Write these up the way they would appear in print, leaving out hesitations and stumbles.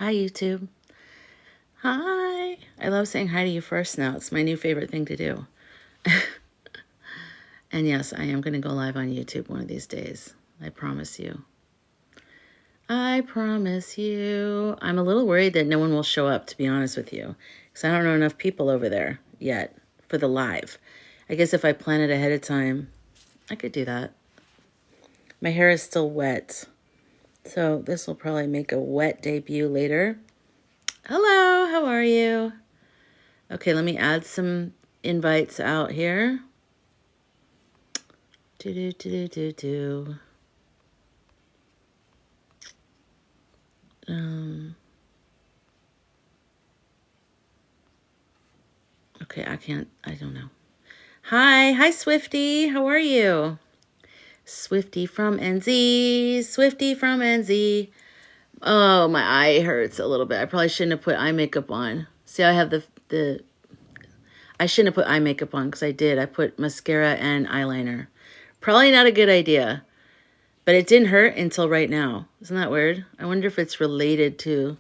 Hi, YouTube. Hi. I love saying hi to you first now. It's my new favorite thing to do. And yes, I am going to go live on YouTube one of these days. I promise you. I promise you. I'm a little worried that no one will show up, to be honest with you, because I don't know enough people over there yet for the live. I guess if I plan it ahead of time, I could do that. My hair is still wet, so this will probably make a wet debut later. Hello, how are you? Okay, let me add some invites out here. Okay, I don't know. Hi Swifty, how are you? Swifty from NZ. Oh, my eye hurts a little bit. I probably shouldn't have put eye makeup on. See, I have I shouldn't have put eye makeup on because I did. I put mascara and eyeliner. Probably not a good idea. But it didn't hurt until right now. Isn't that weird? I wonder if it's related to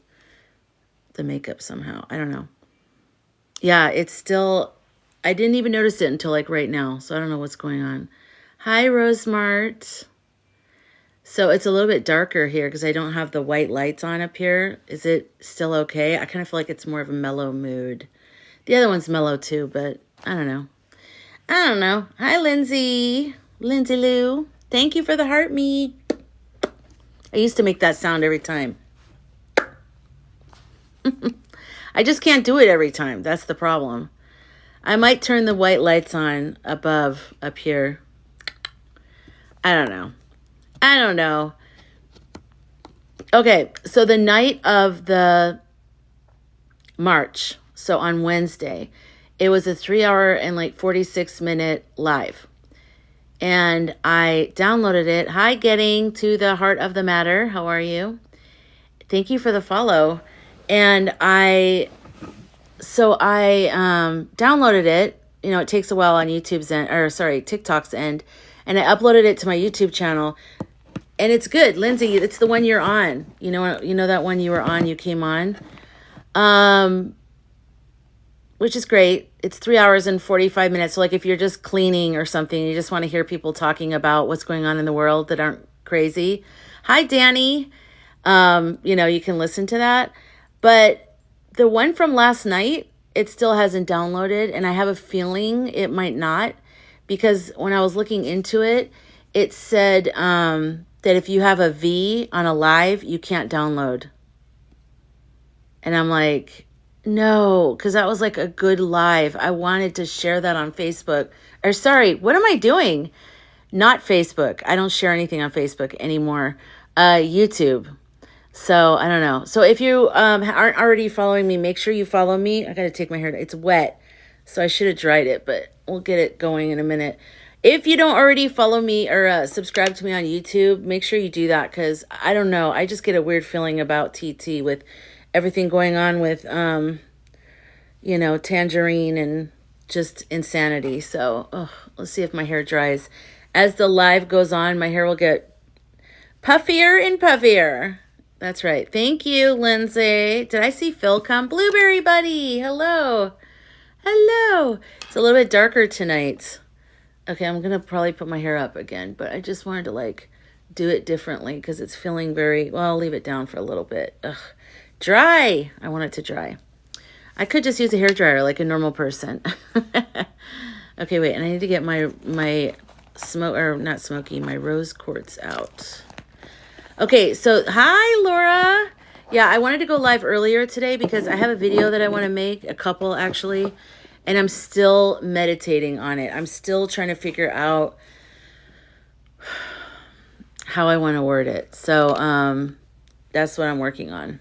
the makeup somehow. I don't know. Yeah, it's still... I didn't even notice it until like right now. So I don't know what's going on. Hi, Rosemart. So it's a little bit darker here because I don't have the white lights on up here. Is it still okay? I kind of feel like it's more of a mellow mood. The other one's mellow too, but I don't know. Hi, Lindsay. Lindsay Lou. Thank you for the heart meat. I used to make that sound every time. I just can't do it every time. That's the problem. I might turn the white lights on above up here. I don't know. Okay, so the night of the March, so on Wednesday, it was a 3-hour and like 46-minute live. And I downloaded it. Hi, getting to the heart of the matter. How are you? Thank you for the follow. And I downloaded it. You know, it takes a while on TikTok's end. And I uploaded it to my YouTube channel. And it's good. Lindsay, it's the one you're on. You know that one you were on, you came on? Which is great. It's 3 hours and 45 minutes. So like if you're just cleaning or something, you just want to hear people talking about what's going on in the world that aren't crazy. Hi, Danny. You can listen to that. But the one from last night, it still hasn't downloaded. And I have a feeling it might not. Because when I was looking into it, it said that if you have a V on a live, you can't download. And I'm like... No, because that was like a good live. I wanted to share that on Facebook. What am I doing? Not Facebook. I don't share anything on Facebook anymore. YouTube. So, I don't know. So, if you aren't already following me, make sure you follow me. I got to take my hair. It's wet, so I should have dried it, but we'll get it going in a minute. If you don't already follow me or subscribe to me on YouTube, make sure you do that because, I don't know, I just get a weird feeling about TT with everything going on with, Tangerine and just insanity. So, let's see if my hair dries. As the live goes on, my hair will get puffier and puffier. That's right. Thank you, Lindsay. Did I see Phil come? Blueberry buddy. Hello. It's a little bit darker tonight. Okay, I'm going to probably put my hair up again, but I just wanted to, do it differently because it's feeling I'll leave it down for a little bit. Dry. I want it to dry. I could just use a hairdryer like a normal person. Okay, wait. And I need to get my rose quartz out. Okay, so hi, Laura. Yeah, I wanted to go live earlier today because I have a video that I want to make, a couple actually, and I'm still meditating on it. I'm still trying to figure out how I want to word it. So that's what I'm working on.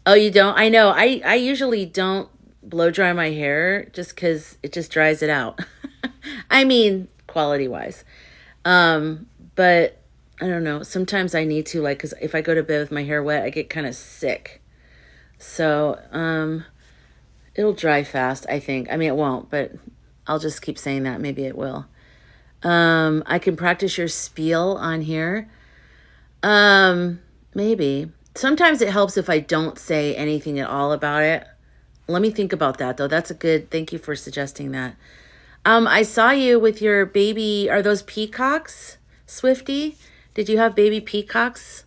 Oh, you don't? I know. I usually don't blow dry my hair just because it just dries it out. I mean, quality-wise. But I don't know. Sometimes I need to, because if I go to bed with my hair wet, I get kind of sick. So it'll dry fast, I think. I mean, it won't, but I'll just keep saying that. Maybe it will. I can practice your spiel on here. Maybe. Sometimes it helps if I don't say anything at all about it. Let me think about that, though. That's a good, thank you for suggesting that. I saw you with your baby. Are those peacocks, Swifty? Did you have baby peacocks?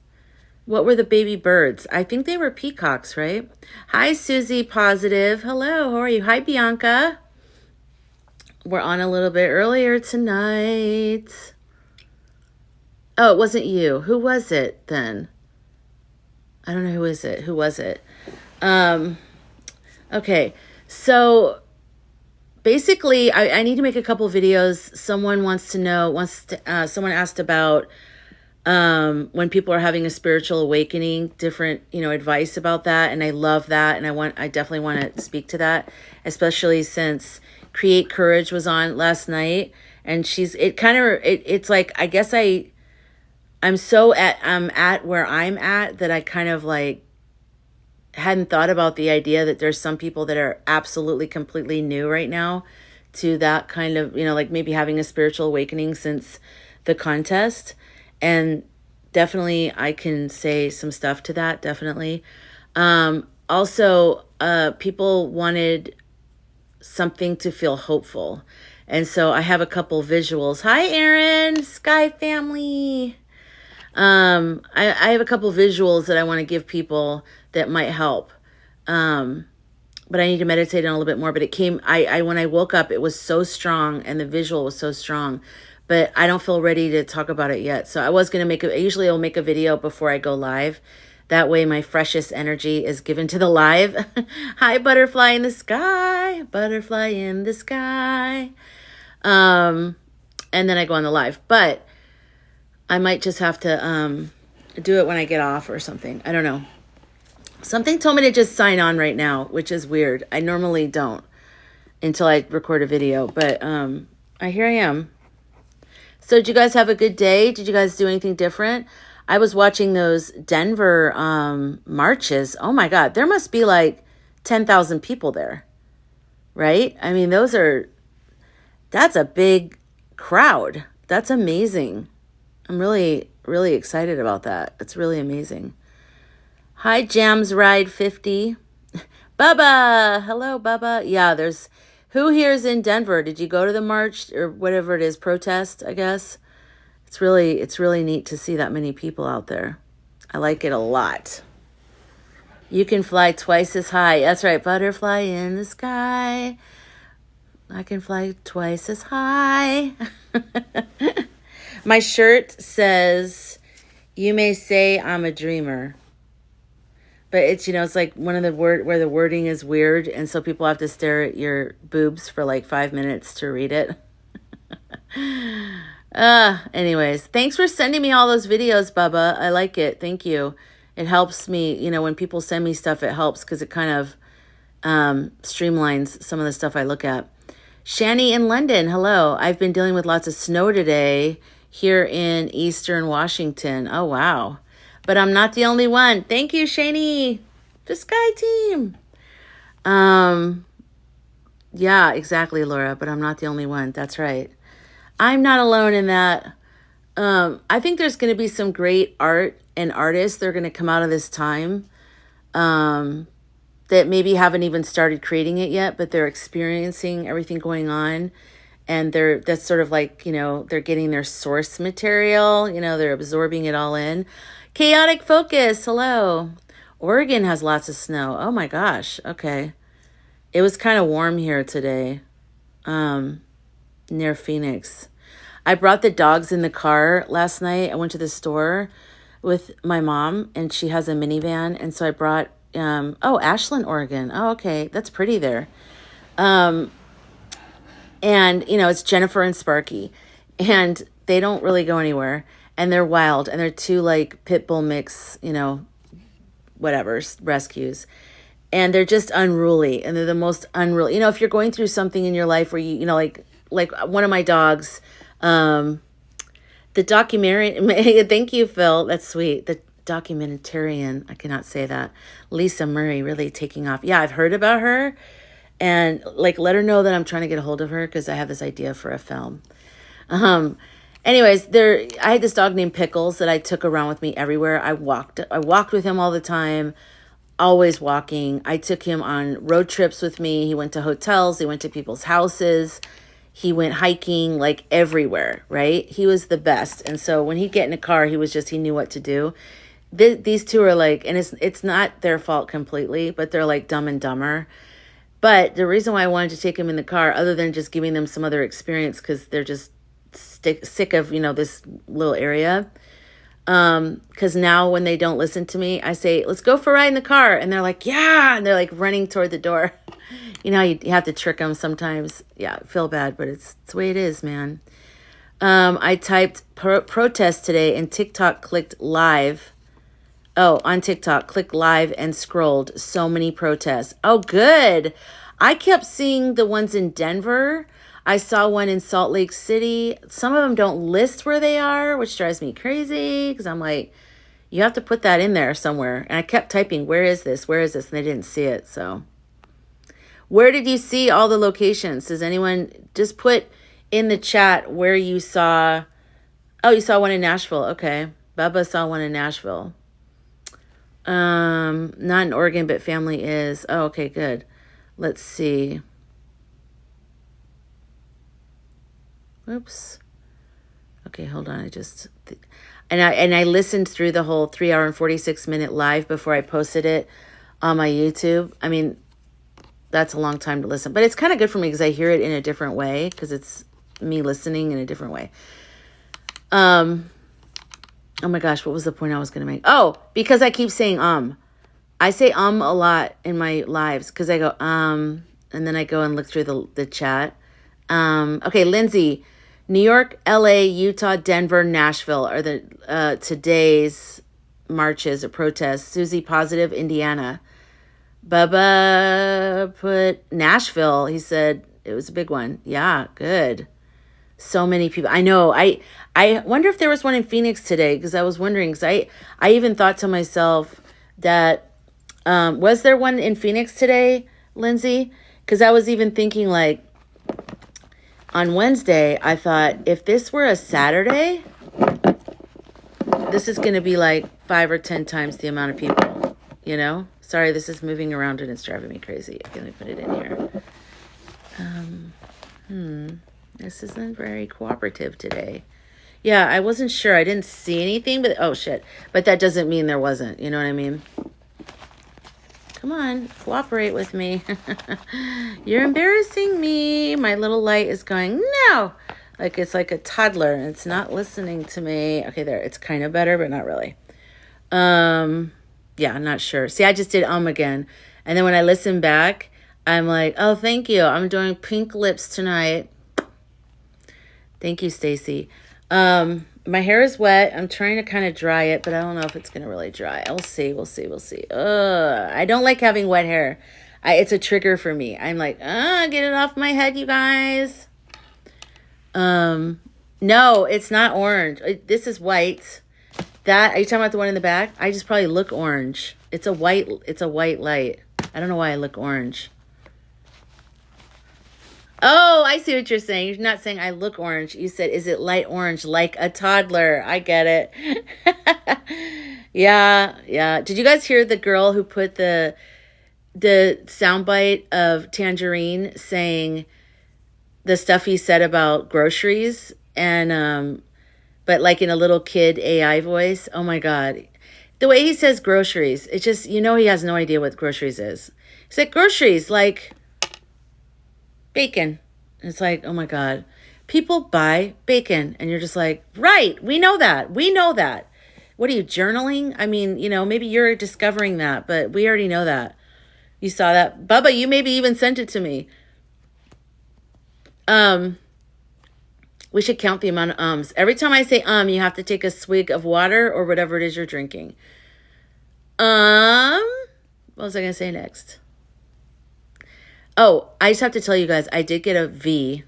What were the baby birds? I think they were peacocks, right? Hi, Susie Positive. Hello, how are you? Hi, Bianca. We're on a little bit earlier tonight. Oh, it wasn't you. Who was it then? I don't know who is it. Who was it? Okay, so basically, I need to make a couple videos. Someone wants to know, someone asked about when people are having a spiritual awakening, different, advice about that. And I love that. And I definitely want to speak to that, especially since Create Courage was on last night. And it's like, I guess I'm at where I'm at that I kind of like hadn't thought about the idea that there's some people that are absolutely completely new right now to that kind of, like maybe having a spiritual awakening since the contest. And definitely I can say some stuff to that, definitely. Also, people wanted something to feel hopeful. And so I have a couple visuals. Hi, Aaron, Sky family. I have a couple visuals that I want to give people that might help. But I need to meditate on a little bit more. But it came, when I woke up, it was so strong and the visual was so strong. But I don't feel ready to talk about it yet. So I was going to usually I'll make a video before I go live. That way my freshest energy is given to the live. Hi, butterfly in the sky, butterfly in the sky. And then I go on the live. But I might just have to do it when I get off or something. I don't know. Something told me to just sign on right now, which is weird. I normally don't until I record a video. But here I am. So did you guys have a good day? Did you guys do anything different? I was watching those Denver marches. Oh my God, there must be like 10,000 people there, right? I mean, that's a big crowd. That's amazing. I'm really, really excited about that. It's really amazing. Hi, Jams Ride 50. Bubba. Hello, Bubba. Yeah, who here is in Denver? Did you go to the march or whatever it is, protest, I guess? It's really neat to see that many people out there. I like it a lot. You can fly twice as high. That's right, butterfly in the sky. I can fly twice as high. My shirt says, "You may say I'm a dreamer." But it's, it's like one of the where the wording is weird. And so people have to stare at your boobs for like 5 minutes to read it. Anyways, thanks for sending me all those videos, Bubba. I like it. Thank you. It helps me, when people send me stuff, it helps because it kind of streamlines some of the stuff I look at. Shani in London. Hello. I've been dealing with lots of snow today here in Eastern Washington. Oh, wow. But I'm not the only one. Thank you, Shani. The Sky Team. Yeah, exactly, Laura. But I'm not the only one. That's right. I'm not alone in that. I think there's going to be some great art and artists that are going to come out of this time that maybe haven't even started creating it yet, but they're experiencing everything going on. And that's sort of like, they're getting their source material, they're absorbing it all in. Chaotic Focus, hello. Oregon has lots of snow. Oh my gosh, okay. It was kind of warm here today, near Phoenix. I brought the dogs in the car last night. I went to the store with my mom, and she has a minivan, and so I brought, Ashland, Oregon. Oh, okay, that's pretty there. And, it's Jennifer and Sparky, and they don't really go anywhere. And they're wild, and they're two like pit bull mix, whatever, rescues. And they're just unruly, and they're the most unruly. If you're going through something in your life where like one of my dogs, the documentary, thank you, Phil, that's sweet. The documentarian, I cannot say that. Lisa Murray really taking off. Yeah, I've heard about her, and like let her know that I'm trying to get a hold of her because I have this idea for a film. Anyways, I had this dog named Pickles that I took around with me everywhere. I walked with him all the time, always walking. I took him on road trips with me. He went to hotels, he went to people's houses, he went hiking, like everywhere, right? He was the best. And so when he'd get in a car, he knew what to do. These two are like, and it's not their fault completely, but they're like Dumb and Dumber. But the reason why I wanted to take him in the car, other than just giving them some other experience, because they're just sick of, this little area. Because now when they don't listen to me, I say, let's go for a ride in the car. And they're like, yeah. And they're like running toward the door. You have to trick them sometimes. Yeah, I feel bad, but it's the way it is, man. I typed protest today and TikTok clicked live. Oh, on TikTok, clicked live and scrolled. So many protests. Oh, good. I kept seeing the ones in Denver. I saw one in Salt Lake City. Some of them don't list where they are, which drives me crazy because I'm like, you have to put that in there somewhere. And I kept typing, where is this? Where is this? And they didn't see it. So where did you see all the locations? Does anyone just put in the chat where you saw? Oh, you saw one in Nashville. Okay. Bubba saw one in Nashville. Not in Oregon, but family is. Oh, okay, good. Let's see. Oops. Okay, hold on. I listened through the whole 3 hour and 46 minute live before I posted it on my YouTube. I mean, that's a long time to listen, but it's kind of good for me because I hear it in a different way because it's me listening in a different way. Oh my gosh, what was the point I was going to make? Oh, because I keep saying I say a lot in my lives because I go and then I go and look through the chat. Okay, Lindsay, New York, LA, Utah, Denver, Nashville are the today's marches or protests. Susie, positive, Indiana. Bubba put Nashville. He said it was a big one. Yeah, good. So many people. I know. I wonder if there was one in Phoenix today because I was wondering because I even thought to myself that was there one in Phoenix today, Lindsay? Because I was even thinking like on Wednesday, I thought if this were a Saturday, this is going to be like 5 or 10 times the amount of people, Sorry, this is moving around and it's driving me crazy. Let me put it in here. This isn't very cooperative today. Yeah, I wasn't sure. I didn't see anything, but oh shit. But that doesn't mean there wasn't. You know what I mean? Come on, cooperate with me. You're embarrassing me. My little light is going, no. Like it's like a toddler and it's not listening to me. Okay, there. It's kind of better, but not really. Yeah, I'm not sure. See, I just did again. And then when I listen back, I'm like, oh, thank you. I'm doing pink lips tonight. Thank you, Stacy. My hair is wet. I'm trying to kind of dry it, but I don't know if it's going to really dry. We'll see. I don't like having wet hair. It's a trigger for me. I'm like, get it off my head, you guys. No, it's not orange. This is white. Are you talking about the one in the back? I just probably look orange. It's a white light. I don't know why I look orange. Oh, I see what you're saying. You're not saying I look orange. You said, is it light orange like a toddler? I get it. Yeah. Did you guys hear the girl who put the soundbite of Tangerine saying the stuff he said about groceries and but like in a little kid AI voice? Oh my God. The way he says groceries, it's just, he has no idea what groceries is. He said groceries like bacon. And it's like, oh my God, people buy bacon. And you're just like, right, we know that. What are you, journaling? I mean, maybe you're discovering that, but we already know that. You saw that. Bubba, you maybe even sent it to me. We should count the amount of ums. Every time I say you have to take a swig of water or whatever it is you're drinking. What was I going to say next? Oh, I just have to tell you guys, I did get a V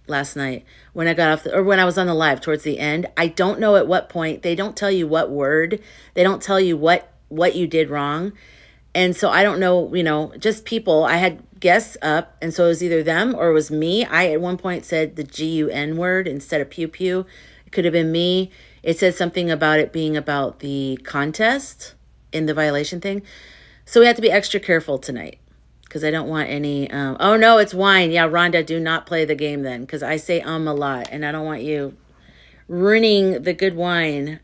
last night when I got off or when I was on the live towards the end. I don't know at what point. They don't tell you what word. They don't tell you what you did wrong. And so I don't know, just people. I had guests up, and so it was either them or it was me. I at one point said the GUN word instead of pew pew. It could have been me. It said something about it being about the contest in the violation thing. So we have to be extra careful tonight because I don't want any, oh no, it's wine. Yeah, Rhonda, do not play the game then because I say a lot and I don't want you ruining the good wine.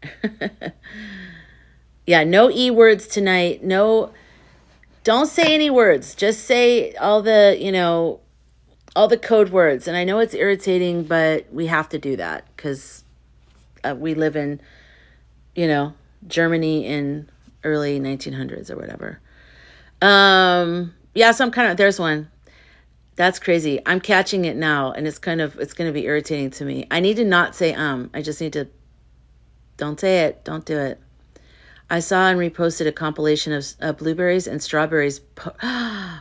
Yeah, no E words tonight. No, don't say any words. Just say all the, all the code words. And I know it's irritating, but we have to do that because we live in, Germany in early 1900s or whatever. Yeah, so there's one. That's crazy. I'm catching it now, and it's going to be irritating to me. I need to not say I just need to, don't say it. Don't do it. I saw and reposted a compilation of blueberries and strawberries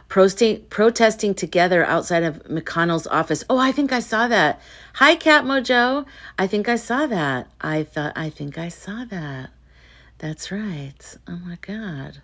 protesting together outside of McConnell's office. Oh, I think I saw that. Hi, Cat Mojo. I think I saw that. I think I saw that. That's right. Oh my God.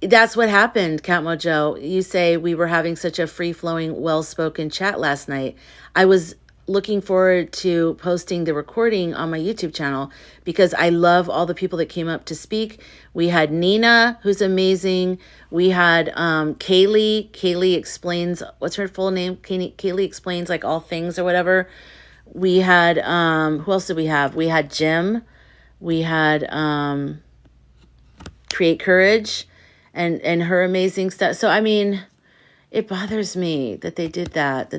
That's what happened, Cat Mojo. You say we were having such a free-flowing, well-spoken chat last night. I was looking forward to posting the recording on my YouTube channel because I love all the people that came up to speak. We had Nina, who's amazing. We had Kaylee. Kaylee explains, what's her full name? Kaylee explains like all things or whatever. We had, who else did we have? We had Jim. We had Create Courage and her amazing stuff. So, I mean, it bothers me that they did that,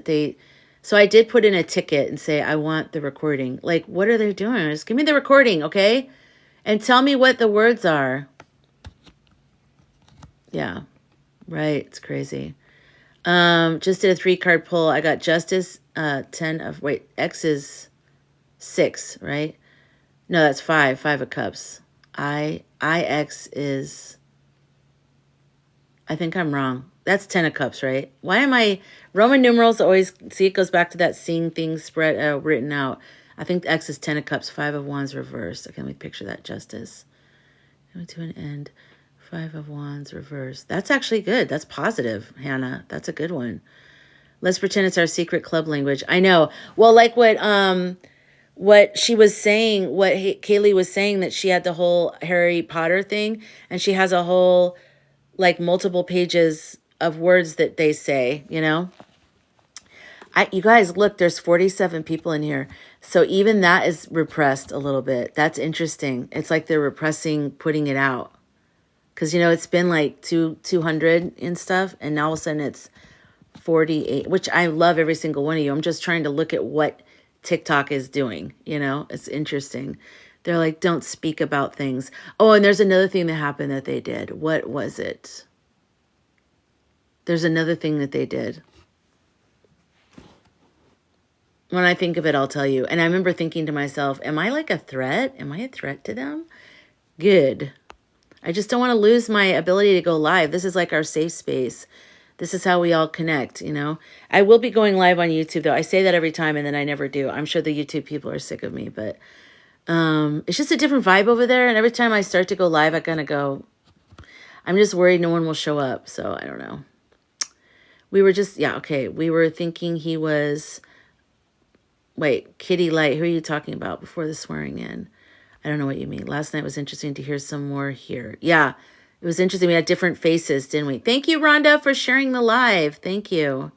so I did put in a ticket and say, I want the recording. Like, what are they doing? Just give me the recording, okay? And tell me what the words are. Yeah, right. It's crazy. Just did a 3-card pull. I got Justice, X is 6, right? No, that's 5. 5 of Cups. IX is, I think I'm wrong. That's 10 of Cups, right? Why am I... Roman numerals always... See, it goes back to that seeing things spread written out. I think X is 10 of Cups, 5 of Wands reversed. Okay, let me picture that. Justice. Coming to an end. 5 of Wands reversed. That's actually good. That's positive, Hannah. That's a good one. Let's pretend it's our secret club language. I know. Well, like what she was saying, what Kaylee was saying, that she had the whole Harry Potter thing, and she has a whole, like, multiple pages of words that they say, you guys, look, there's 47 people in here. So even that is repressed a little bit. That's interesting. It's like they're repressing putting it out. Because, it's been like 200 and stuff. And now all of a sudden it's 48, which I love every single one of you. I'm just trying to look at what TikTok is doing. It's interesting. They're like, don't speak about things. Oh, and there's another thing that happened that they did. What was it? There's another thing that they did. When I think of it, I'll tell you. And I remember thinking to myself, am I like a threat? Am I a threat to them? Good. I just don't want to lose my ability to go live. This is like our safe space. This is how we all connect, I will be going live on YouTube, though. I say that every time, and then I never do. I'm sure the YouTube people are sick of me, but it's just a different vibe over there. And every time I start to go live, I kind of go, I'm just worried no one will show up. So I don't know. We were just, okay. We were thinking he was, wait, Kitty Light. Who are you talking about before the swearing in? I don't know what you mean. Last night was interesting to hear some more here. Yeah, it was interesting. We had different faces, didn't we? Thank you, Rhonda, for sharing the live. Thank you.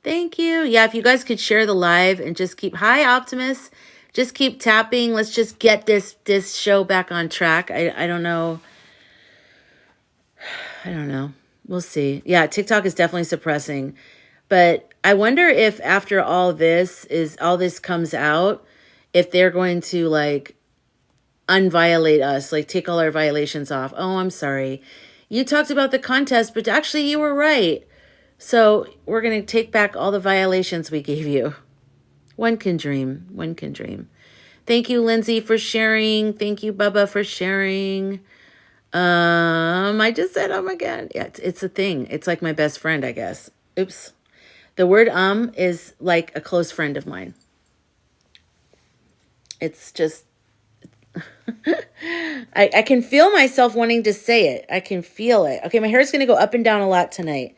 Thank you. Yeah, if you guys could share the live and just keep, hi, Optimus. Just keep tapping. Let's just get this show back on track. I don't know. I don't know. We'll see. Yeah, TikTok is definitely suppressing. But I wonder if after all this comes out, if they're going to like unviolate us, like take all our violations off. Oh, I'm sorry. You talked about the contest, but actually you were right. So we're going to take back all the violations we gave you. One can dream. One can dream. Thank you, Lindsay, for sharing. Thank you, Bubba, for sharing. I just said again. Yeah, it's a thing. It's like my best friend, I guess. Oops. The word is like a close friend of mine. It's just, I can feel myself wanting to say it. I can feel it. Okay, my hair is going to go up and down a lot tonight.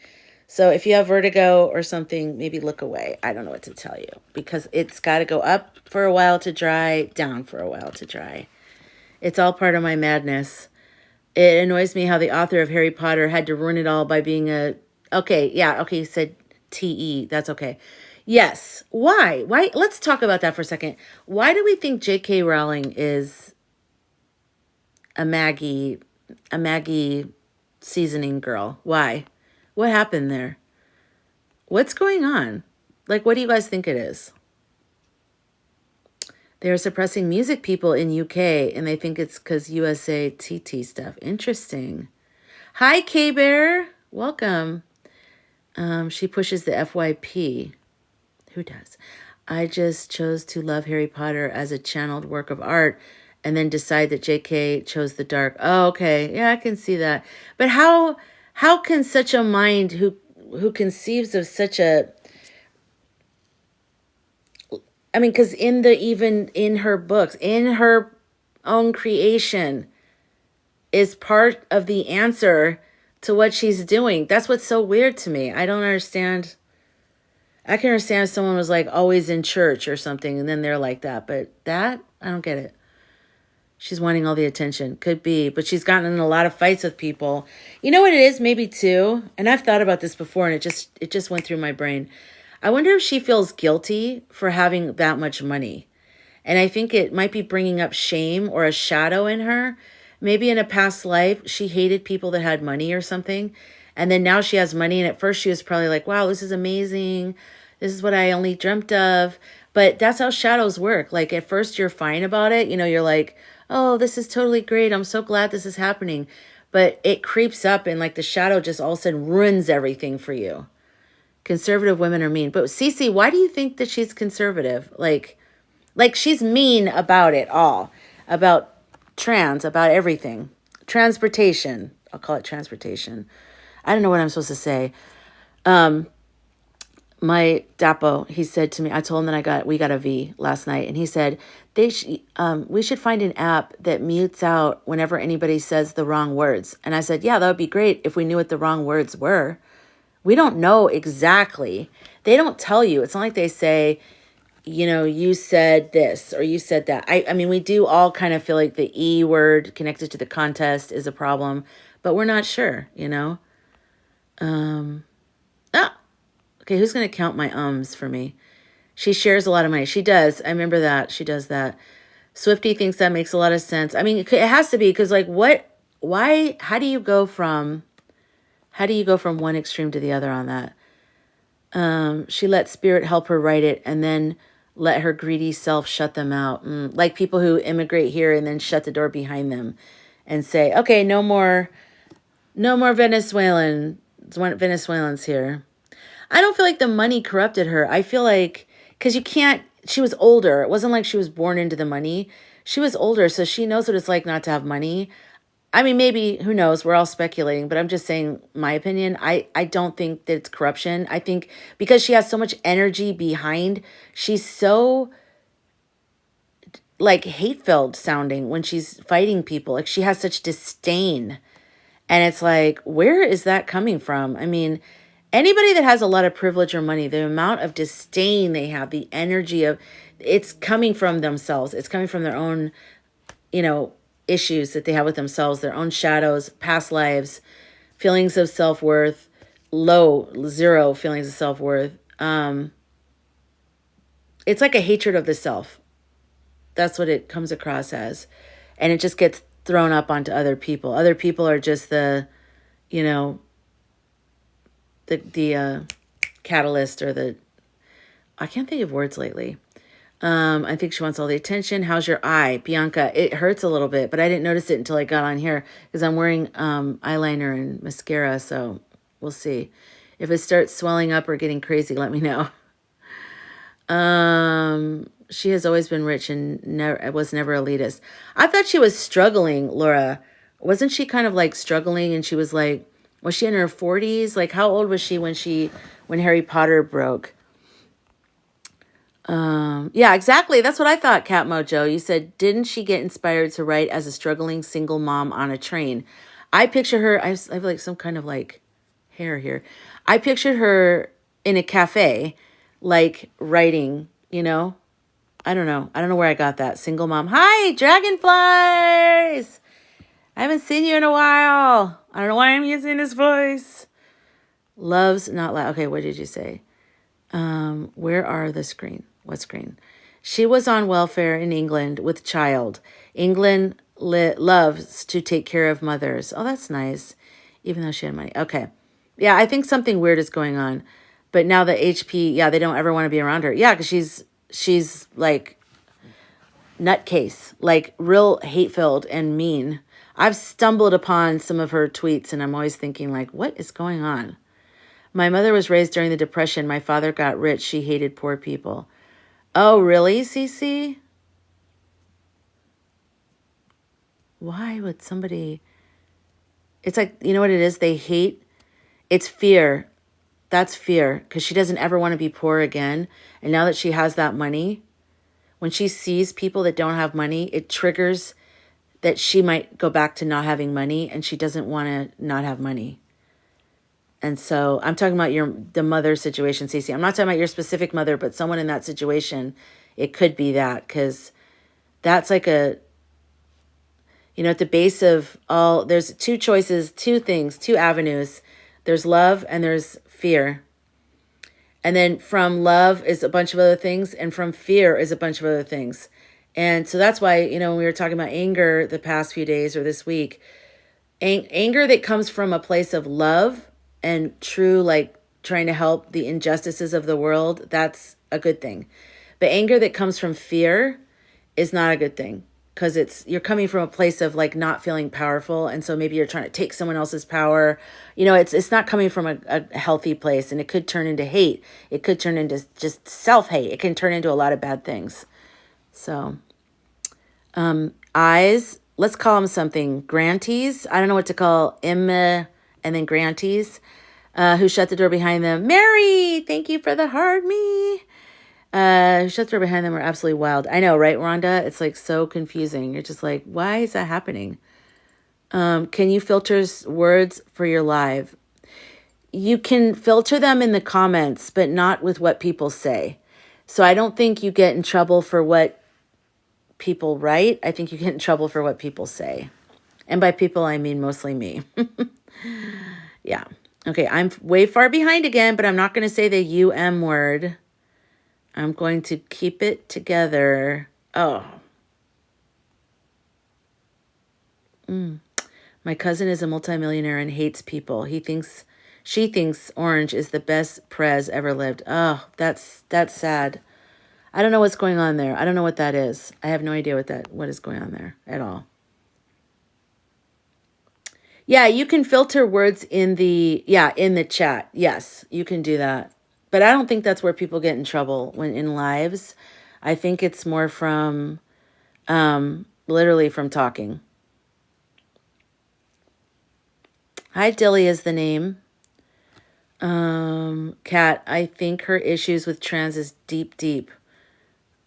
So if you have vertigo or something, maybe look away. I don't know what to tell you because it's got to go up for a while to dry, down for a while to dry. It's all part of my madness. It annoys me how the author of Harry Potter had to ruin it all by being a... Okay, yeah, okay, you said T-E. That's okay. Yes. Why? Why? Let's talk about that for a second. Why do we think J.K. Rowling is a Maggie seasoning girl? Why? What happened there? What's going on? Like, what do you guys think it is? They're suppressing music people in UK, and they think it's because USA TT stuff. Interesting. Hi, K-Bear. Welcome. She pushes the FYP. Who does? I just chose to love Harry Potter as a channeled work of art and then decide that JK chose the dark. Oh, okay. Yeah, I can see that. But how can such a mind who conceives of such a... I mean, because even in her books, in her own creation, is part of the answer to what she's doing. That's what's so weird to me. I don't understand. I can understand if someone was like always in church or something and then they're like that. But that, I don't get it. She's wanting all the attention. Could be. But she's gotten in a lot of fights with people. You know what it is? Maybe too. And I've thought about this before and it just went through my brain. I wonder if she feels guilty for having that much money. And I think it might be bringing up shame or a shadow in her. Maybe in a past life, she hated people that had money or something. And then now she has money. And at first she was probably like, wow, this is amazing. This is what I only dreamt of. But that's how shadows work. Like at first you're fine about it. You know, you're like, oh, this is totally great. I'm so glad this is happening. But it creeps up and like the shadow just all of a sudden ruins everything for you. Conservative women are mean. But Cece, why do you think that she's conservative? Like she's mean about it all. About trans, about everything. Transportation. I'll call it transportation. I don't know what I'm supposed to say. My Dapo, he said to me, I told him that we got a V last night. And he said, we should find an app that mutes out whenever anybody says the wrong words. And I said, yeah, that would be great if we knew what the wrong words were. We don't know exactly. They don't tell you. It's not like they say, you know, you said this or you said that. I mean, we do all kind of feel like the E word connected to the contest is a problem, but we're not sure, you know? Okay, who's going to count my ums for me? She shares a lot of money. She does. I remember that. She does that. Swifty thinks that makes a lot of sense. I mean, it has to be because like how do you go from one extreme to the other on that? She let spirit help her write it and then let her greedy self shut them out. Like people who immigrate here and then shut the door behind them and say, okay, no more Venezuelans here. I don't feel like the money corrupted her. I feel like, because she was older. It wasn't like she was born into the money. She was older, so she knows what it's like not to have money. I mean, maybe, who knows? We're all speculating, but I'm just saying my opinion. I don't think that it's corruption. I think because she has so much energy behind, she's so like hate-filled sounding when she's fighting people. Like she has such disdain. And it's like, where is that coming from? I mean, anybody that has a lot of privilege or money, the amount of disdain they have, the energy of, it's coming from themselves. It's coming from their own, you know, issues that they have with themselves, their own shadows, past lives, feelings of self-worth, zero feelings of self-worth. It's like a hatred of the self. That's what it comes across as. And it just gets thrown up onto other people. Other people are just the, you know, the catalyst or the, I can't think of words lately. I think she wants all the attention. How's your eye? Bianca, it hurts a little bit, but I didn't notice it until I got on here because I'm wearing eyeliner and mascara, so we'll see. If it starts swelling up or getting crazy, let me know. She has always been rich and was never elitist. I thought she was struggling, Laura. Wasn't she kind of like struggling and she was like, was she in her 40s? Like how old was she when Harry Potter broke? Yeah, exactly. That's what I thought, Cat Mojo. You said, didn't she get inspired to write as a struggling single mom on a train? I picture her, I have like some kind of like hair here. I pictured her in a cafe, like writing, you know? I don't know. I don't know where I got that. Single mom. Hi, dragonflies! I haven't seen you in a while. I don't know why I'm using this voice. Loves not loud. Okay, what did you say? Where are the screen? What screen? She was on welfare in England with child. England loves to take care of mothers. Oh, that's nice. Even though she had money. Okay. Yeah, I think something weird is going on. But now the HP, yeah, they don't ever want to be around her. Yeah, because she's like nutcase, like real hate-filled and mean. I've stumbled upon some of her tweets and I'm always thinking like, what is going on? My mother was raised during the Depression. My father got rich. She hated poor people. Oh, really, Cece? Why would somebody... It's like, you know what it is? They hate... It's fear. That's fear. Because she doesn't ever want to be poor again. And now that she has that money, when she sees people that don't have money, it triggers that she might go back to not having money. And she doesn't want to not have money. And so I'm talking about the mother situation, Cece. I'm not talking about your specific mother, but someone in that situation, it could be that. Because that's like a... You know, at the base of all, there's two choices, two things, two avenues. There's love and there's fear. And then from love is a bunch of other things. And from fear is a bunch of other things. And so that's why, you know, when we were talking about anger the past few days or this week, anger that comes from a place of love and true, like trying to help the injustices of the world, that's a good thing. But anger that comes from fear is not a good thing. Because you're coming from a place of like not feeling powerful. And so maybe you're trying to take someone else's power. You know, it's not coming from a healthy place, and it could turn into hate. It could turn into just self-hate. It can turn into a lot of bad things. So, eyes, let's call them something. Grantees. I don't know what to call Emma and then grantees, who shut the door behind them. Mary, thank you for the hard me. Who shut the door behind them are absolutely wild. I know, right, Rhonda? It's like so confusing. You're just like, why is that happening? Can you filter words for your live? You can filter them in the comments, but not with what people say. So I don't think you get in trouble for what people write. I think you get in trouble for what people say. And by people, I mean mostly me. Yeah. Okay, I'm way far behind again, but I'm not going to say the UM word. I'm going to keep it together. Oh. My cousin is a multimillionaire and hates people. She thinks orange is the best prez ever lived. Oh, that's sad. I don't know what's going on there. I don't know what that is. I have no idea what is going on there at all. Yeah, you can filter words in the chat. Yes, you can do that. But I don't think that's where people get in trouble when in lives. I think it's more from, literally from talking. Hi, Dilly is the name. Kat, I think her issues with trans is deep, deep.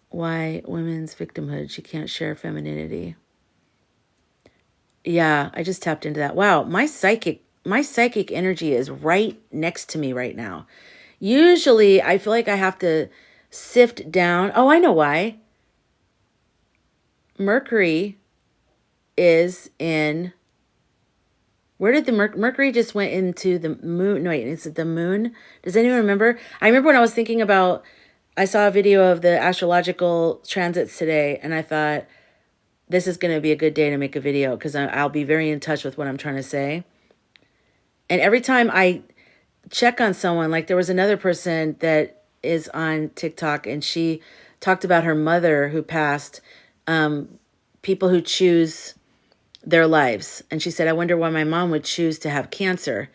Why women's victimhood? She can't share femininity. Yeah, I just tapped into that. Wow, my psychic energy is right next to me right now. Usually, I feel like I have to sift down. Oh, I know why. Mercury is in... Where did the Mercury just went into the moon? No, wait, is it the moon? Does anyone remember? I remember when I was thinking about... I saw a video of the astrological transits today, and I thought, this is going to be a good day to make a video because I'll be very in touch with what I'm trying to say. And every time I check on someone, like there was another person that is on TikTok and she talked about her mother who passed, people who choose their lives. And she said, I wonder why my mom would choose to have cancer.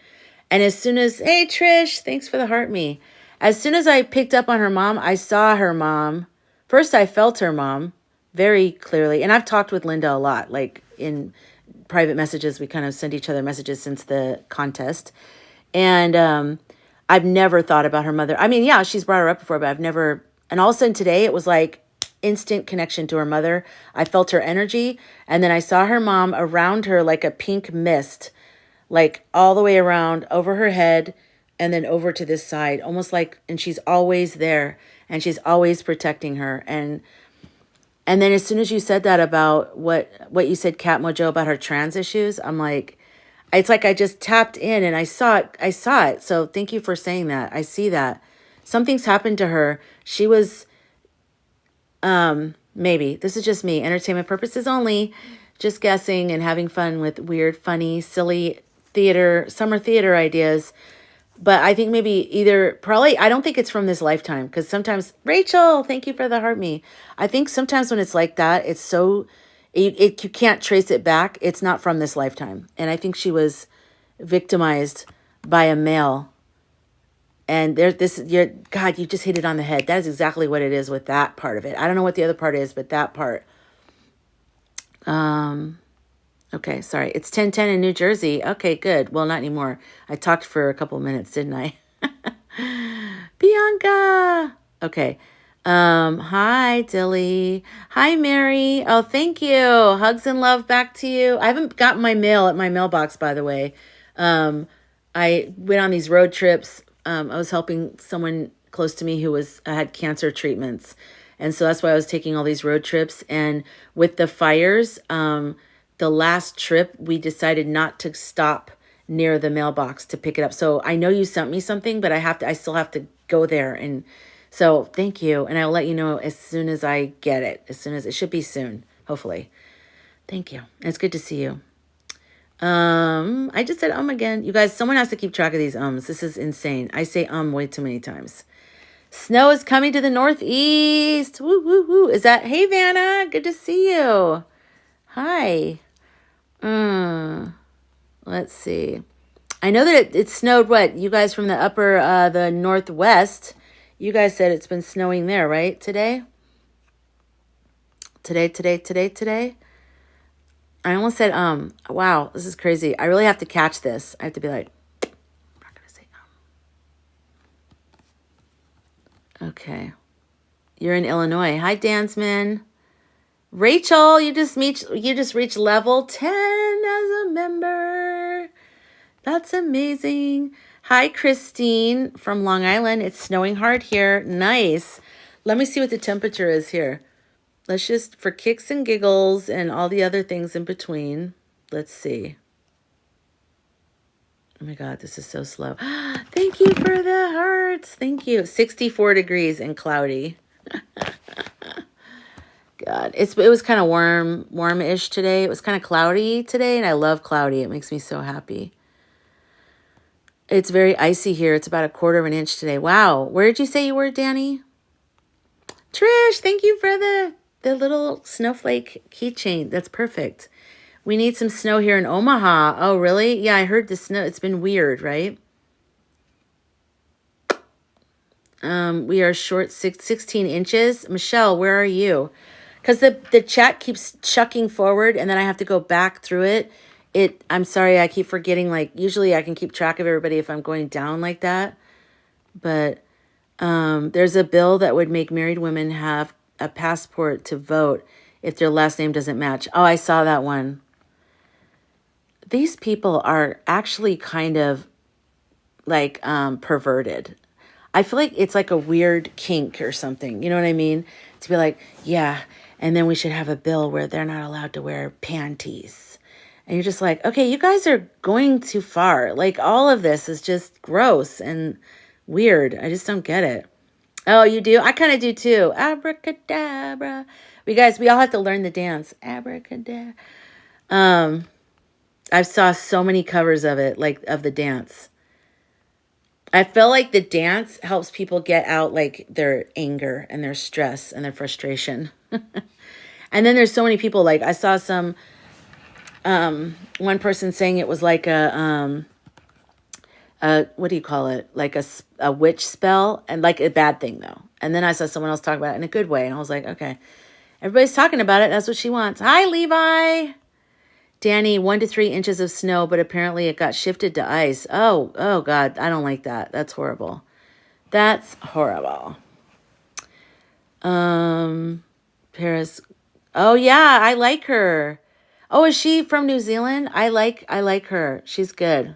And as soon as, hey Trish, thanks for the heart me. As soon as I picked up on her mom, I saw her mom. First, I felt her mom very clearly. And I've talked with Linda a lot, like in private messages. We kind of send each other messages since the contest. And I've never thought about her mother. I mean, yeah, she's brought her up before, but I've never... And all of a sudden today, it was like instant connection to her mother. I felt her energy. And then I saw her mom around her like a pink mist, like all the way around over her head and then over to this side, almost like, and she's always there and she's always protecting her. And then as soon as you said that about what you said, Kat Mojo, about her trans issues, I'm like, it's like I just tapped in and I saw it. So thank you for saying that. I see that. Something's happened to her. She was, maybe, this is just me, entertainment purposes only, just guessing and having fun with weird, funny, silly summer theater ideas. But I think maybe probably, I don't think it's from this lifetime, because sometimes, Rachel, thank you for the heart me. I think sometimes when it's like that, it's so, you can't trace it back. It's not from this lifetime. And I think she was victimized by a male. And God, you just hit it on the head. That is exactly what it is with that part of it. I don't know what the other part is, but that part. Okay, sorry. It's 10:10 in New Jersey. Okay, good. Well, not anymore. I talked for a couple minutes, didn't I? Bianca. Okay. Hi, Dilly. Hi, Mary. Oh, thank you. Hugs and love back to you. I haven't gotten my mail at my mailbox, by the way. I went on these road trips. I was helping someone close to me who had cancer treatments. And so that's why I was taking all these road trips. And with the fires, the last trip, we decided not to stop near the mailbox to pick it up. So I know you sent me something, but I still have to go there. And so thank you. And I'll let you know as soon as I get it, it should be soon, hopefully. Thank you. And it's good to see you. I just said again. You guys, someone has to keep track of these ums. This is insane. I say way too many times. Snow is coming to the northeast. Woo, woo, woo. Hey, Vanna, good to see you. Hi. Let's see. I know that it snowed, you guys from the northwest, you guys said it's been snowing there, right? Today? I almost said, wow, this is crazy. I really have to catch this. I have to be like, I'm not going to say, Okay. You're in Illinois. Hi, Dansman. Rachel, you just reached level 10 as a member. That's amazing. Hi, Christine from Long Island. It's snowing hard here. Nice. Let me see what the temperature is here. Let's just, for kicks and giggles and all the other things in between, let's see. Oh my God, this is so slow. Thank you for the hearts. Thank you. 64 degrees and cloudy. God, it was kind of warm-ish today. It was kind of cloudy today, and I love cloudy. It makes me so happy. It's very icy here. It's about 1/4 of an inch today. Wow. Where did you say you were, Danny? Trish, thank you for the little snowflake keychain. That's perfect. We need some snow here in Omaha. Oh, really? Yeah, I heard the snow. It's been weird, right? We are short 16 inches. Michelle, where are you? Because the chat keeps chucking forward, and then I have to go back through it. I'm sorry, I keep forgetting. Usually I can keep track of everybody if I'm going down like that. But there's a bill that would make married women have a passport to vote if their last name doesn't match. Oh, I saw that one. These people are actually kind of perverted. I feel like it's like a weird kink or something. You know what I mean? To be like, yeah, and then we should have a bill where they're not allowed to wear panties. And you're just like, okay, you guys are going too far. All of this is just gross and weird. I just don't get it. Oh, you do? I kind of do too. Abracadabra. We all have to learn the dance. Abracadabra. I saw so many covers of it, of the dance. I feel like the dance helps people get out their anger and their stress and their frustration. And then there's so many people, I saw some, one person saying it was like what do you call it? Like a witch spell, and a bad thing though. And then I saw someone else talk about it in a good way. And I was like, okay, everybody's talking about it. That's what she wants. Hi, Levi. Danny, 1 to 3 inches of snow, but apparently it got shifted to ice. Oh God, I don't like that. That's horrible. That's horrible. Paris. Oh yeah, I like her. Oh, is she from New Zealand? I like her. She's good.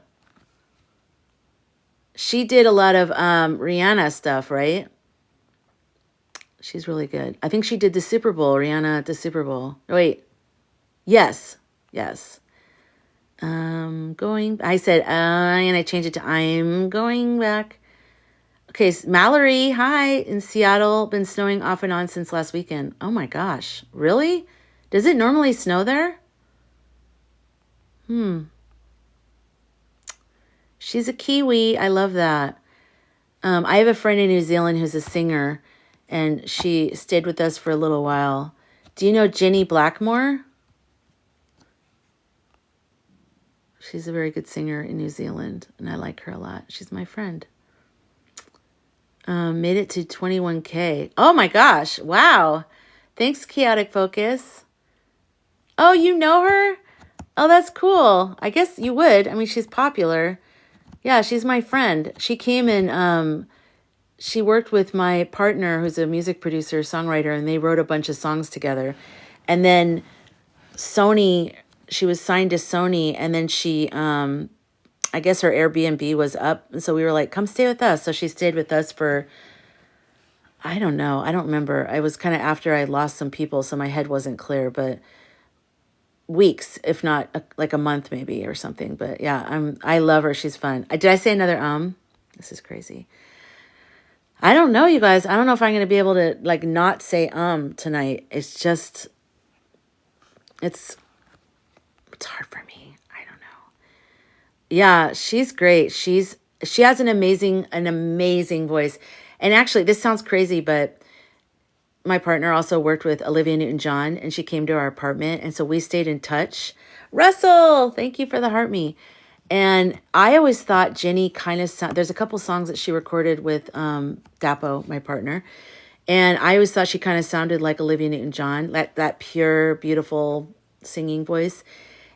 She did a lot of Rihanna stuff, right? She's really good. I think she did the Super Bowl, Rihanna at the Super Bowl. Wait. Yes. Yes. I said, and I changed it to I'm going back. Okay, Mallory, hi. In Seattle, been snowing off and on since last weekend. Oh my gosh. Really? Does it normally snow there? She's a Kiwi. I love that. I have a friend in New Zealand who's a singer, and she stayed with us for a little while. Do you know Jenny Blackmore? She's a very good singer in New Zealand, and I like her a lot. She's my friend. Made it to 21K. Oh my gosh. Wow. Thanks, Chaotic Focus. Oh, you know her? Oh, that's cool. I guess you would. I mean, she's popular. Yeah, she's my friend. She came and she worked with my partner who's a music producer, songwriter, and they wrote a bunch of songs together. And then Sony, she was signed to Sony, and then she, I guess her Airbnb was up. And so we were like, come stay with us. So she stayed with us for, I don't know. I don't remember. I was kind of after I lost some people, so my head wasn't clear, but weeks, if not like a month maybe or something. But yeah, I love her. She's fun. Did I say another This is crazy. I don't know, you guys. I don't know if I'm going to be able to like not say tonight. It's just, it's hard for me. I don't know. Yeah, she's great. She has an amazing voice. And actually, this sounds crazy, but my partner also worked with Olivia Newton-John, and she came to our apartment, and so we stayed in touch. Russell, thank you for the heart me. And I always thought Jenny kind of there's a couple songs that she recorded with Dapo, my partner, and I always thought she kind of sounded like Olivia Newton-John, that pure, beautiful singing voice.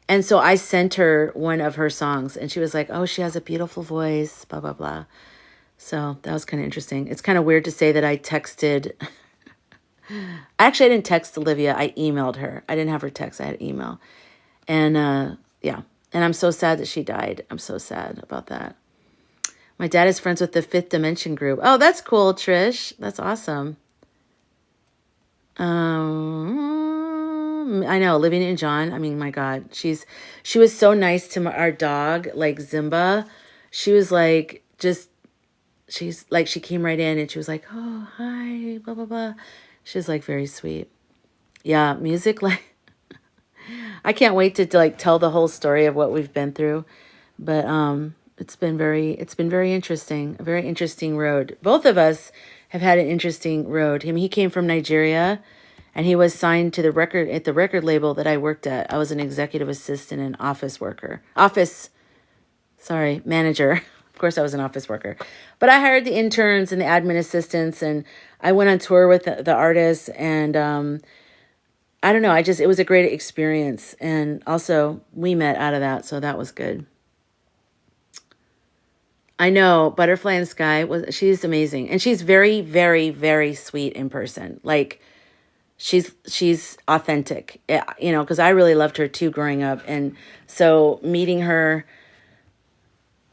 And so I sent her one of her songs, and she was like, oh, she has a beautiful voice, blah, blah, blah. So that was kind of interesting. It's kind of weird to say that I texted... Actually, I didn't text Olivia. I emailed her. I didn't have her text. I had email. And yeah. And I'm so sad that she died. I'm so sad about that. My dad is friends with the Fifth Dimension group. Oh, that's cool, Trish. That's awesome. I know, Olivia Newton-John. I mean, my God. She was so nice to our dog, like Zimba. She was like, she's like, she came right in and she was like, oh, hi, blah, blah, blah. She's like very sweet. Yeah, music, like I can't wait to like tell the whole story of what we've been through. But it's been very interesting. A very interesting road. Both of us have had an interesting road. He came from Nigeria, and he was signed to the record label that I worked at. I was an executive assistant and manager. Of course, I was an office worker, but I hired the interns and the admin assistants, and I went on tour with the artists, and I don't know. It was a great experience, and also we met out of that, so that was good. I know Butterfly in the Sky she's amazing, and she's very, very, very sweet in person. Like she's authentic, you know, because I really loved her too growing up, and so meeting her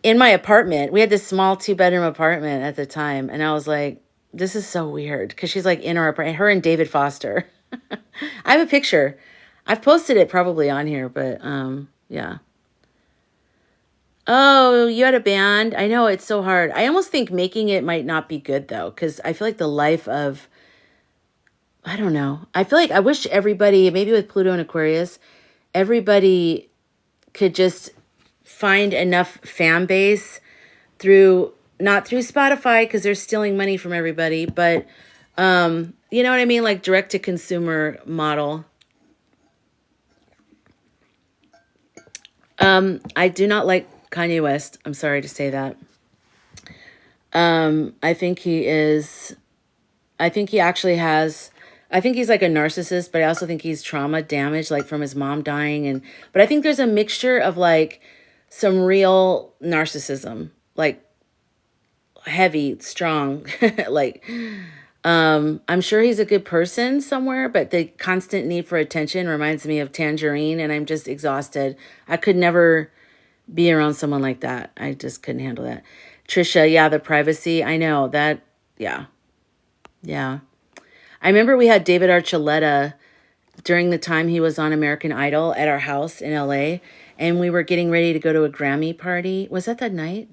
in my apartment, we had this small 2-bedroom apartment at the time. And I was like, this is so weird. Because she's like in our apartment, her and David Foster. I have a picture. I've posted it probably on here, but yeah. Oh, you had a band? I know, it's so hard. I almost think making it might not be good though. Because I feel like the life of, I don't know. I feel like I wish everybody, maybe with Pluto and Aquarius, everybody could just find enough fan base not through Spotify because they're stealing money from everybody, but you know what I mean? Like direct to consumer model. I do not like Kanye West. I'm sorry to say that. I think he's like a narcissist, but I also think he's trauma damaged, like from his mom dying. But I think there's a mixture of like some real narcissism, like heavy, strong, like, I'm sure he's a good person somewhere, but the constant need for attention reminds me of Tangerine, and I'm just exhausted. I could never be around someone like that. I just couldn't handle that. Trisha, yeah, the privacy. I know that. Yeah. Yeah. I remember we had David Archuleta during the time he was on American Idol at our house in LA, and we were getting ready to go to a Grammy party. Was that night?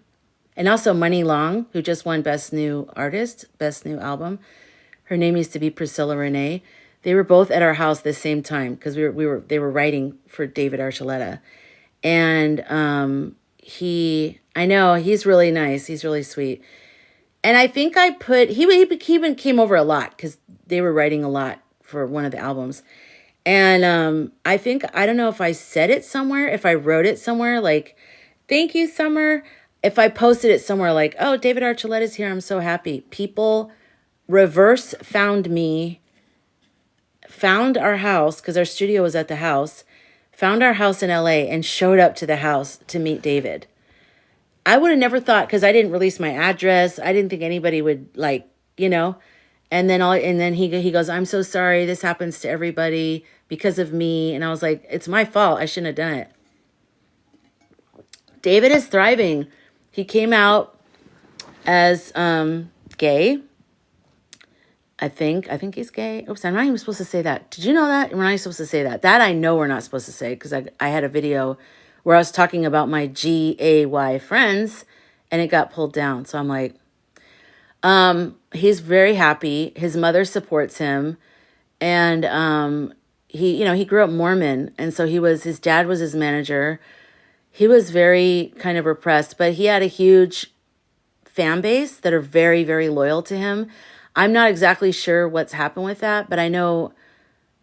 And also Money Long, who just won Best New Artist, Best New Album. Her name used to be Priscilla Renee. They were both at our house the same time because they were writing for David Archuleta. And I know he's really nice. He's really sweet. And I think he even came over a lot because they were writing a lot for one of the albums. And I don't know if I said it somewhere, if I wrote it somewhere, like, thank you, Summer. If I posted it somewhere like, oh, David Archuleta's here, I'm so happy. People reverse found me, found our house, because our studio was at the house, found our house in LA and showed up to the house to meet David. I would have never thought, because I didn't release my address. I didn't think anybody would, like, and then he goes, I'm so sorry. This happens to everybody because of me. And I was like, it's my fault. I shouldn't have done it. David is thriving. He came out as gay. I think he's gay. Oops, I'm not even supposed to say that. Did you know that? We're not supposed to say that. That I know we're not supposed to say, because I had a video where I was talking about my GAY friends and it got pulled down. So I'm like, he's very happy. His mother supports him. And he grew up Mormon. And so his dad was his manager. He was very kind of repressed, but he had a huge fan base that are very, very loyal to him. I'm not exactly sure what's happened with that, but I know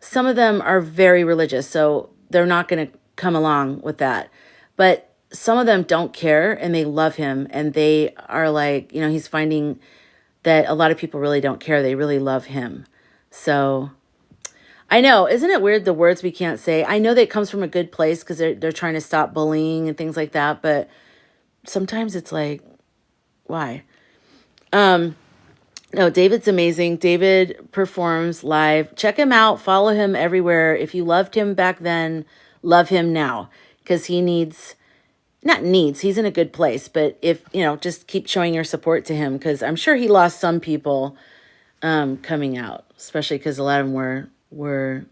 some of them are very religious, so they're not going to come along with that. But some of them don't care, and they love him, and they are like, he's finding that a lot of people really don't care. They really love him. So I know, isn't it weird, the words we can't say? I know that it comes from a good place because they're trying to stop bullying and things like that, but sometimes it's like, why? No, David's amazing. David performs live. Check him out. Follow him everywhere. If you loved him back then, love him now. Because he's in a good place. But if, just keep showing your support to him. Because I'm sure he lost some people coming out. Especially because a lot of them were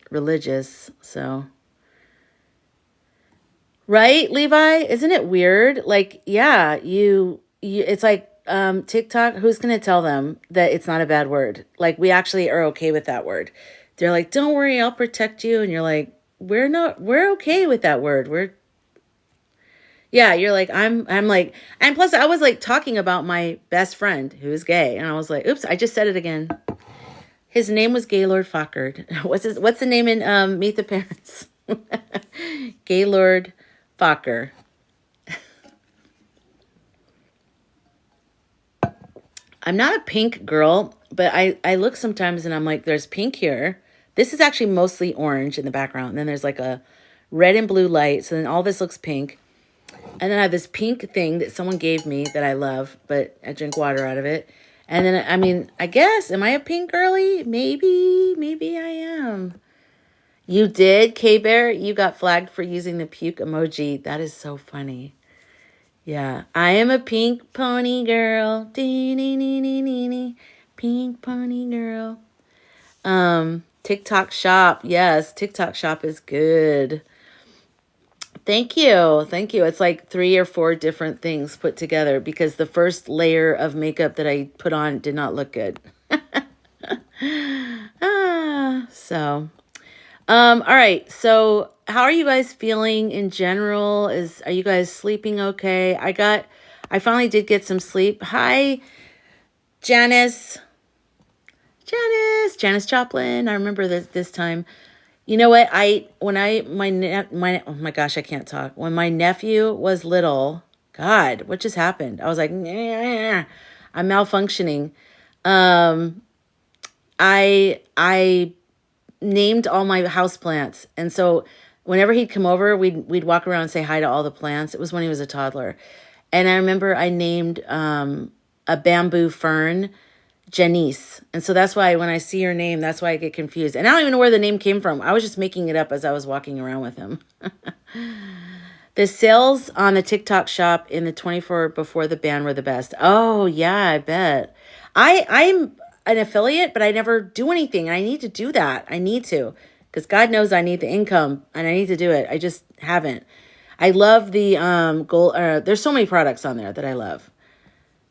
religious. So, right, Levi? Isn't it weird? Like, yeah, it's like, TikTok, who's going to tell them that it's not a bad word? Like, we actually are okay with that word. They're like, don't worry, I'll protect you. And you're like, we're okay with that word. You're like, I'm like, and plus I was like talking about my best friend who's gay. And I was like, oops, I just said it again. His name was Gaylord Fockard. What's the name in Meet the Parents? Gaylord Focker. I'm not a pink girl, but I look sometimes and I'm like, there's pink here. This is actually mostly orange in the background. And then there's like a red and blue light. So then all this looks pink. And then I have this pink thing that someone gave me that I love, but I drink water out of it. And then, I guess, am I a pink girly? Maybe I am. You did, K-Bear? You got flagged for using the puke emoji. That is so funny. Yeah, I am a pink pony girl. Pink pony girl. TikTok shop. Yes, TikTok shop is good. Thank you. It's like 3 or 4 different things put together because the first layer of makeup that I put on did not look good. All right. So how are you guys feeling in general? Are you guys sleeping okay? I finally did get some sleep. Hi, Janice Joplin. I remember this time. You know what? Oh my gosh, I can't talk. When my nephew was little, God, what just happened? I was like, nah, I'm malfunctioning. I named all my houseplants. And so whenever he'd come over, we'd walk around and say hi to all the plants. It was when he was a toddler. And I remember I named a bamboo fern Janice. And so that's why when I see her name, that's why I get confused. And I don't even know where the name came from. I was just making it up as I was walking around with him. The sales on the TikTok shop in the 24 before the ban were the best. Oh, yeah, I bet. I'm an affiliate, but I never do anything. And I need to do that. I need to. Because God knows I need the income and I need to do it. I just haven't. I love the gold. There's so many products on there that I love.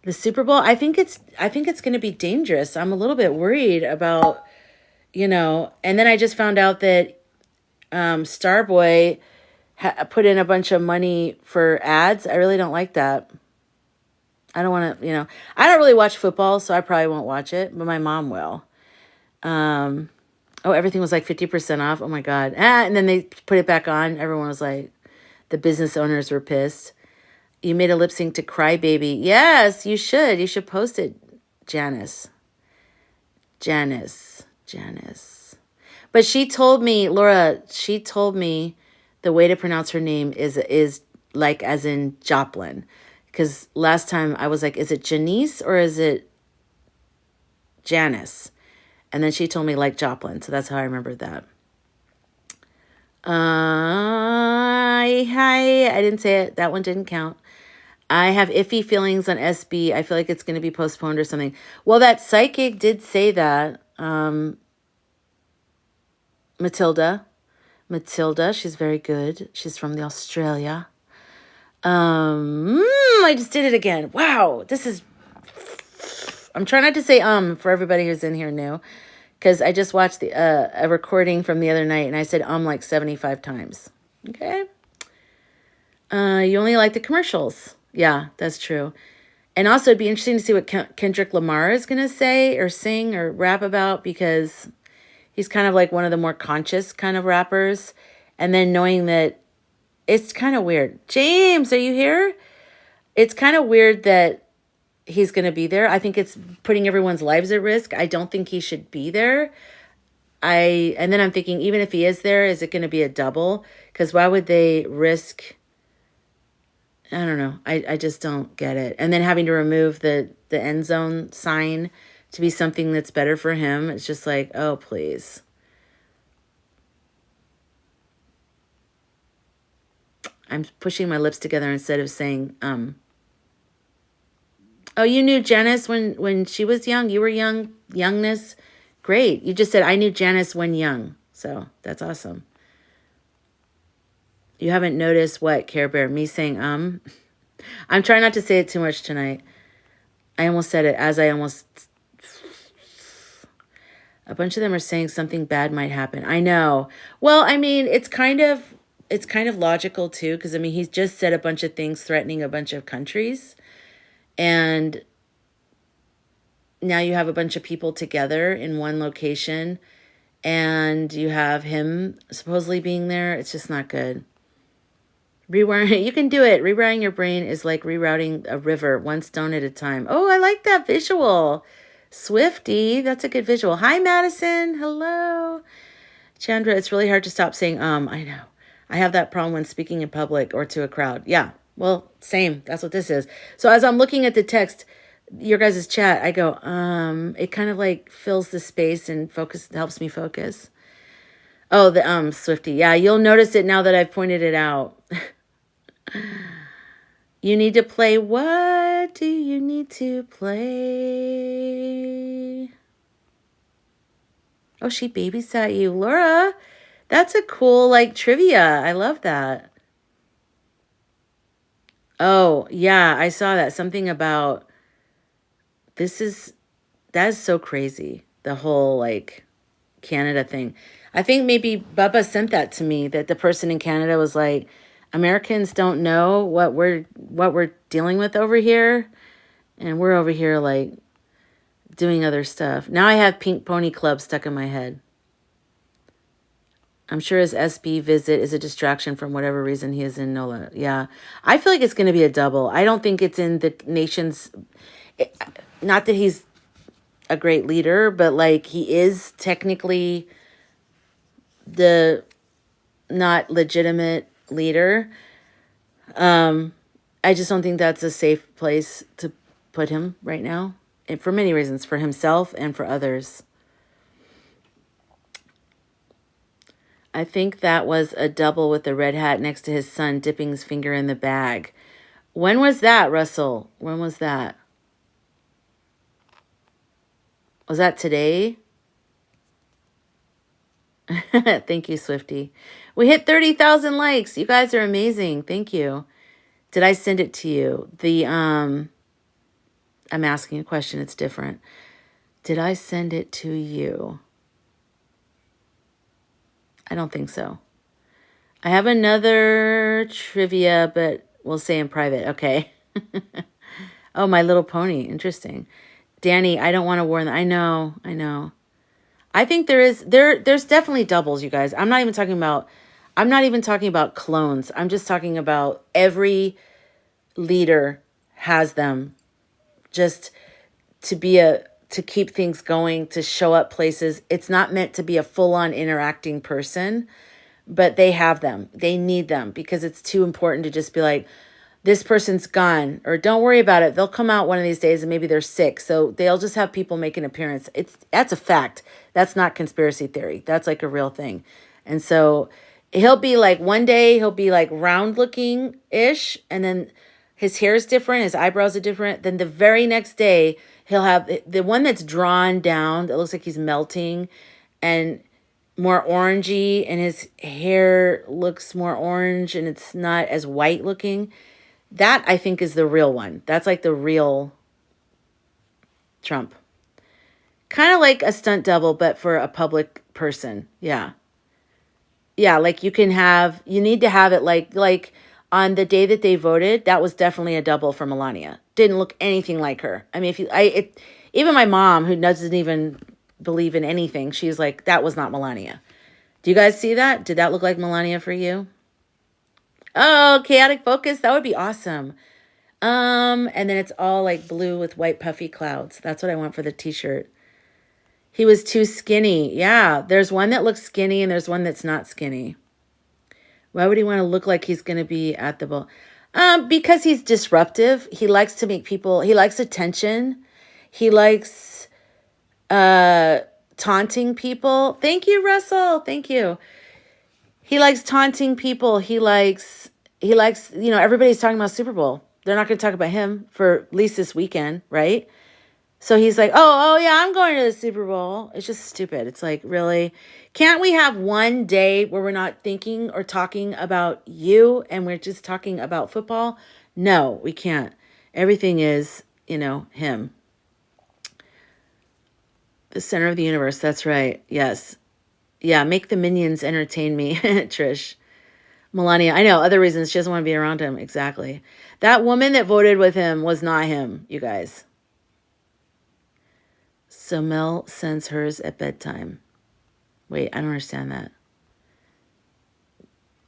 The Super Bowl, I think it's going to be dangerous. I'm a little bit worried about, and then I just found out that Starboy put in a bunch of money for ads. I really don't like that. I don't want to, I don't really watch football, so I probably won't watch it, but my mom will. Everything was like 50% off. Oh my God. And then they put it back on. Everyone was like, the business owners were pissed. You made a lip sync to Cry Baby. Yes, you should. You should post it, Janice. But she told me, Laura, the way to pronounce her name is like as in Joplin. Because last time I was like, is it Janice or is it Janice? And then she told me like Joplin. So that's how I remembered that. Hi. I didn't say it. That one didn't count. I have iffy feelings on SB. I feel like it's going to be postponed or something. Well, that psychic did say that. Matilda, she's very good. She's from the Australia. I just did it again. Wow, I'm trying not to say for everybody who's in here new, because I just watched a recording from the other night and I said like 75 times. Okay. You only like the commercials. Yeah, that's true. And also it'd be interesting to see what Kendrick Lamar is going to say or sing or rap about, because he's kind of like one of the more conscious kind of rappers. And then knowing that it's kind of weird. James, are you here? It's kind of weird that he's going to be there. I think it's putting everyone's lives at risk. I don't think he should be there. And then I'm thinking, even if he is there, is it going to be a double? Because why would they risk... I don't know. I just don't get it. And then having to remove the end zone sign to be something that's better for him. It's just like, oh, please. I'm pushing my lips together instead of saying, Oh, you knew Janice when she was young? You were young? Youngness? Great. You just said, I knew Janice when young. So that's awesome. You haven't noticed what, Care Bear? Me saying, I'm trying not to say it too much tonight. I almost said it a bunch of them are saying something bad might happen. I know. Well, I mean, it's kind of logical too, because I mean, he's just said a bunch of things threatening a bunch of countries. And now you have a bunch of people together in one location and you have him supposedly being there. It's just not good. Rewiring, you can do it. Rewiring your brain is like rerouting a river, one stone at a time. Oh, I like that visual. Swifty, that's a good visual. Hi, Madison. Hello. Chandra, it's really hard to stop saying, I know. I have that problem when speaking in public or to a crowd. Yeah, well, same. That's what this is. So as I'm looking at the text, your guys' chat, I go, it kind of like fills the space and helps me focus. Oh, the Swifty. Yeah, you'll notice it now that I've pointed it out. You need to play. What do you need to play? Oh, she babysat you. Laura, that's a cool, like, trivia. I love that. Oh, yeah, I saw that. Something about, that is so crazy. The whole, like, Canada thing. I think maybe Bubba sent that to me, that the person in Canada was like, Americans don't know what we're dealing with over here. And we're over here, like, doing other stuff. Now I have Pink Pony Club stuck in my head. I'm sure his SB visit is a distraction from whatever reason he is in NOLA. Yeah. I feel like it's going to be a double. I don't think it's in the nation's... Not that he's a great leader, but, like, he is technically the not legitimate leader. I just don't think that's a safe place to put him right now. And for many reasons, for himself and for others. I think that was a double with the red hat next to his son dipping his finger in the bag. When was that, Russell? When was that? Was that today? Thank you, Swifty. We hit 30,000 likes. You guys are amazing. Thank you. Did I send it to you? I'm asking a question. It's different. Did I send it to you? I don't think so. I have another trivia, but we'll say in private. Okay. Oh, My Little Pony. Interesting. Danny, I don't want to warn them. I know. I think there's definitely doubles, you guys. I'm not even talking about clones. I'm just talking about every leader has them, just to keep things going, to show up places. It's not meant to be a full-on interacting person, but they have them. They need them because it's too important to just be like, this person's gone, or don't worry about it. They'll come out one of these days and maybe they're sick. So they'll just have people make an appearance. That's a fact. That's not conspiracy theory. That's like a real thing. And so he'll be like, one day he'll be like round looking ish. And then his hair is different. His eyebrows are different. Then the very next day he'll have the one that's drawn down. That looks like he's melting and more orangey, and his hair looks more orange and it's not as white looking. That, I think, is the real one. That's like the real Trump. Kind of like a stunt double, but for a public person. Yeah. Yeah, like you need to have it like on the day that they voted, that was definitely a double for Melania. Didn't look anything like her. I mean, even my mom, who doesn't even believe in anything, she's like, that was not Melania. Do you guys see that? Did that look like Melania for you? Oh, chaotic focus. That would be awesome. And then it's all like blue with white puffy clouds. That's what I want for the t-shirt. He was too skinny. Yeah. There's one that looks skinny and there's one that's not skinny. Why would he want to look like he's going to be at the ball? Because he's disruptive. He likes to make people, he likes attention. He likes, taunting people. Thank you, Russell. Thank you. He likes taunting people. He likes, everybody's talking about Super Bowl. They're not going to talk about him for at least this weekend, right? So he's like, oh yeah, I'm going to the Super Bowl. It's just stupid. It's like, really? Can't we have one day where we're not thinking or talking about you and we're just talking about football? No, we can't. Everything is, him. The center of the universe. That's right. Yes. Yeah, make the minions entertain me, Trish. Melania, I know, other reasons. She doesn't want to be around him. Exactly. That woman that voted with him was not him, you guys. So Mel sends hers at bedtime. Wait, I don't understand that.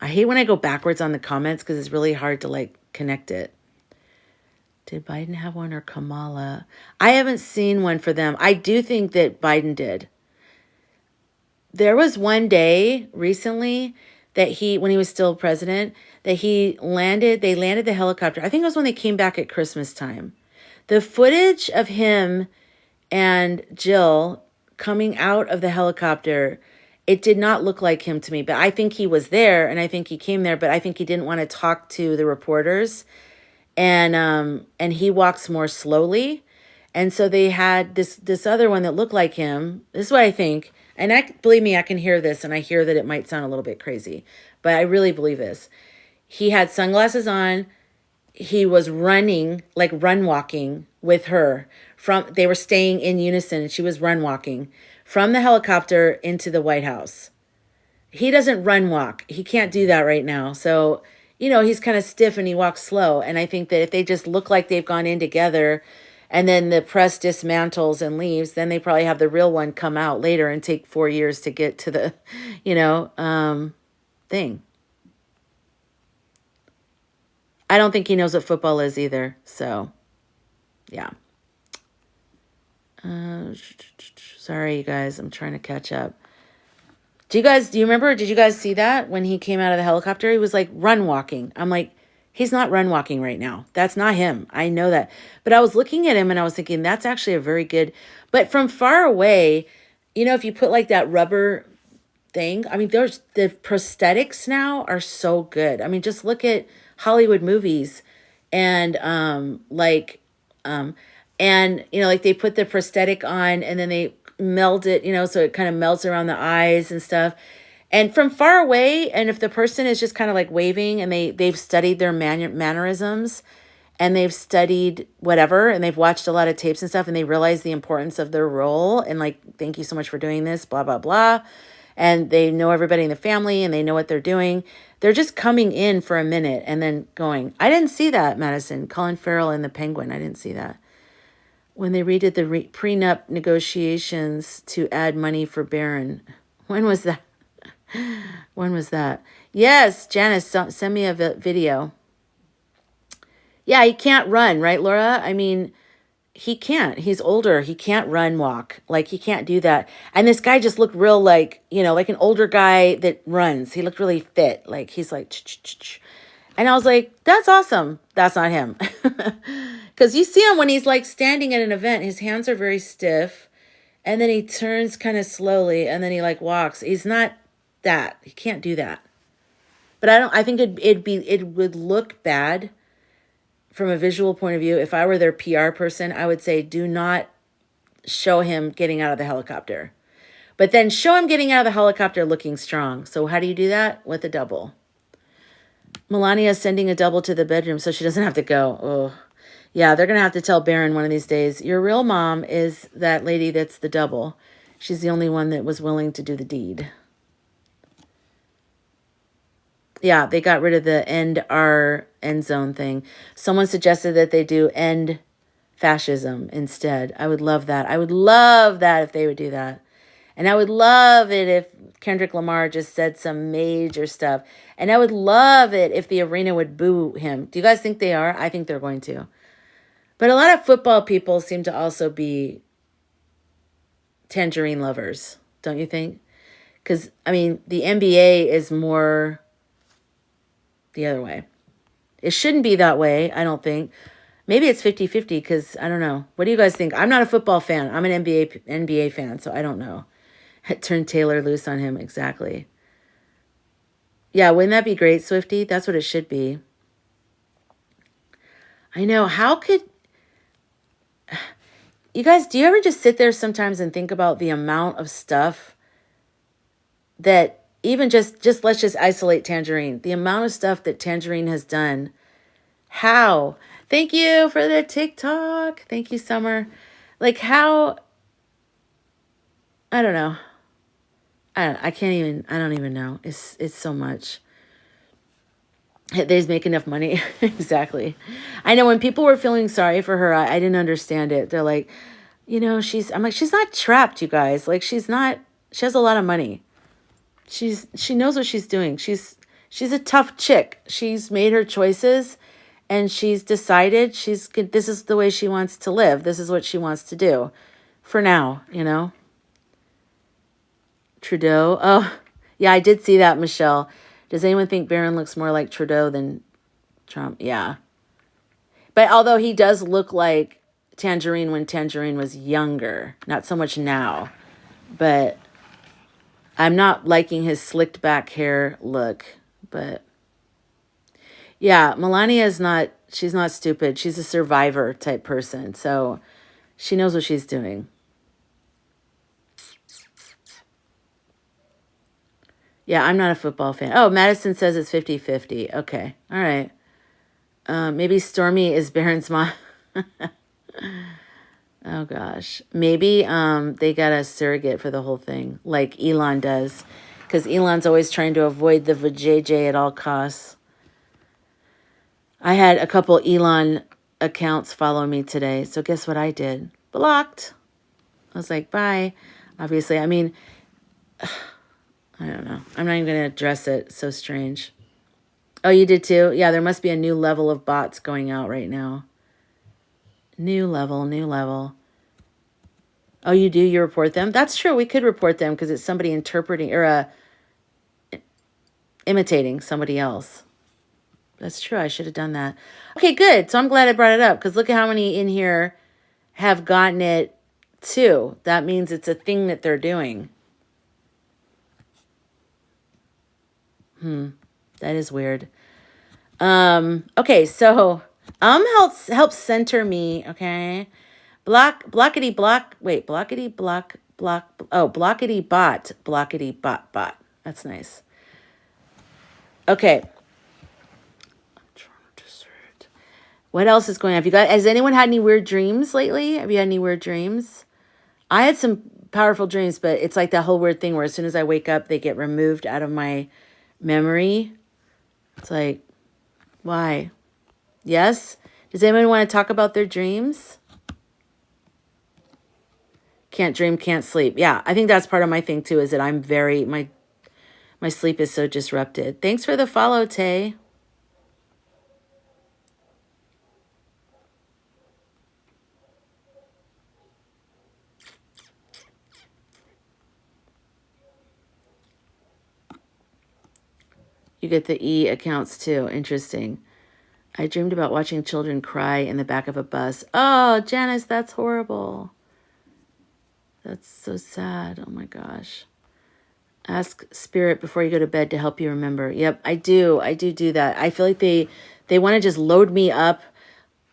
I hate when I go backwards on the comments because it's really hard to, connect it. Did Biden have one or Kamala? I haven't seen one for them. I do think that Biden did. There was one day recently that when he was still president, that they landed the helicopter. I think it was when they came back at Christmas time. The footage of him and Jill coming out of the helicopter, it did not look like him to me, but I think he was there and I think he came there, but I think he didn't want to talk to the reporters, and he walks more slowly. And so they had this other one that looked like him. This is what I think. And believe me, I can hear this, and I hear that it might sound a little bit crazy, but I really believe this. He had sunglasses on. He was running, run walking with her. They were staying in unison, and she was run walking from the helicopter into the White House. He doesn't run walk. He can't do that right now. So, he's kind of stiff and he walks slow. And I think that if they just look like they've gone in together, and then the press dismantles and leaves, then they probably have the real one come out later and take 4 years to get to the, thing. I don't think he knows what football is either. So, yeah. Sorry, you guys. I'm trying to catch up. Do you remember? Did you guys see that when he came out of the helicopter? He was run walking. I'm like, He's not run walking right now. That's not him. I know that. But I was looking at him and I was thinking, that's actually a very good, but from far away, you know, if you put like that rubber thing, I mean, there's the prosthetics now are so good. I mean, just look at Hollywood movies and, and, you know, like they put the prosthetic on and then they meld it, you know, so it kind of melts around the eyes and stuff. And from far away, and if the person is just kind of like waving and they've studied their mannerisms and they've studied whatever and they've watched a lot of tapes and stuff and they realize the importance of their role and like, thank you so much for doing this, blah, blah, blah. And they know everybody in the family and they know what they're doing. They're just coming in for a minute and then going. I didn't see that, Madison. Colin Farrell and the Penguin. I didn't see that. When they redid the prenup negotiations to add money for Barron. When was that? When was that? Yes, Janice, send me a video. Yeah, he can't run, right, Laura? I mean, he can't. He's older. He can't run, walk. Like, he can't do that. And this guy just looked real like, you know, like an older guy that runs. He looked really fit. Like, he's like, ch-ch-ch-ch. And I was like, that's awesome. That's not him. Because you see him when he's like standing at an event. His hands are very stiff. And then he turns kind of slowly. And then he like walks. He's not that. He can't do that. But I think it would look bad from a visual point of view. If I were their PR person, I would say, do not show him getting out of the helicopter. But then show him getting out of the helicopter looking strong. So how do you do that? With a double. Melania sending a double to the bedroom so she doesn't have to go. Oh, yeah, they're going to have to tell Barron one of these days, your real mom is that lady that's the double. She's the only one that was willing to do the deed. Yeah, they got rid of the end zone thing. Someone suggested that they do end fascism instead. I would love that. I would love that if they would do that. And I would love it if Kendrick Lamar just said some major stuff. And I would love it if the arena would boo him. Do you guys think they are? I think they're going to. But a lot of football people seem to also be tangerine lovers, don't you think? Because, I mean, the NBA is more the other way. It shouldn't be that way, I don't think. Maybe it's 50-50 because, I don't know. What do you guys think? I'm not a football fan. I'm an NBA fan, so I don't know. Turn Taylor loose on him, exactly. Yeah, wouldn't that be great, Swifty? That's what it should be. I know. How could... You guys, do you ever just sit there sometimes and think about the amount of stuff that even just let's just isolate Tangerine. The amount of stuff that Tangerine has done. How? Thank you for the TikTok. Thank you, Summer. Like how... I don't know. I don't even know. It's so much. They make enough money. Exactly. I know when people were feeling sorry for her, I didn't understand it. They're like, you know, I'm like, she's not trapped, you guys. Like she has a lot of money. She knows what she's doing. She's a tough chick. She's made her choices and she's decided this is the way she wants to live. This is what she wants to do for now, you know? Trudeau. Oh, yeah, I did see that, Michelle. Does anyone think Barron looks more like Trudeau than Trump? Yeah. But although he does look like Tangerine when Tangerine was younger, not so much now. But I'm not liking his slicked back hair look. But yeah, Melania she's not stupid. She's a survivor type person. So she knows what she's doing. Yeah, I'm not a football fan. Oh, Madison says it's 50-50. Okay. All right. Maybe Stormy is Barron's mom. Oh, gosh. Maybe they got a surrogate for the whole thing, like Elon does. Because Elon's always trying to avoid the vajayjay at all costs. I had a couple Elon accounts follow me today. So guess what I did? Blocked. I was like, bye. Obviously, I mean... I don't know. I'm not even going to address it. It's so strange. Oh, you did too? Yeah, there must be a new level of bots going out right now. New level. Oh, you do? You report them? That's true. We could report them because it's somebody interpreting or imitating somebody else. That's true. I should have done that. Okay, good. So I'm glad I brought it up because look at how many in here have gotten it too. That means it's a thing that they're doing. That is weird. Okay, so help center me, okay? Blockity bot. That's nice. Okay. What else is going on? Has anyone had any weird dreams lately? Have you had any weird dreams? I had some powerful dreams, but it's like that whole weird thing where as soon as I wake up, they get removed out of my memory. It's like, why? Yes? Does anyone want to talk about their dreams? Can't dream, can't sleep. Yeah, I think that's part of my thing too, is that I'm my sleep is so disrupted. Thanks for the follow, Tay. You get the E accounts too. Interesting. I dreamed about watching children cry in the back of a bus. Oh, Janice, that's horrible. That's so sad. Oh my gosh. Ask spirit before you go to bed to help you remember. Yep, I do. I do that. I feel like they want to just load me up,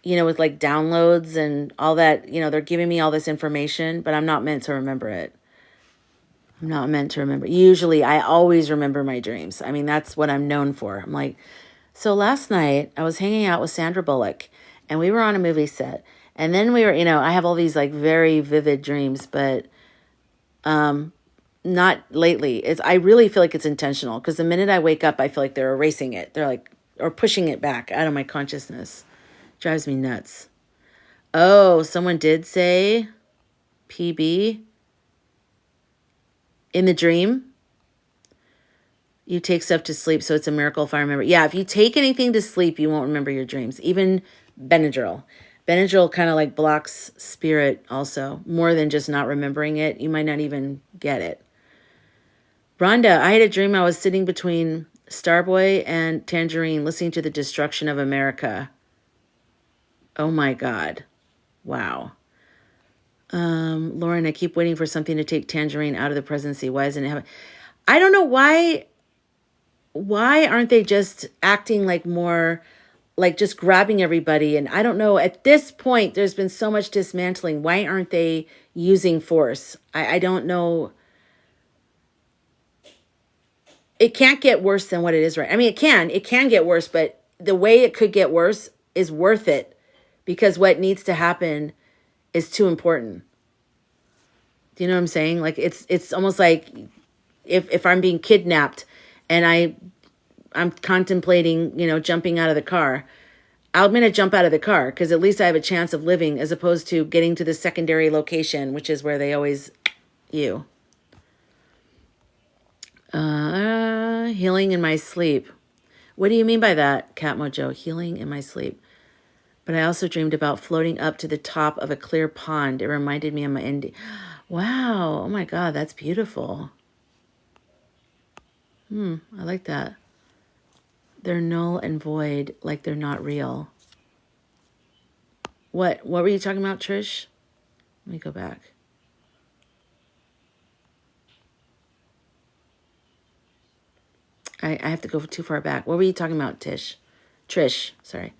with like downloads and all that. They're giving me all this information, but I'm not meant to remember it. I'm not meant to remember. Usually, I always remember my dreams. I mean, that's what I'm known for. I'm like, so last night I was hanging out with Sandra Bullock and we were on a movie set. And then we were, I have all these like very vivid dreams, but not lately. I really feel like it's intentional because the minute I wake up, I feel like they're erasing it. They're like, or pushing it back out of my consciousness. Drives me nuts. Oh, someone did say PB. In the dream, you take stuff to sleep, so it's a miracle if I remember. Yeah, if you take anything to sleep, you won't remember your dreams. Even Benadryl. Benadryl kind of like blocks spirit also, more than just not remembering it. You might not even get it. Rhonda, I had a dream I was sitting between Starboy and Tangerine listening to the destruction of America. Oh my God. Wow. Lauren, I keep waiting for something to take Tangerine out of the presidency. Why isn't it happening? I don't know why aren't they just acting like more like just grabbing everybody? And I don't know, at this point, there's been so much dismantling. Why aren't they using force? I don't know. It can't get worse than what it is, right? I mean, it can get worse, but the way it could get worse is worth it because what needs to happen is too important. Do you know what I'm saying? Like it's almost like if I'm being kidnapped and I'm contemplating, jumping out of the car, I'm going to jump out of the car because at least I have a chance of living as opposed to getting to the secondary location, which is where they always healing in my sleep. What do you mean by that, Cat Mojo? Healing in my sleep. But I also dreamed about floating up to the top of a clear pond. It reminded me of my ending. Wow. Oh my God, that's beautiful. I like that. They're null and void, like they're not real. What were you talking about, Trish? Let me go back. I have to go too far back. What were you talking about, Trish, sorry.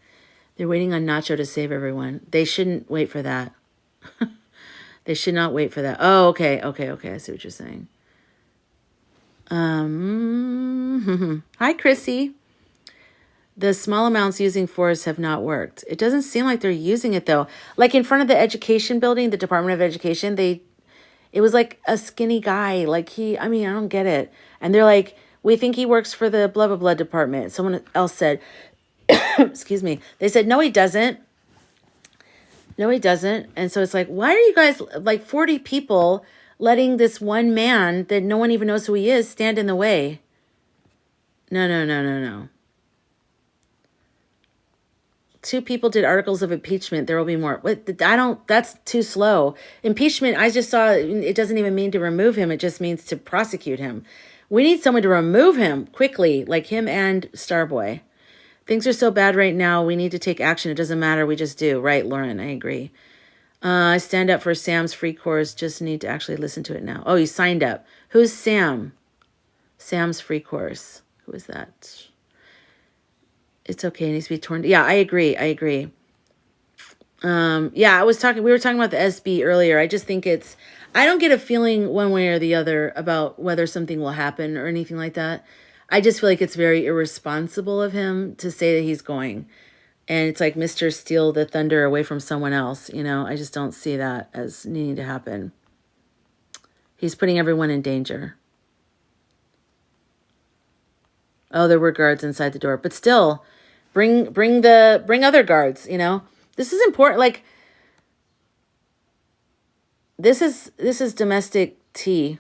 They're waiting on Nacho to save everyone. They shouldn't wait for that. They should not wait for that. Oh, okay. I see what you're saying. Hi, Chrissy. The small amounts using force have not worked. It doesn't seem like they're using it, though. Like in front of the education building, the Department of Education, it was like a skinny guy. Like I don't get it. And they're like, we think he works for the blah, blah, blah department. Someone else said, excuse me. They said, no, he doesn't. And so it's like, why are you guys, like 40 people, letting this one man that no one even knows who he is stand in the way? No. 2 people did articles of impeachment. There will be more. That's too slow. Impeachment, I just saw, it doesn't even mean to remove him. It just means to prosecute him. We need someone to remove him quickly, like him and Starboy. Things are so bad right now. We need to take action. It doesn't matter. We just do. Right, Lauren? I agree. I stand up for Sam's free course. Just need to actually listen to it now. Oh, you signed up. Who's Sam? Sam's free course. Who is that? It's okay. It needs to be torn. Yeah, I agree. Yeah, we were talking about the SB earlier. I just think I don't get a feeling one way or the other about whether something will happen or anything like that. I just feel like it's very irresponsible of him to say that he's going. And it's like Mr. Steal the thunder away from someone else. I just don't see that as needing to happen. He's putting everyone in danger. Oh, there were guards inside the door, but still, bring other guards. This is important. Like, this is domestic tea,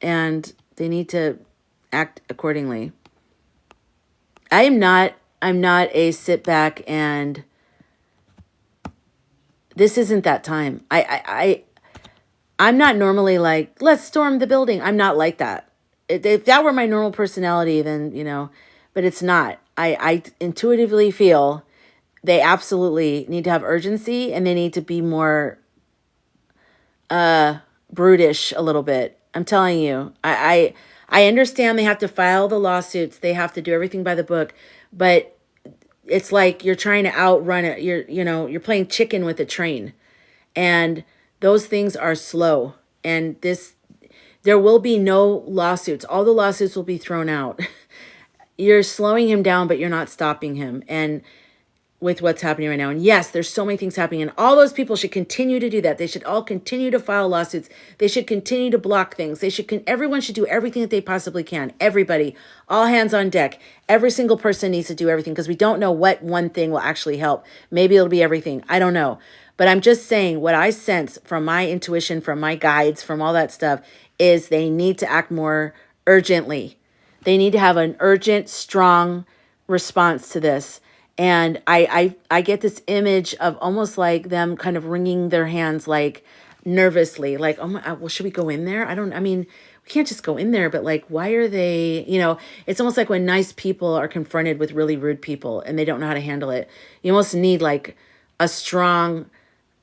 and they need to act accordingly. I'm not a sit back and this isn't that time. I'm not normally like, let's storm the building. I'm not like that. If that were my normal personality, then, but it's not. I intuitively feel they absolutely need to have urgency and they need to be more brutish a little bit. I'm telling you, I understand they have to file the lawsuits. They have to do everything by the book, but it's like you're trying to outrun it. You're playing chicken with a train, and those things are slow. And there will be no lawsuits. All the lawsuits will be thrown out. You're slowing him down, but you're not stopping him. And with what's happening right now. And yes, there's so many things happening, and all those people should continue to do that. They should all continue to file lawsuits. They should continue to block things. Everyone should do everything that they possibly can. Everybody, all hands on deck. Every single person needs to do everything, because we don't know what one thing will actually help. Maybe it'll be everything. I don't know. But I'm just saying what I sense from my intuition, from my guides, from all that stuff, is they need to act more urgently. They need to have an urgent, strong response to this. And I get this image of almost like them kind of wringing their hands, like nervously, like, oh my, well, should we go in there? We can't just go in there, but like, why are they, it's almost like when nice people are confronted with really rude people and they don't know how to handle it. You almost need like a strong,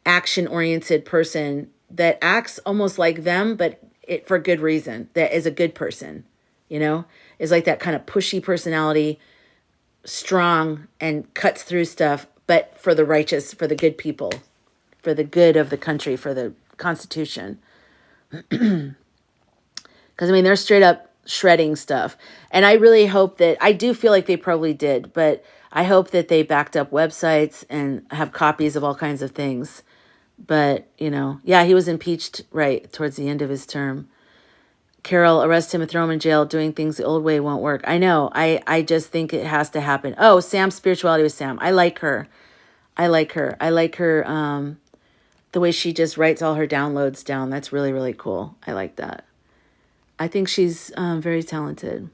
action-oriented person that acts almost like them, but for good reason, that is a good person, is like that kind of pushy personality, strong and cuts through stuff, but for the righteous, for the good people, for the good of the country, for the Constitution. Because they're straight up shredding stuff. And I really hope I do feel like they probably did, but I hope that they backed up websites and have copies of all kinds of things. But, yeah, he was impeached right towards the end of his term. Carol, arrest him and throw him in jail. Doing things the old way won't work. I know. I just think it has to happen. Oh, Sam's spirituality with Sam. I like her. I like her. The way she just writes all her downloads down. That's really, really cool. I like that. I think she's very talented.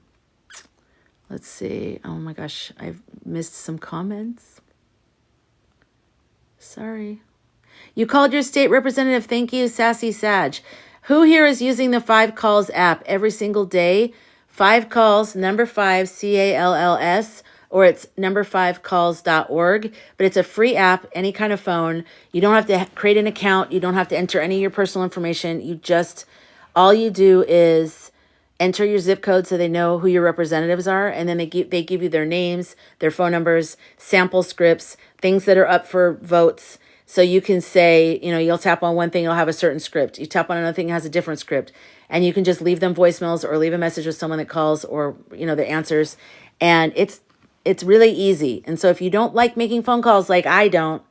Let's see. Oh my gosh. I've missed some comments. Sorry. You called your state representative. Thank you, Sassy Sag. Who here is using the 5 Calls app every single day? 5 Calls, number 5, CALLS, or it's number5calls.org. But it's a free app, any kind of phone. You don't have to create an account. You don't have to enter any of your personal information. All you do is enter your zip code so they know who your representatives are. And then they give you their names, their phone numbers, sample scripts, things that are up for votes. So you can say, you'll tap on one thing, it'll have a certain script. You tap on another thing, it has a different script. And you can just leave them voicemails or leave a message with someone that calls or, that answers. And it's really easy. And so if you don't like making phone calls like I don't,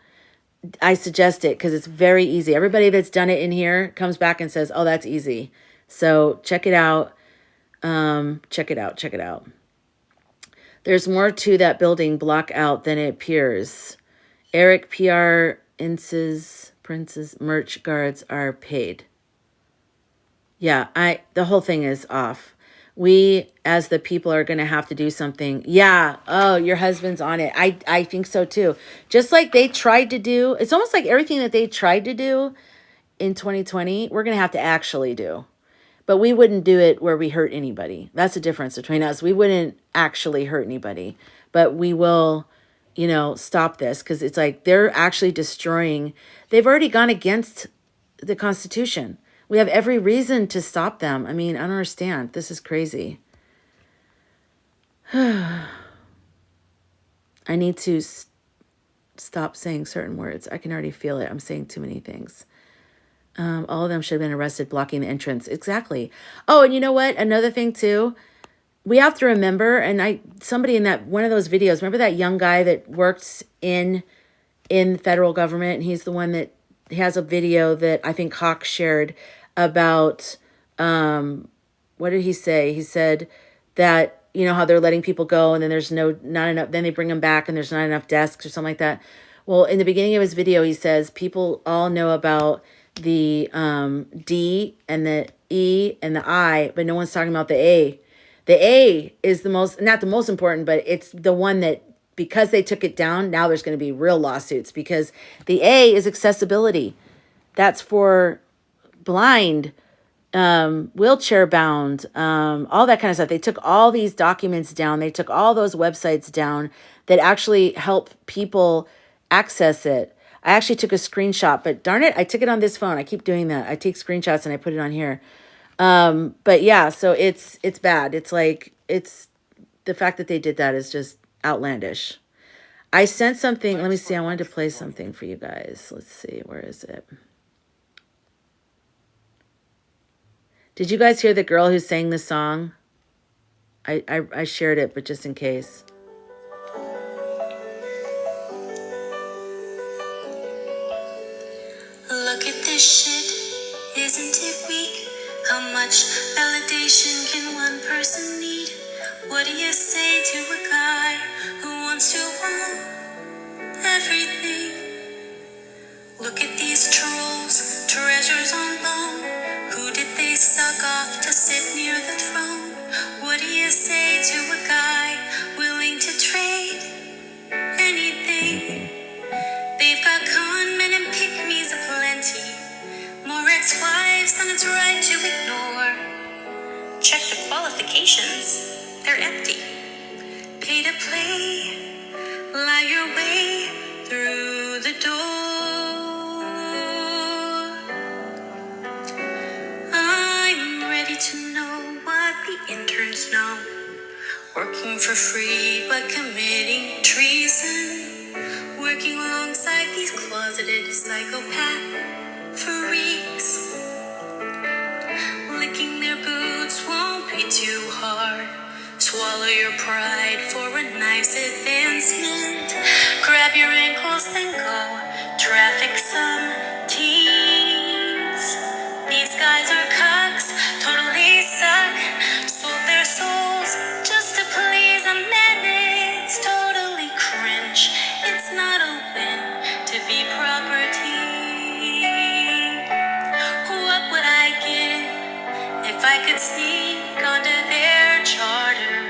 I suggest it because it's very easy. Everybody that's done it in here comes back and says, oh, that's easy. So check it out. Check it out. There's more to that building block out than it appears. Eric PR Prince's merch guards are paid. Yeah, the whole thing is off. We, as the people, are going to have to do something. Yeah. Oh, your husband's on it. I think so too. Just like they tried to do, it's almost like everything that they tried to do in 2020, we're going to have to actually do. But we wouldn't do it where we hurt anybody. That's the difference between us. We wouldn't actually hurt anybody, but we will, stop this, because it's like they're actually destroying. They've already gone against the Constitution. We have every reason to stop them. I mean, I don't understand. This is crazy. I need to stop saying certain words. I can already feel it. I'm saying too many things. All of them should have been arrested, blocking the entrance. Exactly. Oh, and you know what? Another thing too, we have to remember, and somebody in that one of those videos, remember that young guy that works in the federal government, and he's the one that has a video that I think Hawk shared about, what did he say? He said that, how they're letting people go, and then there's not enough, then they bring them back and there's not enough desks or something like that. Well, in the beginning of his video, he says people all know about the D and the E and the I, but no one's talking about the A. The A is not the most important, but it's the one that, because they took it down, now there's going to be real lawsuits, because the A is accessibility. That's for blind, wheelchair bound, all that kind of stuff. They took all these documents down. They took all those websites down that actually help people access it. I actually took a screenshot, but darn it, I took it on this phone. I keep doing that. I take screenshots and I put it on here. But yeah, so it's bad. It's like, the fact that they did that is just outlandish. I sent something. Let me see. I wanted to play something for you guys. Let's see. Where is it? Did you guys hear the girl who sang the song? I shared it, but just in case. Look at this shit, isn't it weak? How much validation can one person need? What do you say to a guy who wants to own everything? Look at these trolls, treasures on loan. Who did they suck off to sit near the throne? What do you say to a guy willing to trade anything? They've got con men and pick-me's aplenty. More ex-wives than it's right to ignore. Check the qualifications, they're empty. Pay to play, lie your way through the door. I'm ready to know what the interns know. Working for free but committing treason. Working alongside these closeted psychopath freaks. Licking their boots won't be too hard. Swallow your pride for a nice advancement. Grab your ankles, then go traffic some teens. These guys are cucks, totally suck. Sold their souls just to please a man. It's totally cringe. It's not a win to be property. What would I give if I could sneak onto their charter?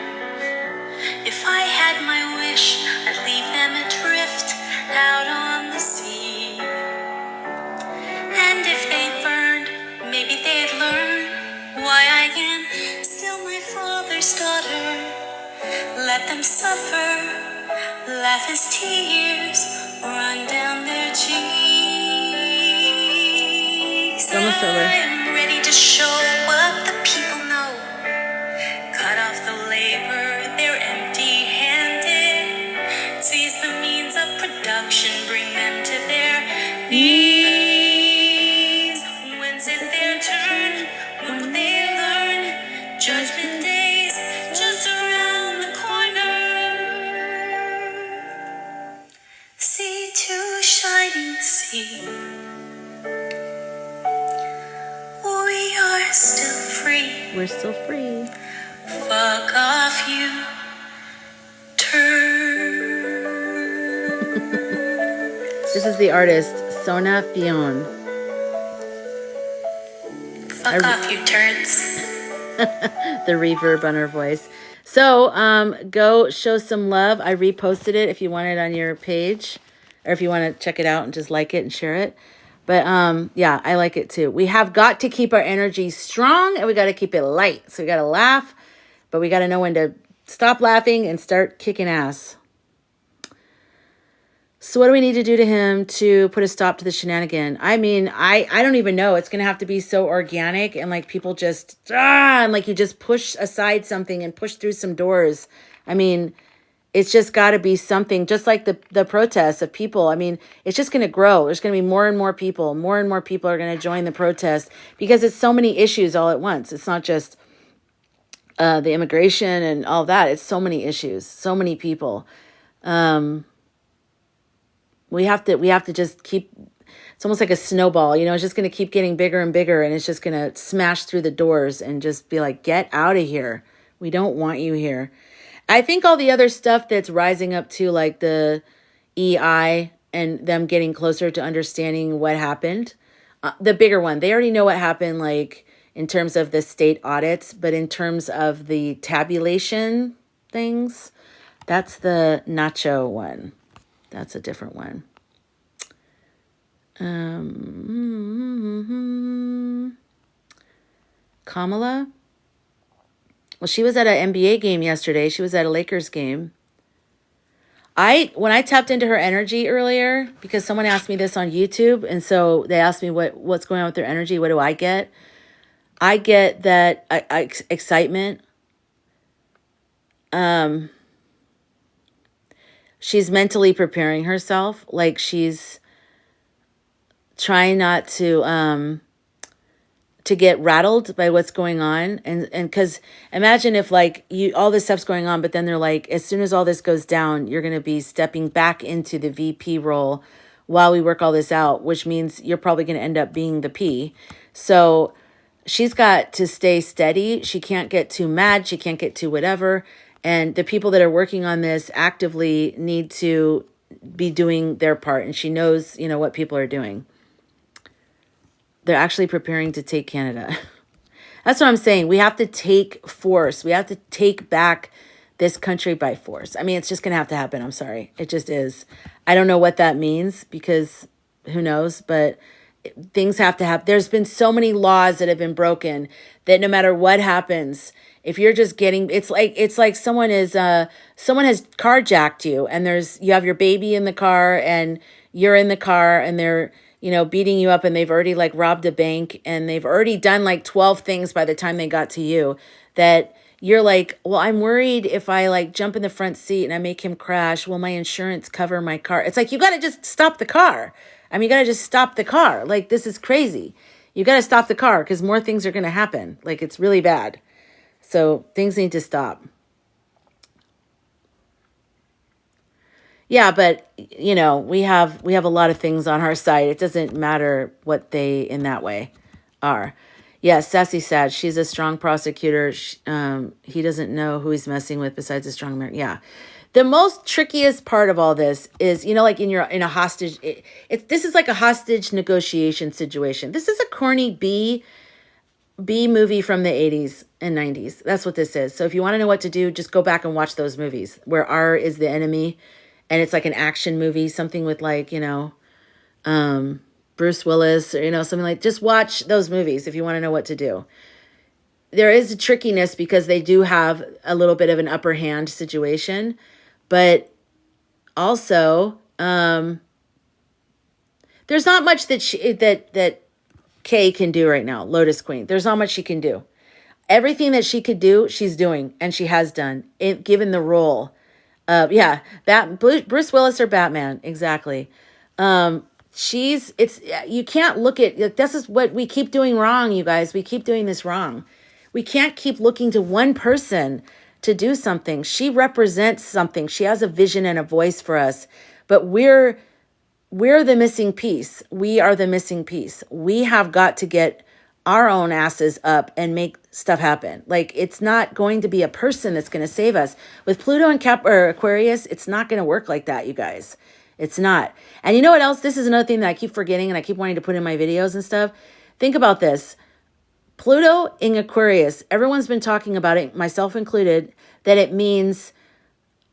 If I had my wish, I'd leave them adrift out on the sea. And if they burned, maybe they'd learn why I am still my father's daughter. Let them suffer, laugh as tears run down their cheeks. Almost over. I'm ready to show what the people know. Cut off the labor, they're empty-handed. Seize the means of production, bring them to their knees. When's it their turn? When will they learn? Judgment day's just around the corner. Sea to shining sea. We are still free. We're still free. Fuck off, you turd. This is the artist, Sona Fion. Fuck off, you turds. The reverb on her voice. So go show some love. I reposted it if you want it on your page, or if you want to check it out and just like it and share it. But yeah, I like it too. We have got to keep our energy strong and we got to keep it light. So we got to laugh, but we got to know when to stop laughing and start kicking ass. So what do we need to do to him to put a stop to the shenanigan? I mean, I don't even know. It's going to have to be so organic and like people just, and like you just push aside something and push through some doors. I mean, it's just got to be something just like the protests of people. I mean, it's just going to grow. There's going to be more and more people. More and more people are going to join the protest because it's so many issues all at once. It's not just the immigration and all that. It's so many issues, so many people. We have to just keep, it's almost like a snowball, you know, it's just going to keep getting bigger and bigger and it's just going to smash through the doors and just be like, get out of here. We don't want you here. I think all the other stuff that's rising up to like the EI and them getting closer to understanding what happened, the bigger one, they already know what happened, like in terms of the state audits, but in terms of the tabulation things, that's the Nacho one. That's a different one. Kamala. Well, she was at an NBA game yesterday. She was at a Lakers game. When I tapped into her energy earlier, because someone asked me this on YouTube, and so they asked me what's going on with their energy. What do I get? I get that excitement. She's mentally preparing herself, like she's trying not to get rattled by what's going on. And because imagine if like all this stuff's going on, but then they're like, as soon as all this goes down, you're going to be stepping back into the VP role while we work all this out, which means you're probably going to end up being the P. So she's got to stay steady. She can't get too mad. She can't get too whatever. And the people that are working on this actively need to be doing their part. And she knows, you know, what people are doing. They're actually preparing to take Canada. That's what I'm saying. We have to take force. We have to take back this country by force. I mean, it's just going to have to happen. I'm sorry. It just is. I don't know what that means because who knows, but things have to happen. There's been so many laws that have been broken that no matter what happens, if you're just getting, it's like someone has carjacked you and you have your baby in the car and you're in the car and they're, you know, beating you up and they've already like robbed a bank and they've already done like 12 things by the time they got to you that you're like, well, I'm worried if I like jump in the front seat and I make him crash, will my insurance cover my car? It's like, you got to just stop the car. I mean, you got to just stop the car. Like, this is crazy. You got to stop the car because more things are going to happen. Like, it's really bad. So things need to stop. Yeah, but, you know, we have a lot of things on our side. It doesn't matter what they, in that way, are. Yes, Sassy Sad, she's a strong prosecutor. He doesn't know who he's messing with besides a strong American. Yeah. The most trickiest part of all this is, you know, like in a hostage, this is like a hostage negotiation situation. This is a corny B movie from the 80s and 90s. That's what this is. So if you want to know what to do, just go back and watch those movies where R is the enemy. And it's like an action movie, something with like, you know, Bruce Willis or, you know, something like, just watch those movies if you want to know what to do. There is a trickiness because they do have a little bit of an upper hand situation, but also there's not much that Kay can do right now, Lotus Queen. There's not much she can do. Everything that she could do, she's doing, and she has done, given the role. Bruce Willis or Batman, exactly. You can't look at, this is what we keep doing wrong, you guys. We keep doing this wrong. We can't keep looking to one person to do something. She represents something. She has a vision and a voice for us, but we're the missing piece. We are the missing piece. We have got to get our own asses up and make stuff happen. Like, it's not going to be a person that's going to save us. With Pluto and Aquarius, it's not going to work like that, you guys. It's not. And you know what else? This is another thing that I keep forgetting and I keep wanting to put in my videos and stuff. Think about this. Pluto in Aquarius, everyone's been talking about it, myself included, that it means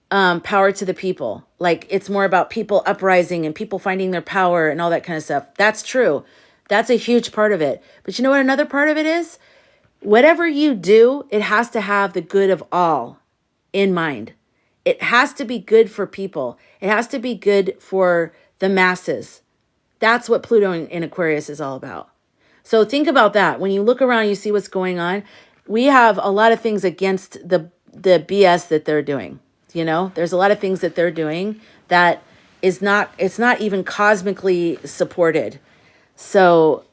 power to the people. Like it's more about people uprising and people finding their power and all that kind of stuff. That's true. That's a huge part of it. But you know what another part of it is? Whatever you do, it has to have the good of all in mind. It has to be good for people. It has to be good for the masses. That's what Pluto in Aquarius is all about. So think about that. When you look around, you see what's going on. We have a lot of things against the BS that they're doing. You know, there's a lot of things that they're doing that it's not even cosmically supported. So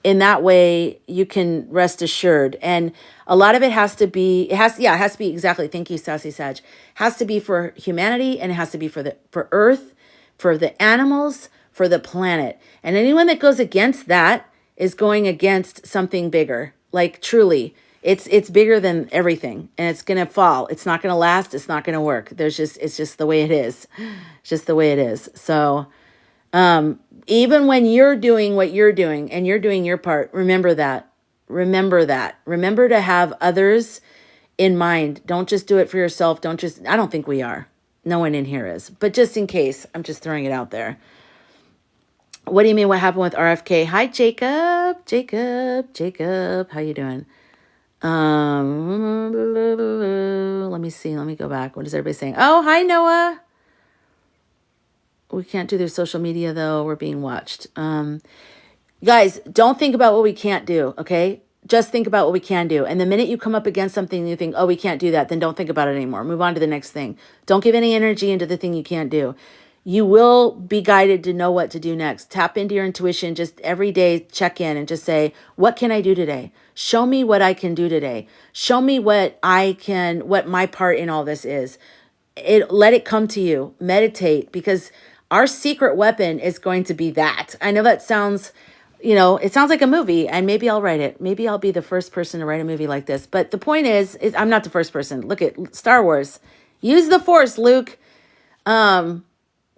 in that way, you can rest assured. And a lot of it has to be, it has to be exactly. Thank you, Sassy Sag. Has to be for humanity, and it has to be for Earth, for the animals, for the planet. And anyone that goes against that is going against something bigger. Like truly, it's bigger than everything, and it's gonna fall. It's not gonna last. It's not gonna work. It's just the way it is. It's just the way it is. So, even when you're doing what you're doing and you're doing your part, remember that. Remember that. Remember to have others in mind. Don't just do it for yourself. I don't think we are. No one in here is. But just in case, I'm just throwing it out there. What do you mean what happened with RFK? Hi, Jacob. Jacob. How you doing? Let me see. Let me go back. What is everybody saying? Oh, hi, Noah. We can't do their social media, though. We're being watched. Guys, don't think about what we can't do, okay? Just think about what we can do. And the minute you come up against something and you think, oh, we can't do that, then don't think about it anymore. Move on to the next thing. Don't give any energy into the thing you can't do. You will be guided to know what to do next. Tap into your intuition. Just every day check in and just say, what can I do today? Show me what I can do today. Show me what my part in all this is. Let it come to you. Meditate, because our secret weapon is going to be that. I know that sounds, it sounds like a movie, and maybe I'll write it. Maybe I'll be the first person to write a movie like this. But the point is I'm not the first person. Look at Star Wars. Use the Force, Luke.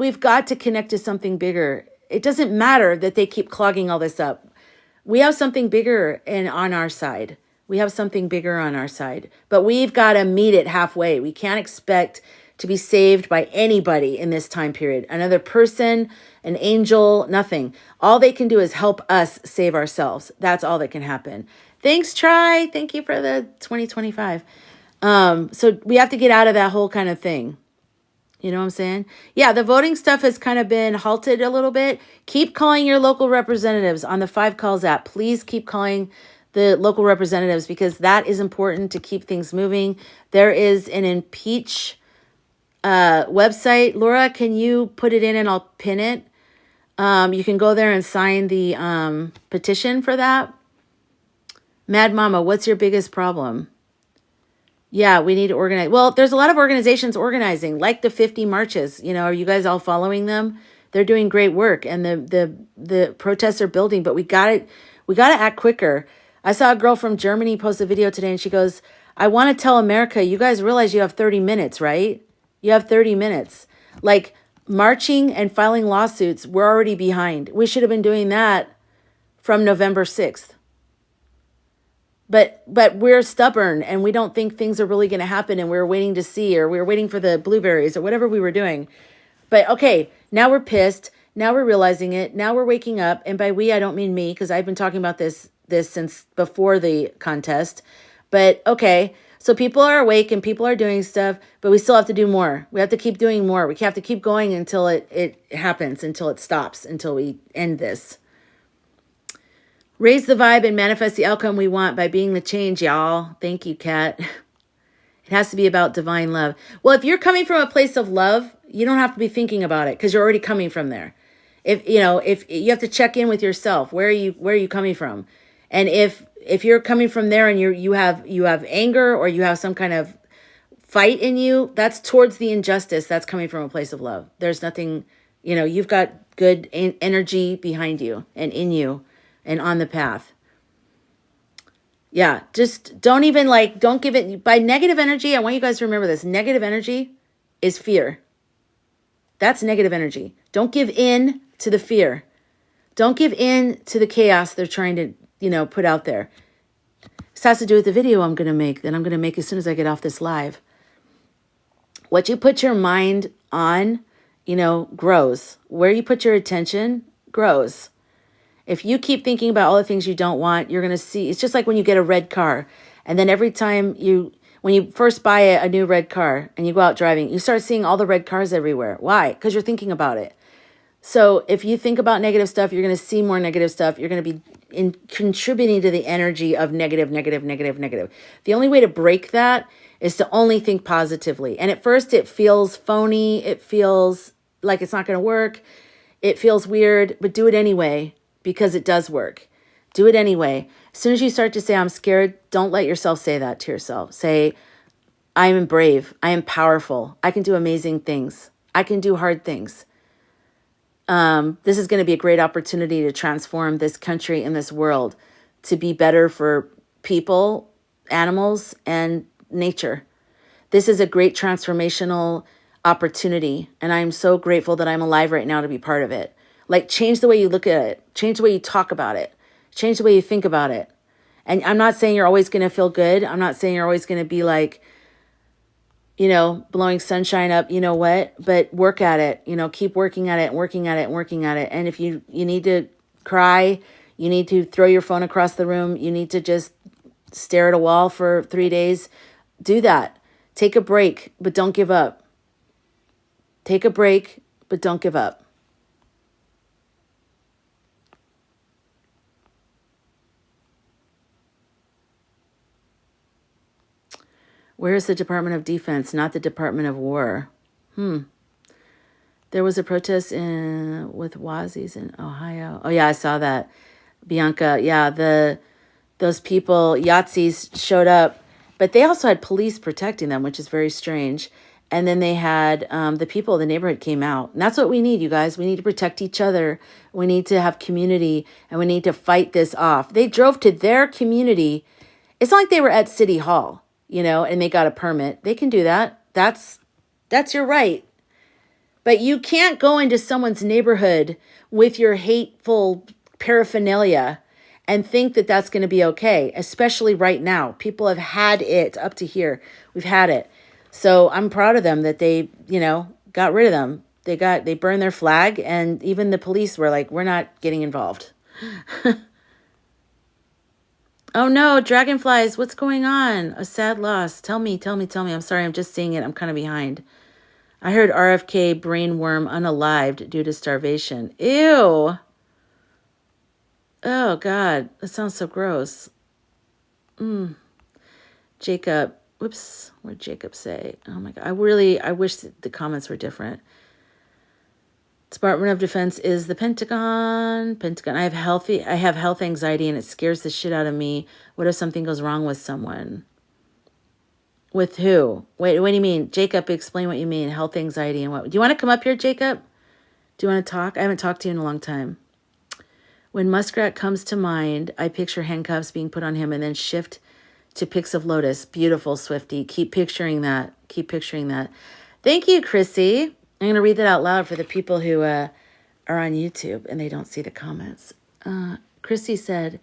We've got to connect to something bigger. It doesn't matter that they keep clogging all this up. We have something bigger on our side. We have something bigger on our side. But we've got to meet it halfway. We can't expect to be saved by anybody in this time period. Another person, an angel, nothing. All they can do is help us save ourselves. That's all that can happen. Thanks, Try. Thank you for the 2025. So we have to get out of that whole kind of thing. You know what I'm saying? Yeah, the voting stuff has kind of been halted a little bit. Keep calling your local representatives on the 5 Calls app. Please keep calling the local representatives, because that is important to keep things moving. There is an impeach website. Laura, can you put it in and I'll pin it? You can go there and sign the petition for that. Mad Mama, what's your biggest problem? Yeah, we need to organize. Well, there's a lot of organizations organizing, like the 50 marches. Are you guys all following them? They're doing great work, and the protests are building. But we got to act quicker. I saw a girl from Germany post a video today, and she goes, "I want to tell America, you guys realize you have 30 minutes, right? You have 30 minutes. Like marching and filing lawsuits, we're already behind. We should have been doing that from November 6th." But we're stubborn, and we don't think things are really going to happen, and we're waiting to see, or we're waiting for the blueberries, or whatever we were doing. But okay, now we're pissed. Now we're realizing it. Now we're waking up. And by we, I don't mean me, because I've been talking about this since before the contest. But okay, so people are awake and people are doing stuff, but we still have to do more. We have to keep doing more. We have to keep going until it happens, until it stops, until we end this. Raise the vibe and manifest the outcome we want by being the change, y'all. Thank you, Kat. It has to be about divine love. Well, if you're coming from a place of love, you don't have to be thinking about it, because you're already coming from there. If you have to check in with yourself, where are you coming from? And if you're coming from there and you have anger, or you have some kind of fight in you, that's towards the injustice. That's coming from a place of love. There's nothing, you've got good energy behind you and in you and on the path. Yeah, just don't give it by negative energy. I want you guys to remember this. Negative energy is fear. That's negative energy. Don't give in to the fear. Don't give in to the chaos they're trying to, put out there. This has to do with the video I'm going to make, that I'm going to make as soon as I get off this live. What you put your mind on, grows. Where you put your attention grows. If you keep thinking about all the things you don't want, you're going to see. It's just like when you get a red car. And then every time when you first buy a new red car and you go out driving, you start seeing all the red cars everywhere. Why? Because you're thinking about it. So if you think about negative stuff, you're going to see more negative stuff. You're going to be contributing to the energy of negative, negative, negative, negative. The only way to break that is to only think positively. And at first it feels phony. It feels like it's not going to work. It feels weird, but do it anyway because it does work. Do it anyway. As soon as you start to say, I'm scared, don't let yourself say that to yourself. Say, I am brave. I am powerful. I can do amazing things. I can do hard things. This is going to be a great opportunity to transform this country and this world to be better for people, animals, and nature. This is a great transformational opportunity, and I'm so grateful that I'm alive right now to be part of it. Like, change the way you look at it. Change the way you talk about it. Change the way you think about it. And I'm not saying you're always going to feel good. I'm not saying you're always going to be like, blowing sunshine up, but work at it, keep working at it, working at it, working at it. And if you need to cry, you need to throw your phone across the room, you need to just stare at a wall for 3 days, do that. Take a break, but don't give up. Take a break, but don't give up. Where is the Department of Defense, not the Department of War? There was a protest with Wazis in Ohio. Oh, yeah, I saw that. Bianca, yeah, those people, Yahtzees, showed up. But they also had police protecting them, which is very strange. And then they had the people of the neighborhood came out. And that's what we need, you guys. We need to protect each other. We need to have community, and we need to fight this off. They drove to their community. It's not like they were at City Hall, and they got a permit. They can do that. That's your right. But you can't go into someone's neighborhood with your hateful paraphernalia and think that that's going to be okay, especially right now. People have had it up to here. We've had it. So I'm proud of them that they, got rid of them. They burned their flag, and even the police were like, we're not getting involved. Oh no, dragonflies, what's going on? A sad loss. Tell me. I'm sorry, I'm just seeing it. I'm kind of behind. I heard RFK brainworm unalived due to starvation. Ew. Oh God, that sounds so gross. Jacob, whoops, what did Jacob say? Oh my God, I wish the comments were different. Department of Defense is the Pentagon. I have health anxiety, and it scares the shit out of me. What if something goes wrong with someone? With who? Wait, what do you mean? Jacob, explain what you mean. Health anxiety and what? Do you want to come up here, Jacob? Do you want to talk? I haven't talked to you in a long time. When Muskrat comes to mind, I picture handcuffs being put on him and then shift to pics of Lotus. Beautiful, Swifty. Keep picturing that. Thank you, Chrissy. I'm going to read that out loud for the people who are on YouTube and they don't see the comments. Chrissy said,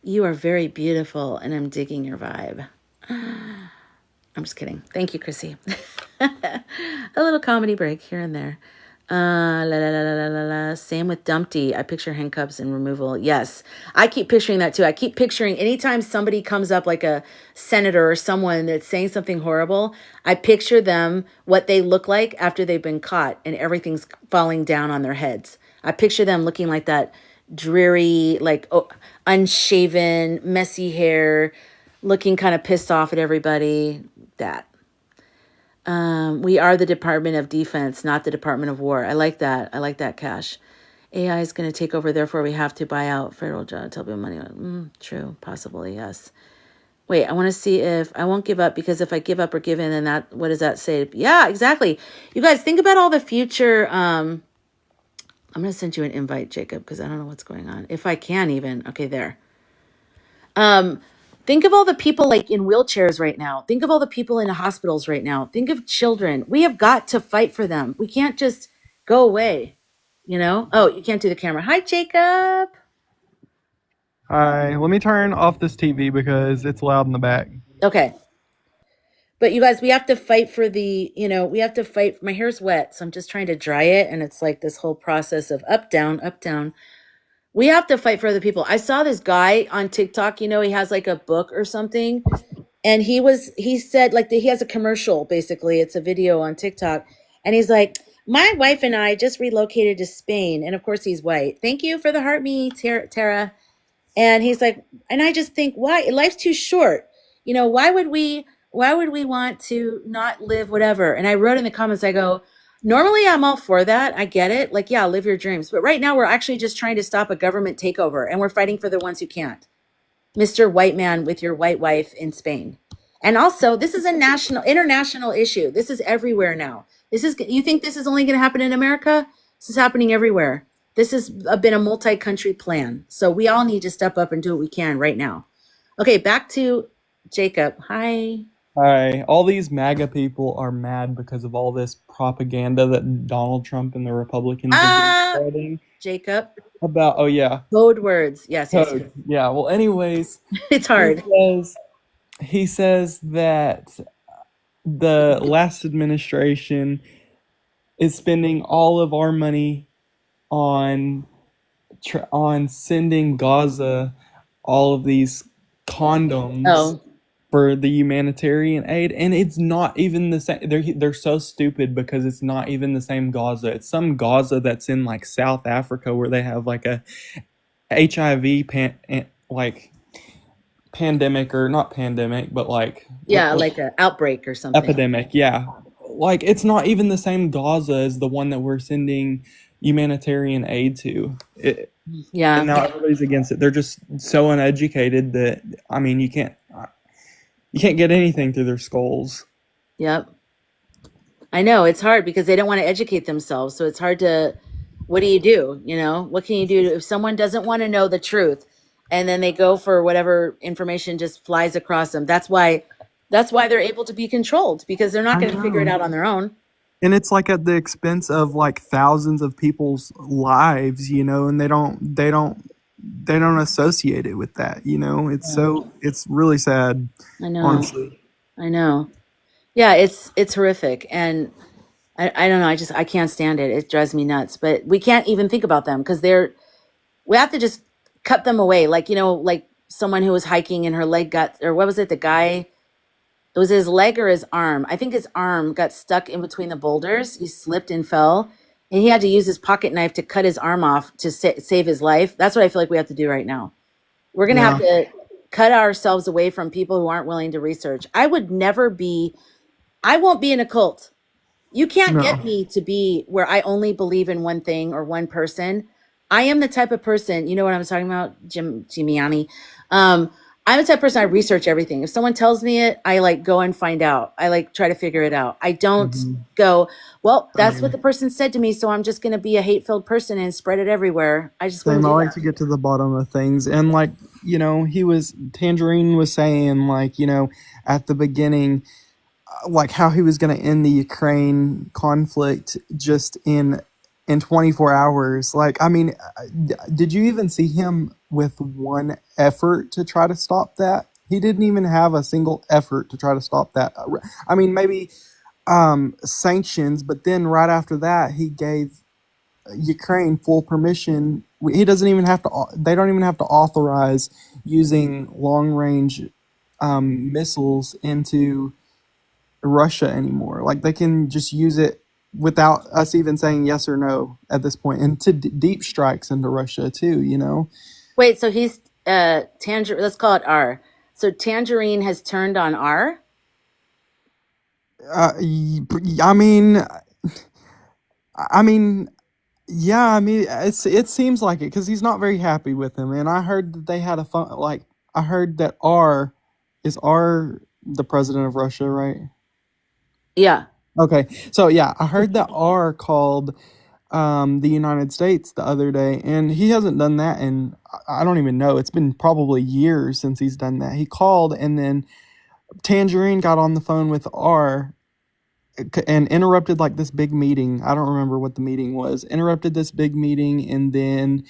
you are very beautiful and I'm digging your vibe. I'm just kidding. Thank you, Chrissy. A little comedy break here and there. Same with Dumpty. I picture handcuffs and removal. Yes, I keep picturing that too. I keep picturing anytime somebody comes up like a senator or someone that's saying something horrible, I picture them, what they look like after they've been caught and everything's falling down on their heads. I picture them looking like that dreary, like unshaven, messy hair, looking kind of pissed off at everybody. That. We are the Department of Defense, not the Department of War. I like that, Cash. AI is going to take over, therefore we have to buy out federal jobs, tell people money. True, possibly, yes. Wait, I want to see if I won't give up, because if I give up or give in, then what does that say? Yeah, exactly. You guys, think about all the future. I'm going to send you an invite, Jacob, because I don't know what's going on. If I can even. Okay, there. Think of all the people like in wheelchairs right now. Think of all the people in hospitals right now. Think of children. We have got to fight for them. We can't just go away, Oh, you can't do the camera. Hi, Jacob. Hi, let me turn off this TV because it's loud in the back. Okay. But you guys, we have to fight for the, we have to fight. My hair's wet, so I'm just trying to dry it. And it's like this whole process of up, down, up, down. We have to fight for other people. I saw this guy on TikTok, he has like a book or something. And he said, like, he has a commercial, basically. It's a video on TikTok. And he's like, my wife and I just relocated to Spain. And of course, he's white. Thank you for the heart me, Tara. And he's like, and I just think, why? Life's too short. Why would we want to not live whatever? And I wrote in the comments, I go, normally I'm all for that. I get it. Like, yeah, live your dreams. But right now we're actually just trying to stop a government takeover, and we're fighting for the ones who can't. Mr. White Man with your white wife in Spain. And also, this is a international issue. This is everywhere now. You think this is only going to happen in America? This is happening everywhere. This has been a multi-country plan. So we all need to step up and do what we can right now. Okay, back to Jacob. Hi. Hi. All these MAGA people are mad because of all this propaganda that Donald Trump and the Republicans have been spreading Jacob. about, oh yeah. Code words. Yes. Yeah. Well, anyways, it's hard. He says that the last administration is spending all of our money on sending Gaza all of these condoms for the humanitarian aid, and it's not even the same. They're so stupid because it's not even the same Gaza. It's some Gaza that's in like South Africa where they have like a HIV pandemic, or not pandemic, but like like an outbreak or something. Epidemic, yeah. Like it's not even the same Gaza as the one that we're sending humanitarian aid to. Yeah. And now everybody's against it. They're just so uneducated that you can't get anything through their skulls. Yep. I know it's hard because they don't want to educate themselves. So it's hard to, what do you do? What can you do if someone doesn't want to know the truth and then they go for whatever information just flies across them? That's why they're able to be controlled, because they're not going to figure it out on their own. And it's like at the expense of like thousands of people's lives, and they don't associate it with that, it's really sad. I know. Honestly. I know. Yeah, it's horrific. And I don't know, I can't stand it. It drives me nuts. But we can't even think about them because we have to just cut them away. Like, like someone who was hiking and her leg got, or what was it, the guy, it was his leg or his arm. I think his arm got stuck in between the boulders. He slipped and fell. And he had to use his pocket knife to cut his arm off to save his life. That's what I feel like we have to do right now. We're going to have to cut ourselves away from people who aren't willing to research. I won't be in a cult. You can't get me to be where I only believe in one thing or one person. I am the type of person, you know what I'm talking about, Giuliani. I'm the type of person, I research everything. If someone tells me it, I like go and find out. I like try to figure it out. I don't go, well, that's what the person said to me, so I'm just going to be a hate-filled person and spread it everywhere. I just wouldn't do that. I like to get to the bottom of things. And like, Tangerine was saying, like, at the beginning, like how he was going to end the Ukraine conflict just in 24 hours. Like, did you even see him with one effort to try to stop that? He didn't even have a single effort to try to stop that. Maybe sanctions, but then right after that, he gave Ukraine full permission. They don't even have to authorize using long-range missiles into Russia anymore. Like, they can just use it without us even saying yes or no at this point, and to deep strikes into Russia too, Wait, so he's Tangerine, let's call it R. So Tangerine has turned on R? It seems like it, because he's not very happy with him. And I heard that they had I heard that R the president of Russia, right? Yeah. Okay, so yeah, I heard that R called the United States the other day, and he hasn't done that, and I don't even know. It's been probably years since he's done that. He called, and then Tangerine got on the phone with R and interrupted like this big meeting. I don't remember what the meeting was. Interrupted this big meeting, and then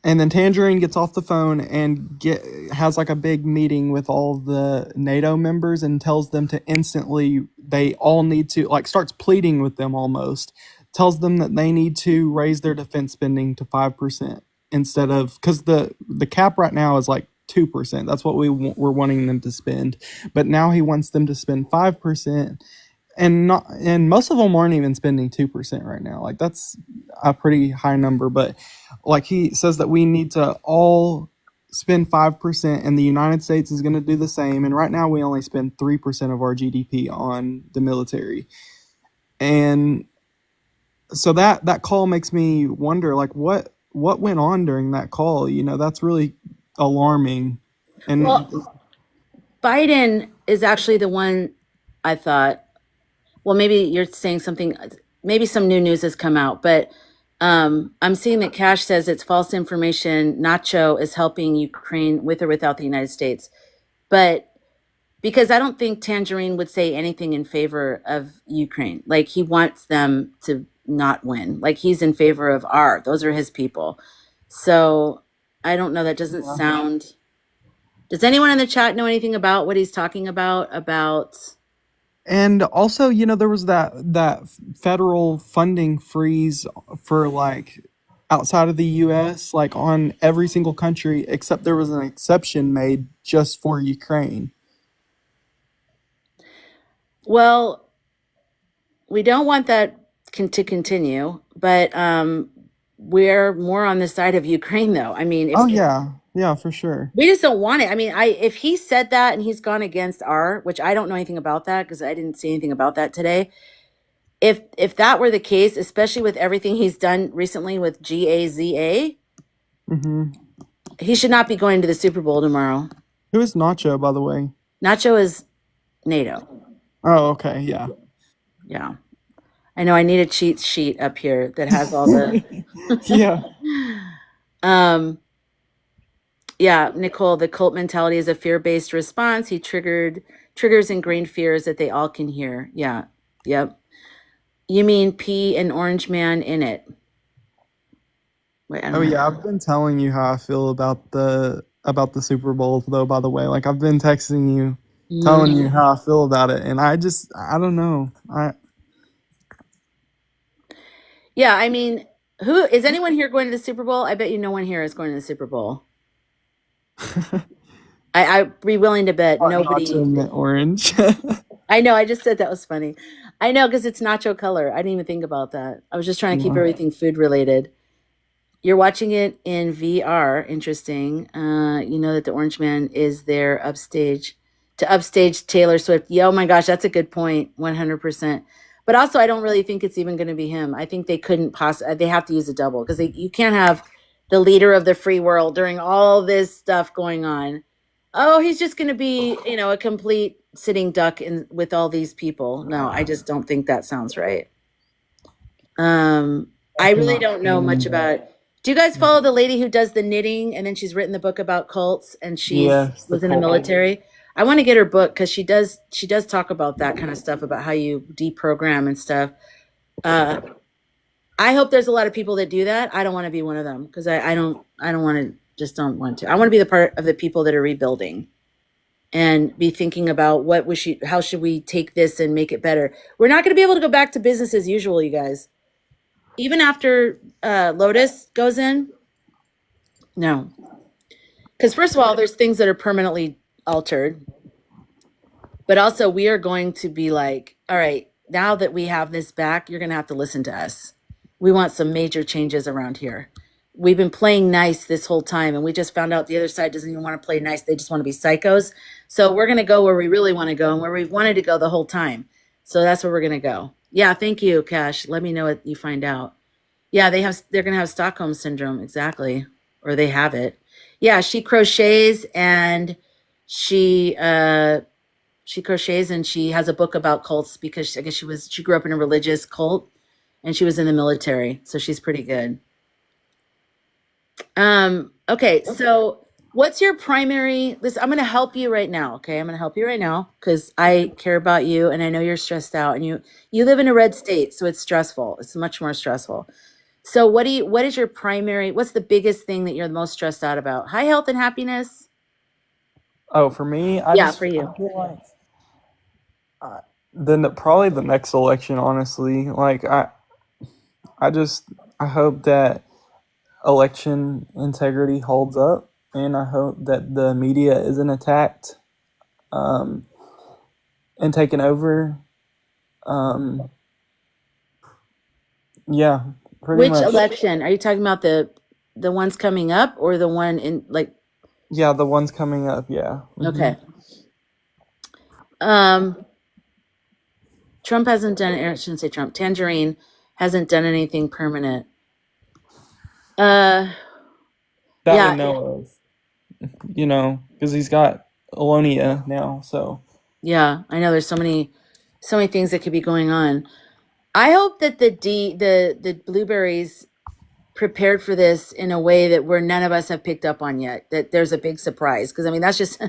And then Tangerine gets off the phone and has like a big meeting with all the NATO members and tells them to instantly, they all need to, like, starts pleading with them almost, tells them that they need to raise their defense spending to 5% instead of, because the cap right now is like 2%. That's what we're wanting them to spend. But now he wants them to spend 5%, and most of them aren't even spending 2% right now. Like, that's a pretty high number, but like, he says that we need to all spend 5%, and the United States is going to do the same. And right now we only spend 3% of our GDP on the military. And so that call makes me wonder, like, what went on during that call. That's really alarming. And Well, Biden is actually the one I thought, well, maybe you're saying something, maybe some new news has come out, but I'm seeing that Cash says it's false information. Nacho is helping Ukraine with or without the United States. But because I don't think Tangerine would say anything in favor of Ukraine. Like, he wants them to not win. Like, he's in favor of those are his people. So I don't know. That doesn't sound. Does anyone in the chat know anything about what he's talking about? And also, there was that federal funding freeze for, like, outside of the US, like, on every single country, except there was an exception made just for Ukraine. Well, we don't want that to continue, but we're more on the side of Ukraine, though. I mean, Oh yeah. Yeah, for sure. we just don't want it. I mean, if he said that and he's gone against which I don't know anything about that because I didn't see anything about that today. If that were the case, especially with everything he's done recently with GAZA, Mhm. he should not be going to the Super Bowl tomorrow. Who is Nacho, by the way? Nacho is NATO. Oh, okay. Yeah. Yeah. I know I need a cheat sheet up here that has all the Yeah. yeah, Nicole, the cult mentality is a fear-based response. He triggers ingrained fears that they all can hear. Yeah. Yep. You mean P and Orange Man in it? Wait, I Oh don't know. yeah, I've been telling you how I feel about the Super Bowl, though, by the way. Like, I've been texting you, telling you how I feel about it, and I don't know. Yeah, I mean, who is anyone here going to the Super Bowl? I bet you no one here is going to the Super Bowl. I'd be willing to bet nobody. Nacho mint orange. I know, I just said that was funny. I know, because it's nacho color. I didn't even think about that. I was just trying to keep Yeah. everything food related. You're watching it in VR. Interesting. You know that the Orange Man is there upstage to upstage Taylor Swift. Yeah, oh my gosh, that's a good point. 100%. But also, I don't really think it's even going to be him. I think they couldn't possibly. They have to use a double because you can't have the leader of the free world during all this stuff going on. Oh, he's just going to be, a complete sitting duck with all these people. No, I just don't think that sounds right. I really don't know much about. Do you guys follow the lady who does the knitting and then she's written the book about cults and Yes, the was in the cult. military? I want to get her book because she does talk about that kind of stuff, about how you deprogram and stuff. I hope there's a lot of people that do that. I don't want to be one of them because I don't want to, just don't want to. I want to be the part of the people that are rebuilding and be thinking about how should we take this and make it better. We're not going to be able to go back to business as usual, you guys. Even after Lotus goes in, no. Because first of all, there's things that are permanently altered. But also, we are going to be like, all right, now that we have this back, you're going to have to listen to us. We want some major changes around here. We've been playing nice this whole time, and we just found out the other side doesn't even want to play nice. They just want to be psychos. So we're going to go where we really want to go and where we've wanted to go the whole time. So that's where we're going to go. Yeah, thank you, Cash. Let me know what you find out. Yeah, they're going to have Stockholm syndrome, exactly, or they have it. Yeah, she crochets and she crochets and she has a book about cults because I guess she grew up in a religious cult and she was in the military, so she's pretty good. Okay, so what's your primary? Listen, I'm going to help you right now. Okay, I'm going to help you right now because I care about you and I know you're stressed out and you live in a red state, so it's stressful. It's much more stressful. So what is your primary, what's the biggest thing that you're the most stressed out about? High health and happiness? Oh, for me, Yeah, for I you. feel like then probably the next election. Honestly, I just I hope that election integrity holds up, and I hope that the media isn't attacked um, and taken over. Um, yeah, pretty Which much. election? Are you talking about the ones coming up or the one in like Yeah, the ones coming up. Yeah. okay. Um Trump hasn't done I shouldn't say Trump. Tangerine hasn't done anything permanent. Uh That we yeah, know of. Because he's got Alonia now. So yeah. I know there's so many things that could be going on. I hope that the blueberries prepared for this in a way that where none of us have picked up on yet, that there's a big surprise, because I mean that's just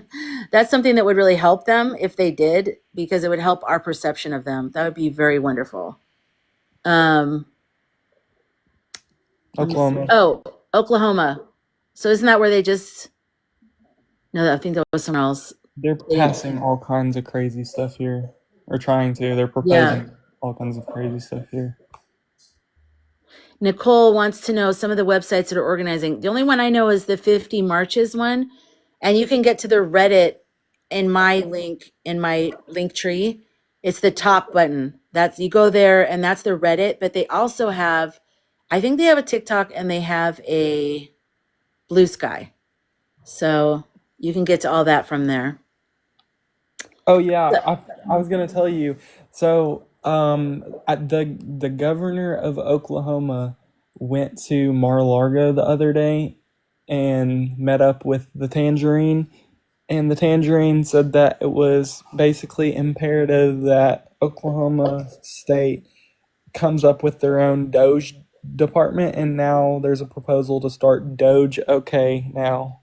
that's something that would really help them if they did, because it would help our perception of them. That would be very wonderful. um Let me see. Oklahoma, Oh, Oklahoma. So isn't that where they just no, I think that was somewhere else. they're They, passing all kinds of crazy stuff here, or trying to. They're yeah. proposing all kinds of crazy stuff here. Nicole wants to know some of the websites that are organizing. The only one I know is the 50 Marches one. And you can get to the Reddit in my link, in my link tree. It's the top button. That's you go there and that's the Reddit. But they also have, I think they have a TikTok and they have a Bluesky. So you can get to all that from there. Oh yeah, I was gonna tell you. So the governor of Oklahoma went to Mar-a-Lago the other day and met up with the Tangerine, and the Tangerine said that it was basically imperative that Oklahoma State comes up with their own Doge department, and now there's a proposal to start Doge OK now.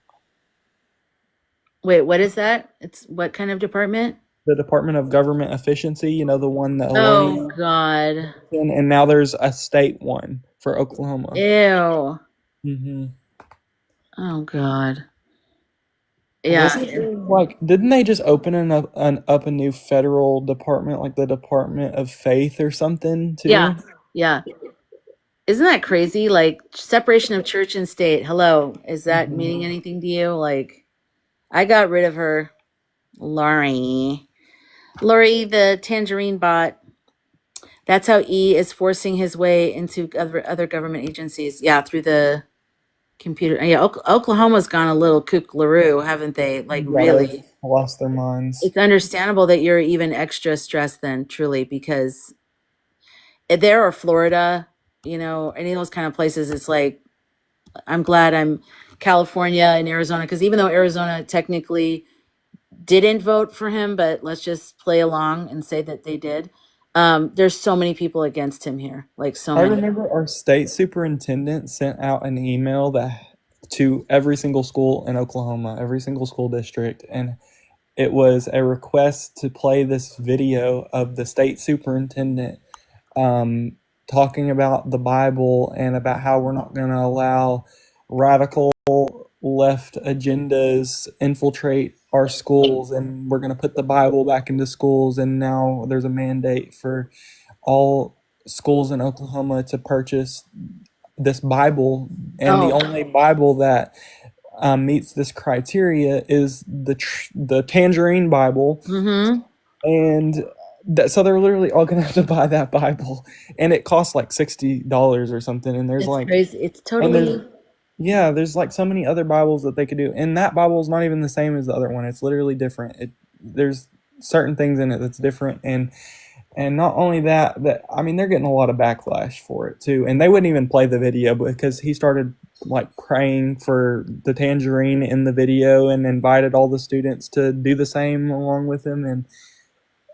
Wait, what is that? It's what kind of department? The Department of Government Efficiency, the one that Oh Alonia, God. and now there's a state one for Oklahoma. Ew. hmm Oh God. Yeah. Wasn't there, didn't they just open up a new federal department, like the Department of Faith or something Yeah. too? Yeah. Isn't that crazy? Like separation of church and state. Hello. Is that hmm meaning anything to you? Like I got rid of her. Lori. Lori, the tangerine bot. That's how E is forcing his way into other government agencies. Yeah, through the computer. Yeah, Oklahoma's gone a little kook-laroo, haven't they? Like Yeah, they've really. lost their minds. It's understandable that you're even extra stressed then, truly, because there or Florida, any of those kind of places, it's like I'm glad I'm California and Arizona, because even though Arizona technically didn't vote for him, but let's just play along and say that they did. There's so many people against him here, like so I many. remember our state superintendent sent out an email that to every single school in Oklahoma, every single school district, and it was a request to play this video of the state superintendent um, talking about the Bible and about how we're not going to allow radical left agendas infiltrate our schools, and we're going to put the Bible back into schools. And now there's a mandate for all schools in Oklahoma to purchase this Bible, and the Oh, only Bible that meets this criteria is the Tangerine Bible, mm-hmm. and so they're literally all gonna have to buy that Bible, and it costs like $60 or something. And there's It's like, crazy. It's and there's totally. yeah, there's like so many other Bibles that they could do, and that Bible is not even the same as the other one. It's literally different. There's certain things in it that's different, and not only that I mean they're getting a lot of backlash for it too. And they wouldn't even play the video because he started like praying for the Tangerine in the video and invited all the students to do the same along with him. And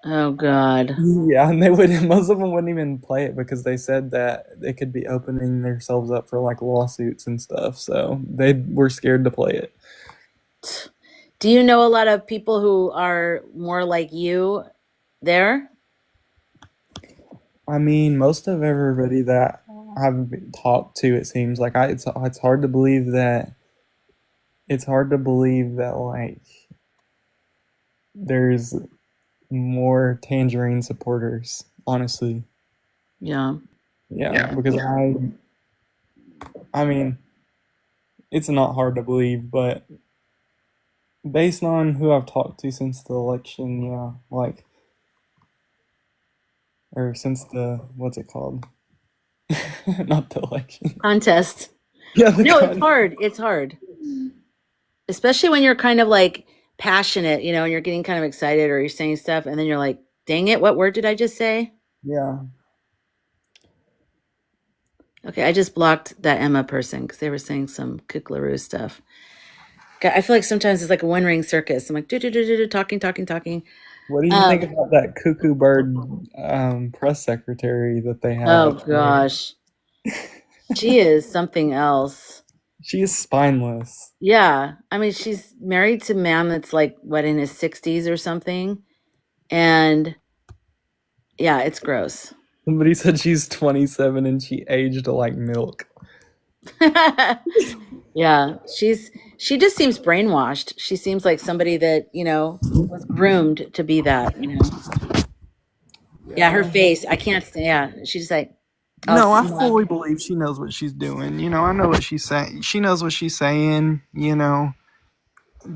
Oh God. yeah, and they would most of them wouldn't even play it because they said that they could be opening themselves up for like lawsuits and stuff. So they were scared to play it. Do you know a lot of people who are more like you there? I mean, most of everybody that I've talked to, it seems like it's hard to believe that like there's more Tangerine supporters. Honestly, Yeah. yeah, because I mean, it's not hard to believe, but based on who I've talked to since the election, yeah, like, or since the, what's it called? Not the election. Contest. Yeah, the No, it's con. hard. It's hard. Especially when you're kind of like passionate, and you're getting kind of excited or you're saying stuff and then you're like, dang it, what word did I just say? Yeah. Okay, I just blocked that Emma person because they were saying some kookaroo stuff. I feel like sometimes it's like a one ring circus. I'm like, do, do, do, do, do, talking, talking, talking. What do you think Um, about that cuckoo bird press secretary that they have oh up there? gosh. She is something else. She is spineless. Yeah. I mean, she's married to a man that's like, what, in his 60s or something. And yeah, it's gross. Somebody said she's 27 and she aged like milk. Yeah, she just seems brainwashed. She seems like somebody that, was groomed to be that. Yeah, her Yeah. face, I can't say, yeah, she's like, oh, No, I fully believe she knows what she's doing. I know what she's saying. She knows what she's saying.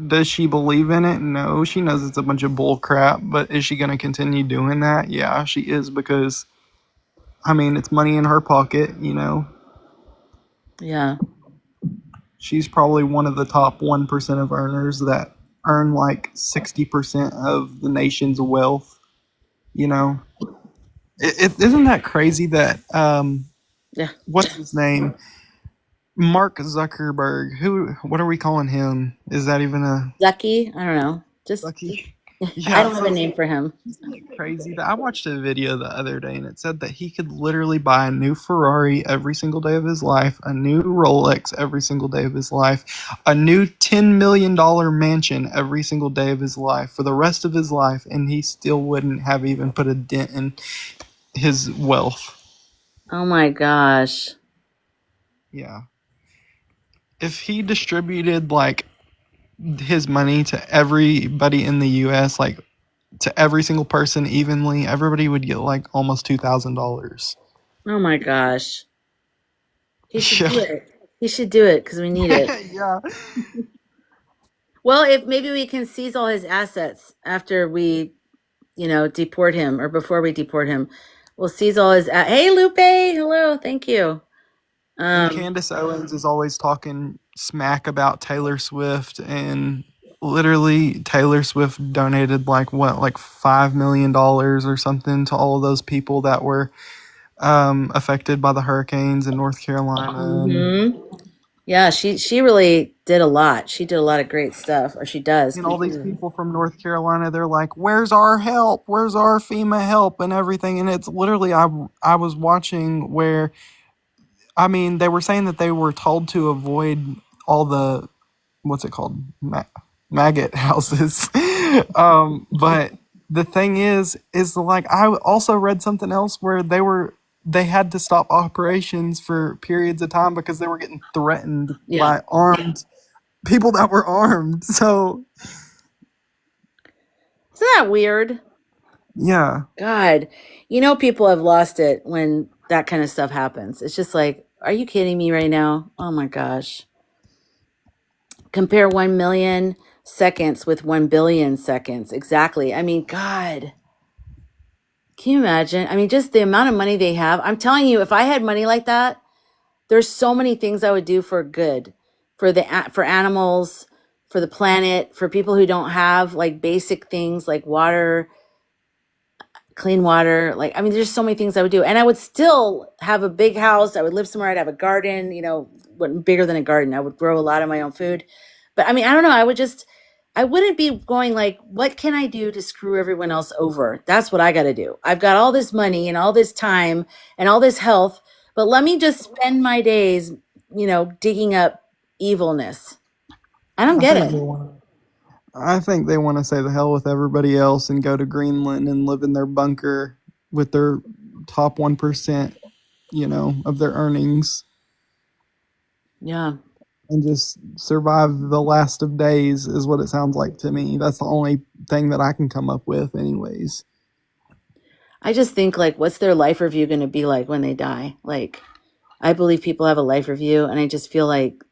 Does she believe in it? No, she knows it's a bunch of bull crap, but is she going to continue doing that? Yeah, she is, because I mean, it's money in her pocket. yeah. She's probably one of the top 1% of earners that earn like 60% of the nation's wealth. You know, isn't that crazy that Yeah. what's his name? Mark Zuckerberg. What are we calling him? Is that even a Lucky, I don't know. Just Lucky? I Yeah, don't have a so name for him. isn't it crazy that I watched a video the other day and it said that he could literally buy a new Ferrari every single day of his life, a new Rolex every single day of his life, a new $10 million mansion every single day of his life for the rest of his life, and he still wouldn't have even put a dent in his wealth. Oh my gosh. Yeah. If he distributed like his money to everybody in the US, like to every single person evenly, everybody would get like almost $2,000. Oh my gosh. He should do Yeah. it. He should do it because we need it. Yeah. Well, if maybe we can seize all his assets after we, deport him or before we deport him, we'll seize all his. Hey, Lupe. Hello. Thank you. And Um, Candace Owens is always talking smack about Taylor Swift, and literally Taylor Swift donated like what, like $5 million or something to all of those people that were affected by the hurricanes in North Carolina. mhm. Yeah, she really did a lot. She did a lot of great stuff, or she does And all these continue. people from North Carolina, they're like, "Where's our help? Where's our FEMA help and everything?" And it's literally, I was watching where, I mean, they were saying that they were told to avoid all the, what's it called, maggot houses. But the thing is like, I also read something else where they had to stop operations for periods of time because they were getting threatened Yeah. by armed people that were armed. So Isn't that weird? yeah. God, people have lost it when that kind of stuff happens. It's just like, are you kidding me right now? Oh my gosh. Compare 1 million seconds with 1 billion seconds. Exactly. I mean, God, can you imagine? I mean, just the amount of money they have. I'm telling you, if I had money like that, there's so many things I would do for good, for animals, for the planet, for people who don't have like basic things like water, clean water. Like, I mean, there's so many things I would do. And I would still have a big house. I would live somewhere. I'd have a garden, bigger than a garden. I would grow a lot of my own food. But I mean, I don't know. I wouldn't be going like, what can I do to screw everyone else over? That's what I got to do. I've got all this money and all this time and all this health, but let me just spend my days, digging up evilness. I don't I get think it. they want I think they want to say the hell with everybody else and go to Greenland and live in their bunker with their top 1% of their earnings Yeah. and just survive the last of days is what it sounds like to me. That's the only thing that I can come up with anyways. I just think like, what's their life review going to be like when they die? Like, I believe people have a life review, and I just feel like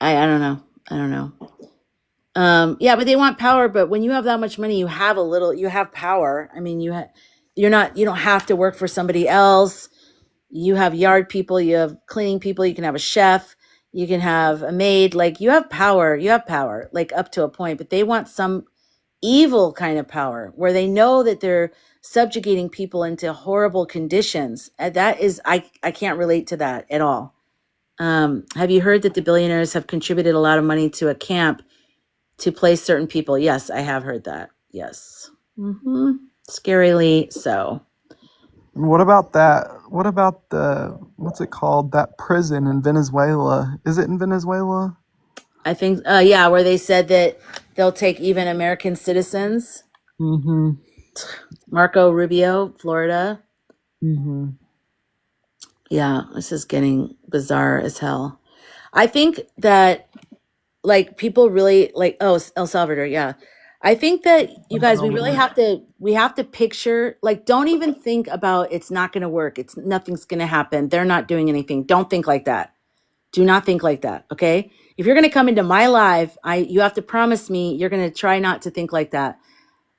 I don't know. I don't know. Yeah, but they want power. But when you have that much money, you have power. I mean, you don't have to work for somebody else. You have yard people, you have cleaning people, you can have a chef, you can have a maid. Like you have power, like up to a point. But they want some evil kind of power where they know that they're subjugating people into horrible conditions. And that is, I can't relate to that at all. Have you heard that the billionaires have contributed a lot of money to a camp to place certain people? Yes, I have heard that. Yes. Scarily so. And what about that? What about what's it called? That prison in Venezuela? Is it in Venezuela? I think, yeah, where they said that they'll take even American citizens. Mm-hmm. Marco Rubio, Florida. Mm-hmm. Yeah, this is getting bizarre as hell. I think that like people really like, oh, El Salvador, yeah. I think that you guys, we have to picture, like, don't even think about it's not going to work. It's nothing's going to happen. They're not doing anything. Don't think like that. Do not think like that. Okay. If you're going to come into my life, you have to promise me you're going to try not to think like that.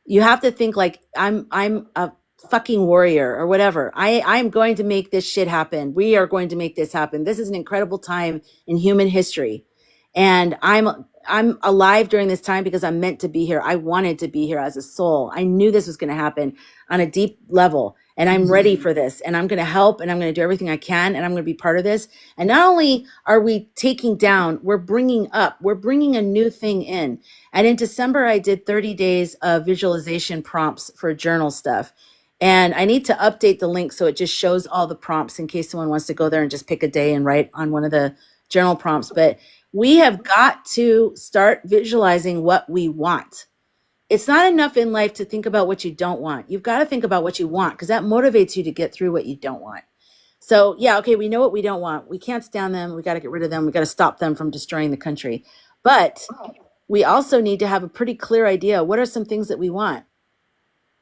You have to think like I'm a fucking warrior or whatever. I'm going to make this shit happen. We are going to make this happen. This is an incredible time in human history. And I'm alive during this time because I'm meant to be here. I wanted to be here as a soul. I knew this was going to happen on a deep level. And I'm ready for this. And I'm going to help, and I'm going to do everything I can. And I'm going to be part of this. And not only are we taking down, we're bringing up, we're bringing a new thing in. And in December, I did 30 days of visualization prompts for journal stuff. And I need to update the link so it just shows all the prompts in case someone wants to go there and just pick a day and write on one of the journal prompts. But we have got to start visualizing what we want. It's not enough in life to think about what you don't want. You've got to think about what you want, because that motivates you to get through what you don't want. So yeah, okay, we know what we don't want. We can't stand them. We got to get rid of them. We got to stop them from destroying the country. But we also need to have a pretty clear idea. What are some things that we want?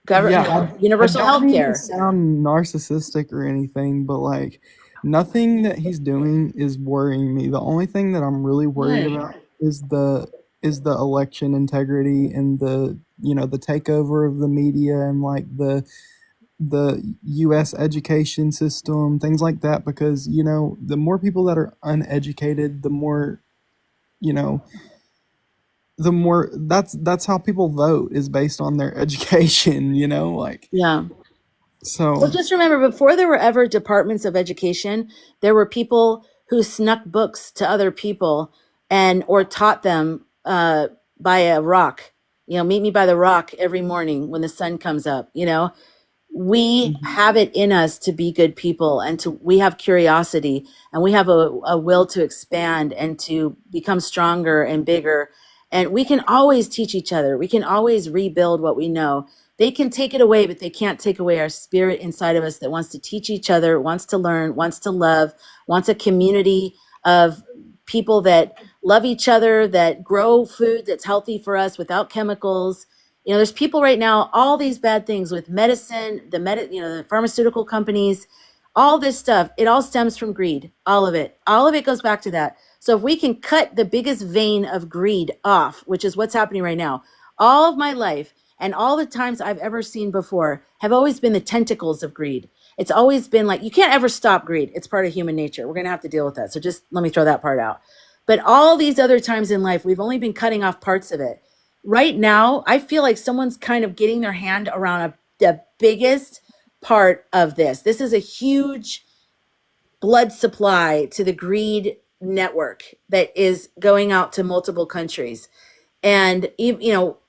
I Universal don't health mean to care. sound narcissistic or anything, but like nothing that he's doing is worrying me. The only thing that I'm really worried about is the election integrity and the takeover of the media and like the US education system, things like that, because the more people that are uneducated, the more you know the more that's how people vote is based on their education, like Yeah. Well, so. just remember, before there were ever departments of education, there were people who snuck books to other people and or taught them by a rock. Meet me by the rock every morning when the sun comes up. We have it in us to be good people, and we have curiosity, and we have a will to expand and to become stronger and bigger. And we can always teach each other. We can always rebuild what we know. They can take it away, but they can't take away our spirit inside of us that wants to teach each other, wants to learn, wants to love, wants a community of people that love each other, that grow food that's healthy for us without chemicals. There's people right now, all these bad things with medicine, the pharmaceutical companies, all this stuff, it all stems from greed. All of it. All of it goes back to that. So if we can cut the biggest vein of greed off, which is what's happening right now, all of my life and all the times I've ever seen before have always been the tentacles of greed. It's always been like, you can't ever stop greed. It's part of human nature. We're going to have to deal with that. So just let me throw that part out. But all these other times in life, we've only been cutting off parts of it. Right now, I feel like someone's kind of getting their hand around the biggest part of this. This is a huge blood supply to the greed network that is going out to multiple countries. And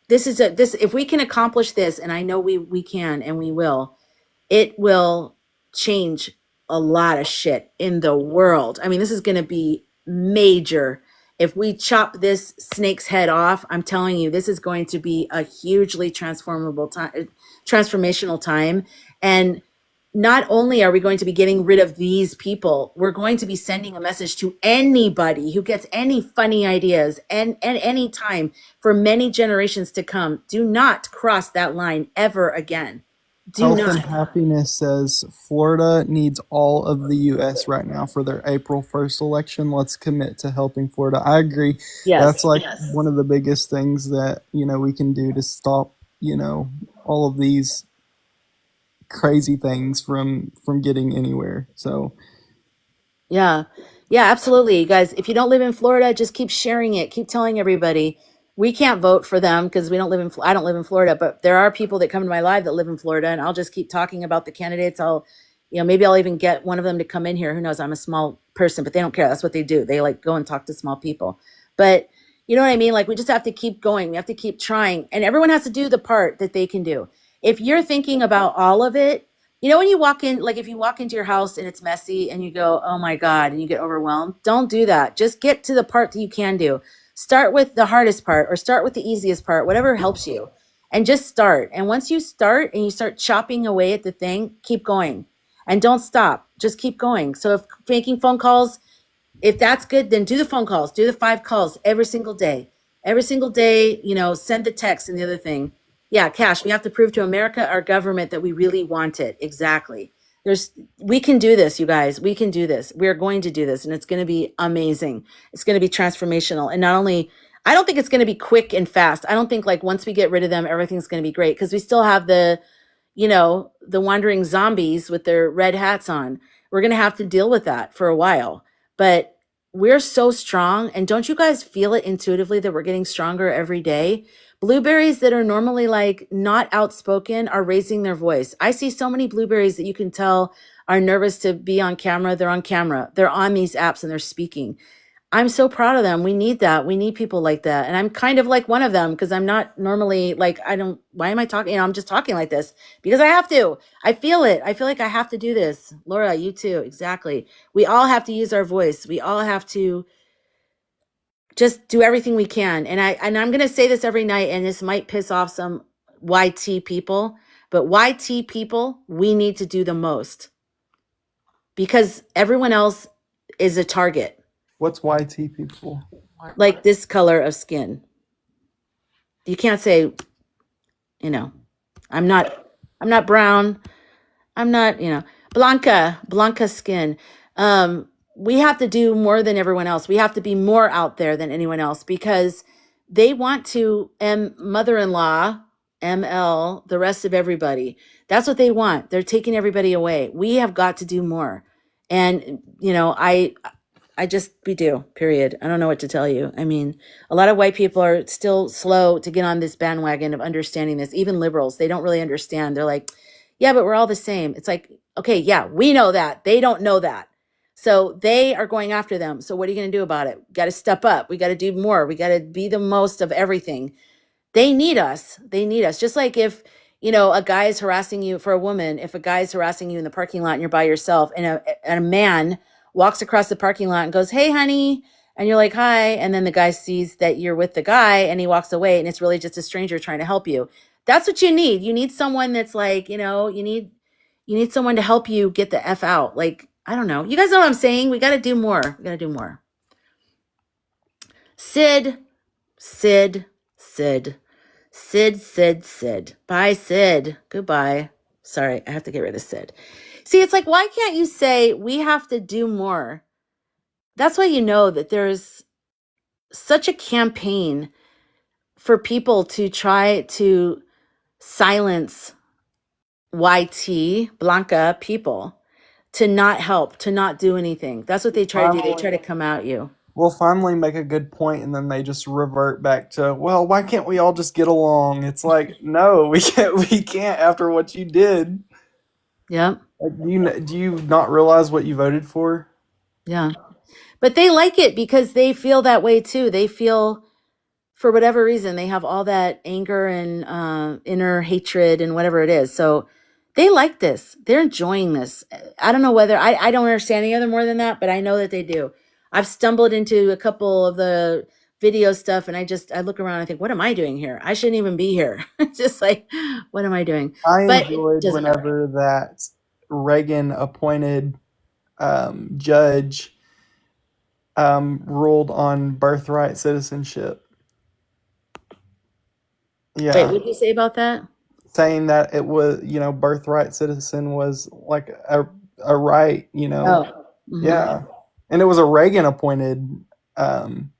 this if we can accomplish this, and I know we can and we will, it will change a lot of shit in the world. I mean, this is going to be major. If we chop this snake's head off, I'm telling you, this is going to be a hugely transformational time. And not only are we going to be getting rid of these people, we're going to be sending a message to anybody who gets any funny ideas and any time for many generations to come. Do not cross that line ever again. Do Health and not. Happiness says Florida needs all of the U.S. right now for their April 1st election. Let's commit to helping Florida. I agree. That's Yes. like one of the biggest things that, we can do to stop, all of these crazy things from getting anywhere. So, Yeah. Yeah, absolutely. You guys, if you don't live in Florida, just keep sharing it. Keep telling everybody. We can't vote for them because we don't live in I don't live in Florida, but there are people that come to my live that live in Florida, and I'll just keep talking about the candidates. Maybe I'll even get one of them to come in here. Who knows? I'm a small person, but they don't care. That's what they do. They like go and talk to small people. But you know what I mean? Like we just have to keep going. We have to keep trying, and everyone has to do the part that they can do. If you're thinking about all of it, when you walk in, like if you walk into your house and it's messy and you go, oh my God, and you get overwhelmed, don't do that. Just get to the part that you can do. Start with the hardest part or start with the easiest part, whatever helps you. And just start. And once you start and you start chopping away at the thing, keep going. And don't stop. Just keep going. So if making phone calls, if that's good, then do the phone calls, do the 5 calls every single day. Every single day, send the text and the other thing. Yeah, Cash, we have to prove to America, our government, that we really want it. Exactly. We can do this, you guys. We can do this. We're going to do this, and it's going to be amazing. It's going to be transformational. And not only, I don't think it's going to be quick and fast. I don't think like once we get rid of them, everything's going to be great because we still have the wandering zombies with their red hats on. We're going to have to deal with that for a while. But we're so strong. And don't you guys feel it intuitively that we're getting stronger every day? Blueberries that are normally like not outspoken are raising their voice. I see so many blueberries that you can tell are nervous to be on camera. They're on camera. They're on these apps and they're speaking. I'm so proud of them. We need that. We need people like that. And I'm kind of like one of them because I'm not normally like, why am I talking? I'm just talking like this because I have to. I feel it. I feel like I have to do this. Laura, you too. Exactly. We all have to use our voice. We all have to just do everything we can. And I'm going to say this every night, and this might piss off some YT people, but YT people, we need to do the most because everyone else is a target. what's YT people? Like this color of skin. You can't say, I'm not brown. I'm not, Blanca skin. We have to do more than everyone else. We have to be more out there than anyone else because they want to mother-in-law, ML, the rest of everybody. That's what they want. They're taking everybody away. We have got to do more. And, we do, period. I don't know what to tell you. I mean, a lot of white people are still slow to get on this bandwagon of understanding this. Even liberals, they don't really understand. They're like, yeah, but we're all the same. It's like, okay, yeah, we know that. They don't know that. So they are going after them. So what are you going to do about it? Got to step up. We got to do more. We got to be the most of everything. They need us. They need us. Just like if, a guy is harassing you for a woman, if a guy is harassing you in the parking lot and you're by yourself and a man walks across the parking lot and goes, hey, honey. And you're like, hi. And then the guy sees that you're with the guy and he walks away and it's really just a stranger trying to help you. That's what you need. You need someone that's like, you need someone to help you get the F out. Like, I don't know. You guys know what I'm saying? We got to do more. We got to do more. Sid. Bye, Sid. Goodbye. Sorry, I have to get rid of Sid. See, it's like, why can't you say we have to do more? That's why you know that there's such a campaign for people to try to silence YT, Blanca people, to not help, to not do anything. That's what they try to do. They try to come at you. We'll finally make a good point and then they just revert back to, well, why can't we all just get along? It's like, no, we can't after what you did. Yep. Like, do you not realize what you voted for? Yeah. But they like it because they feel that way too. They feel, for whatever reason, they have all that anger and inner hatred and whatever it is. So they like this. They're enjoying this. I don't know whether, I don't understand any other more than that, but I know that they do. I've stumbled into a couple of the video stuff and I look around and I think, what am I doing here? I shouldn't even be here. Just like, what am I doing? I But it enjoyed doesn't matter. whenever that Reagan appointed judge ruled on birthright citizenship. Wait, Yeah, what did you say about that? saying that it was, birthright citizen was like a right, Oh, yeah, and it was a Reagan appointed um,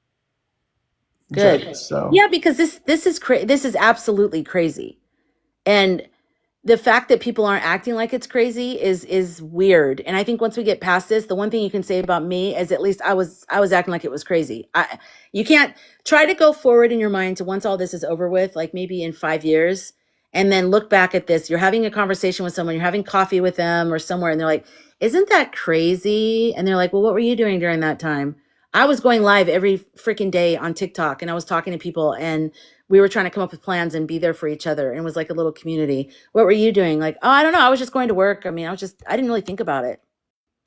good. judge. So Yeah, because this is absolutely crazy. And the fact that people aren't acting like it's crazy is weird. And I think once we get past this, the one thing you can say about me is at least I was acting like it was crazy. You can't try to go forward in your mind to once all this is over with, like maybe in 5 years, and then look back at this. You're having a conversation with someone, you're having coffee with them or somewhere, and they're like, "Isn't that crazy?" And they're like, "Well, what were you doing during that time?" I was going live every freaking day on TikTok, and I was talking to people, and we were trying to come up with plans and be there for each other, and it was like a little community. What were you doing? Like, oh, I don't know. I was just going to work. I mean, I didn't really think about it.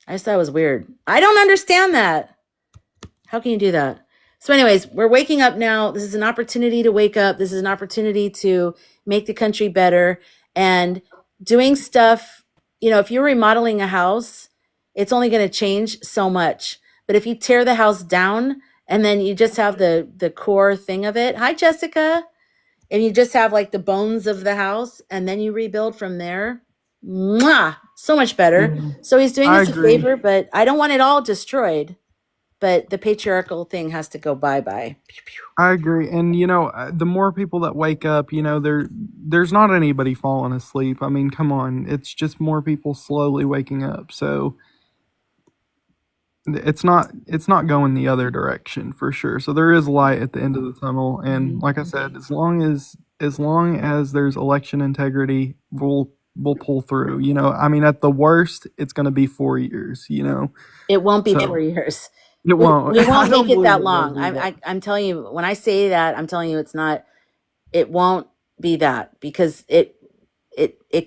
I just thought it was weird. I don't understand that. How can you do that? So, anyways, we're waking up now. This is an opportunity to wake up. This is an opportunity to make the country better and doing stuff. If you're remodeling a house, it's only going to change so much. But if you tear the house down and then you just have the core thing of it. Hi, Jessica. And you just have like the bones of the house and then you rebuild from there. Mwah! So much better. mhm, So he's doing I us a agree. favor, but I don't want it all destroyed. But the patriarchal thing has to go bye bye. I agree, and the more people that wake up, there's not anybody falling asleep. I mean, come on, it's just more people slowly waking up. So it's not going the other direction for sure. So there is light at the end of the tunnel, and like I said, as long as there's election integrity, we'll pull through. I mean, at the worst, it's going to be 4 years. It won't be So 4 years. it won't. We I won't make don't it believe that it will long. be that. I'm telling you, when I say that, I'm telling you it's not, it won't be that because it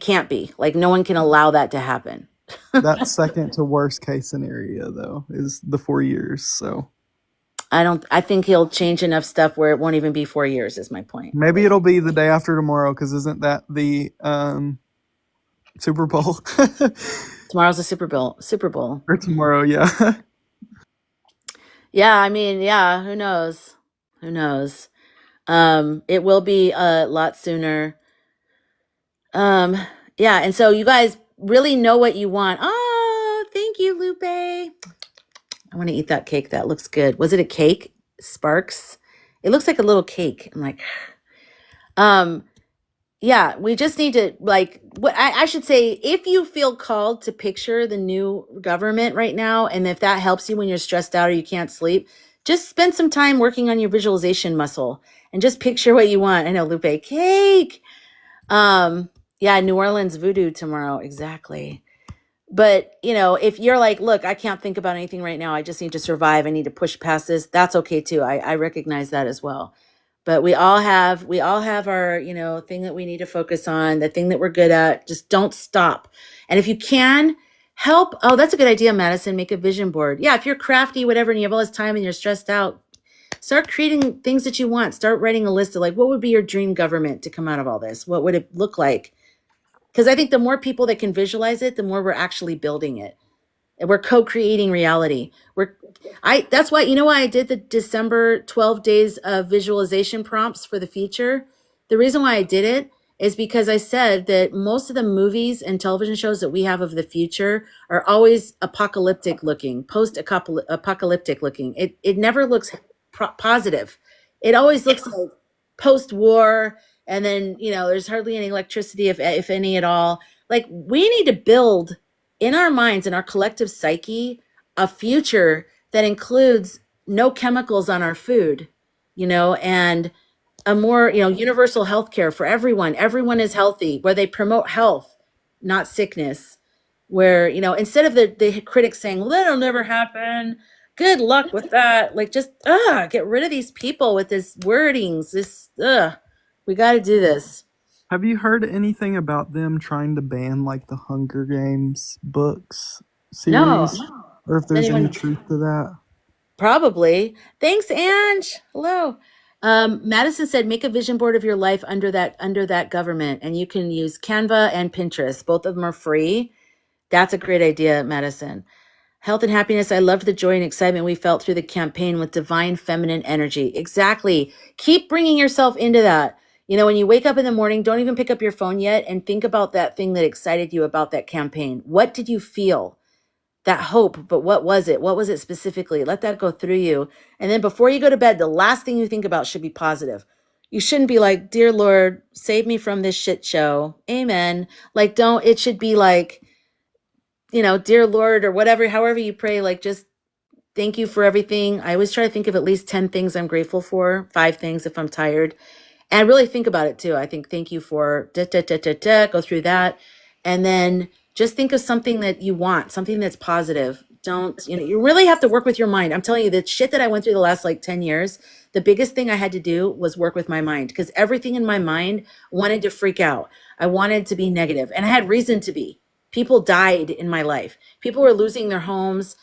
can't be. Like no one can allow that to happen. That second to worst case scenario though is the 4 years. So I think he'll change enough stuff where it won't even be 4 years is my point. maybe it'll be the day after tomorrow because isn't that the Super Bowl Tomorrow's the Super Bowl. or tomorrow? Yeah. Yeah, I mean, yeah, who knows? Who knows? It will be a lot sooner. Um, yeah, and so you guys really know what you want. Oh, thank you, Lupe. I want to eat that cake. That looks good. Was it a cake? Sparks? It looks like a little cake. I'm like, um, yeah, we just need to like what I should say, if you feel called to picture the new government right now, and if that helps you when you're stressed out or you can't sleep, just spend some time working on your visualization muscle and just picture what you want. I know, Lupe, cake. Um, yeah, New Orleans voodoo tomorrow. Exactly. But, if you're like, look, I can't think about anything right now. I just need to survive. I need to push past this. That's okay too. I recognize that as well. But we all have our, thing that we need to focus on, the thing that we're good at. Just don't stop. And if you can help, oh, that's a good idea, Madison. Make a vision board. Yeah, if you're crafty, whatever, and you have all this time and you're stressed out, start creating things that you want. Start writing a list of like, what would be your dream government to come out of all this? What would it look like? Because I think the more people that can visualize it, the more we're actually building it. We're co-creating reality. That's why, why I did the December 12 days of visualization prompts for the future. The reason why I did it is because I said that most of the movies and television shows that we have of the future are always apocalyptic looking, post-apocalyptic looking. It never looks positive. It always looks like post-war, and then, there's hardly any electricity, if any at all. Like we need to build in our minds, in our collective psyche, a future that includes no chemicals on our food, and a more, universal healthcare for everyone. Everyone is healthy, where they promote health, not sickness. Where, instead of the critics saying, well, that'll never happen. Good luck with that. Like, just, get rid of these people with this wordings. We got to do this. Have you heard anything about them trying to ban like the Hunger Games books No. series? Or if Does there's any anyone truth to that? Probably. Thanks, Ange. Hello. Madison said, make a vision board of your life under that government, and you can use Canva and Pinterest. Both of them are free. That's a great idea, Madison. Health and happiness. I loved the joy and excitement we felt through the campaign with divine feminine energy. Exactly. Keep bringing yourself into that. You know, when you wake up in the morning, don't even pick up your phone yet and think about that thing that excited you about that campaign. What did you feel? That hope, but what was it? What was it specifically? Let that go through you. And then before you go to bed, the last thing you think about should be positive. You shouldn't be like, "Dear Lord, save me from this shit show." Amen. Like, don't, it should be like, "Dear Lord," or whatever, however you pray, like, just thank you for everything. I always try to think of at least 10 things I'm grateful for, 5 things if I'm tired. And I really think about it too. I think thank you for da, da, da, da, da, go through that. And then just think of something that you want, something that's positive. Don't, you really have to work with your mind. I'm telling you, the shit that I went through the last like 10 years, the biggest thing I had to do was work with my mind because everything in my mind wanted to freak out. I wanted to be negative, and I had reason to be. People died in my life. People were losing their homes.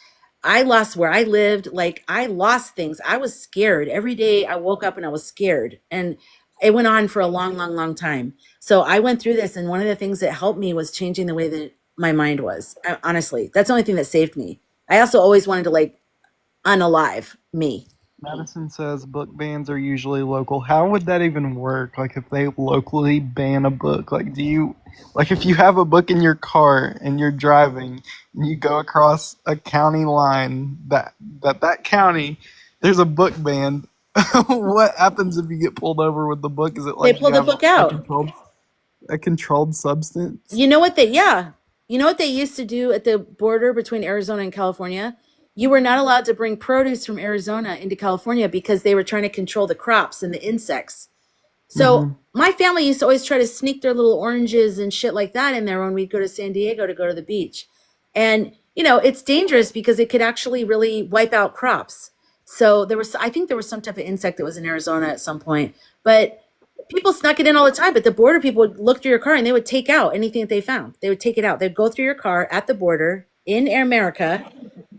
I lost where I lived. Like, I lost things. I was scared. Every day I woke up and I was scared. And it went on for a long, long, long time. So I went through this, and one of the things that helped me was changing the way that my mind was. Honestly, that's the only thing that saved me. I also always wanted to like unalive me. Madison says book bans are usually local. How would that even work? Like if they locally ban a book, like do you like if you have a book in your car and you're driving and you go across a county line that county there's a book ban. What happens if you get pulled over with the book? Is it They like you pulled the have book out. a controlled substance? You know what they, yeah. You know what they used to do at the border between Arizona and California? You were not allowed to bring produce from Arizona into California because they were trying to control the crops and the insects. So Mm-hmm. my family used to always try to sneak their little oranges and shit like that in there when we'd go to San Diego to go to the beach. And, it's dangerous because it could actually really wipe out crops. So I think there was some type of insect that was in Arizona at some point, but people snuck it in all the time. But the border people would look through your car and they would take out anything that they found. They would take it out. They'd go through your car at the border in America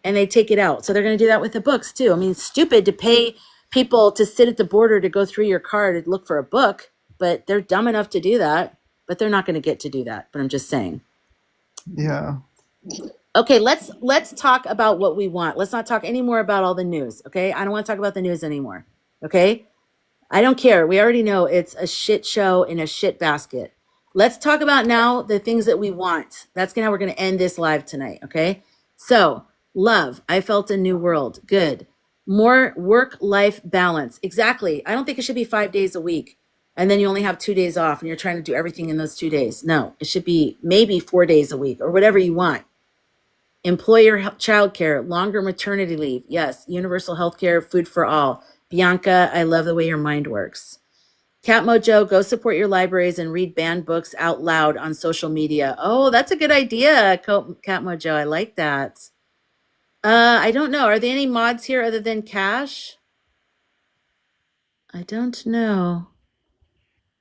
and they take it out. So they're going to do that with the books too. I mean, it's stupid to pay people to sit at the border to go through your car to look for a book, but they're dumb enough to do that. But they're not going to get to do that. But I'm just saying. Yeah. Okay, let's talk about what we want. Let's not talk anymore about all the news. Okay, I don't want to talk about the news anymore. Okay, I don't care. We already know it's a shit show in a shit basket. Let's talk about now the things that we want. That's how we're going to end this live tonight. Okay. So, love. I felt a new world. Good. More work life balance. Exactly. I don't think it should be 5 days a week and then you only have 2 days off and you're trying to do everything in those 2 days. No, it should be maybe 4 days a week or whatever you want. Employer childcare, longer maternity leave. Yes. Universal health care, food for all. Bianca, I love the way your mind works. Cat Mojo, go support your libraries and read banned books out loud on social media. Oh, that's a good idea, Cat Mojo. I like that. I don't know. Are there any mods here other than Cash? I don't know.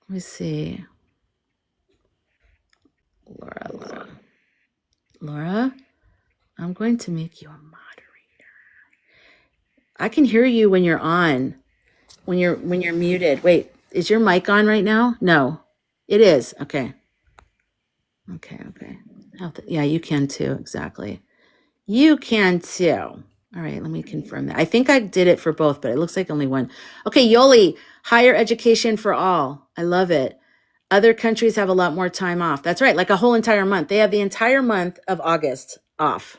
Let me see. Laura, I'm going to make you a moderator. I can hear you when you're on. When you're muted. Wait, is your mic on right now? No. It is. Okay. Okay. Yeah, you can too. Exactly. You can too. All right, let me confirm that. I think I did it for both, but it looks like only one. Okay, Yoli, higher education for all. I love it. Other countries have a lot more time off. That's right, like a whole entire month. They have the entire month of August off.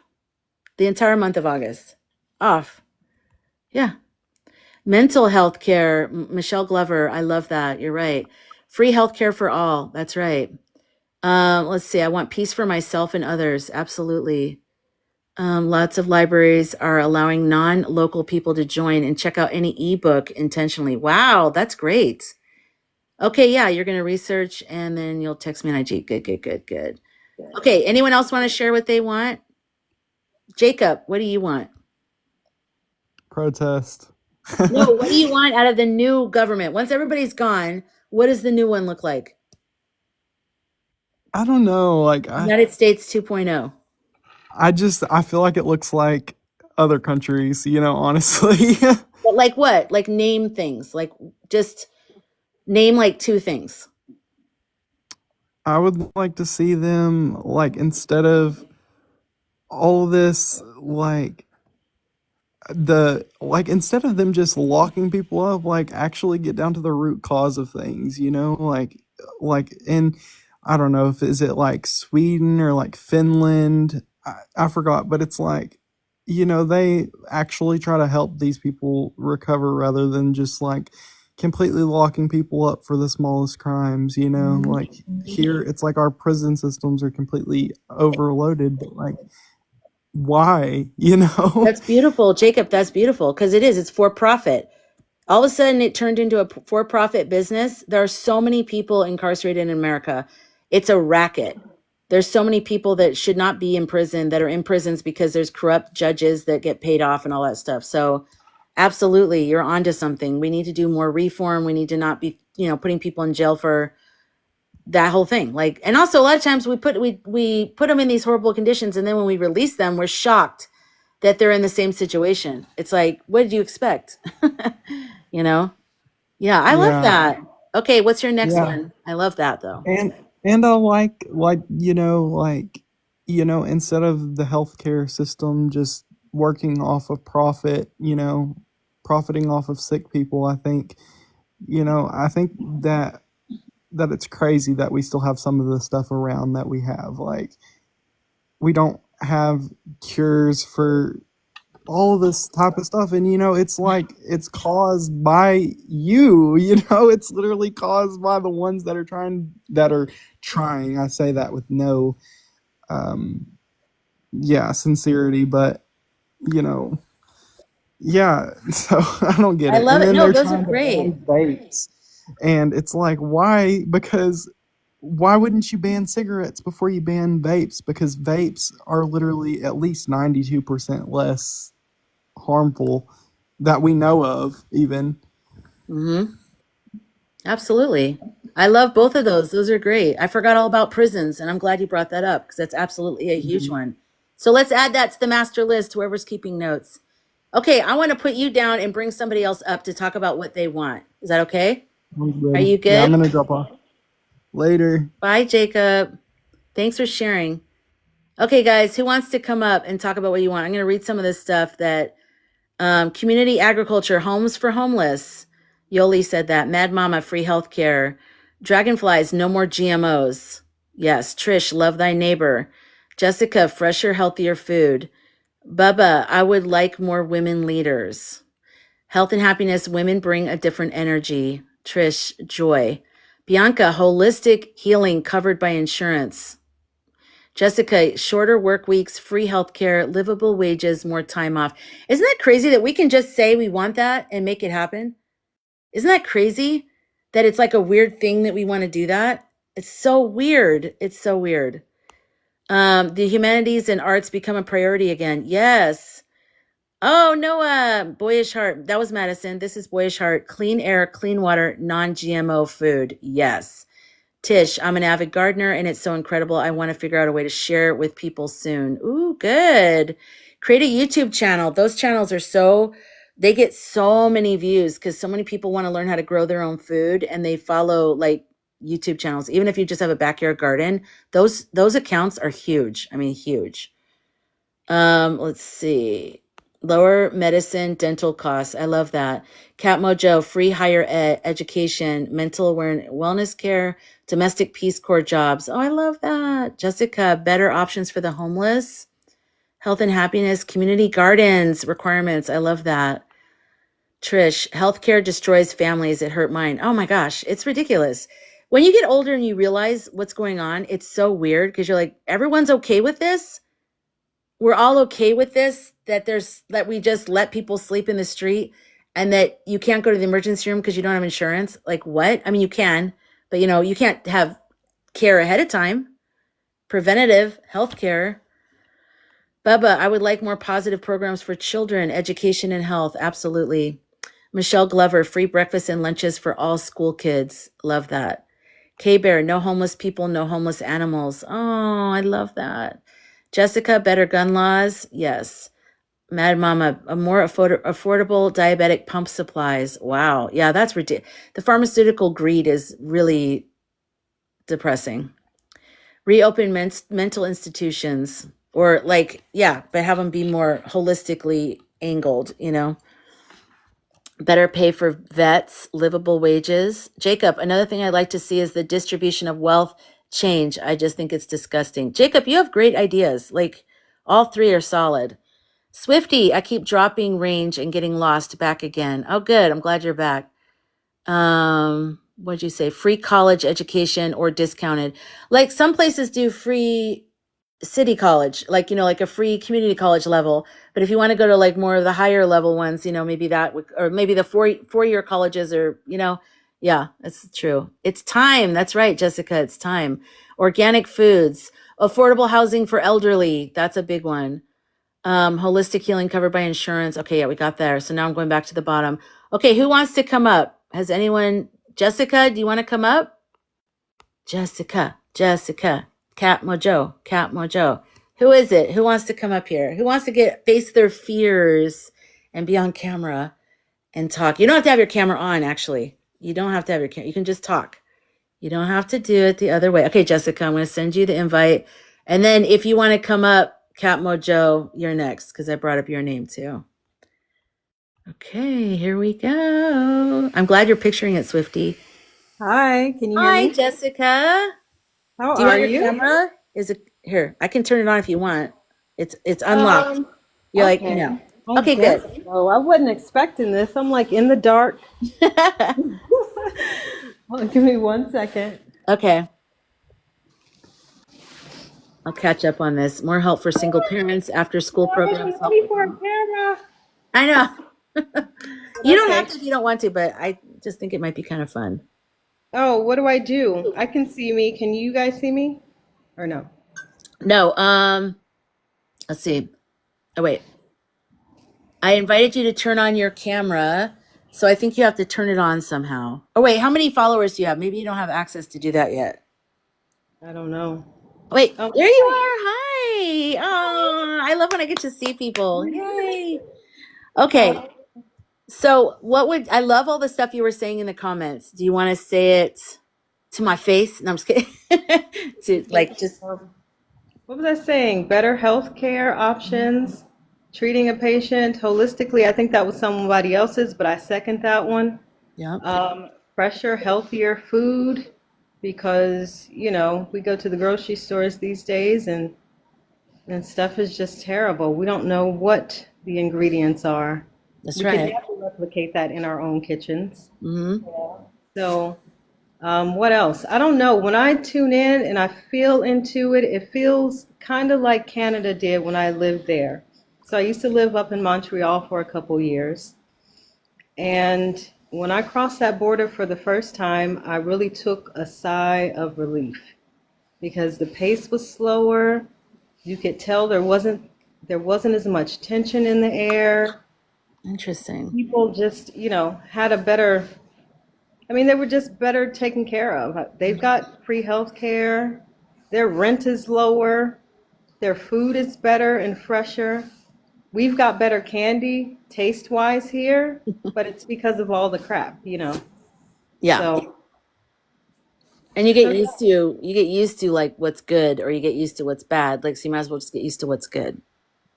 The entire month of August off. Yeah. Mental health care, Michelle Glover. I love that. You're right. Free health care for all. That's right. Let's see. I want peace for myself and others. Absolutely. Lots of libraries are allowing non-local people to join and check out any ebook intentionally. Wow, that's great. Okay, yeah, you're going to research and then you'll text me on IG. Good. Okay, anyone else want to share what they want? Jacob, what do you want? Protest. No, what do you want out of the new government? Once everybody's gone, what does the new one look like? I don't know. United States 2.0. I feel like it looks like other countries, honestly. But like what? Like name things. Like just name like 2 things. I would like to see them like instead of all this instead of them just locking people up, like actually get down to the root cause of things, and I don't know if is it like Sweden or like Finland, I forgot, but it's like, they actually try to help these people recover rather than just like completely locking people up for the smallest crimes, like here it's like our prison systems are completely overloaded, but like why, That's beautiful, Jacob. That's beautiful because it is. It's for profit. All of a sudden, it turned into a for-profit business. There are so many people incarcerated in America. It's a racket. There's so many people that should not be in prison that are in prisons because there's corrupt judges that get paid off and all that stuff. So absolutely, you're onto something. We need to do more reform. We need to not be, putting people in jail for that whole thing. Like, and also a lot of times we put them in these horrible conditions, and then when we release them, we're shocked that they're in the same situation. It's like, what did you expect? you know? Yeah, I love Yeah, that. Okay, what's your next yeah. one? I love that though. And I instead of the healthcare system just working off of profit, profiting off of sick people, I think that it's crazy that we still have some of the stuff around that we have. Like, we don't have cures for all of this type of stuff, and it's like it's caused by you, it's literally caused by the ones that are trying. I say that with no um yeah, sincerity, but you know yeah. So I don't get I it. love And it. then No, they're those are trying to great. ban vapes, and it's like, why? Because why wouldn't you ban cigarettes before you ban vapes? Because vapes are literally at least 92% less harmful that we know of, even. Hmm. Absolutely. I love both of those. Those are great. I forgot all about prisons, and I'm glad you brought that up because that's absolutely a huge Mhm. one. So let's add that to the master list, whoever's keeping notes. Okay, I want to put you down and bring somebody else up to talk about what they want. Is that okay? Sounds Are good. you Yeah, I'm good? gonna drop off later. Bye, Jacob. Thanks for sharing. Okay, guys, who wants to come up and talk about what you want? I'm going to read some of this stuff that community agriculture, homes for homeless. Yoli said that. Mad Mama, free healthcare. Dragonflies, no more GMOs. Yes. Trish, love thy neighbor. Jessica, fresher, healthier food. Bubba, I would like more women leaders. Health and happiness, women bring a different energy. Trish, joy. Bianca, holistic healing covered by insurance. Jessica, shorter work weeks, free healthcare, livable wages, more time off. Isn't that crazy that we can just say we want that and make it happen? Isn't that crazy that it's like a weird thing that we want to do that? It's so weird. It's so weird. The humanities and arts become a priority again. Yes. Oh, Noah, Boyish Heart. That was Madison. This is Boyish Heart. Clean air, clean water, non GMO food. Yes. Tish, I'm an avid gardener and it's so incredible. I want to figure out a way to share it with people soon. Ooh, good. Create a YouTube channel. Those channels are they get so many views because so many people want to learn how to grow their own food and they follow like YouTube channels. Even if you just have a backyard garden, those accounts are huge. I mean, huge. Let's see. Lower medicine, dental costs. I love that. Cat Mojo, free higher education, mental awareness, wellness care, domestic Peace Corps jobs. Oh, I love that. Jessica, better options for the homeless, health and happiness, community gardens requirements. I love that. Trish, healthcare destroys families. It hurt mine. Oh my gosh, it's ridiculous. When you get older and you realize what's going on, it's so weird because you're like, everyone's okay with this, we're all okay with this, that we just let people sleep in the street and that you can't go to the emergency room because you don't have insurance. Like, what? I mean, you can, but you can't have care ahead of time, preventative health care. Bubba, I would like more positive programs for children, education and health. Absolutely. Michelle Glover, free breakfast and lunches for all school kids. Love that. K Bear, no homeless people, no homeless animals. Oh, I love that. Jessica, better gun laws. Yes. Mad Mama, a more affordable diabetic pump supplies. Wow. Yeah, that's ridiculous. The pharmaceutical greed is really depressing. Reopen mental institutions. or like, yeah, but have them be more holistically angled, you know. Better pay for vets, livable wages. Jacob, another thing I'd like to see is the distribution of wealth change. I just think it's disgusting. Jacob, you have great ideas. Like, all three are solid. Swifty, I keep dropping range and getting lost back again. Oh, good. I'm glad you're back. What'd you say? Free college education or discounted. Like some places do free city college, like, you know, like a free community college level. But if you want to go to like more of the higher level ones, you know, maybe that would, or maybe the four-year colleges, or, you know, yeah, that's true. It's time. That's right, Jessica. It's time. Organic foods, affordable housing for elderly. That's a big one. Holistic healing covered by insurance. Okay, yeah, we got there. So now I'm going back to the bottom. Okay, who wants to come up? Has anyone? Jessica, do you want to come up? Jessica, Cat Mojo. Who is it? Who wants to come up here? Who wants to face their fears and be on camera and talk? You don't have to have your camera on, actually. You don't have to have your camera. You can just talk. You don't have to do it the other way. Okay, Jessica, I'm going to send you the invite. And then if you want to come up, Cat Mojo, you're next, because I brought up your name too. Okay, here we go. I'm glad you're picturing it, Swifty. Hi, can you hear Hi, me? Jessica. How Do you are want your you? camera? Is it here? I can turn it on if you want. It's unlocked. You're like, Okay. I Okay, guess good. so. I wasn't expecting this. I'm like in the dark. Hold on, give me 1 second. Okay, I'll catch up on this. More help for single parents, after school I programs. wasn't Help ready with for a them. camera. I know. You don't have Okay. to if you don't want to, but I just think it might be kind of fun. Oh, what do I do? I can see me. Can you guys see me? Or no? No, let's see. Oh wait. I invited you to turn on your camera, so I think you have to turn it on somehow. Oh wait, how many followers do you have? Maybe you don't have access to do that yet. I don't know. Wait, Oh, there you are. Hi. Oh, I love when I get to see people. Yay. Okay. oh, So, what would I love all the stuff you were saying in the comments? Do you want to say it to my face? No, I'm just kidding. To like just um, what was I saying? Better healthcare options, treating a patient holistically. I think that was somebody else's, but I second that one. yeah. Fresher, healthier food because, we go to the grocery stores these days and stuff is just terrible. We don't know what the ingredients are. That's We could right. never replicate that in our own kitchens. Mm-hmm. So, what else? I don't know. When I tune in and I feel into it, it feels kind of like Canada did when I lived there. So I used to live up in Montreal for a couple years. And when I crossed that border for the first time, I really took a sigh of relief because the pace was slower. You could tell there wasn't as much tension in the air. Interesting. People just, had a better, I mean, they were just better taken care of. They've got free health care. Their rent is lower. Their food is better and fresher. We've got better candy taste-wise here, but it's because of all the crap. Yeah. So, And you get used to like what's good, or you get used to what's bad. Like, so you might as well just get used to what's good.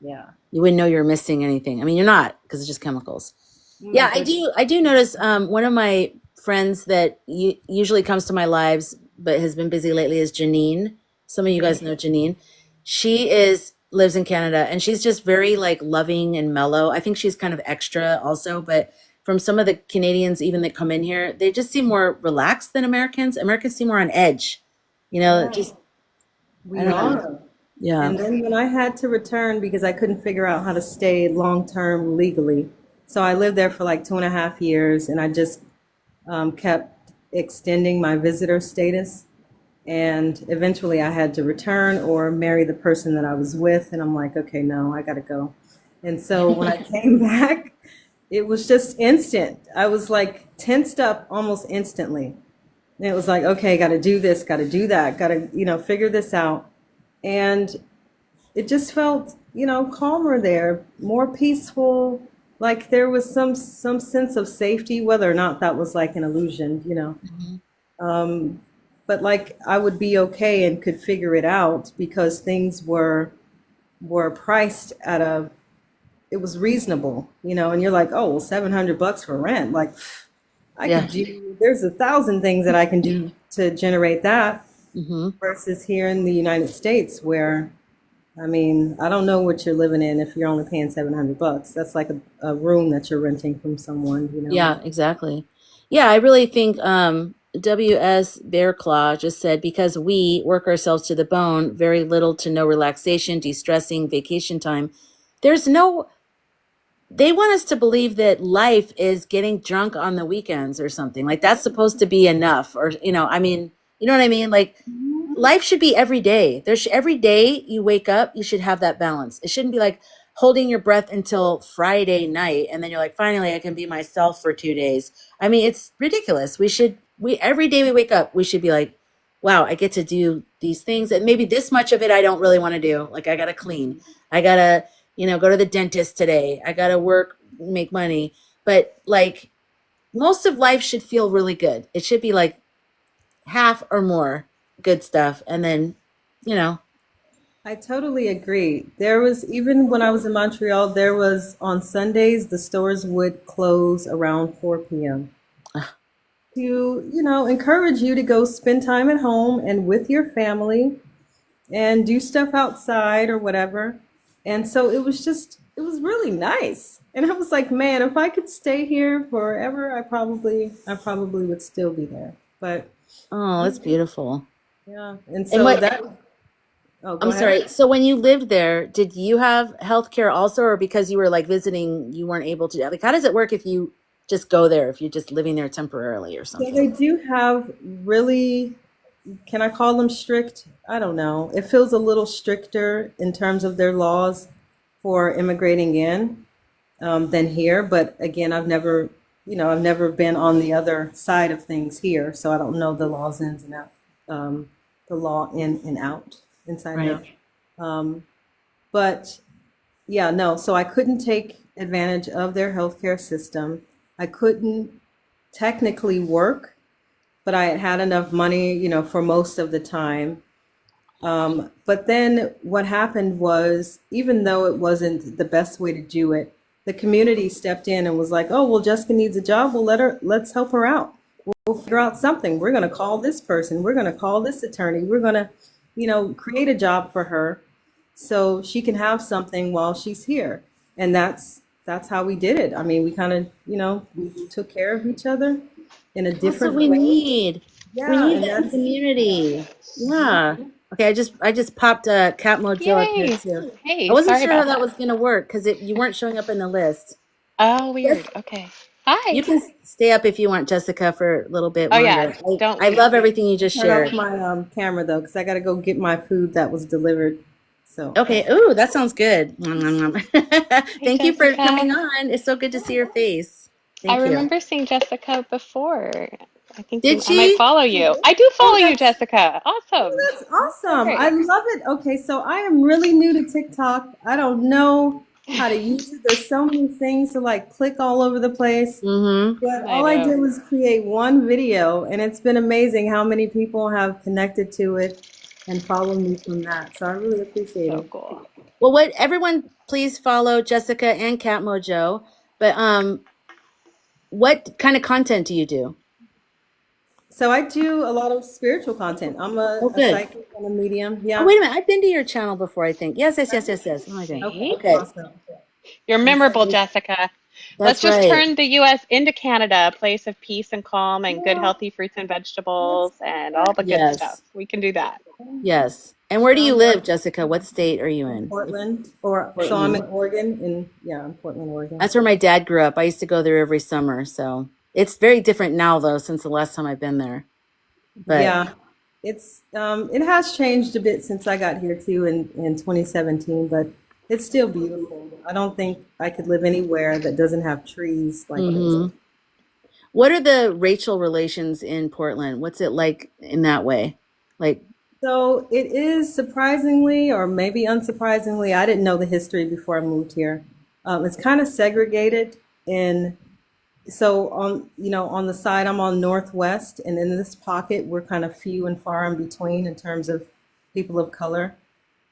yeah. You wouldn't know you're missing anything. I mean, you're not, because it's just chemicals. Yeah, I But do. I do notice one of my friends that usually comes to my lives, but has been busy lately, is Janine. Some of you guys know Janine. She is lives in Canada, and she's just very like loving and mellow. I think she's kind of extra also, but from some of the Canadians even that come in here, they just seem more relaxed than Americans. Americans seem more on edge. Just I we don't know. are. Yeah. And then when I had to return because I couldn't figure out how to stay long-term legally. So I lived there for like 2.5 years and I just kept extending my visitor status. And eventually I had to return or marry the person that I was with. And I'm like, okay, no, I got to go. And so when I came back, it was just instant. I was like tensed up almost instantly. And it was like, okay, got to do this, got to do that, got to, figure this out. And it just felt, calmer there, more peaceful. Like there was some sense of safety, whether or not that was like an illusion. Mhm. But like I would be okay and could figure it out because things were were priced at it was reasonable, and you're like, oh, well, $700 for rent. Like, I Yeah. could do, there's 1,000 things that I can do to generate that Hmm. versus here in the United States where, I mean, I don't know what you're living in if you're only paying $700. That's like a room that you're renting from someone. Yeah, exactly. Yeah, I really think W.S. Bearclaw just said because we work ourselves to the bone, very little to no relaxation, de-stressing, vacation time. There's no they want us to believe that life is getting drunk on the weekends or something. Like that's supposed to be enough or I mean, you know what I mean? Like life should be every day. Every day you wake up, you should have that balance. It shouldn't be like holding your breath until Friday night and then you're like, finally, I can be myself for 2 days. I mean, it's ridiculous. We every day we wake up, we should be like, wow, I get to do these things, and maybe this much of it I don't really want to do. Like I gotta clean, I gotta, go to the dentist today. I gotta work, make money. But like most of life should feel really good. It should be like half or more good stuff. And then, you know, I totally agree. There was, even when I was in Montreal, there was on Sundays, the stores would close around 4 p.m. to, encourage you to go spend time at home and with your family and do stuff outside or whatever. And so it was really nice. And I was like, man, if I could stay here forever, I probably would still be there. But oh, that's beautiful. yeah. And And so what, that, oh, go I'm ahead. sorry. So when you lived there, did you have health care also, or because you were like visiting, you weren't able to? Like, how does it work if you just go there, if you're just living there temporarily or So they something? do have really, can I call them strict? I don't know. It feels a little stricter in terms of their laws for immigrating in than here. But again, I've never been on the other side of things here, so I don't know the laws ins and out, the law in and out, inside and Right. out. Um, but yeah, no. So I couldn't take advantage of their healthcare system. I couldn't technically work, but I had had enough money, for most of the time. But then what happened was, even though it wasn't the best way to do it, the community stepped in and was like, "Oh, well, Jessica needs a job. Well, let's help her out. We'll figure out something. We're going to call this person. We're going to call this attorney. We're going to, create a job for her so she can have something while she's here." And that's how we did it. I mean, we kind of, we took care of each other in a That's what different we way. need. We Yeah, need and that in that's community. Yeah. Okay, I just popped Cat Mojo up here Yay. too. I Hey, wasn't sorry sure how about that that. was gonna work because you weren't showing up in the list. Oh, Yes, weird. Okay. Hi. you can stay up if you want, Jessica, for a little bit Oh, yeah. longer. Don't I leave. love everything you just turn off shared. my camera though, because I got to go get my food that was delivered. So, Okay. Ooh, that sounds good. Nom, nom, nom. Hey, Thank you for Jessica. coming on. It's so good to see your face. I Thank you. remember seeing Jessica before. I think Did I might she? follow you. I do oh, follow you, Jessica. Awesome. that's awesome. I Great. love it. Okay, so I am really new to TikTok. I don't know how to use it. There's so many things to like click all over the place. Mm-hmm. But I all I did know. was create one video, and it's been amazing how many people have connected to it and followed me from that. So I really appreciate So it. cool. Well, what everyone please follow Jessica and Cat Mojo. But what kind of content do you do? So I do a lot of spiritual content. I'm Oh, a good. psychic and a medium. Oh, Yeah. wait a minute. I've been to your channel before, I think. Yes, yes, yes, yes, yes. Oh my God. Okay. See? Okay. Awesome. You're And so memorable, Jessica. Let's That's just right. turn the U.S. into Canada, a place of peace and calm and good, yeah, healthy fruits and let's vegetables do and all that. the good stuff. Yes. We can do that. Yes. And where do you Sounds live, like Jessica? What state are you in in? Portland, or so I'm Portland. in Oregon, in yeah, in Portland, Oregon. That's where my dad grew up. I used to go there every summer. So it's very different now, though, since the last time I've been there. But Yeah, it has changed a bit since I got here too in 2017, but it's still beautiful. I don't think I could live anywhere that doesn't have trees like this. hmm, what are the racial relations in Portland? What's it like in that way? Like, So it is surprisingly, or maybe unsurprisingly, I didn't know the history before I moved here. It's kind of segregated in, so on the side I'm on Northwest, and in this pocket we're kind of few and far in between in terms of people of color.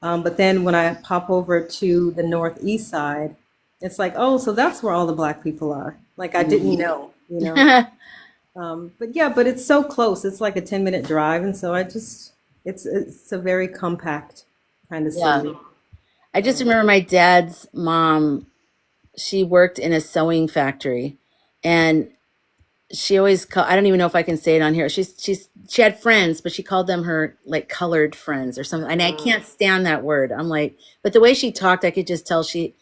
But then when I pop over to the northeast side, it's like, oh, so that's where all the black people are. Like I didn't know, you know. But yeah, but it's so close. It's like a 10-minute drive, and so it's a very compact kind of Yeah. city. I just remember my dad's mom, she worked in a sewing factory, and she always I don't even know if I can say it on here. She had friends, but she called them her like colored friends or something. And I can't stand that word. I'm like, but the way she talked, I could just tell she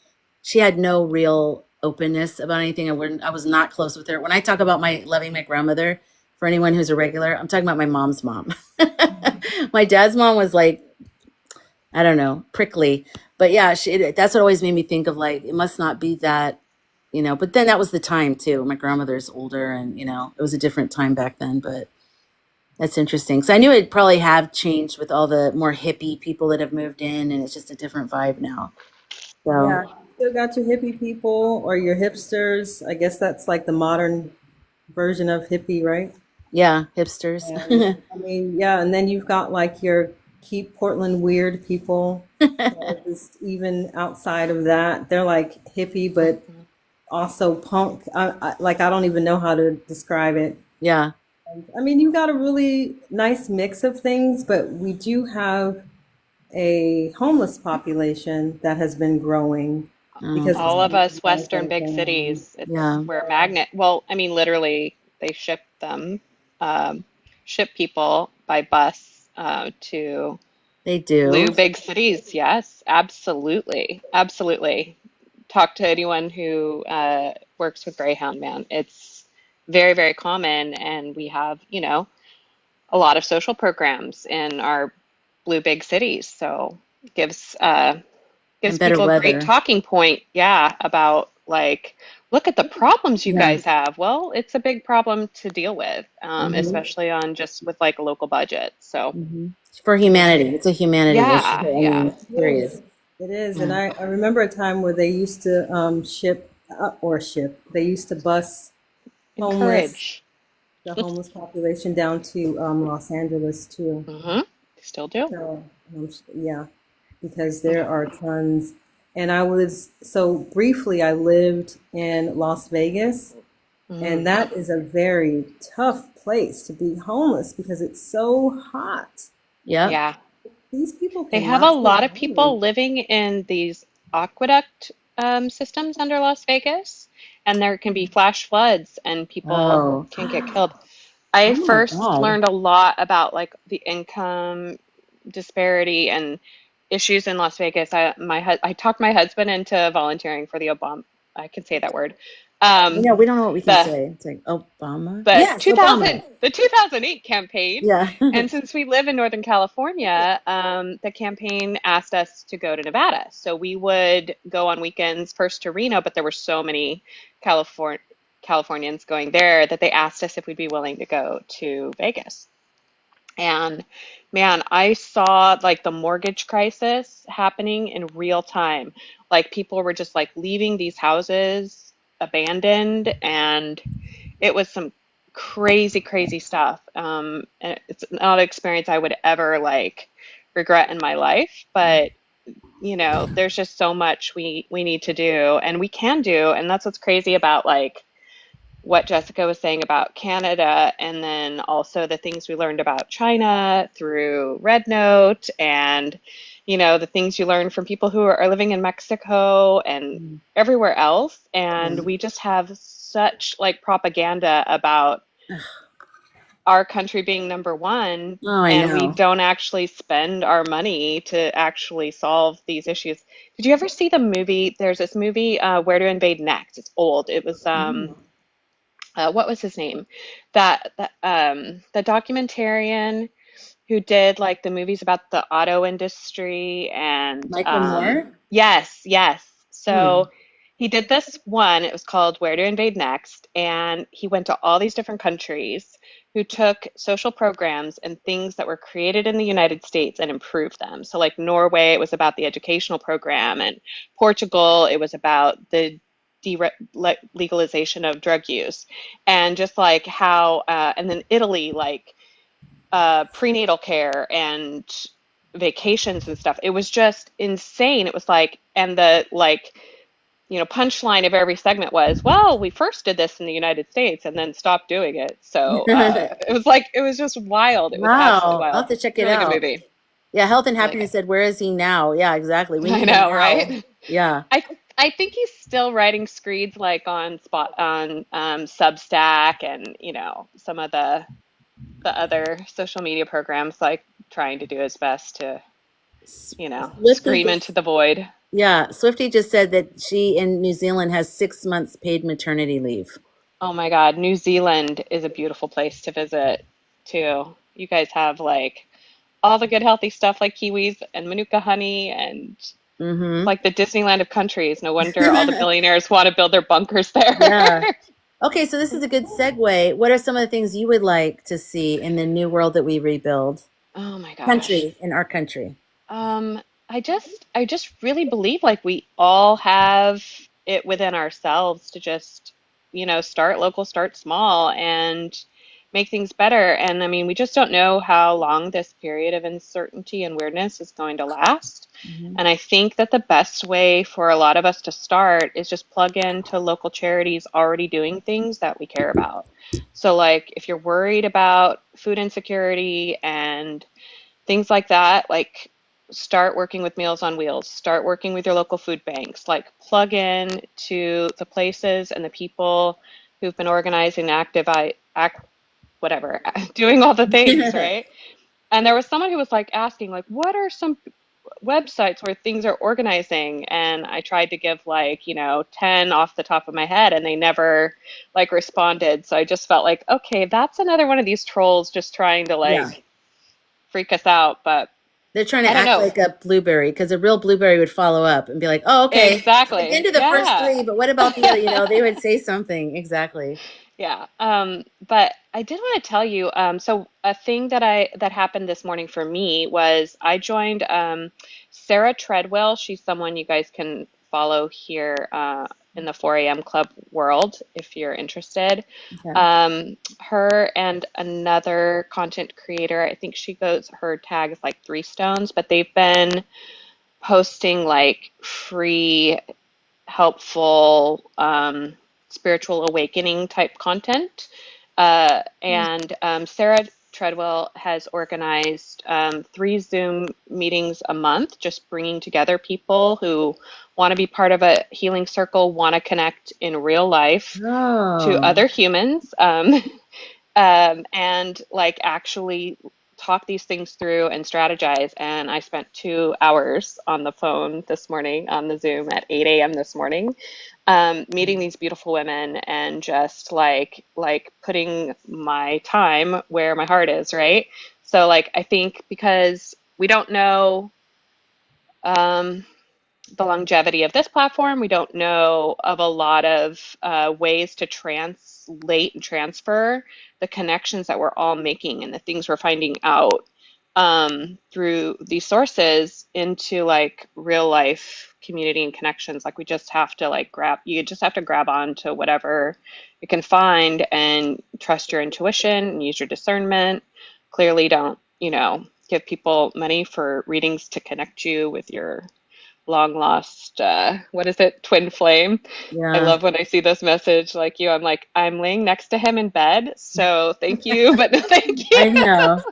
had no real openness about anything. I was not close with her. When I talk about my loving my grandmother, for anyone who's a regular, I'm talking about my mom's mom. My dad's mom was like, I don't know, prickly. But yeah, that's what always made me think of like, it must not be that, but then that was the time too. My grandmother's older and, it was a different time back then, but that's interesting. So I knew it'd probably have changed with all the more hippie people that have moved in and it's just a different vibe now. Yeah, So you still got your hippie people or your hipsters. I guess that's like the modern version of hippie, right? yeah, hipsters. And I mean, yeah, and then you've got like your keep Portland weird people. Just even outside of that, they're like hippie, but also punk. Like I don't even know how to describe it. Yeah. I mean, you've got a really nice mix of things, but we do have a homeless population that has been growing Oh, because of All some of of the us things that Western have big gone on. cities, it's yeah, where magnet, well, I mean, literally, they um, ship people by bus to they do. blue big cities. Yes, absolutely. Absolutely. Talk to anyone who works with Greyhound, man. It's very, very common. And we have, a lot of social programs in our blue big cities. So it gives And better people a great weather. talking point, yeah, about like, look at the problems you Yeah. guys have. Well, it's a big problem to deal with, Hmm. especially on just with like a local budget. So, Hmm. For humanity. It's a humanity issue. yeah, I yeah. mean, It period. is. It is. And Yeah. I remember a time where they used to they used to bus homeless, Encourage. the homeless population down to Los Angeles too. Mm-hmm. Still do. So, yeah, because there are tons. And so briefly, I lived in Las Vegas, Mm. and that is a very tough place to be homeless because it's so hot. Yep. Yeah. These people They have a cannot stay lot of homeless. people living in these aqueduct systems under Las Vegas, and there can be flash floods and people Oh. can get killed. I Oh my first God. learned a lot about like the income disparity and issues in Las Vegas. I talked my husband into volunteering for the Obama. I can say that word. You Um, know, we don't know what we can the say. It's like Obama. the Yes, Obama. 2000 the 2008 campaign. Yeah. And since we live in Northern California, the campaign asked us to go to Nevada. So we would go on weekends first to Reno, but there were so many Californ Californians going there that they asked us if we'd be willing to go to Vegas. And man, I saw like the mortgage crisis happening in real time. Like people were just like leaving these houses abandoned, and it was some crazy, crazy stuff. And it's not an experience I would ever like regret in my life, but there's just so much we need to do and we can do, and that's what's crazy about like what Jessica was saying about Canada, and then also the things we learned about China through Red Note, and the things you learn from people who are living in Mexico and everywhere else. And Yeah. we just have such like propaganda about our country being number one, Oh, I and we know. don't actually spend our money to actually solve these issues. Did you ever see the movie? There's this movie, Where to Invade Next. It's old. It was No. what was his name? The documentarian who did like the movies about the auto industry and Michael Moore? yes, yes. Hmm. So he did this one, it was called Where to Invade Next, and he went to all these different countries who took social programs and things that were created in the United States and improved them. So like Norway, it was about the educational program, and Portugal, it was about the legalization of drug use, and just like how, and then Italy, like prenatal care and vacations and stuff. It was just insane. It was like, and the like, punchline of every segment was, well, we first did this in the United States and then stopped doing it. So it was like, it was just wild. It was absolutely Wow. I'll have wild. to check it Really good out. movie. Yeah, Health and Really Happiness good. said, "Where is he now?" Yeah, exactly. We I need him know, now. right? Yeah. I think he's still writing screeds like on Substack and some of the other social media programs, like trying to do his best to Swifty scream into just the void. Yeah, Swifty just said that she in New Zealand has 6 months paid maternity leave. Oh my God, New Zealand is a beautiful place to visit too. You guys have like all the good healthy stuff like kiwis and manuka honey and it's Mm-hmm. like the Disneyland of countries. No wonder all the billionaires want to build their bunkers there. Yeah. Okay, so this is a good segue. What are some of the things you would like to see in the new world that we rebuild? Oh my gosh. Country, in our country. I just really believe like we all have it within ourselves to just, start local, start small and make things better. And I mean, we just don't know how long this period of uncertainty and weirdness is going to last. Hmm. And I think that the best way for a lot of us to start is just plug into local charities already doing things that we care about. So like if you're worried about food insecurity and things like that, like start working with Meals on Wheels, start working with your local food banks, like plug in to the places and the people who've been organizing whatever, doing all the things, right? And there was someone who was like asking, like, what are some websites where things are organizing? And I tried to give like, 10 off the top of my head and they never like responded. So I just felt like, okay, that's another one of these trolls just trying to Yeah. like freak us out. But They're trying to I don't act know. like a blueberry because a real blueberry would follow up and be like, "Oh, okay, I've been Exactly. to the first Yeah. three, but what about the other?" They would say something. Exactly. Yeah. But I did want to tell you, so a thing that happened this morning for me was I joined Sarah Treadwell. She's someone you guys can follow here in the 4 a.m. Club world if you're interested. Okay. Her and another content creator, I think her tag is like Three Stones, but they've been posting like free helpful spiritual awakening type content. And Sarah Treadwell has organized 3 Zoom meetings a month, just bringing together people who want to be part of a healing circle, want to connect in real life to Oh. other humans, and like actually talk these things through and strategize. And I spent 2 hours on the phone this morning on the Zoom at 8 a.m. this morning, meeting these beautiful women and just like putting my time where my heart is, right? So like I think because we don't know um, the longevity of this platform. We don't know of a lot of ways to translate and transfer the connections that we're all making and the things we're finding out through these sources into like real life community and connections. Like we just have to you just have to grab on to whatever you can find and trust your intuition and use your discernment. Clearly don't, give people money for readings to connect you with your long lost what is it, twin flame. I Yeah, love when I see this message like you. I'm like, I'm laying next to him in bed, so thank you but no thank you. I know.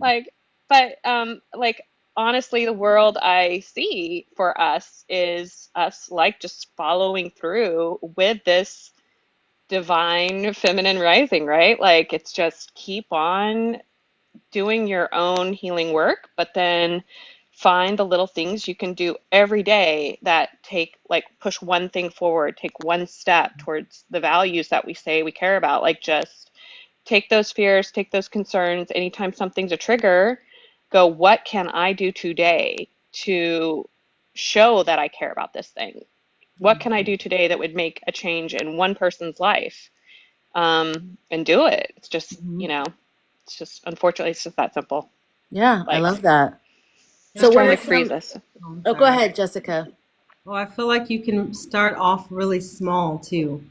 Like, but like honestly the world I see for us is us like just following through with this divine feminine rising, right? Like it's just keep on doing your own healing work, but then find the little things you can do every day that push one thing forward, take one step towards the values that we say we care about. Like just take those fears, take those concerns. Anytime something's a trigger, go, what can I do today to show that I care about this thing? What can I do today that would make a change in one person's life? And do it. It's just, Mhm. it's just, unfortunately, it's just that simple. Yeah, I Like, love that. Yeah, So just what trying are to I freeze some? us. oh, I'm Oh, go sorry. ahead, Jessica. Well, I feel like you can start off really small too,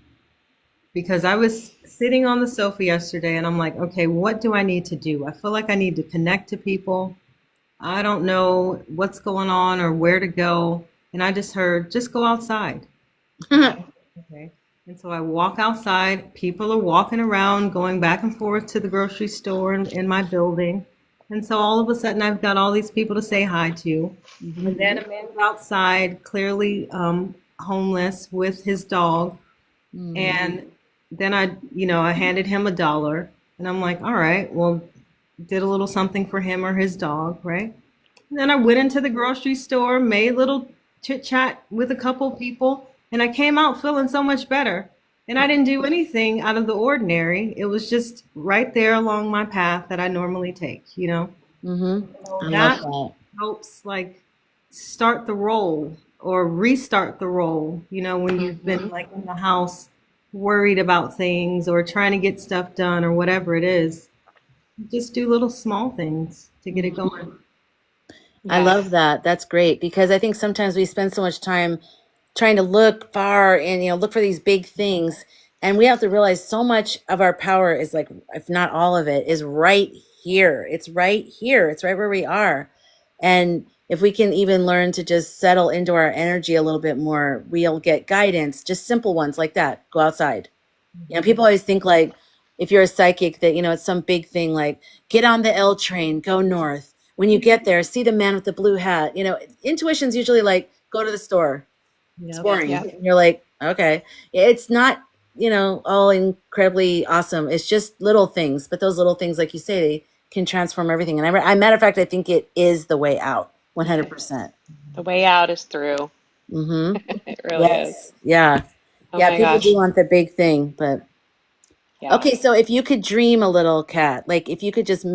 because I was sitting on the sofa yesterday and I'm like, okay, what do I need to do? I feel like I need to connect to people. I don't know what's going on or where to go. And I just heard, just go outside. And I, okay. And so I walk outside. People are walking around, going back and forth to the grocery store in my building. And so all of a sudden, I've got all these people to say hi to. And then a man's outside, clearly homeless with his dog. And then I handed him $1. And I'm like, all right, well, did a little something for him or his dog, right? And then I went into the grocery store, made a little chit chat with a couple people, and I came out feeling so much better. And I didn't do anything out of the ordinary. It was just right there along my path that I normally take. So I love that that. helps like start the roll or restart the roll, when you've been like in the house worried about things or trying to get stuff done or whatever it is. Just do little small things to get it going. I Yes. love that. That's great because I think sometimes we spend so much time trying to look far and look for these big things, and we have to realize so much of our power is like, if not all of it, is right here. It's right here. It's right where we are. And if we can even learn to just settle into our energy a little bit more, we'll get guidance, just simple ones like that. Go outside. People always think like if you're a psychic that, it's some big thing like get on the L train, go north. When you get there, see the man with the blue hat. Intuition's usually like go to the store. It's Yep. boring. Yep. And you're like, okay. It's not, all incredibly awesome. It's just little things, but those little things, like you say, they can transform everything. And matter of fact, I think it is the way out, 100%. The way out is through. Mm-hmm. It really is. Yes. Yeah. Oh Yeah. my People do gosh. want the big thing, but Yeah. okay, so if you could dream a little, Cat, like if you could just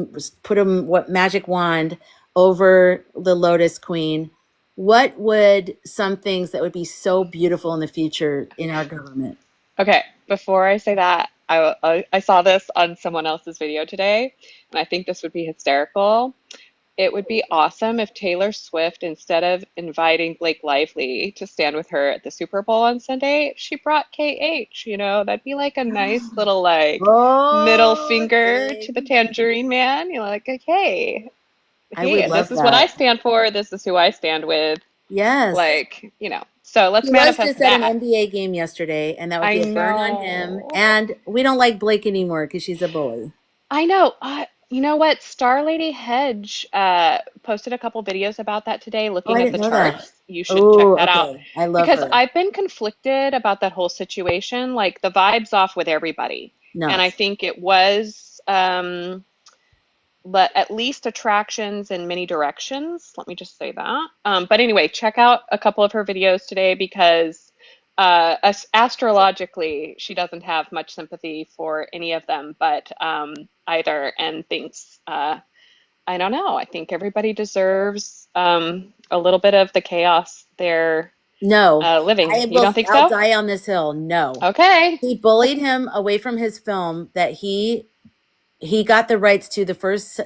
put a what magic wand over the Lotus Queen, what would some things that would be so beautiful in the future in our government? Okay, before I say that, I saw this on someone else's video today, and I think this would be hysterical. It would be awesome if Taylor Swift, instead of inviting Blake Lively to stand with her at the Super Bowl on Sunday, she brought KH, that'd be like a nice little like middle Oh, finger to the dang. Tangerine Man. Like, hey, I would hey, love this is what I that. stand for. This is who I stand with. Yes. So let's He was manifest just at an that. NBA game yesterday, and that would I be a burn on him. know. And we don't like Blake anymore because she's a bully. I know. You know what? Star Lady Hedge posted a couple videos about that today, Oh, I looking at didn't the know that. charts. You should check Oh, that out okay. I love because her. I've been conflicted about that whole situation. Like the vibe's off with everybody, and No. I think it was but at least attractions in many directions. Let me just say that. But anyway, check out a couple of her videos today because astrologically, she doesn't have much sympathy for any of them, but either, and thinks, I don't know, I think everybody deserves a little bit of the chaos they're No, living. I You will. don't think I'll so? die on this hill. No, Okay. he bullied him away from his film that he got the rights to the first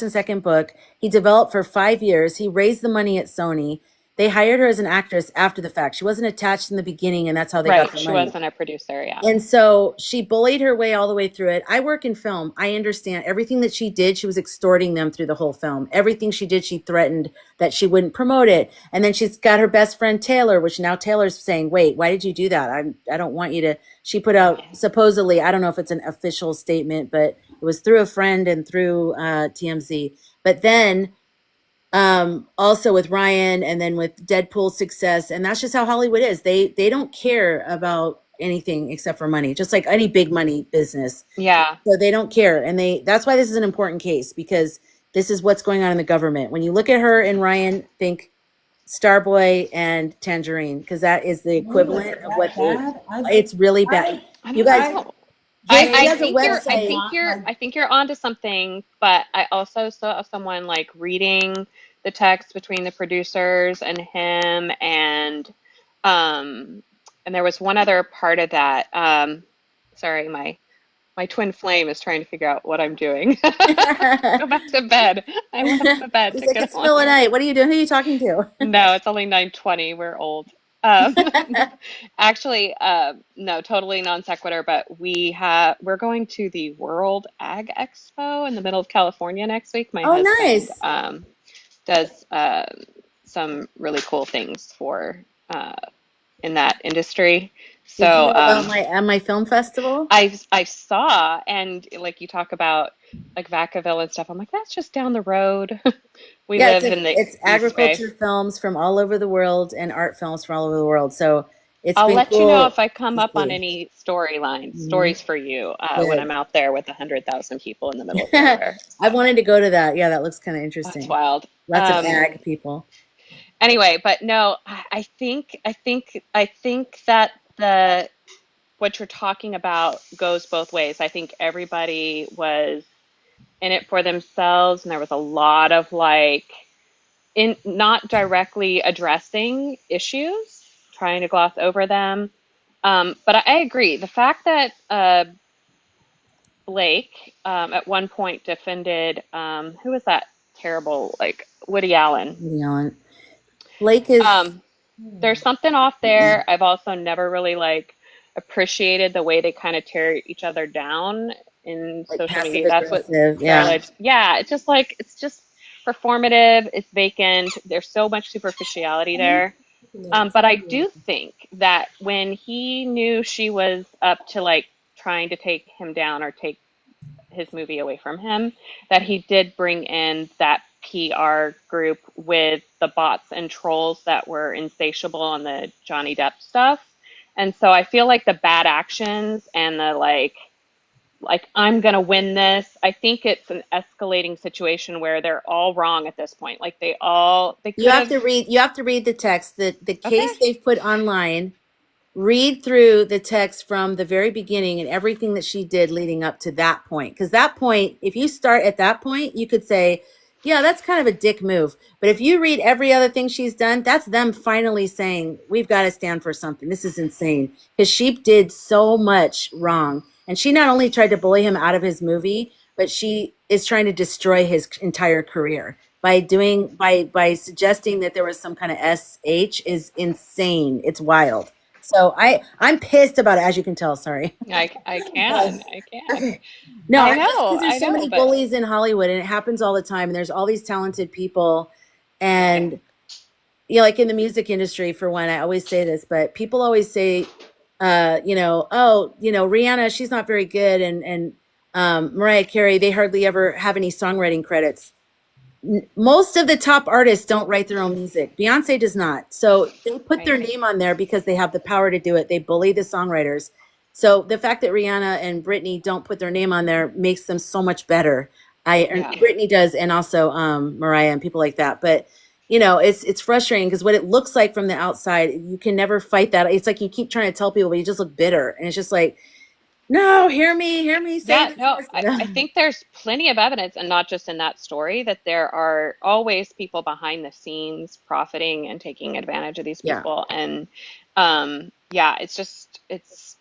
and second book. He developed for 5 years. He raised the money at Sony. They hired her as an actress after the fact. She wasn't attached in the beginning, and that's how they got Right. the She money. wasn't a producer. Yeah. And so she bullied her way all the way through it. I work in film. I understand everything that she did. She was extorting them through the whole film. Everything she did, she threatened that she wouldn't promote it. And then she's got her best friend Taylor, which now Taylor's saying, "Wait, why did you do that? I don't want you to." She put out supposedly, I don't know if it's an official statement, but it was through a friend and through TMZ. But then also with Ryan and then with Deadpool's success, and that's just how Hollywood is. They don't care about anything except for money, just like any big money business. Yeah. So they don't care, and that's why this is an important case, because this is what's going on in the government. When you look at her and Ryan, think Starboy and Tangerine, because that is the No, is equivalent it of that what bad? it's really I, bad. I You don't guys, I, know. he I has a I think website. want like, I think you're onto something, but I also saw someone like reading the text between the producers and him um and there was one other part of that. Sorry, my twin flame is trying to figure out what I'm doing. Go back to bed. I left the bed He's to like, get it's middle of the on. night. What are you doing? Who are you talking to? No, it's only 9:20. We're old. Um, actually, no, totally non sequitur, but we're going to the World Ag Expo in the middle of California next week. My Oh, husband nice. does some really cool things for in that industry. Did you So know about my film festival? I saw, and like you talk about like Vacaville and stuff. I'm like, that's just down the road. We Yeah, live in the it's East Bay. agriculture films from all over the world and art films from all over the world. So it's I'll been let you know cool if I come to up on see. any storylines, Mhm. stories for you when I'm Good. out there with 100,000 people in the middle of nowhere. I So wanted to go to that. Yeah, that looks kind of that's interesting. wild. Lots of ag people. Anyway, but no, I think that the what you're talking about goes both ways. I think everybody was in it for themselves, and there was a lot of like in not directly addressing issues, trying to gloss over them. But I agree. The fact that Blake at one point defended who was that terrible like Woody Allen. You know, Blake is Um, there's something off there. I've also never really like appreciated the way they kind of tear each other down in like social passive media. That's what aggressive. Yeah. Charlotte, yeah, it's just performative, it's vacant. There's so much superficiality there. But I do think that when he knew she was up to like trying to take him down or take his movie away from him, that he did bring in that PR group with the bots and trolls that were insatiable on the Johnny Depp stuff. And so I feel like the bad actions and the like I'm gonna win this. I think it's an escalating situation where they're all wrong at this point. Like they You could have have. to read you have to read the text. The Okay. case they've put online, read through the text from the very beginning and everything that she did leading up to that point. Because that point, if you start at that point, you could say, yeah, that's kind of a dick move. But if you read every other thing she's done, that's them finally saying, we've got to stand for something. This is insane. Because she did so much wrong. And she not only tried to bully him out of his movie, but she is trying to destroy his entire career by doing by suggesting that there was some kind of SH is insane. It's wild. So I'm pissed about it, as you can tell. Sorry. I can. No, I I'm just know, because I there's so know, many but bullies in Hollywood, and it happens all the time. And there's all these talented people, and like in the music industry, for one, I always say this, but people always say, oh, Rihanna, she's not very good, and Mariah Carey, they hardly ever have any songwriting credits. Most of the top artists don't write their own music. Beyonce does not. So they put right. their name on there because they have the power to do it. They bully the songwriters. So the fact that Rihanna and Britney don't put their name on there makes them so much better. Yeah. Britney does, and also Mariah and people like that. But it's frustrating because what it looks like from the outside, you can never fight that. It's like you keep trying to tell people, but you just look bitter, and it's just like, no, hear me say Yeah, this. no, I No. think there's plenty of evidence, and not just in that story, that there are always people behind the scenes profiting and taking advantage of these Yeah. people. And yeah, it's just it's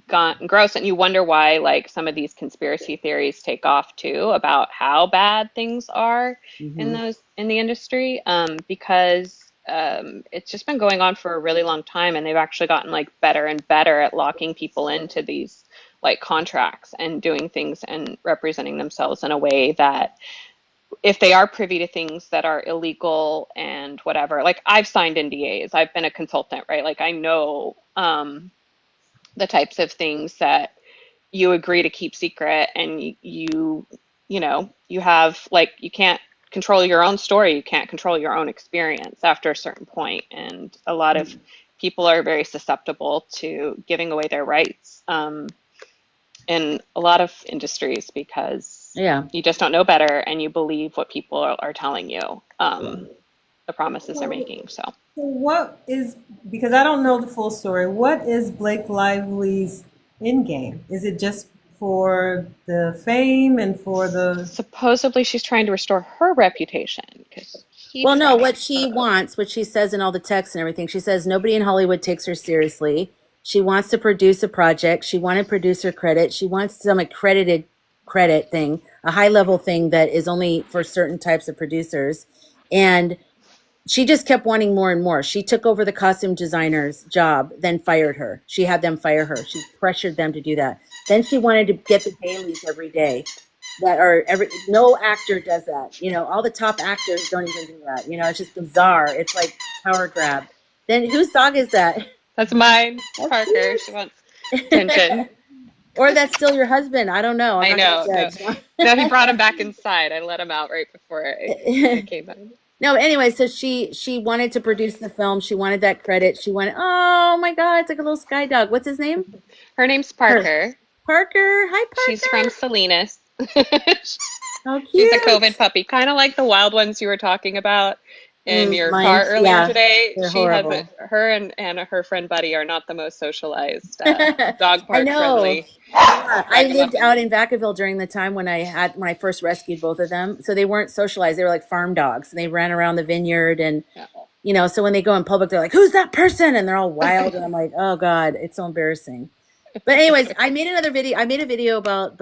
gone gross, and you wonder why like some of these conspiracy theories take off too about how bad things are in Hmm. the industry, because it's just been going on for a really long time, and they've actually gotten like better and better at locking people into these like contracts and doing things and representing themselves in a way that if they are privy to things that are illegal and whatever, like I've signed NDAs, I've been a consultant, right? Like I know the types of things that you agree to keep secret, and you have like you can't control your own story, you can't control your own experience after a certain point, and a lot of people are very susceptible to giving away their rights in a lot of industries because Yeah. you just don't know better and you believe what people are telling you, the promises they're making. So So what is, because I don't know the full story, what is Blake Lively's end game? Is it just for the fame and for the, supposedly she's trying to restore her reputation because he Well, no, what trashed she her. wants, what she says in all the texts and everything, she says nobody in Hollywood takes her seriously. She wants to produce a project. She wanted producer credit. She wants some accredited credit thing, a high level thing that is only for certain types of producers. And she just kept wanting more and more. She took over the costume designer's job, then fired her. She had them fire her. She pressured them to do that. Then she wanted to get the dailies every day. that are no actor does that. You know, all the top actors don't even do that. You know, it's just bizarre. It's like power grab. Then whose dog is that? That's mine. It's That's Parker. She wants attention. cute. Or that's still your husband. I don't know. I'm I not going know. No, to no, he brought him back inside. I let him out right before I judge. came in. No, anyway, so she wanted to produce the film. She wanted that credit. She wanted, oh my God, it's like a little sky dog. What's his name? Her name's Her. Parker. Parker. Hi, She's from Parker. Salinas. How She's a COVID cute. puppy, kind of like the wild ones you were talking about in your Mine, car earlier yeah, today. they're She has horrible. her and her friend Buddy are not the most socialized, dog I park know. friendly Yeah, I lived ragamuffins. out in Vacaville during the time when I first rescued both of them. So they weren't socialized. They were like farm dogs, and they ran around the vineyard. And Yeah. so when they go in public, they're like, "Who's that person?" And they're all wild. And I'm like, "Oh God, it's so embarrassing." But anyways, I made another video. I made a video about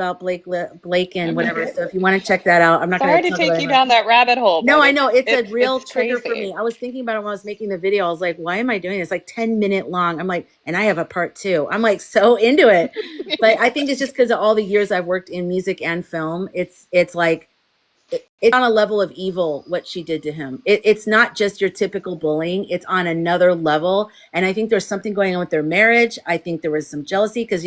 Blake and whatever. Okay. So if you want to check that out, I'm not going Sorry to to talk about take it you much. down that rabbit hole, No, but I know it's a real it's trigger for crazy. me. I was thinking about it when I was making the video. I was like, why am I doing this? Like 10-minute long. I'm like, and I have a part two. I'm like so into it. But I think it's just because of all the years I've worked in music and film. It's like it's on a level of evil what she did to him. It's not just your typical bullying. It's on another level. And I think there's something going on with their marriage. I think there was some jealousy because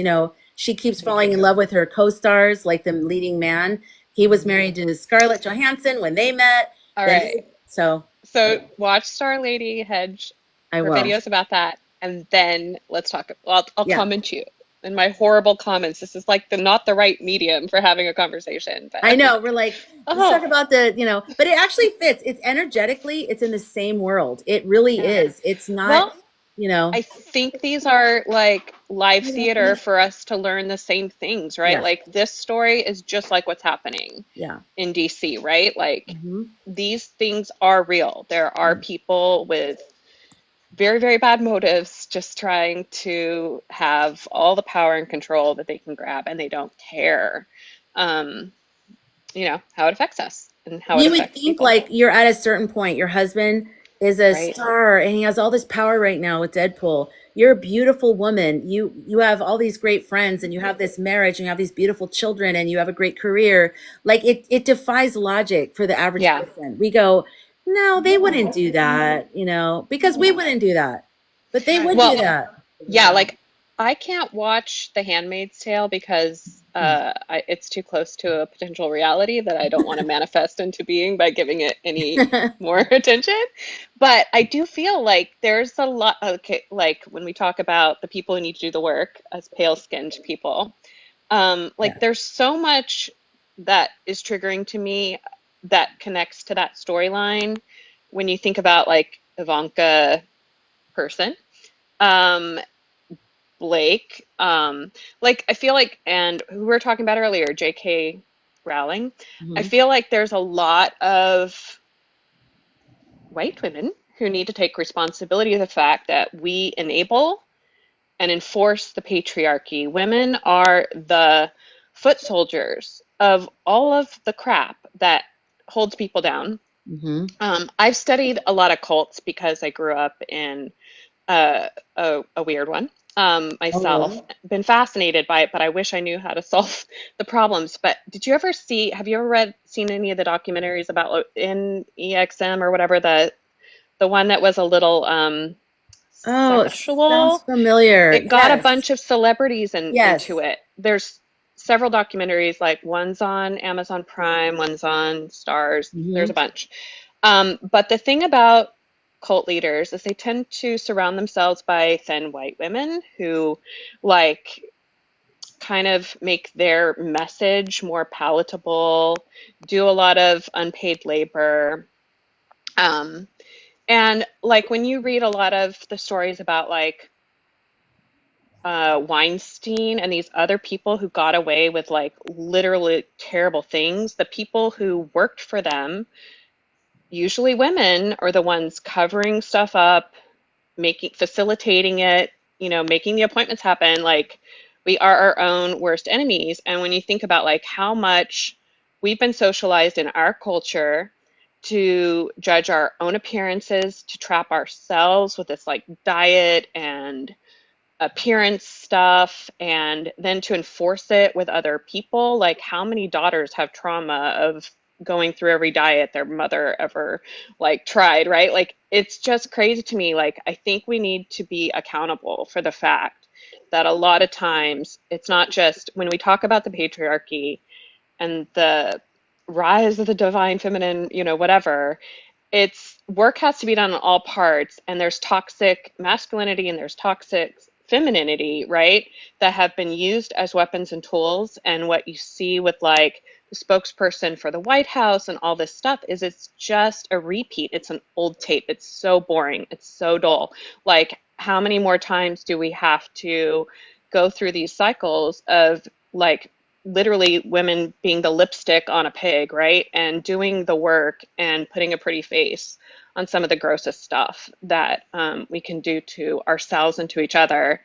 she keeps falling in love with her co-stars, like the leading man. He was married to Scarlett Johansson when they met. All Then right. so So watch Star Lady Hedge I for will. videos about that, and then let's talk. I'll Yeah. comment you in my horrible comments. This is like the not the right medium for having a conversation, I but know. We're like, let's talk oh about but it actually fits. It's energetically, it's in the same world. It really yeah. is. It's not, Well, you know, I think these are like live theater for us to learn the same things, right? yeah, Like this story is just like what's happening yeah. in DC, right? Like Hmm. these things are real. There are people with very, very bad motives, just trying to have all the power and control that they can grab, and they don't care, um, how it affects us and how it You would affects think people, like you're at a certain point. Your husband is a right? star and he has all this power right now with Deadpool. You're a beautiful woman. You have all these great friends and you have this marriage and you have these beautiful children and you have a great career. Like it defies logic for the average Yeah, person. We go, no, they wouldn't do that, because we yeah. wouldn't do that. But they would do Well, that. yeah, like I can't watch The Handmaid's Tale because it's too close to a potential reality that I don't want to manifest into being by giving it any more attention. But I do feel like there's a lot, okay, like when we talk about the people who need to do the work as pale-skinned people, like Yeah. there's so much that is triggering to me that connects to that storyline when you think about like Ivanka person. Um, Blake. Like I feel like, and who we were talking about earlier, J.K. Rowling. I Mhm. feel like there's a lot of white women who need to take responsibility of the fact that we enable and enforce the patriarchy. Women are the foot soldiers of all of the crap that holds people down. Mhm. I've studied a lot of cults because I grew up in a weird one Oh, myself. really? Been fascinated by it, but I wish I knew how to solve the problems. But have you ever seen any of the documentaries about in EXM or whatever, the one that was a little Oh, it sounds sexual? familiar. It got a Yes. bunch of celebrities into Yes. it. There's several documentaries, like one's on Amazon Prime, one's on Stars. There's Hmm. a bunch. But the thing about cult leaders is they tend to surround themselves by thin white women who like kind of make their message more palatable, do a lot of unpaid labor. Um, and like when you read a lot of the stories about like Weinstein and these other people who got away with like literally terrible things, the people who worked for them, usually women, are the ones covering stuff up, facilitating it, making the appointments happen. Like we are our own worst enemies. And when you think about like how much we've been socialized in our culture to judge our own appearances, to trap ourselves with this like diet and appearance stuff, and then to enforce it with other people. Like, how many daughters have trauma of going through every diet their mother ever like tried, right? Like, it's just crazy to me. Like, I think we need to be accountable for the fact that a lot of times it's not just when we talk about the patriarchy and the rise of the divine feminine, whatever. It's work has to be done on all parts, and there's toxic masculinity and there's toxic femininity, right? That have been used as weapons and tools. And what you see with like the spokesperson for the White House and all this stuff is it's just a repeat. It's an old tape. It's so boring. It's so dull. Like, how many more times do we have to go through these cycles of like literally women being the lipstick on a pig, right? And doing the work and putting a pretty face on some of the grossest stuff that we can do to ourselves and to each other.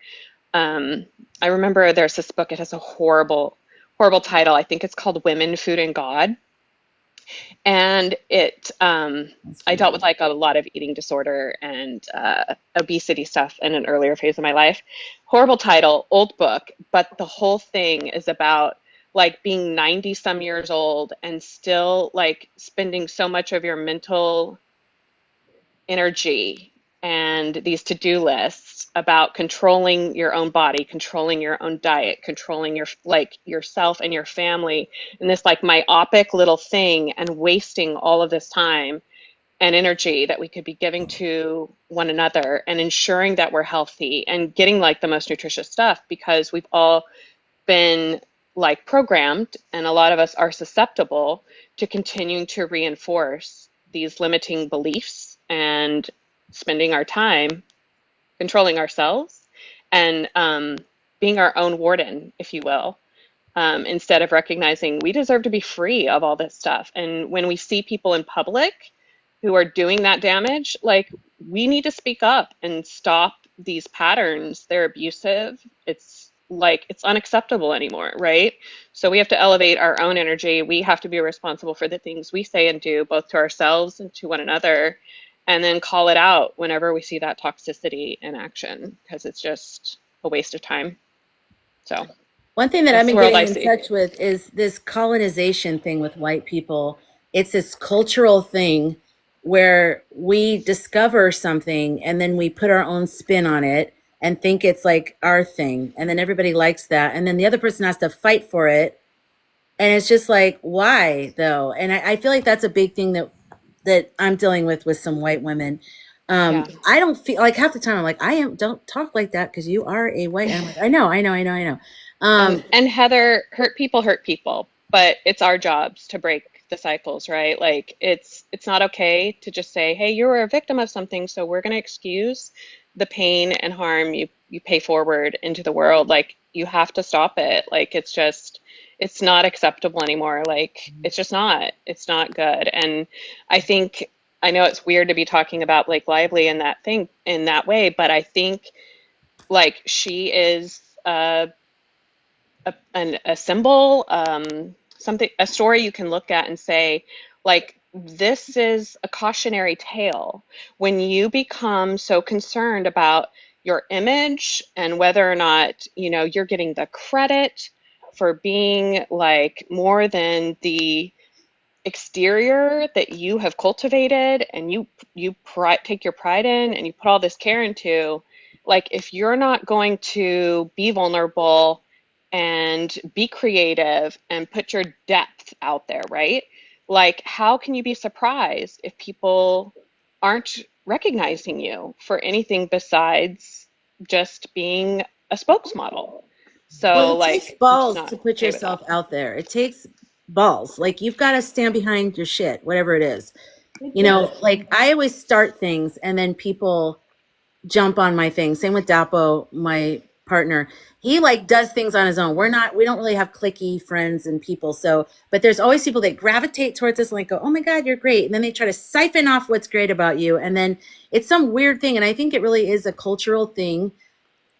I remember there's this book, it has a horrible, horrible title. I think it's called Women, Food, and God. And I dealt with like a lot of eating disorder and obesity stuff in an earlier phase of my life. Horrible title, old book, but the whole thing is about like being 90 some years old and still like spending so much of your mental energy and these to-do lists about controlling your own body, controlling your own diet, controlling your like yourself and your family in this like myopic little thing, and wasting all of this time and energy that we could be giving to one another and ensuring that we're healthy and getting like the most nutritious stuff, because we've all been like programmed, and a lot of us are susceptible to continuing to reinforce these limiting beliefs and spending our time controlling ourselves and being our own warden, if you will, instead of recognizing we deserve to be free of all this stuff. And when we see people in public who are doing that damage, like, we need to speak up and stop these patterns. They're abusive. It's like, it's unacceptable anymore, right? So we have to elevate our own energy. We have to be responsible for the things we say and do, both to ourselves and to one another, and then call it out whenever we see that toxicity in action, because it's just a waste of time. So One thing that I've that's the been world I getting in see. touch with is this colonization thing with white people. It's this cultural thing where we discover something and then we put our own spin on it and think it's like our thing. And then everybody likes that. And then the other person has to fight for it. And it's just like, why though? And I feel like that's a big thing that I'm dealing with some white women. Yeah. I don't feel like half the time I'm like, don't talk like that because you are a white. And I'm like, I know. And Heather, hurt people, but it's our jobs to break the cycles, right? Like, it's not okay to just say, hey, you were a victim of something, so we're going to excuse the pain and harm you pay forward into the world. Like, you have to stop it. Like, it's not acceptable anymore. Like, it's not good. And I think, I know it's weird to be talking about Blake Lively and that thing in that way, but I think like she is a symbol, something, a story you can look at and say, like, this is a cautionary tale. When you become so concerned about your image and whether or not, you're getting the credit for being like more than the exterior that you have cultivated and take your pride in and you put all this care into, like, if you're not going to be vulnerable and be creative and put your depth out there, right? Like, how can you be surprised if people aren't recognizing you for anything besides just being a spokesmodel? Well, So, it takes like, I'm just balls not to put okay with that. yourself out there. It takes balls. Like, you've got to stand behind your shit, whatever it is. It does. Like, I always start things and then people jump on my thing. Same with Dapo, my partner. He like does things on his own. We don't really have clicky friends and people. So, but there's always people that gravitate towards us and like go, oh my God, you're great. And then they try to siphon off what's great about you. And then it's some weird thing. And I think it really is a cultural thing.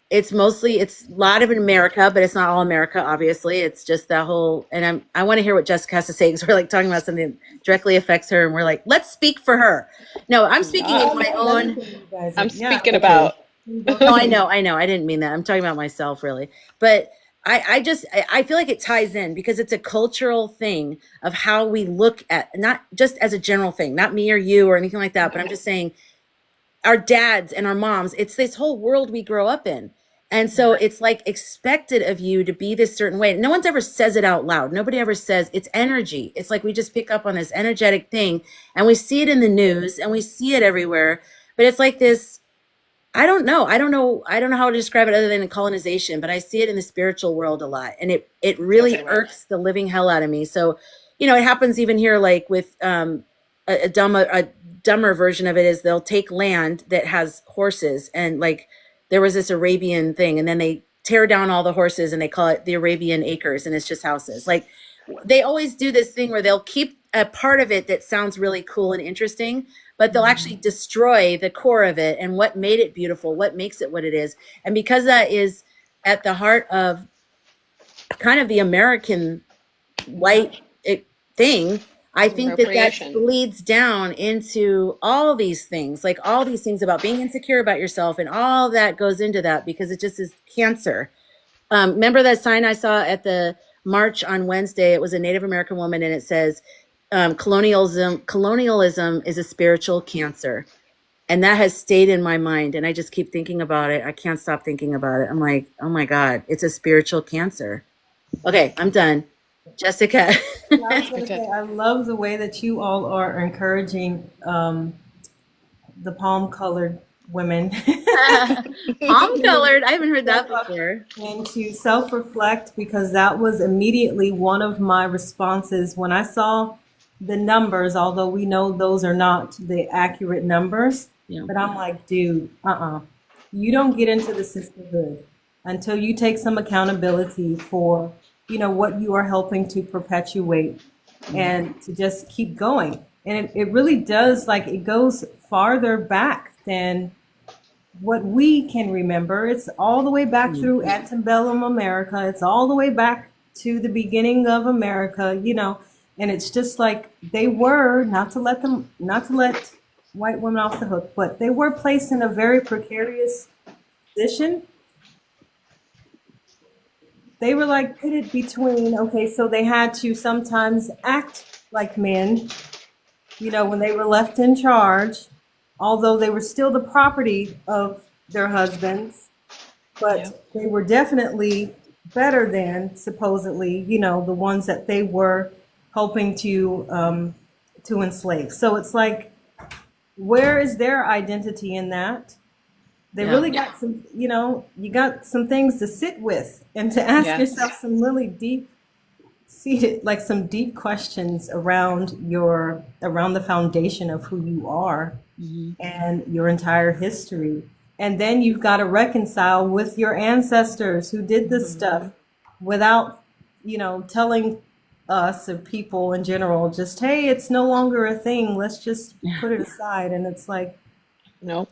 It's a lot of in America, but it's not all America, obviously. It's just that whole, and I want to hear what Jessica has to say because we're like talking about something that directly affects her. And we're like, let's speak for her. No, I'm speaking in Yes. my I love own. everything you guys I'm are. Yeah. speaking Okay. about No, I know, I know. I didn't mean that. I'm talking about myself, really. But I feel like it ties in because it's a cultural thing of how we look at, not just as a general thing, not me or you or anything like that, but I'm just saying our dads and our moms, it's this whole world we grow up in. And so it's like expected of you to be this certain way. No one's ever says it out loud. Nobody ever says it's energy. It's like we just pick up on this energetic thing and we see it in the news and we see it everywhere. But it's like this, I don't know. I don't know how to describe it other than colonization, but I see it in the spiritual world a lot. And it really irks the living hell out of me. So, it happens even here, like with a dumber version of it is they'll take land that has horses, and like there was this Arabian thing, and then they tear down all the horses and they call it the Arabian acres, and it's just houses. Like they always do this thing where they'll keep a part of it that sounds really cool and interesting, but they'll actually destroy the core of it and what made it beautiful, what makes it what it is. And because that is at the heart of kind of the American white thing, I think that bleeds down into all these things, like all these things about being insecure about yourself, and all that goes into that because it just is cancer. Remember that sign I saw at the march on Wednesday? It was a Native American woman, and it says, colonialism is a spiritual cancer. And that has stayed in my mind. And I just keep thinking about it. I can't stop thinking about it. I'm like, oh my God, it's a spiritual cancer. Okay, I'm done. Jessica. I was going to say, I love the way that you all are encouraging the palm-colored women. Palm-colored? I haven't heard that before. And to self-reflect, because that was immediately one of my responses when I saw the numbers, although we know those are not the accurate numbers. Yeah. But I'm like, dude, you don't get into the sisterhood until you take some accountability for what you are helping to perpetuate, and to just keep going. And it really does, like, it goes farther back than what we can remember. It's all the way back through antebellum America. It's all the way back to the beginning of America, and it's just like they were, not to let white women off the hook, but they were placed in a very precarious position. They were like pitted between, okay, so they had to sometimes act like men, when they were left in charge, although they were still the property of their husbands, but they were definitely better than supposedly, the ones that they were helping to enslave. So it's like, where is their identity in that? They really got some, you got some things to sit with and to ask yourself some really deep-seated, like some deep questions around the foundation of who you are and your entire history. And then you've got to reconcile with your ancestors who did this stuff without, telling us or people in general, just, hey, it's no longer a thing. Let's just put it aside. And it's like, nope.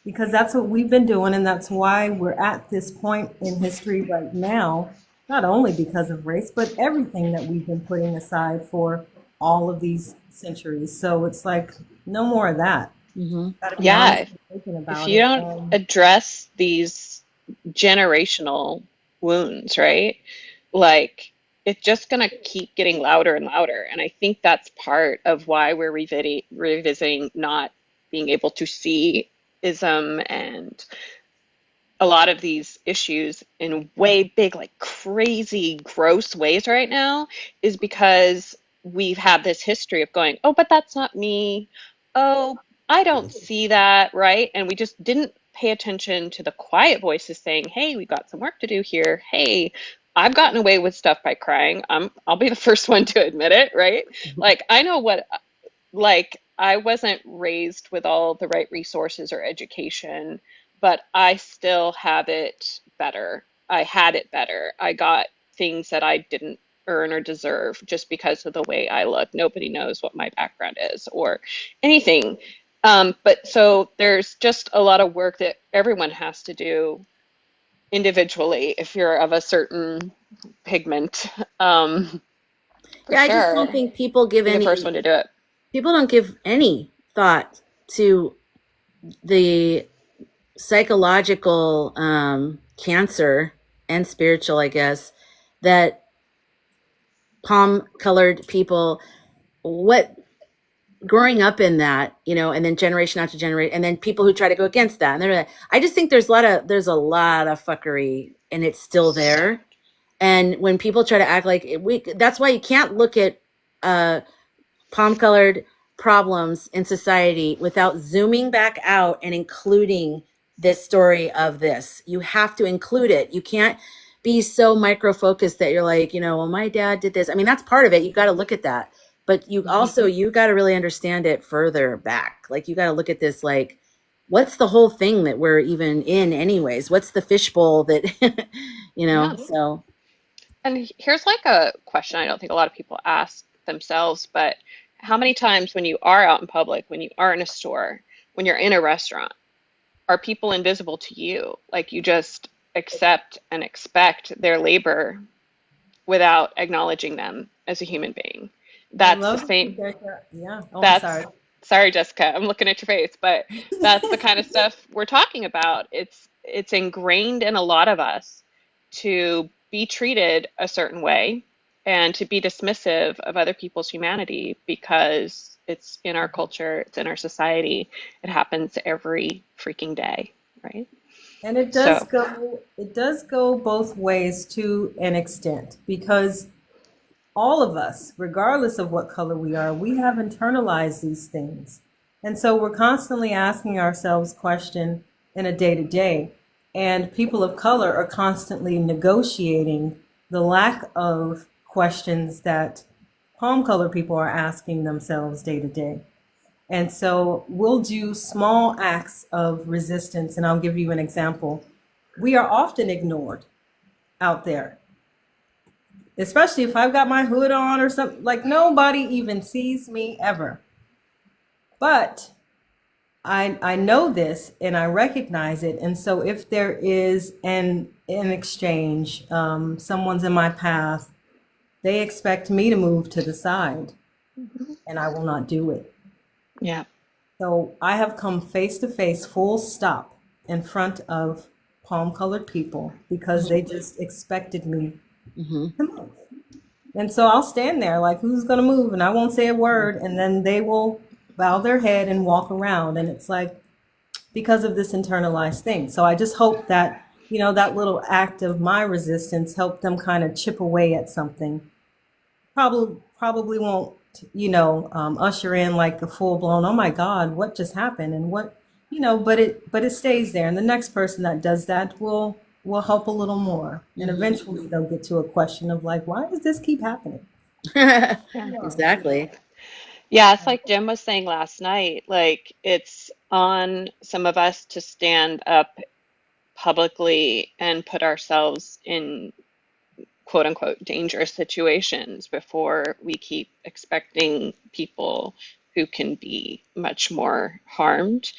Because that's what we've been doing, and that's why we're at this point in history right now, not only because of race, but everything that we've been putting aside for all of these centuries. So it's like, no more of that. Yeah, if you don't address these generational wounds, right? Like, it's just going to keep getting louder and louder. And I think that's part of why we're revisiting not being able to see ism and a lot of these issues in way big, like crazy, gross ways right now, is because we've had this history of going, oh, but that's not me. Oh, I don't see that, right? And we just didn't pay attention to the quiet voices saying, hey, we've got some work to do here. Hey, I've gotten away with stuff by crying. I'll be the first one to admit it, right? Like, I know what, like, I wasn't raised with all the right resources or education, but I still have it better. I had it better. I got things that I didn't earn or deserve just because of the way I look. Nobody knows what my background is or anything. But so there's just a lot of work that everyone has to do individually if you're of a certain pigment. I just don't think people give any. The first one to do it. People don't give any thought to the psychological cancer and spiritual, I guess, that palm colored people, what growing up in that, and then generation after generation, and then people who try to go against that, and I just think there's a lot of fuckery, and it's still there. And when people try to act like that's why you can't look at uh, palm colored problems in society without zooming back out and including this story of this. You have to include it. You can't be so micro focused that you're like, well, my dad did this. I mean, that's part of it. You got to look at that. But you got to really understand it further back. Like, you got to look at this like, what's the whole thing that we're even in anyways? What's the fishbowl that, Yeah. so. And here's like a question I don't think a lot of people ask themselves, but how many times when you are out in public, when you are in a store, when you're in a restaurant, are people invisible to you? Like you just accept and expect their labor without acknowledging them as a human being. I That's the love same. yeah. Oh, I'm That's sorry. sorry, Jessica, I'm looking at your face, but that's the kind of stuff we're talking about. It's ingrained in a lot of us to be treated a certain way and to be dismissive of other people's humanity because it's in our culture, it's in our society. It happens every freaking day, right? And So, it does go both ways to an extent because all of us, regardless of what color we are, we have internalized these things. And so we're constantly asking ourselves question in a day to day. And people of color are constantly negotiating the lack of questions that palm color people are asking themselves day to day. And so we'll do small acts of resistance. And I'll give you an example. We are often ignored out there, especially if I've got my hood on or something. Like nobody even sees me ever. But I know this and I recognize it. And so if there is an exchange, someone's in my path, they expect me to move to the side, and I will not do it. yeah. So I have come face to face, full stop, in front of palm colored people because they just expected me Mm-hmm. to move. And so I'll stand there like, who's going to move? And I won't say a word. And then they will bow their head and walk around. And it's like, because of this internalized thing. So I just hope that, that little act of my resistance helped them kind of chip away at something. Probably won't, usher in like the full blown, oh my God, what just happened? And what, but it stays there. And the next person that does that will help a little more. And eventually they'll get to a question of like, why does this keep happening? Yeah. Exactly. Yeah, it's like Jim was saying last night, like it's on some of us to stand up publicly and put ourselves in quote unquote dangerous situations before we keep expecting people who can be much more harmed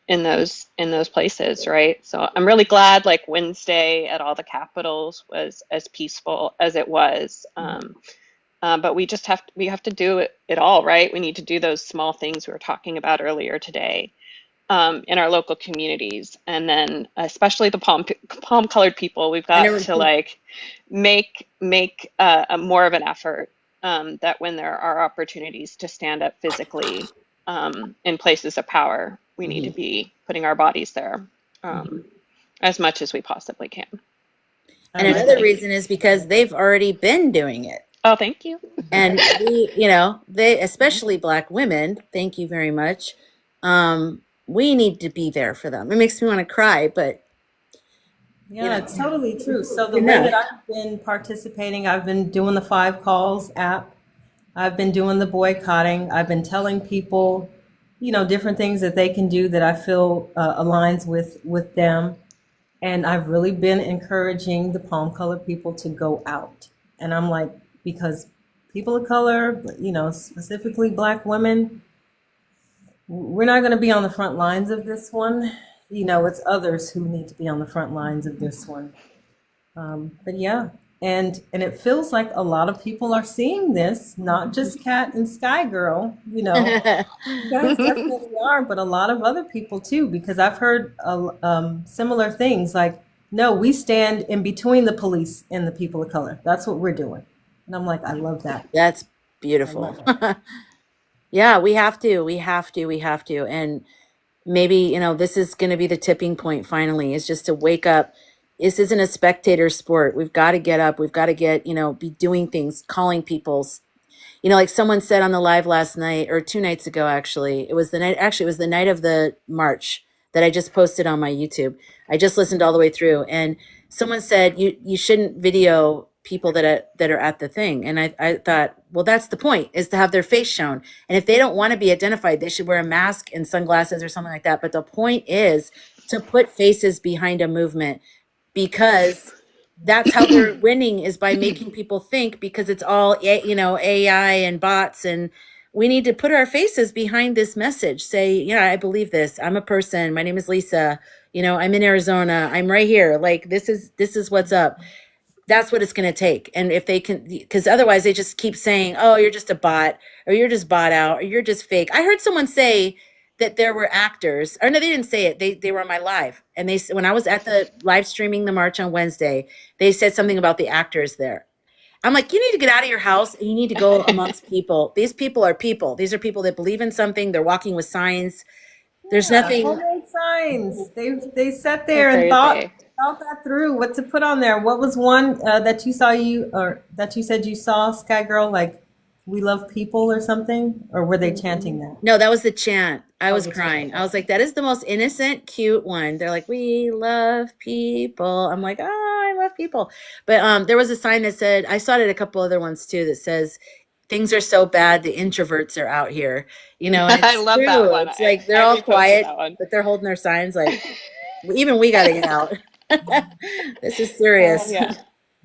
in those places, right? So I'm really glad like Wednesday at all the capitals was as peaceful as it was. But we have to do it all, right? We need to do those small things we were talking about earlier today in our local communities, and then especially the palm colored people, we've I got never. to like make a more of an effort that when there are opportunities to stand up physically in places of power, we need to Mhm. be putting our bodies there um, as much as we possibly can. I And like another that. reason is because they've already been doing it. Oh, thank you. And they, especially Black women, thank you very much. We need to be there for them. It makes me want to cry, but Yeah, it's totally true. So the way enough. that I've been participating, I've been doing the 5 calls app. I've been doing the boycotting. I've been telling people, different things that they can do that I feel aligns with them. And I've really been encouraging the palm color people to go out. And I'm like, because people of color, specifically Black women, we're not going to be on the front lines of this one. It's others who need to be on the front lines of this one. But yeah. And it feels like a lot of people are seeing this, not just Cat and Sky Girl, you know. You guys definitely are, but a lot of other people too, because I've heard similar things like, no, we stand in between the police and the people of color. That's what we're doing. And I'm like, I love that. That's I love beautiful. it. Yeah, we have to. We have to. And maybe, this is going to be the tipping point finally, is just to wake up. This isn't a spectator sport. We've got to get up. We've got to get, be doing things, calling people. Like someone said on the live last night or 2 nights ago, actually, it was the night of the march that I just posted on my YouTube. I just listened all the way through, and someone said, you shouldn't video people that are at the thing. And I thought, well, that's the point, is to have their face shown. And if they don't want to be identified, they should wear a mask and sunglasses or something like that. But the point is to put faces behind a movement, because that's how they're winning, is by making people think, because it's all AI and bots. And we need to put our faces behind this message. Say, yeah, I believe this. I'm a person. My name is Lisa. I'm in Arizona. I'm right here. Like, this is what's up. That's what it's going to take. And if they can, because otherwise they just keep saying, oh, you're just a bot, or you're just bot out, or you're just fake. I heard someone say that there were actors, or no, they didn't say it. They were on my live. And when I was at the live streaming the march on Wednesday, they said something about the actors there. I'm like, you need to get out of your house and you need to go amongst people. These people are people. These are people that believe in something. They're walking with signs. There's Yeah, nothing. homemade signs. They sat So there and thought crazy. that through, what to put on there. What was one that you said you saw, Sky Girl, like "We love people" or something, or were they chanting that? No, that was the chant. I Oh, was the chant. crying. I was like, that is the most innocent, cute one. They're like, we love people. I'm like, oh, I love people. But there was a sign that said, I saw it at a couple other ones too, that says, things are so bad, the introverts are out here. And I it's love that true. one. It's I, like they're I all reposted quiet, that one. but they're holding their signs like, even we got to get out. This is serious. Yeah.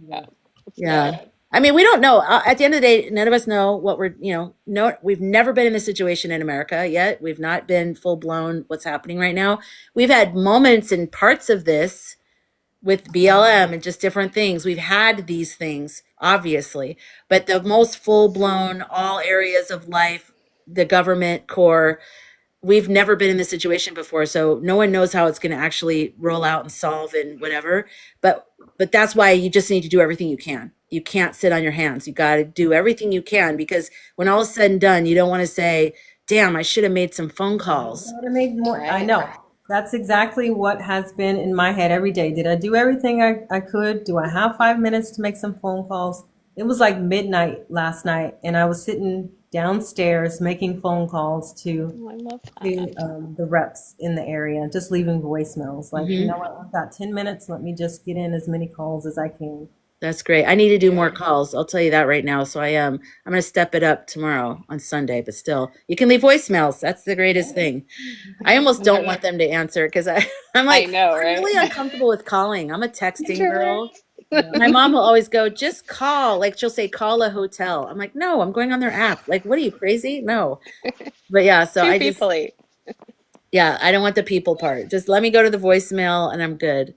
Yeah. It's Yeah. good. I mean, we don't know. At the end of the day, none of us know what we're, no, we've never been in this situation in America yet. We've not been full blown what's happening right now. We've had moments and parts of this with BLM and just different things. We've had these things, obviously, but the most full blown, all areas of life, the government core, we've never been in this situation before, so no one knows how it's going to actually roll out and solve and whatever. But that's why you just need to do everything you can. You can't sit on your hands. You got to do everything you can, because when all is said and done, you don't want to say, damn, I should have made some phone calls. To make more, I Right. know. That's exactly what has been in my head every day. Did I do everything I could? Do I have 5 minutes to make some phone calls? It was like midnight last night, and I was sitting downstairs making phone calls to Oh, I love to that. the reps in the area, just leaving voicemails. Like, you Hmm. know what? I've got 10 minutes. Let me just get in as many calls as I can. That's great. I need to do more Yeah. calls. I'll tell you that right now. So I am. I'm going to step it up tomorrow on Sunday. But still, you can leave voicemails. That's the greatest thing. I almost don't No, want them to answer, because I'm I like, know, I'm right? really uncomfortable with calling. I'm a texting Introvert. girl. My mom will always go, just call. Like, she'll say, call a hotel. I'm like, no, I'm going on their app. Like, what are you, crazy? No. But yeah, so Too I just, people. yeah, I don't want the people part. Just let me go to the voicemail and I'm good.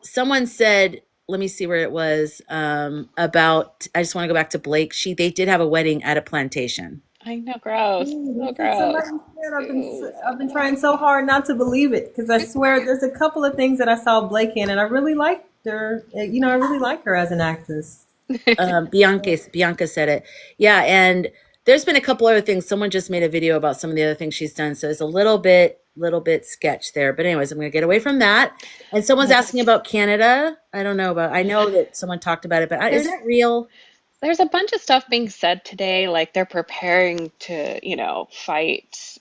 Someone said, let me see where it was, about, I just want to go back to Blake. They did have a wedding at a plantation. I know, gross. So That's gross. somebody said. Ew. I've been trying so hard not to believe it, because I swear there's a couple of things that I saw Blake in, and I really liked her. You know, I really like her as an actress. Bianca said it. Yeah, and there's been a couple other things. Someone just made a video about some of the other things she's done, so it's a little bit sketch there. But anyways, I'm going to get away from that. And someone's asking about Canada. I don't know about. I know that someone talked about it, but is There's that real? there's a bunch of stuff being said today, like they're preparing to, fight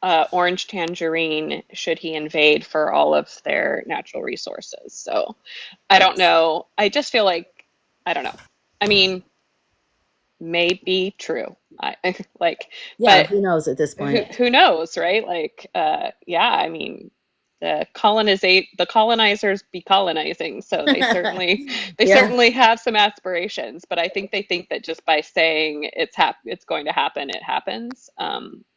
Orange Tangerine should he invade for all of their natural resources. So I don't know. I just feel like I don't know. I mean, may be true. I like, Yeah, but who knows at this who point? who knows, right? Like, yeah, I mean, the colonizers be colonizing, so they Yeah. certainly have some aspirations, but I think they think that just by saying it's going to happen, it happens.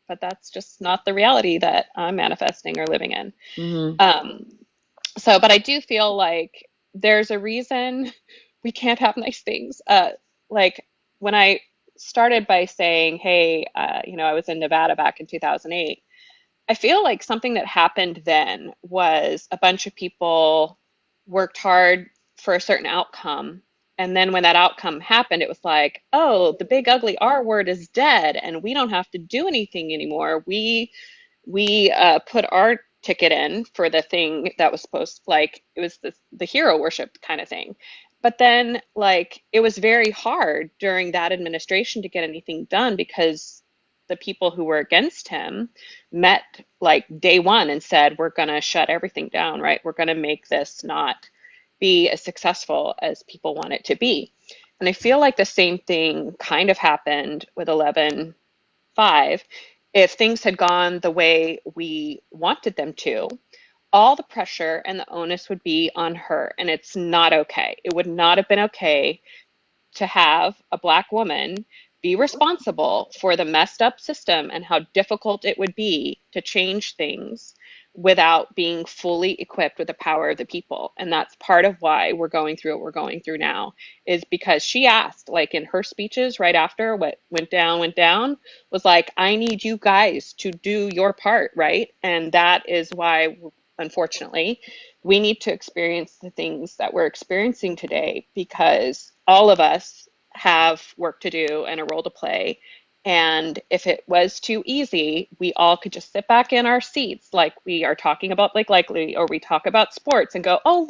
But that's just not the reality that I'm manifesting or living in. Hmm. Um, so, but I do feel like there's a reason we can't have nice things. Like when I started by saying, hey, I was in Nevada back in 2008. I feel like something that happened then was a bunch of people worked hard for a certain outcome. And then when that outcome happened, it was like, oh, the big ugly R word is dead and we don't have to do anything anymore. We put our ticket in for the thing that was supposed like it was the hero worship kind of thing. But then like it was very hard during that administration to get anything done because the people who were against him met like day one and said, we're going to shut everything down, right? We're going to make this not be as successful as people want it to be. And I feel like the same thing kind of happened with 11/5. If things had gone the way we wanted them to, all the pressure and the onus would be on her. And it's not okay. It would not have been okay to have a Black woman be responsible for the messed up system and how difficult it would be to change things without being fully equipped with the power of the people. And that's part of why we're going through what we're going through now, is because she asked, like in her speeches right after what went down, was like, I need you guys to do your part, right? And that is why, unfortunately, we need to experience the things that we're experiencing today because all of us have work to do and a role to play. And if it was too easy, we all could just sit back in our seats like we are talking about Blake Likely, or we talk about sports and go, oh,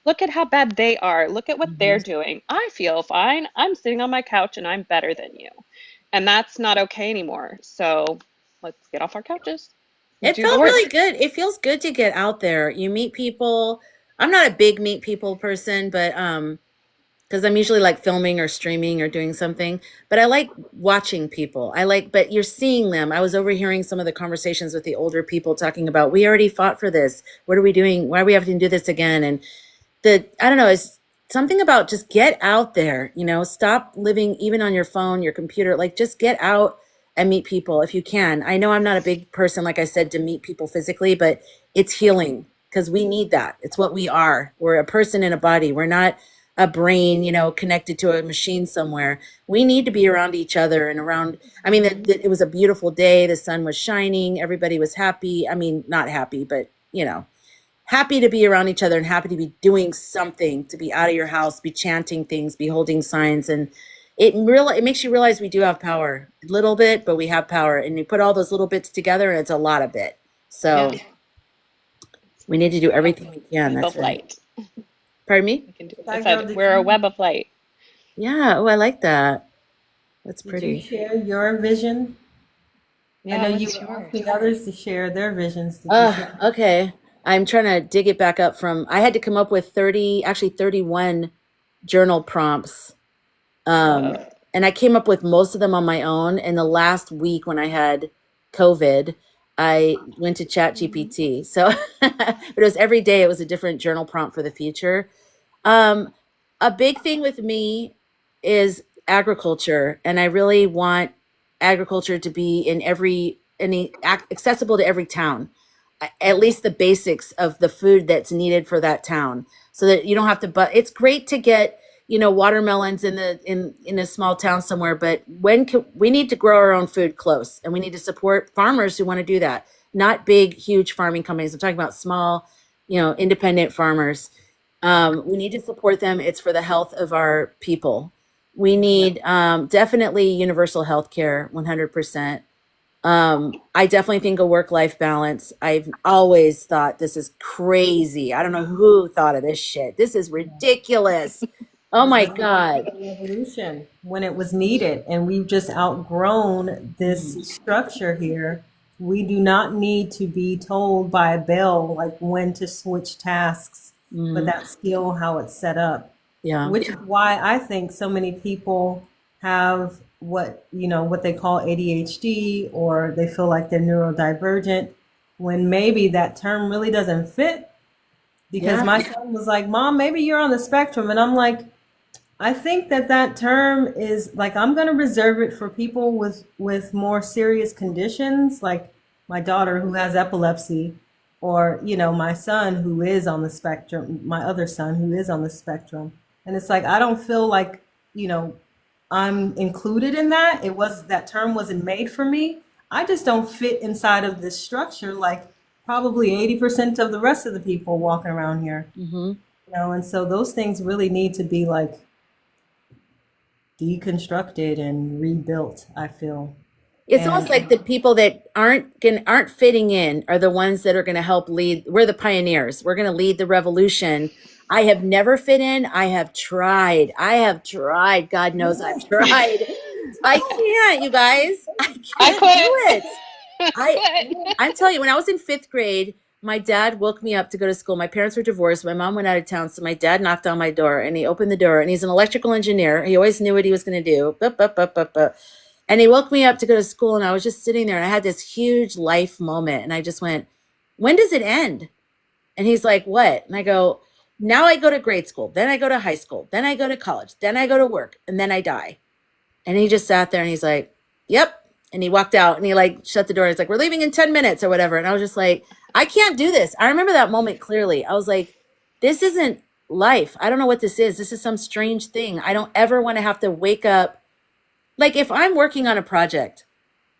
look at how bad they are. Look at what they're Mhm. doing. I feel fine. I'm sitting on my couch and I'm better than you. And that's not okay anymore. So let's get off our couches and It do the felt really work. good. It feels good to get out there. You meet people. I'm not a big meet people person, but because I'm usually like filming or streaming or doing something, but I like watching people. But you're seeing them. I was overhearing some of the conversations with the older people talking about, we already fought for this. What are we doing? Why are we having to do this again? And I don't know, it's something about just get out there, stop living even on your phone, your computer, like just get out and meet people if you can. I know I'm not a big person, like I said, to meet people physically, but it's healing because we need that. It's what we are. We're a person in a body. We're not a brain, connected to a machine somewhere. We need to be around each other and around. I mean, it was a beautiful day. The sun was shining. Everybody was happy. I mean, not happy, but happy to be around each other and happy to be doing something, to be out of your house, be chanting things, be holding signs. And it makes you realize we do have power a little bit, but we have power. And you put all those little bits together and it's a lot of bit. Yeah, So we need to do everything we can. web That's of right. light. Pardon me? We can do. I That girl, said we're a web of light. Yeah. Oh, I like that. That's did you pretty. share your vision? I know Yeah, you what's were yours? asking others to share their visions. Did you share? Okay. I'm trying to dig it back up from, I had to come up with 30, actually 31 journal prompts. Um, Whoa. and I came up with most of them on my own. In the last week when I had COVID, I went to Chat GPT. So, but it was every day, it was a different journal prompt for the future. Um, a big thing with me is agriculture, and I really want agriculture to be in accessible to every town, at least the basics of the food that's needed for that town, so that you don't have to. But it's great to get watermelons in a small town somewhere, but we need to grow our own food close, and we need to support farmers who want to do that, not big huge farming companies. I'm talking about small, independent farmers. We need to support them. It's for the health of our people. We need definitely universal health care, 100%. I definitely think a work-life balance. I've always thought this is crazy. I don't know who thought of this shit. This is ridiculous. It Oh was my the God. revolution when it was needed, and we've just outgrown this structure here. We do not need to be told by a bell like when to switch tasks, but Mm, that's still how it's set up. yeah. Which is why I think so many people have what they call ADHD, or they feel like they're neurodivergent, when maybe that term really doesn't fit. Because Yeah. my son was like, Mom, maybe you're on the spectrum. And I'm like, I think that term is like, I'm going to reserve it for people with more serious conditions, like my daughter who has epilepsy, or my son who is on the spectrum, my other son who is on the spectrum. And it's like, I don't feel like, you know, I'm included in that. That term wasn't made for me. I just don't fit inside of this structure like probably 80% of the rest of the people walking around here. Hmm. You know, and so those things really need to be like deconstructed and rebuilt, I feel. It's almost And like the people that aren't fitting in are the ones that are going to help lead. We're the pioneers. We're going to lead the revolution. I have never fit in. I have tried. I have tried. God knows I've tried. I can't, you guys. I I can't do quit. it. I I quit. I'm telling you, when I was in fifth grade, my dad woke me up to go to school. My parents were divorced. My mom went out of town, so my dad knocked on my door and he opened the door. And he's an electrical engineer. He always knew what he was going to do. Bup, bup, bup, bup, bup. And he woke me up to go to school, and I was just sitting there, and I had this huge life moment, and I just went, "When does it end?" And he's like, "What?" And I go, "Now I go to grade school, then I go to high school, then I go to college, then I go to work, and then I die." And he just sat there and he's like, "Yep." And he walked out and he like shut the door. And he's like, "We're leaving in 10 minutes or whatever." And I was just like, I can't do this. I remember that moment clearly. I was like, this isn't life. I don't know what this is. This is some strange thing. I don't ever want to have to wake up. Like if I'm working on a project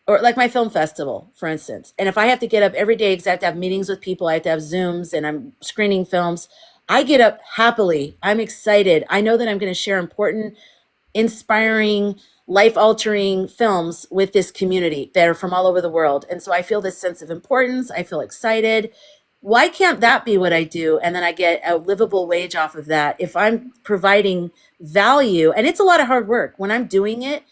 or like my film festival, for instance, and if I have to get up every day because I have to have meetings with people, I have to have Zooms and I'm screening films, I get up happily. I'm excited. I know that I'm going to share important, inspiring, life altering films with this community that are from all over the world. And so I feel this sense of importance. I feel excited. Why can't that be what I do? And then I get a livable wage off of that. If I'm providing value, and it's a lot of hard work when I'm doing it,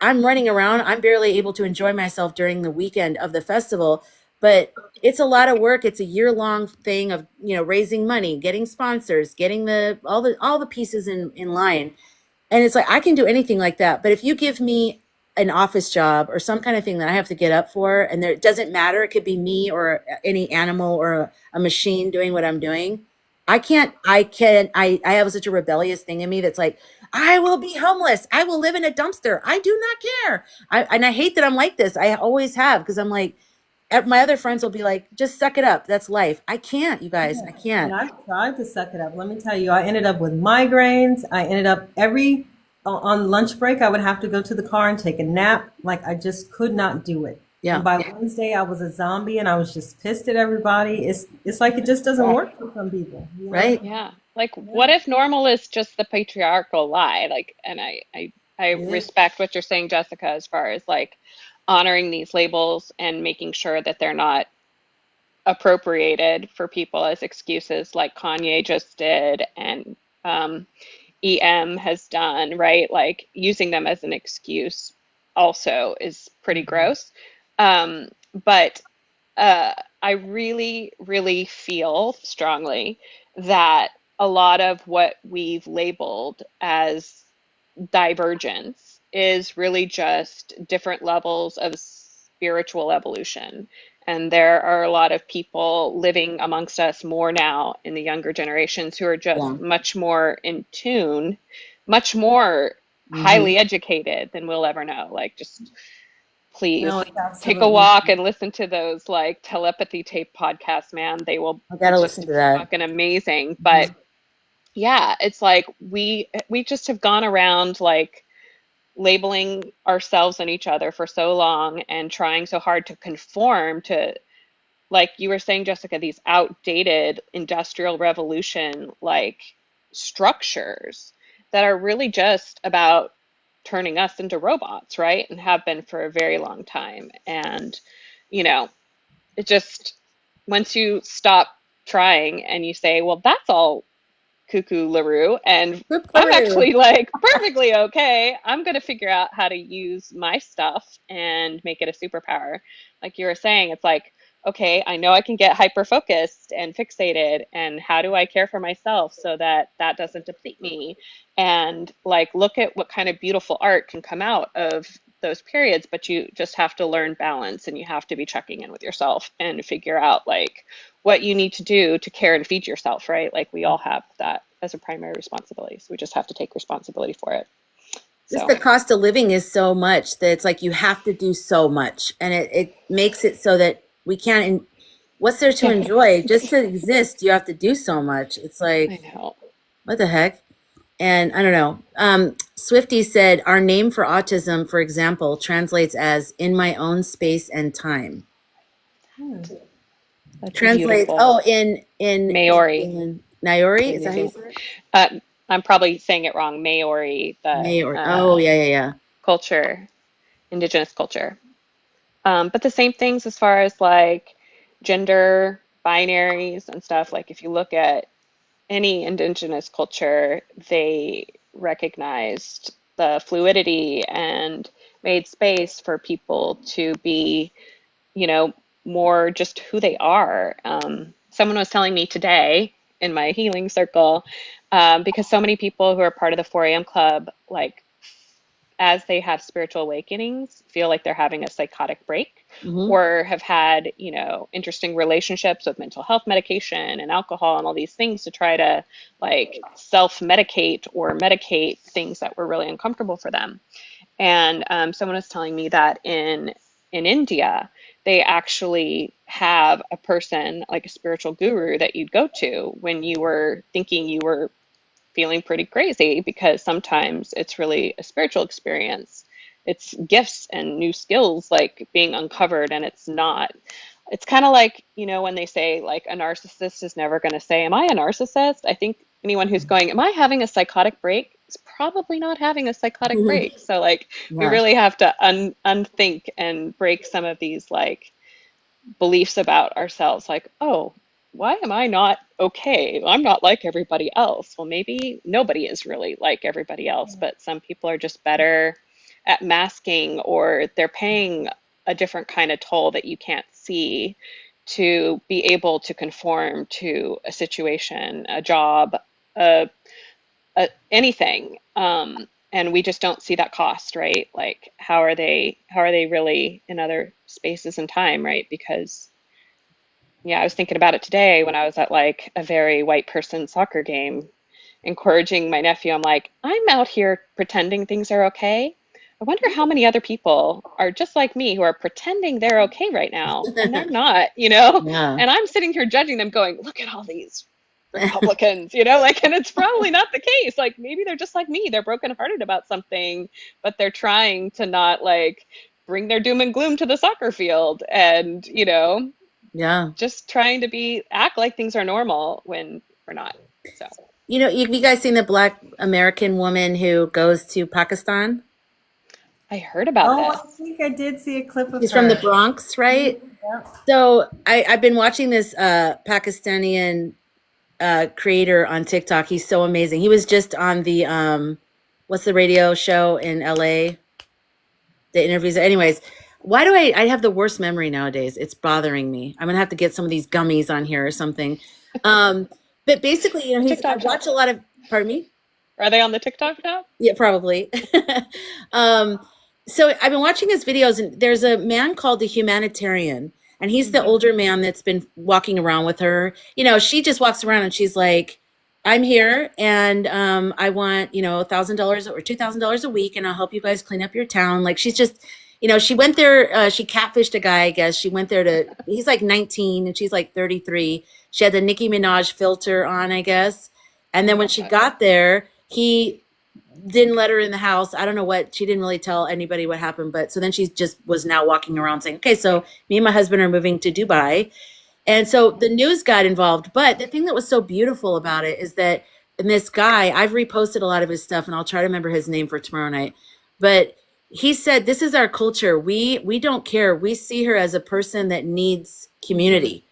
I'm running around. I'm barely able to enjoy myself during the weekend of the festival, but it's a lot of work. It's a year-long thing of, raising money, getting sponsors, getting all the pieces in line. And it's like I can do anything like that. But if you give me an office job or some kind of thing that I have to get up for, and there, it doesn't matter, it could be me or any animal or a machine doing what I'm doing. I have such a rebellious thing in me that's like, I will be homeless. I will live in a dumpster. I do not care. And I hate that I'm like this. I always have, because I'm like, my other friends will be like, just suck it up. That's life. I can't, you guys. I And can't. I've tried to suck it up. Let me tell you, I ended up with migraines. I ended up on lunch break, I would have to go to the car and take a nap. Like I just could not do it. And Yeah. by Wednesday, I was a zombie and I was just pissed at everybody. It's like it just doesn't work for some people, you know? Right. Yeah. Like, what if normal is just the patriarchal lie? Like, and I Yeah. respect what you're saying, Jessica, as far as like honoring these labels and making sure that they're not appropriated for people as excuses, like Kanye just did and EM has done, right? Like, using them as an excuse also is pretty gross. Um, but uh, I really, really feel strongly that a lot of what we've labeled as divergence is really just different levels of spiritual evolution. And there are a lot of people living amongst us more now in the younger generations who are Yeah. just much more in tune, much more Hmm. highly educated than we'll ever know. Like, just No, please it's take a absolutely. walk and listen to those like telepathy tape podcasts, man. I gotta It's listen just to that. fucking amazing. But yeah, it's like we just have gone around like labeling ourselves and each other for so long and trying so hard to conform to, like you were saying, Jessica, these outdated industrial revolution like structures that are really just about turning us into robots, right? And have been for a very long time. And, you know, it just, once you stop trying and you say, well, that's all cuckoo LaRue, and I'm Kookaroo. actually like perfectly okay. I'm gonna figure out how to use my stuff and make it a superpower. Like you were saying, it's like, okay, I know I can get hyper focused and fixated, and how do I care for myself so that that doesn't deplete me? And like, look at what kind of beautiful art can come out of those periods, but you just have to learn balance and you have to be checking in with yourself and figure out like what you need to do to care and feed yourself, right? Like, we all have that as a primary responsibility. So we just have to take responsibility for it. Just So the cost of living is so much that it's like you have to do so much. And it makes it so that we can't, what's there to enjoy? Just to exist, you have to do so much. It's I like, know. what the heck? And I don't know. Swifty said, our name for autism, for example, translates as in my own space and time. That's Translates, beautiful. oh, Maori. in Nayori, In is that how you New say it? I'm probably saying it wrong. Maori, the Maori. Oh, yeah, yeah, yeah. culture, indigenous culture. But the same things as far as like gender binaries and stuff. Like if you look at any indigenous culture, they recognized the fluidity and made space for people to be, you know, more just who they are. Someone was telling me today in my healing circle, because so many people who are part of the 4 a.m. club, like as they have spiritual awakenings, feel like they're having a psychotic break Mm-hmm. or have had, you know, interesting relationships with mental health medication and alcohol and all these things to try to like self-medicate or medicate things that were really uncomfortable for them. And someone was telling me that in India, they actually have a person like a spiritual guru that you'd go to when you were thinking you were feeling pretty crazy, because sometimes it's really a spiritual experience. It's gifts and new skills like being uncovered, and it's not. It's kind of like, you know, when they say like a narcissist is never going to say, am I a narcissist? I think anyone who's going, am I having a psychotic break? Is probably not having a psychotic break. So like we Yeah. really have to unthink and break some of these like beliefs about ourselves, like, oh, why am I not okay? I'm not like everybody else. Well, maybe nobody is really like everybody else, but some people are just better at masking, or they're paying a different kind of toll that you can't see to be able to conform to a situation, a job, a anything. And we just don't see that cost, right? Like how are they really in other spaces and time, right? Because yeah, I was thinking about it today when I was at like a very white person soccer game, encouraging my nephew. I'm like, I'm out here pretending things are okay. I wonder how many other people are just like me who are pretending they're okay right now and they're not, you know? Yeah. And I'm sitting here judging them going, look at all these Republicans, you know, like, and it's probably not the case. Like, maybe they're just like me. They're brokenhearted about something, but they're trying to not like bring their doom and gloom to the soccer field and, you know, Yeah. just trying to be, act like things are normal when we're not. So You know, you guys seen the Black American woman who goes to Pakistan? I heard about Oh, I this. think I did see a clip of She's from the her. Bronx, right? Yep. So I've been watching this Pakistani creator on TikTok. He's so amazing. He was just on the what's the radio show in LA? The interviews. Anyways, why do I have the worst memory nowadays? It's bothering me. I'm gonna have to get some of these gummies on here or something. Um, but basically, you know, I TikTok shop. watch a lot of. Pardon me. Are they on the TikTok shop? Yeah, probably. um, so I've been watching his videos, and there's a man called the humanitarian, and he's the older man that's been walking around with her. You know, she just walks around and she's like, "I'm here, and I want $1,000 or $2,000 a week, and I'll help you guys clean up your town." Like she's just, she went there. She catfished a guy, I guess. She went there to. He's like 19, and she's like 33. She had the Nicki Minaj filter on, I guess. And then when she got there, he didn't let her in the house. I don't know what, she didn't really tell anybody what happened, but so then she just was now walking around saying, okay, so me and my husband are moving to Dubai. And so the news got involved. But the thing that was so beautiful about it is that, and this guy, I've reposted a lot of his stuff and I'll try to remember his name for tomorrow night. But he said, this is our culture. We don't care. We see her as a person that needs community.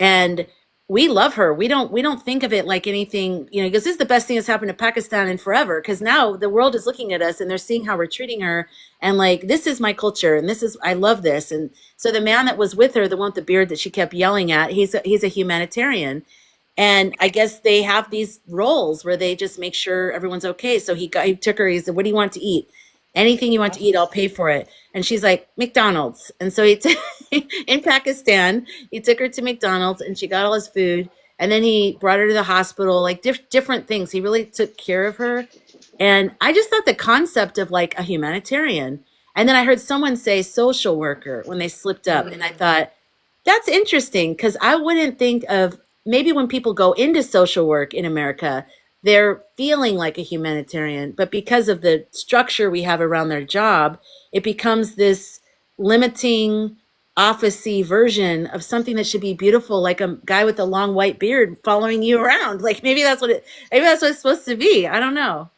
And we love her. We don't think of it like anything, because this is the best thing that's happened to Pakistan in forever. Because now the world is looking at us and they're seeing how we're treating her, and like, this is my culture, and I love this. And so the man that was with her, the one with the beard that she kept yelling at, he's a humanitarian, and I guess they have these roles where they just make sure everyone's okay. So he took her. He said, "What do you want to eat? Anything you want to eat, I'll pay for it." And she's like, "McDonald's." And so in Pakistan, he took her to McDonald's and she got all his food. And then he brought her to the hospital, like different things. He really took care of her. And I just thought the concept of like a humanitarian. And then I heard someone say social worker when they slipped up. And I thought, that's interesting, because I wouldn't think of, maybe when people go into social work in America, they're feeling like a humanitarian, but because of the structure we have around their job, it becomes this limiting officey version of something that should be beautiful, like a guy with a long white beard following you around. Like maybe that's what it's supposed to be. I don't know.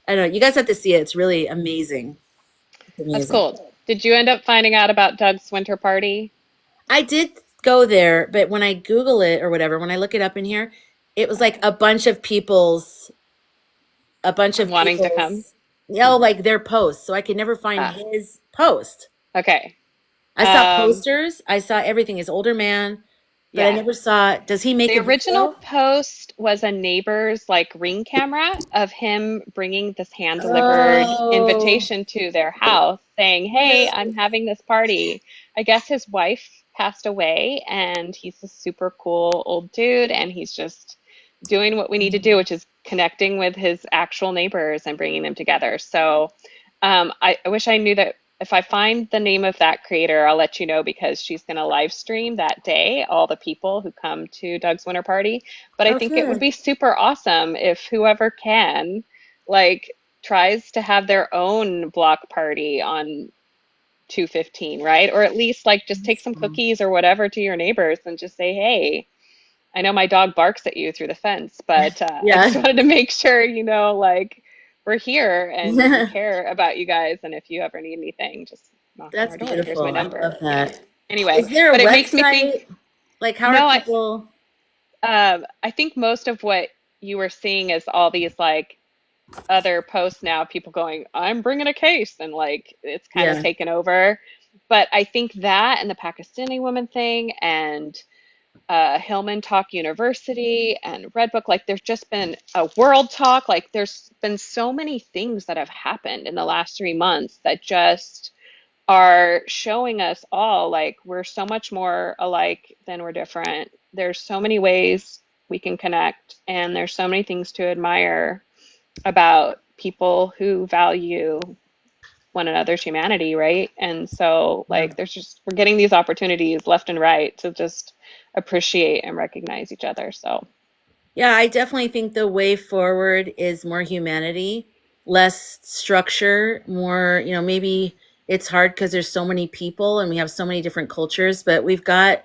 I don't know. You guys have to see it. It's really amazing. It's That's amazing. cool. Did you end up finding out about Doug's winter party? I did go there, but when I Google it or whatever, when I look it up in here, it was like a bunch of Wanting to come? people's, like their posts. So I could never find Ah, his post. okay. I saw posters. I saw everything. His older man, but I Yeah. never saw. Does he make The a original video? post was a neighbor's like ring camera of him bringing this hand delivered Oh, invitation to their house saying, "Hey, I'm having this party." I guess his wife passed away and he's a super cool old dude and he's just doing what we need to do, which is connecting with his actual neighbors and bringing them together. So I wish I knew that. If I find the name of that creator, I'll let you know because she's going to live stream that day all the people who come to Doug's winter party. But I oh, think it would good. be super awesome if whoever can, like, tries to have their own block party on 215, right? Or at least like just take some cookies or whatever to your neighbors and just say, "Hey, I know my dog barks at you through the fence, but I just Yeah, wanted to make sure, like we're here and we care about you guys. And if you ever need anything, just knock on that's our door. Here's my beautiful. I love number." Yeah. that. Anyway, Is there a but it makes me website? think, Like, how are no, people? I think most of what you were seeing is all these like other posts now, people going, "I'm bringing a case," and like it's kind of Yeah, taken over. But I think that and the Pakistani woman thing and Hillman Talk University and Redbook. Like, there's just been a World Talk. Like, there's been so many things that have happened in the last 3 months that just are showing us all like we're so much more alike than we're different. There's so many ways we can connect, and there's so many things to admire about people who value one another's humanity, right? And so, yeah. like, we're getting these opportunities left and right to just appreciate and recognize each other. So, Yeah, I definitely think the way forward is more humanity, less structure, more, maybe it's hard because there's so many people and we have so many different cultures, but we've got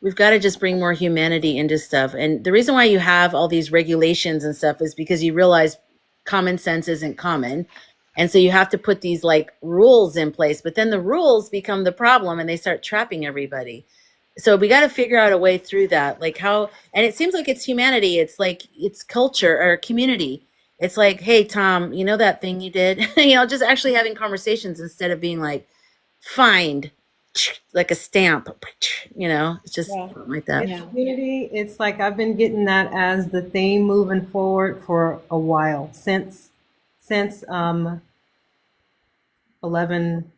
to just bring more humanity into stuff. And the reason why you have all these regulations and stuff is because you realize common sense isn't common. And so you have to put these like rules in place, but then the rules become the problem and they start trapping everybody. So we got to figure out a way through that. Like how, and it seems like it's humanity. It's like it's culture or community. It's like, hey, Tom, you know that thing you did? Just actually having conversations instead of being like, find like a stamp, it's just Yeah. something like that. It's yeah. community. It's like I've been getting that as the theme moving forward for a while since 11,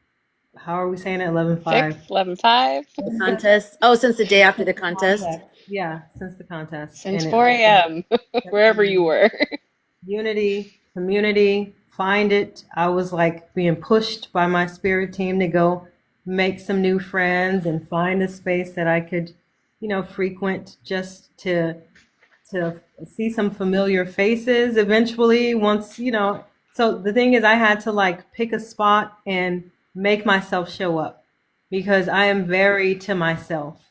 how are we saying it? 11/5. 6, 11, 5, The contest. Oh, since the day after the The contest. contest. Yeah, since the contest. since And 4 a.m., kept wherever you coming. were. Unity, community, find it. I was like being pushed by my spirit team to go make some new friends and find a space that I could, frequent just to see some familiar faces eventually once, so the thing is I had to like pick a spot and make myself show up because I am very to myself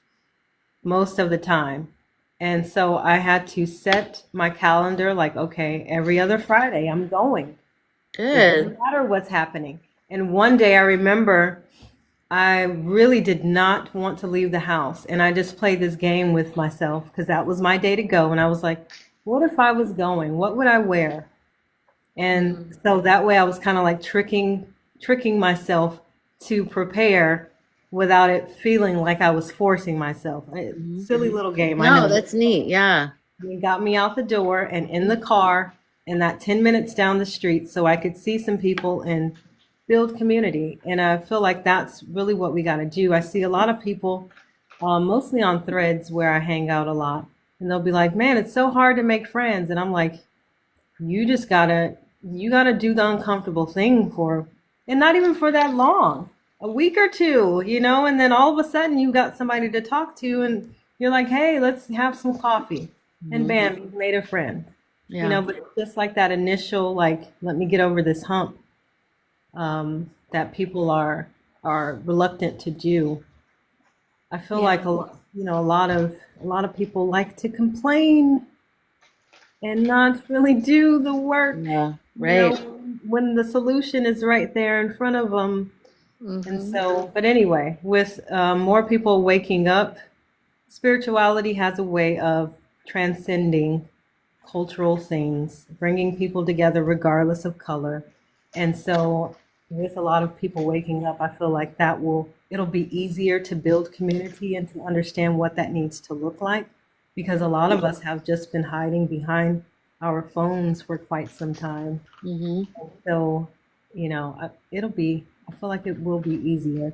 most of the time. And so I had to set my calendar like, okay, every other Friday I'm going. It Good. doesn't matter what's happening. And one day I remember I really did not want to leave the house. And I just played this game with myself because that was my day to go. And I was like, what if I was going? What would I wear? And Mm-hmm. so that way I was kind of like tricking myself to prepare without it feeling like I was forcing myself. Silly little game, I No, know. that's neat. Yeah. It got me out the door and in the car and that 10 minutes down the street so I could see some people and build community. And I feel like that's really what we got to do. I see a lot of people, mostly on threads where I hang out a lot, and they'll be like, man, it's so hard to make friends. And I'm like, you gotta do the uncomfortable thing for, and not even for that long, a week or two, and then all of a sudden you got somebody to talk to and you're like, hey, let's have some coffee. And Mhm. bam, you've made a friend. Yeah. but it's just like that initial, like, let me get over this hump, that people are reluctant to do. I feel like Yeah. a lot of people like to complain and not really do the work, Yeah. you know, Right. when the solution is right there in front of them. And Hmm. so, but anyway, with more people waking up, spirituality has a way of transcending cultural things, bringing people together regardless of color. And so, with a lot of people waking up, I feel like it'll be easier to build community and to understand what that needs to look like, because a lot of us have just been hiding behind our phones for quite some time. Mm-hmm. So, I feel like it will be easier,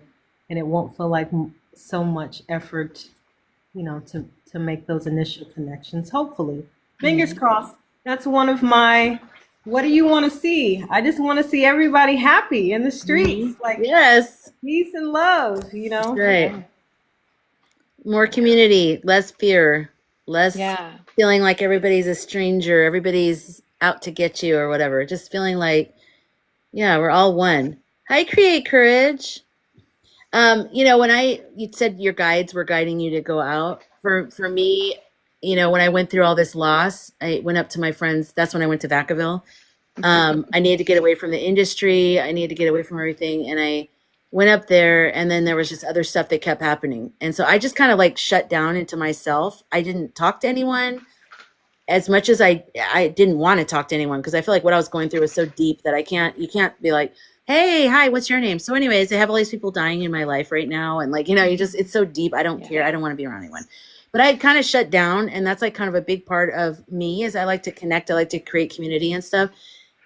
and it won't feel like so much effort, to make those initial connections. Hopefully, fingers Mm-hmm. crossed. That's one of my. What do you want to see? I just want to see everybody happy in the Mm-hmm. streets, like Yes. peace and love. That's right. Yeah. More community, less fear, less Yeah. feeling like everybody's a stranger, everybody's out to get you or whatever. Just feeling like, yeah, we're all one. Hi, Create Courage. When you said your guides were guiding you to go out, for me, when I went through all this loss, I went up to my friends. That's when I went to Vacaville. I needed to get away from the industry. I needed to get away from everything. And I went up there, and then there was just other stuff that kept happening. And so I just kind of like shut down into myself. I didn't talk to anyone as much as I didn't want to talk to anyone, because I feel like what I was going through was so deep that you can't be like, hey, hi, what's your name? So anyways, I have all these people dying in my life right now. And like, it's so deep. I don't care. I don't want to be around anyone. But I kind of shut down, and that's like kind of a big part of me is I like to connect. I like to create community and stuff.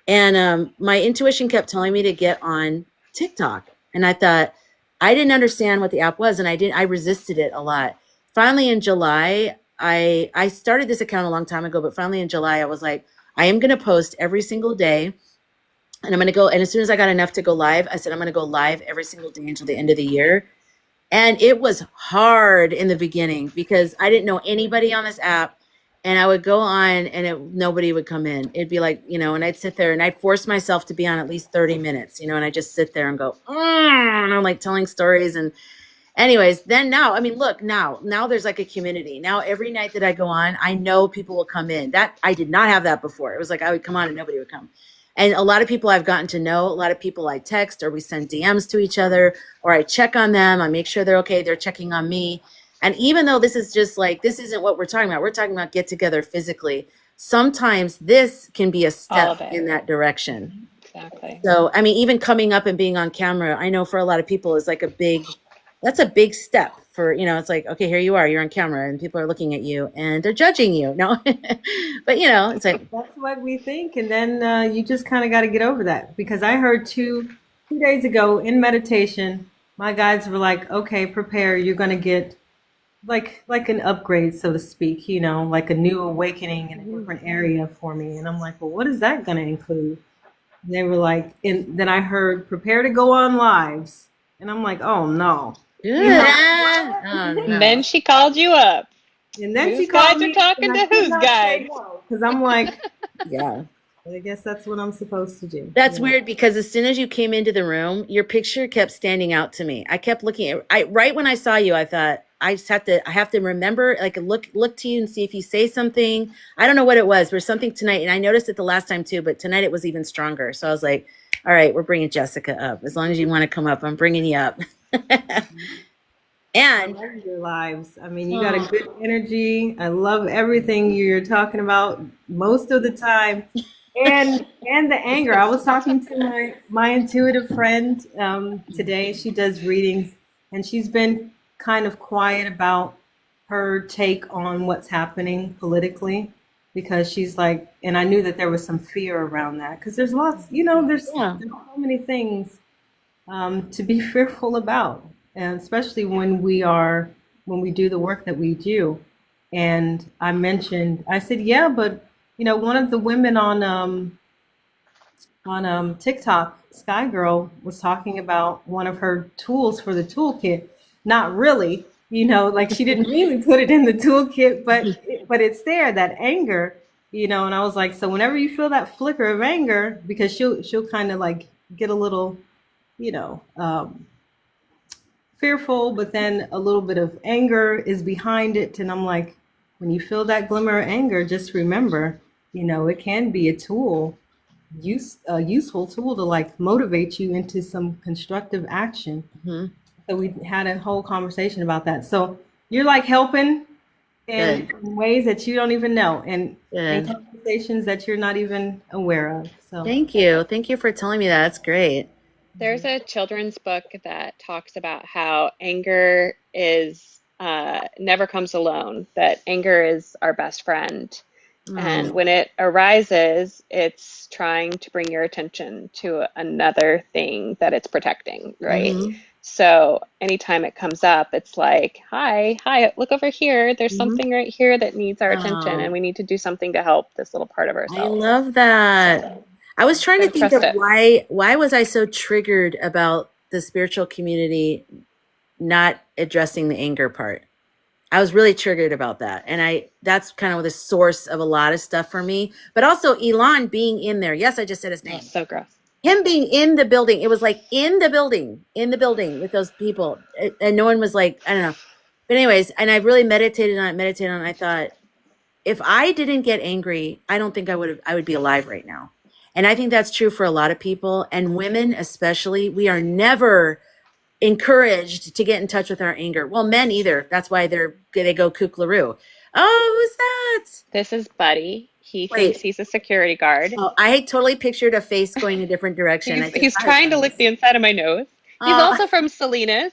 And my intuition kept telling me to get on TikTok. And I thought, I didn't understand what the app was, and I resisted it a lot. Finally in July, I started this account a long time ago, but finally in July I was like, I am going to post every single day, and I'm going to go, and as soon as I got enough to go live, I said I'm going to go live every single day until the end of the year. And it was hard in the beginning because I didn't know anybody on this app. And I would go on, and nobody would come in. It'd be like, and I'd sit there and I'd force myself to be on at least 30 minutes, and I just sit there and go, and I'm like telling stories. And anyways, then now, I mean, look, now there's like a community. Now every night that I go on, I know people will come in. That I did not have that before. It was like I would come on and nobody would come. And a lot of people I've gotten to know, a lot of people I text, or we send DMs to each other, or I check on them. I make sure they're okay. They're checking on me. And even though this is just like, this isn't what we're talking about. We're talking about get together physically. Sometimes this can be a All step of it. in that direction. Exactly. So, I mean, even coming up and being on camera, I know for a lot of people is like that's a big step for, it's like, okay, here you are, you're on camera and people are looking at you and they're judging you. No, but it's like, That's what we think, and then you just kind of got to get over that. Because I heard two days ago in meditation, my guides were like, "Okay, prepare. You're going to get like an upgrade, so to speak. Like a new awakening in a different area for me." And I'm like, "Well, what is that going to include?" And they were like, and then I heard, "Prepare to go on lives," and I'm like, "Oh no." You good. know, Oh, And then no. she called you up. and then she Whose called guides are me, and talking I to could whose not say guides? no because I'm like, Yeah. I guess that's what I'm supposed to do. That's weird because as soon as you came into the room, your picture kept standing out to me. I kept looking at right when I saw you, I thought I have to remember, like look to you and see if you say something. I don't know what it was. There's something tonight, and I noticed it the last time too, but tonight it was even stronger. So I was like, all right, we're bringing Jessica up. As long as you want to come up, I'm bringing you up. I And love your lives. I mean, you got a oh, good energy. I love everything you're talking about most of the time, and the anger. I was talking to my intuitive friend today. She does readings, and she's been kind of quiet about her take on what's happening politically because she's like, and I knew that there was some fear around that because there's lots, yeah. there's so many things to be fearful about, and especially when we do the work that we do. And I said, yeah, but one of the women on TikTok, Sky Girl, was talking about one of her tools for the toolkit. Not really, like she didn't really put it in the toolkit, but it's there, that anger. And I was like, so whenever you feel that flicker of anger, because she'll kind of like get a little, you know, fearful, but then a little bit of anger is behind it. And I'm like, when you feel that glimmer of anger, just remember, it can be a tool, a useful tool to like motivate you into some constructive action. Hmm. So we had a whole conversation about that. So you're like helping in Good. ways that you don't even know, and in Good. conversations that you're not even aware of. So Thank you. Thank you for telling me that. That's great. There's a children's book that talks about how anger is never comes alone, that anger is our best friend. And Oh. when it arises, it's trying to bring your attention to another thing that it's protecting, right? Mm-hmm. So anytime it comes up, it's like, hi, hi, look over here. There's Mm-hmm. something right here that needs our attention, and Oh, we need to do something to help this little part of I ourselves. love that. So I was trying to don't think trust of it. why was I so triggered about the spiritual community not addressing the anger part. I was really triggered about that. And that's kind of the source of a lot of stuff for me. But also Elon being in there. Yes, I just said his Oh, name. so gross. Him being in the building. It was like in the building with those people. And no one was like, I don't know. But anyways, and I really meditated on it. I thought, if I didn't get angry, I don't think I would be alive right now. And I think that's true for a lot of people, and women especially. We are never encouraged to get in touch with our anger. Well, men either. That's why they go kookaroo. Oh, who's that? This is Buddy. He thinks Wait. he's a security guard. Oh, I totally pictured a face going a different direction. I just He's saw his trying to lick eyes. the inside of my nose. He's Oh, also from Salinas.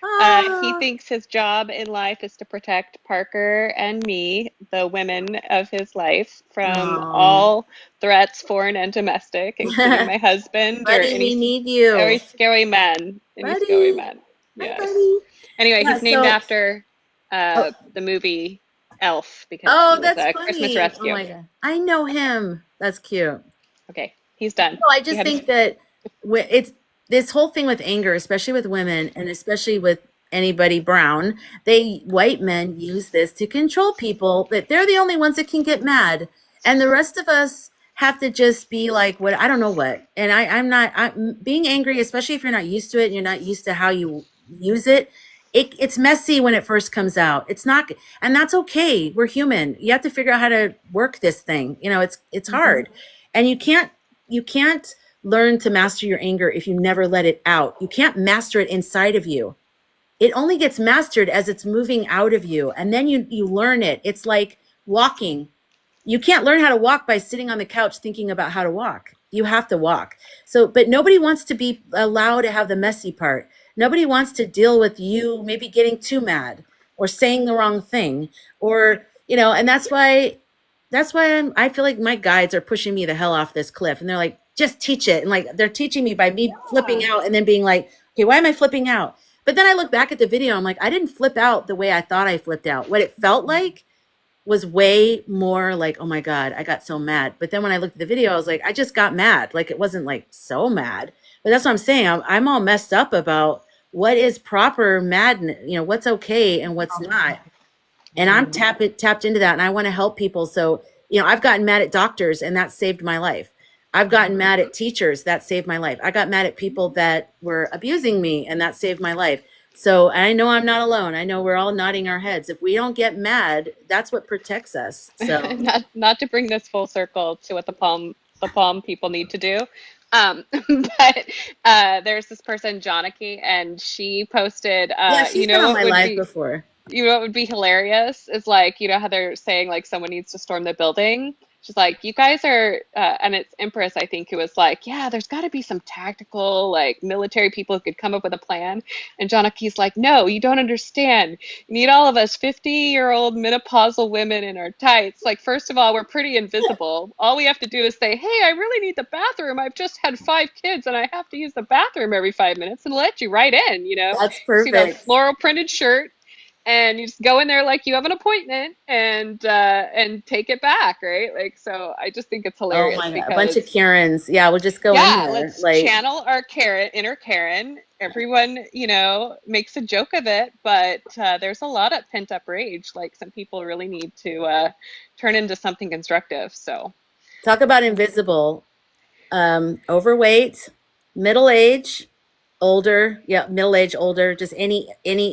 He oh, thinks his job in life is to protect Parker and me, the women of his life, from oh. all threats, foreign and domestic, including my husband or Buddy, we need you. any scary men. Any scary Buddy. men. Hi, Yes. buddy. Anyway, Yeah, he's named so after oh, the movie Elf because oh, he was that's a Christmas funny. Oh rescue. my God. I know him. That's cute. Okay, he's done. No, I He just had his think that it's this whole thing with anger, especially with women and especially with anybody brown, white men use this to control people, that they're the only ones that can get mad. And the rest of us have to just be like, what, I don't know what. And I'm being angry, especially if you're not used to it and you're not used to how you use it. It's messy when it first comes out. It's not, and that's okay. We're human. You have to figure out how to work this thing. It's hard. And you can't learn to master your anger if you never let it out. You can't master it inside of you. It only gets mastered as it's moving out of you, and then you learn it. It's like walking. You can't learn how to walk by sitting on the couch thinking about how to walk. You have to walk. So, but nobody wants to be allowed to have the messy part. Nobody wants to deal with you maybe getting too mad or saying the wrong thing, or and I feel like my guides are pushing me the hell off this cliff, and they're like, just teach it, and like they're teaching me by me flipping out and then being like, okay, why am I flipping out? But then I look back at the video, I'm like, I didn't flip out the way I thought I flipped out. What it felt like was way more like, oh my God, I got so mad. But then when I looked at the video, I was like, I just got mad. Like it wasn't like so mad. But that's what I'm saying. I'm all messed up about what is proper madness, what's okay and what's not. And I'm tapped into that, and I want to help people. So, I've gotten mad at doctors, and that saved my life. I've gotten mad at teachers, that saved my life. I got mad at people that were abusing me, and that saved my life. So I know I'm not alone. I know we're all nodding our heads. If we don't get mad, that's what protects us. So not to bring this full circle to what the palm people need to do. But there's this person, Joniki, and she posted, yeah, she's been on my live before. what would be hilarious is like, how they're saying like someone needs to storm the building. She's like, you guys are, and it's Empress, I think, who was like, yeah, there's got to be some tactical, like military people who could come up with a plan. And Joniki's like, no, you don't understand. You need all of us 50-year-old menopausal women in our tights. Like, first of all, we're pretty invisible. All we have to do is say, hey, I really need the bathroom. I've just had 5 kids and I have to use the bathroom every 5 minutes, and let you right in. That's See the perfect. floral printed shirt, and you just go in there like you have an appointment, and take it back, right? Like, so I just think it's Oh hilarious my God. A bunch of because Karens. Yeah, we'll just go in yeah, there. let's Like, channel our Karen, inner Karen, everyone, makes a joke of it, but there's a lot of pent up rage. Like some people really need to turn into something constructive. So, Talk about invisible. Overweight, middle age, older, yeah, middle age, older, just any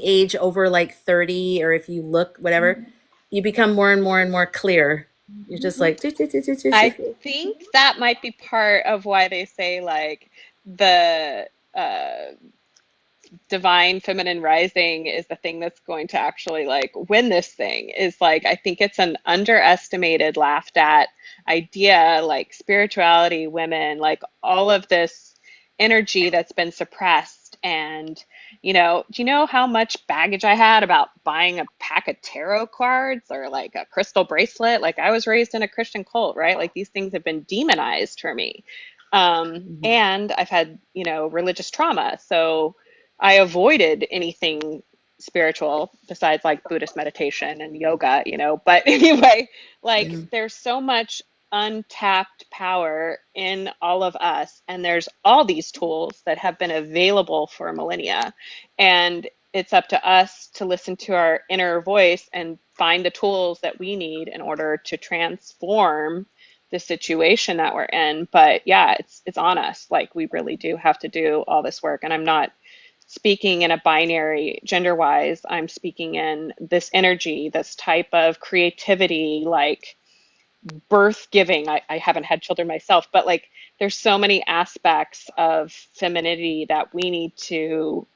age over like 30, or if you look whatever, you become more and more and more clear. You're just like "Toot, toot, toot, toot, toot, I toot." think that might be part of why they say like the uh, divine feminine rising is the thing that's going to actually like win this thing. Is like I think it's an underestimated, laughed at idea, like spirituality, women, like all of this energy that's been suppressed. And do you know how much baggage I had about buying a pack of tarot cards or like a crystal bracelet? Like I was raised in a Christian cult, right? Like these things have been demonized for me. Mhm. And I've had, religious trauma. So I avoided anything spiritual besides like Buddhist meditation and yoga, But anyway, like Yeah. there's so much untapped power in all of us, and there's all these tools that have been available for millennia. And it's up to us to listen to our inner voice and find the tools that we need in order to transform the situation that we're in. But yeah, it's on us. Like we really do have to do all this work. And I'm not speaking in a binary gender wise. I'm speaking in this energy, this type of creativity, like birth giving. I haven't had children myself, but like there's so many aspects of femininity that we need to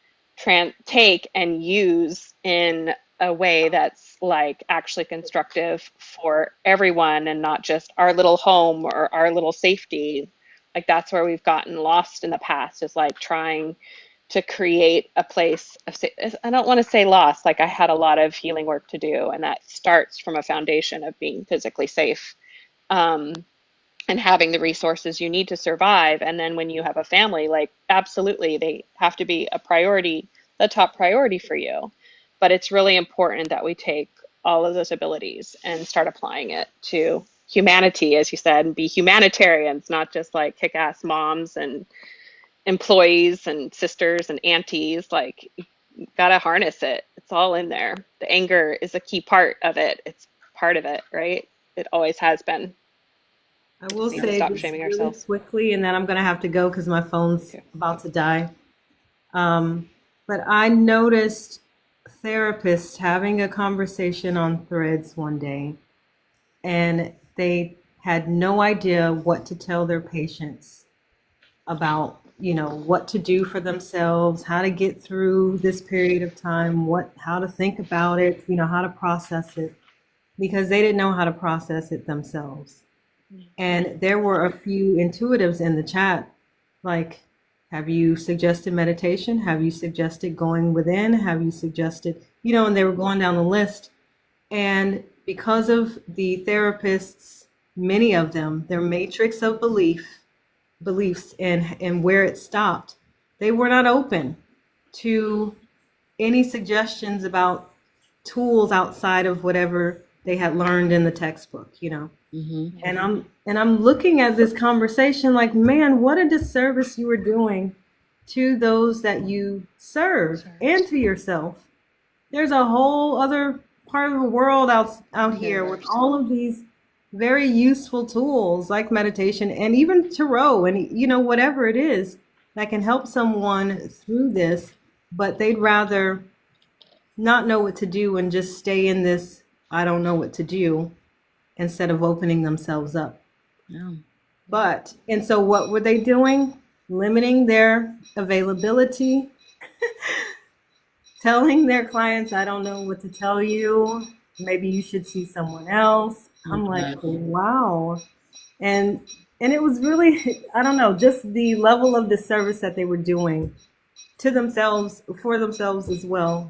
take and use in a way that's like actually constructive for everyone and not just our little home or our little safety. Like that's where we've gotten lost in the past, is like trying to create a place of I don't want to say lost, like I had a lot of healing work to do, and that starts from a foundation of being physically safe, um, and having the resources you need to survive. And then when you have a family, like absolutely, they have to be a priority, the top priority for you. But it's really important that we take all of those abilities and start applying it to humanity, as you said, and be humanitarians, not just like kick ass moms and employees and sisters and aunties. Like, you gotta harness it. It's all in there. The anger is a key part of it. It's part of it, right? It always has been. I will We need to say stop this shaming really ourselves. quickly, and then I'm going to have to go because my phone's Okay. about to die. Um, but I noticed therapists having a conversation on Threads one day, and they had no idea what to tell their patients about, what to do for themselves, how to get through this period of time, how to think about it, how to process it, because they didn't know how to process it themselves. And there were a few intuitives in the chat, like, have you suggested meditation? Have you suggested going within? Have you suggested, and they were going down the list. And because of the therapists, many of them, their matrix of beliefs and where it stopped, they were not open to any suggestions about tools outside of whatever they had learned in the textbook. Mhm. And I'm looking at this conversation like, man, what a disservice you were doing to those that you serve and to yourself. There's a whole other part of the world out here with all of these very useful tools like meditation and even tarot and whatever it is that can help someone through this, but they'd rather not know what to do and just stay in this I don't know what to do instead of opening themselves up. Yeah. And so what were they doing? Limiting their availability, telling their clients, I don't know what to tell you. Maybe you should see someone else. Oh I'm like, God. wow. And it was really, I don't know, just the level of disservice that they were doing to themselves, for themselves as well,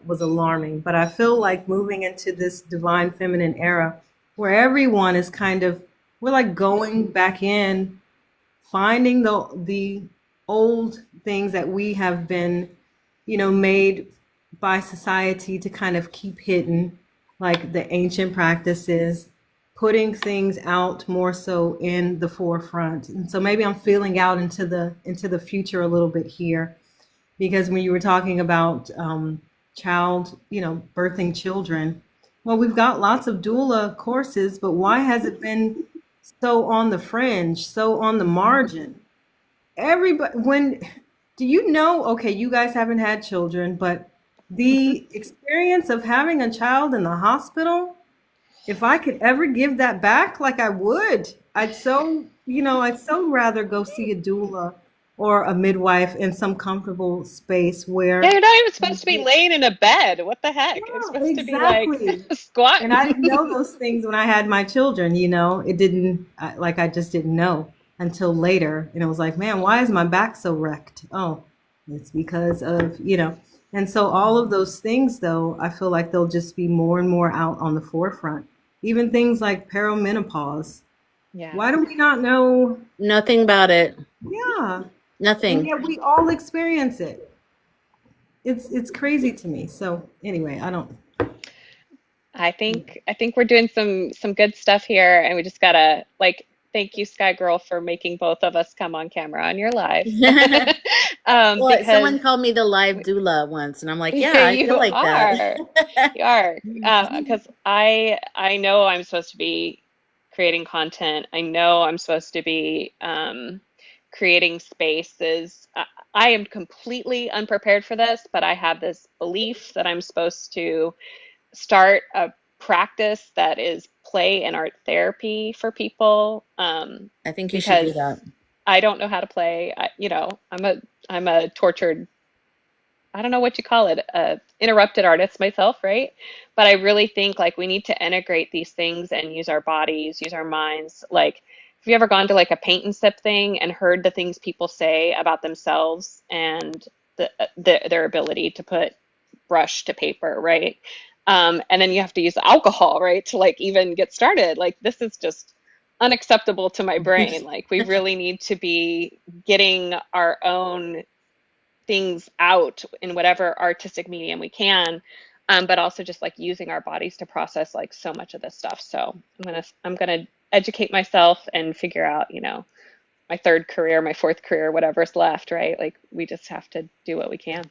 was alarming. But I feel like moving into this divine feminine era where everyone is we're like going back in, finding the old things that we have been, made by society to kind of keep hidden, like the ancient practices, putting things out more so in the forefront. And so maybe I'm feeling out into the future a little bit here. because when you were talking about child, birthing children, well, we've got lots of doula courses, but why has it been so on the fringe, so on the margin? Everybody, when do you know? Okay, you guys haven't had children, but the experience of having a child in the hospital, if I could ever give that back, like I would, I'd so rather go see a doula or a midwife in some comfortable space Yeah, where, you're not even supposed to be laying in a bed. What the heck? It's yeah, supposed to be like exactly. And I squatting. didn't know those things when I had my children, It didn't, I just didn't know until later. And it was like, man, why is my back so wrecked? Oh, it's because of. And so all of those things, though, I feel like they'll just be more and more out on the forefront. Even things like perimenopause. Yeah. Why do we not know? Nothing about it. Yeah. And Nothing. yet we all experience it. It's crazy to me. So anyway, I don't. I think we're doing some good stuff here, and we just gotta like thank you, Sky Girl, for making both of us come on camera on your live. Well, Because someone called me the live doula once, and I'm like, yeah, I feel you like that. are. You are. Because I know I'm supposed to be creating content. I know I'm supposed to be creating spaces. I am completely unprepared for this, but I have this belief that I'm supposed to start a practice that is play and art therapy for people, I think you should do because that. I don't know how to play. I'm a tortured, I don't know what you call it, interrupted artist myself, right? But I really think like we need to integrate these things and use our bodies, use our minds. Like, have you ever gone to like a paint and sip thing and heard the things people say about themselves and their ability to put brush to paper, right? And then you have to use alcohol, right, to like even get started. Like this is just unacceptable to my brain. Like we really need to be getting our own things out in whatever artistic medium we can, but also just like using our bodies to process like so much of this stuff. So I'm gonna educate myself and figure out, my third career, my fourth career, whatever's left, right? Like we just have to do what we can.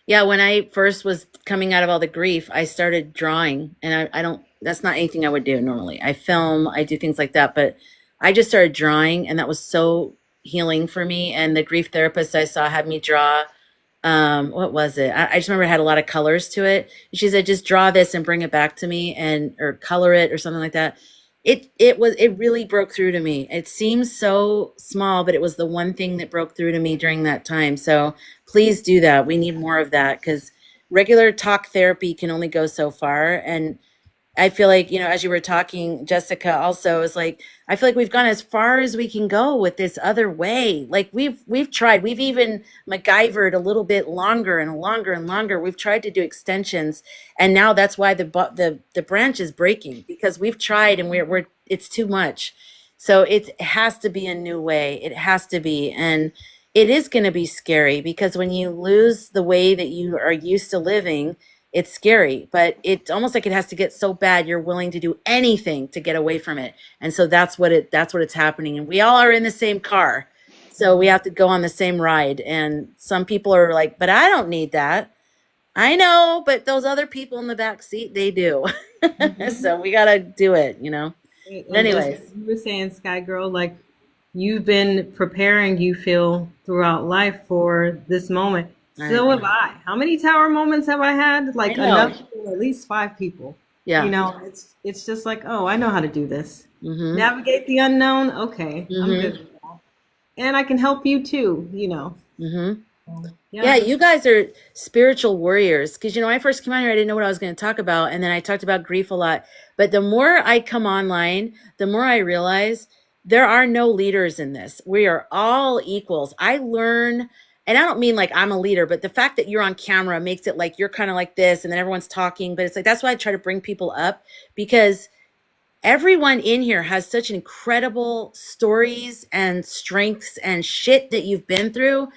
Yeah, when I first was coming out of all the grief, I started drawing, and I don't, that's not anything I would do normally. I film, I do things like that, but I just started drawing, and that was so healing for me. And the grief therapist I saw had me draw, what was it? I just remember it had a lot of colors to it. She said, just draw this and bring it back to me, and or color it or something like that. It really broke through to me. It seems so small, but it was the one thing that broke through to me during that time. So please do that. We need more of that, because regular talk therapy can only go so far. And I feel like, as you were talking, Jessica, also is like, I feel like we've gone as far as we can go with this other way. Like we've tried, we've even MacGyvered a little bit longer and longer and longer. We've tried to do extensions, and now that's why the branch is breaking, because we've tried and we're it's too much. So it has to be a new way. It has to be, and it is going to be scary, because when you lose the way that you are used to living, it's scary, but it's almost like it has to get so bad you're willing to do anything to get away from it. And so that's what it's happening. And we all are in the same car. So we have to go on the same ride. And some people are like, but I don't need that. I know, but those other people in the back seat, they do. Mhm. So we got to do it. But And just anyways, like you were saying, Sky Girl, like you've been preparing, you feel, throughout life for this moment. I, So have I. How many tower moments have I had? I Like know. enough for at least five people. Yeah. It's just like, oh, I know how to do this. Mm-hmm. Navigate the unknown. Okay, I'm Mm-hmm. good with that. And I can help you too. Mm-hmm. Yeah, Yeah. you guys are spiritual warriors. Because, when I first came on here, I didn't know what I was going to talk about. And then I talked about grief a lot. But the more I come online, the more I realize there are no leaders in this. We are all equals. I learn, and I don't mean like I'm a leader, but the fact that you're on camera makes it like you're kind of like this and then everyone's talking. But it's like, that's why I try to bring people up, because everyone in here has such incredible stories and strengths and shit that you've been through,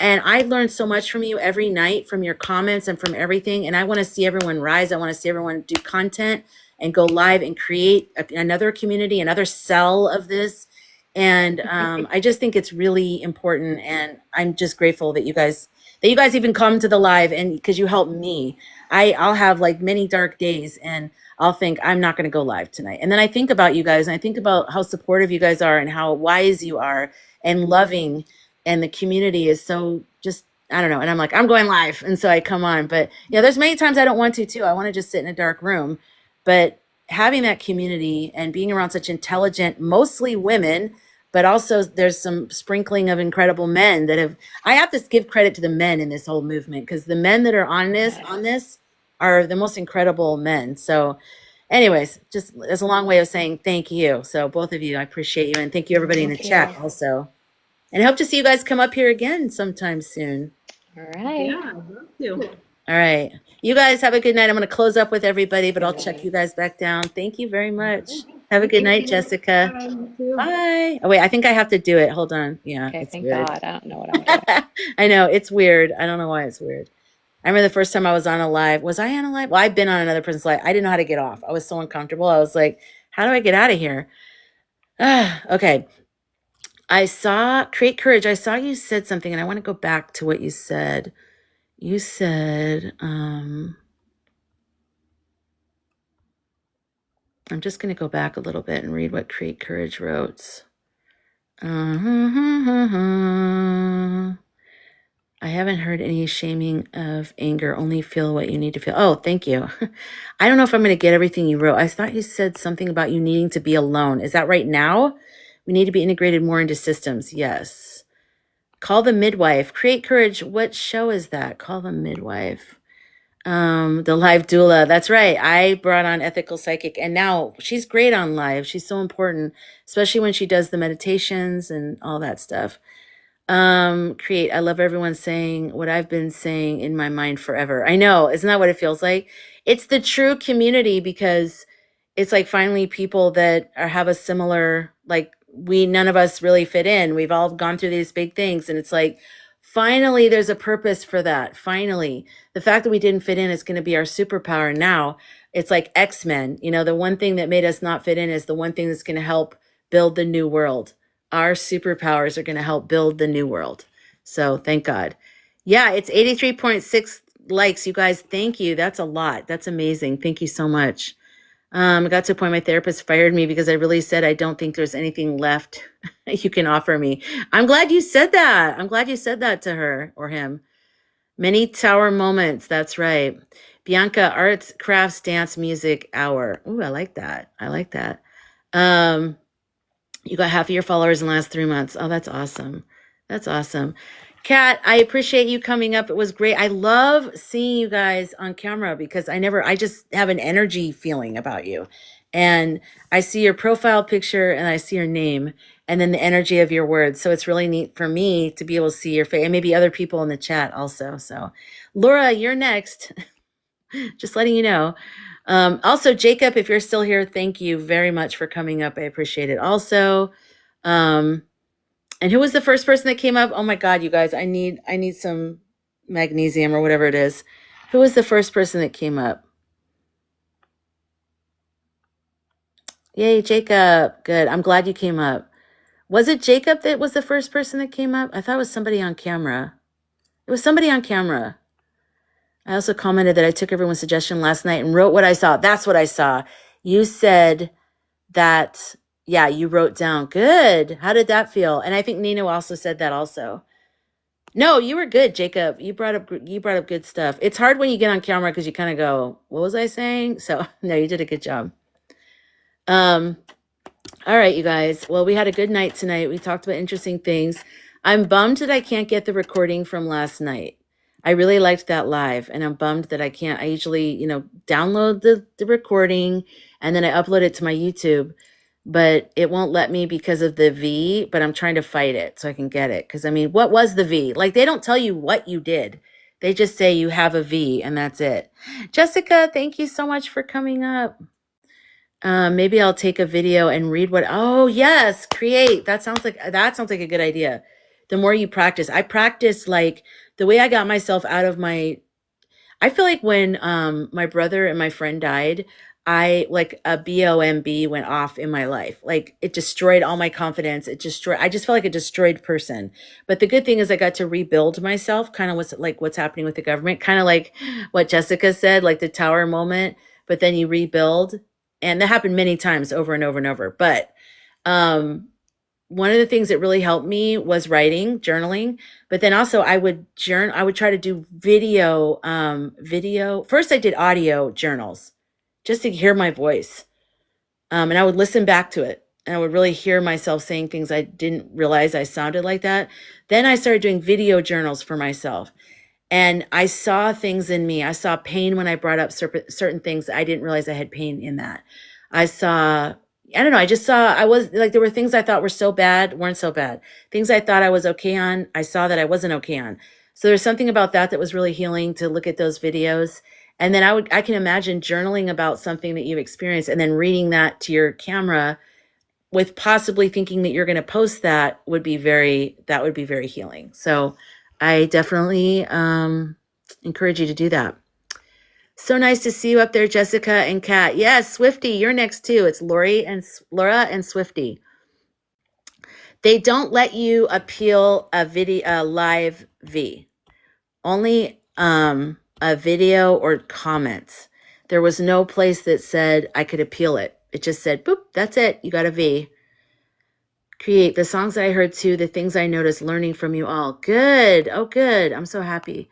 and I learn so much from you every night, from your comments and from everything. And I want to see everyone rise. I want to see everyone do content and go live and create another community, another cell of this. And I just think it's really important. And I'm just grateful that you guys that you guys even come to the live, and because you help me. I'll have like many dark days, and I'll think I'm not going to go live tonight. And then I think about you guys, and I think about how supportive you guys are and how wise you are and loving, and the community is so just, I don't know. And I'm like, I'm going live. And so I come on. But yeah, there's many times I don't want to too. I want to just sit in a dark room. But having that community and being around such intelligent, mostly women, but also there's some sprinkling of incredible men that have, I have to give credit to the men in this whole movement, because the men that are on this are the most incredible men. So anyways, just as a long way of saying thank you. So both of you, I appreciate you. And thank you everybody in the chat also. And I hope to see you guys come up here again sometime soon. All right. Yeah, I'd love to. All right. You guys have a good night. I'm going to close up with everybody, but I'll check you guys back down. Thank you very much. Have a good night, Jessica. Bye. You too. Bye. Oh, wait, I think I have to do it. Hold on. Yeah. Okay, it's thank weird. God. I don't know what I'm doing. I know. It's weird. I don't know why it's weird. I remember the first time I was on a live. Was I on a live? Well, I've been on another person's live. I didn't know how to get off. I was so uncomfortable. I was like, how do I get out of here? Okay. I saw Create Courage. I saw you said something, and I want to go back to what you said. You said, I'm just going to go back a little bit and read what Create Courage wrote. I haven't heard any shaming of anger, only feel what you need to feel. Oh, thank you. I don't know if I'm going to get everything you wrote. I thought you said something about you needing to be alone. Is that right now? We need to be integrated more into systems. Yes. Call the Midwife. Create Courage. What show is that? Call the Midwife. The live doula. That's right. I brought on Ethical Psychic, and now she's great on live. She's so important, especially when she does the meditations and all that stuff. Create. I love everyone saying what I've been saying in my mind forever. I know. Isn't that what it feels like? It's the true community, because it's like finally people that have a similar, like, none of us really fit in. We've all gone through these big things, and it's like, finally, there's a purpose for that. Finally, the fact that we didn't fit in is going to be our superpower now. It's like X-Men. You know, the one thing that made us not fit in is the one thing that's going to help build the new world. Our superpowers are going to help build the new world. So thank God. Yeah, it's 83.6 likes. You guys, thank you. That's a lot. That's amazing. Thank you so much. I got to a point my therapist fired me because I really said I don't think there's anything left you can offer me. I'm glad you said that. I'm glad you said that to her or him. Many tower moments. That's right. Bianca, arts, crafts, dance, music, hour. Ooh, I like that. I like that. You got half of your followers in the last 3 months. Oh, that's awesome. That's awesome. Kat, I appreciate you coming up. It was great. I love seeing you guys on camera because I just have an energy feeling about you. And I see your profile picture and I see your name and then the energy of your words. So it's really neat for me to be able to see your face, and maybe other people in the chat also. So Laura, you're next. Just letting you know. Also, Jacob, if you're still here, thank you very much for coming up. I appreciate it also. And who was the first person that came up? Oh my God, you guys, I need some magnesium or whatever it is. Who was the first person that came up? Yay, Jacob. Good. I'm glad you came up. Was it Jacob that was the first person that came up? I thought it was somebody on camera. It was somebody on camera. I also commented that I took everyone's suggestion last night and wrote what I saw. That's what I saw. You said that, yeah, you wrote down. Good. How did that feel? And I think Nino also said that also. No, you were good, Jacob. You brought up good stuff. It's hard when you get on camera because you kind of go, what was I saying? So no, you did a good job. All right, you guys. Well, we had a good night tonight. We talked about interesting things. I'm bummed that I can't get the recording from last night. I really liked that live, and I'm bummed that I can't. I usually, download the recording and then I upload it to my YouTube, but it won't let me because of the V, but I'm trying to fight it so I can get it. Because, I mean, what was the V? Like, they don't tell you what you did. They just say you have a V, and that's it. Jessica, thank you so much for coming up. Maybe I'll take a video and read oh, yes, create. That sounds like a good idea. The more you practice, I practice like the way I got myself out of I feel like when my brother and my friend died, I like a BOMB went off in my life. Like it destroyed all my confidence. I just felt like a destroyed person. But the good thing is I got to rebuild myself, kind of what's happening with the government, kind of like what Jessica said, like the tower moment, but then you rebuild. And that happened many times over and over and over. But um one of the things that really helped me was writing, journaling, but then also I would try to do video. First I did audio journals just to hear my voice. And I would listen back to it and I would really hear myself saying things I didn't realize I sounded like that. Then I started doing video journals for myself. And I saw things in me. I saw pain when I brought up certain things. I didn't realize I had pain in that. I don't know. I just saw, I was like, there were things I thought were so bad, weren't so bad. Things I thought I was okay on, I saw that I wasn't okay on. So there's something about that that was really healing to look at those videos. And then I can imagine journaling about something that you've experienced and then reading that to your camera with possibly thinking that you're going to post that that would be very healing. So I definitely encourage you to do that. So nice to see you up there, Jessica and Kat. Yes, Swifty, you're next too. It's Laura and Swifty. They don't let you appeal a live V. Only a video or comments. There was no place that said I could appeal it. It just said, boop, that's it. You got a V. Create the songs I heard too, the things I noticed learning from you all. Good. Oh, good. I'm so happy.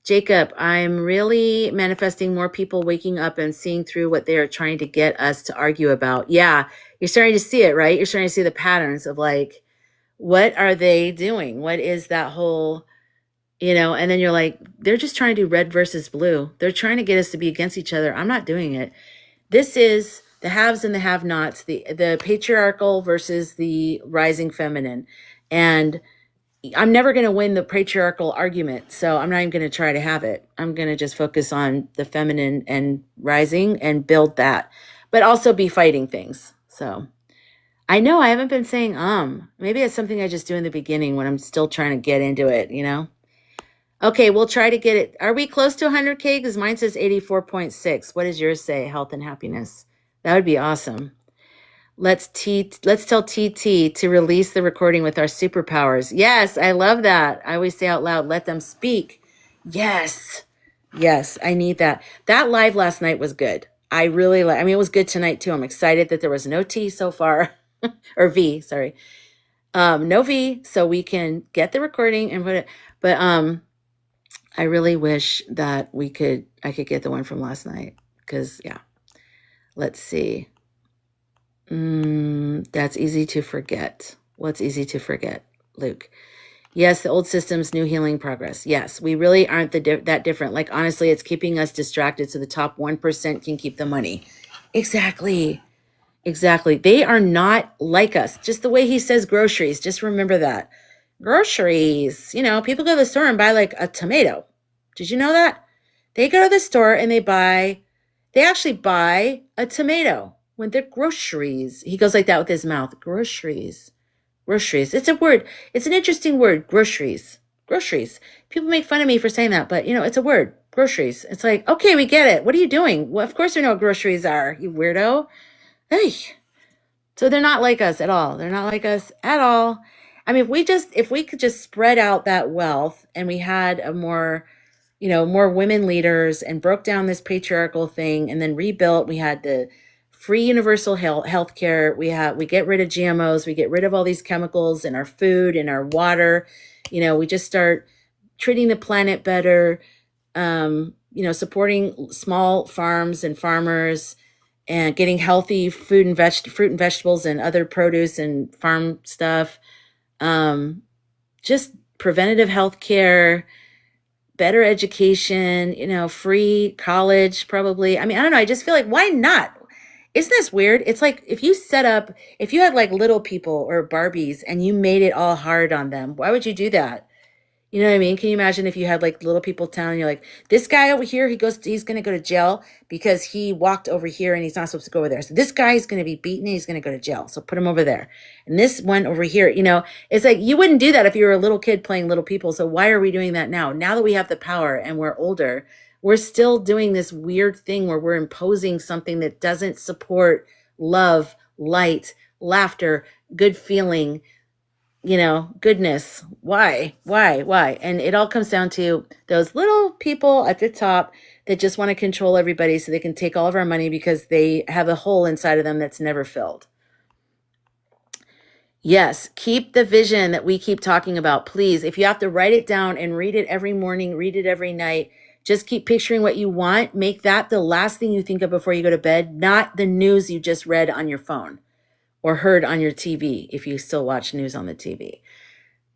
Jacob, I'm really manifesting more people waking up and seeing through what they are trying to get us to argue about. Yeah, you're starting to see it, right? You're starting to see the patterns of like, what are they doing? What is that whole, and then you're like, they're just trying to do red versus blue. They're trying to get us to be against each other. I'm not doing it. This is the haves and the have-nots, the patriarchal versus the rising feminine. And I'm never going to win the patriarchal argument, so I'm not even going to try to have it. I'm going to just focus on the feminine and rising and build that, but also be fighting things. So I know I haven't been saying, maybe it's something I just do in the beginning when I'm still trying to get into it, Okay, we'll try to get it. Are we close to 100K? Because mine says 84.6. What does yours say? Health and happiness. That would be awesome. Let's tell TT to release the recording with our superpowers. Yes, I love that. I always say out loud, let them speak. Yes, I need that. That live last night was good. I really it was good tonight too. I'm excited that there was no T so far, or V, sorry. No V, so we can get the recording and put it. But I really wish that I could get the one from last night because yeah. Let's see. That's easy to forget. What's easy to forget, Luke? Yes, the old systems, new healing progress. Yes, we really aren't that different. Like, honestly, it's keeping us distracted so the top 1% can keep the money. Exactly. They are not like us. Just the way he says groceries. Just remember that. Groceries. People go to the store and buy like a tomato. Did you know that? They go to the store and they actually buy a tomato. When they're groceries, he goes like that with his mouth. Groceries. It's a word. It's an interesting word. Groceries. People make fun of me for saying that, but it's a word. Groceries. It's like, okay, we get it. What are you doing? Well, of course we know what groceries are, you weirdo. Hey. So they're not like us at all. I mean, if we could just spread out that wealth and we had a more women leaders and broke down this patriarchal thing and then rebuilt, we had the free universal health care. We get rid of GMOs. We get rid of all these chemicals in our food, in our water. We just start treating the planet better, supporting small farms and farmers and getting healthy fruit and vegetables and other produce and farm stuff. Just preventative health care, better education, free college, probably. I mean, I don't know. I just feel like, why not? Isn't this weird? It's like if you had like little people or Barbies and you made it all hard on them, why would you do that? You know what I mean? Can you imagine if you had like little people town and you're like, this guy over here, he's going to go to jail because he walked over here and he's not supposed to go over there. So this guy is going to be beaten and he's going to go to jail. So put him over there. And this one over here, it's like you wouldn't do that if you were a little kid playing little people. So why are we doing that now? Now that we have the power and we're older, we're still doing this weird thing where we're imposing something that doesn't support love, light, laughter, good feeling, goodness. Why? And it all comes down to those little people at the top that just want to control everybody so they can take all of our money because they have a hole inside of them that's never filled. Yes, keep the vision that we keep talking about. Please, if you have to write it down and read it every morning, read it every night, just keep picturing what you want. Make that the last thing you think of before you go to bed, not the news you just read on your phone or heard on your TV, if you still watch news on the TV.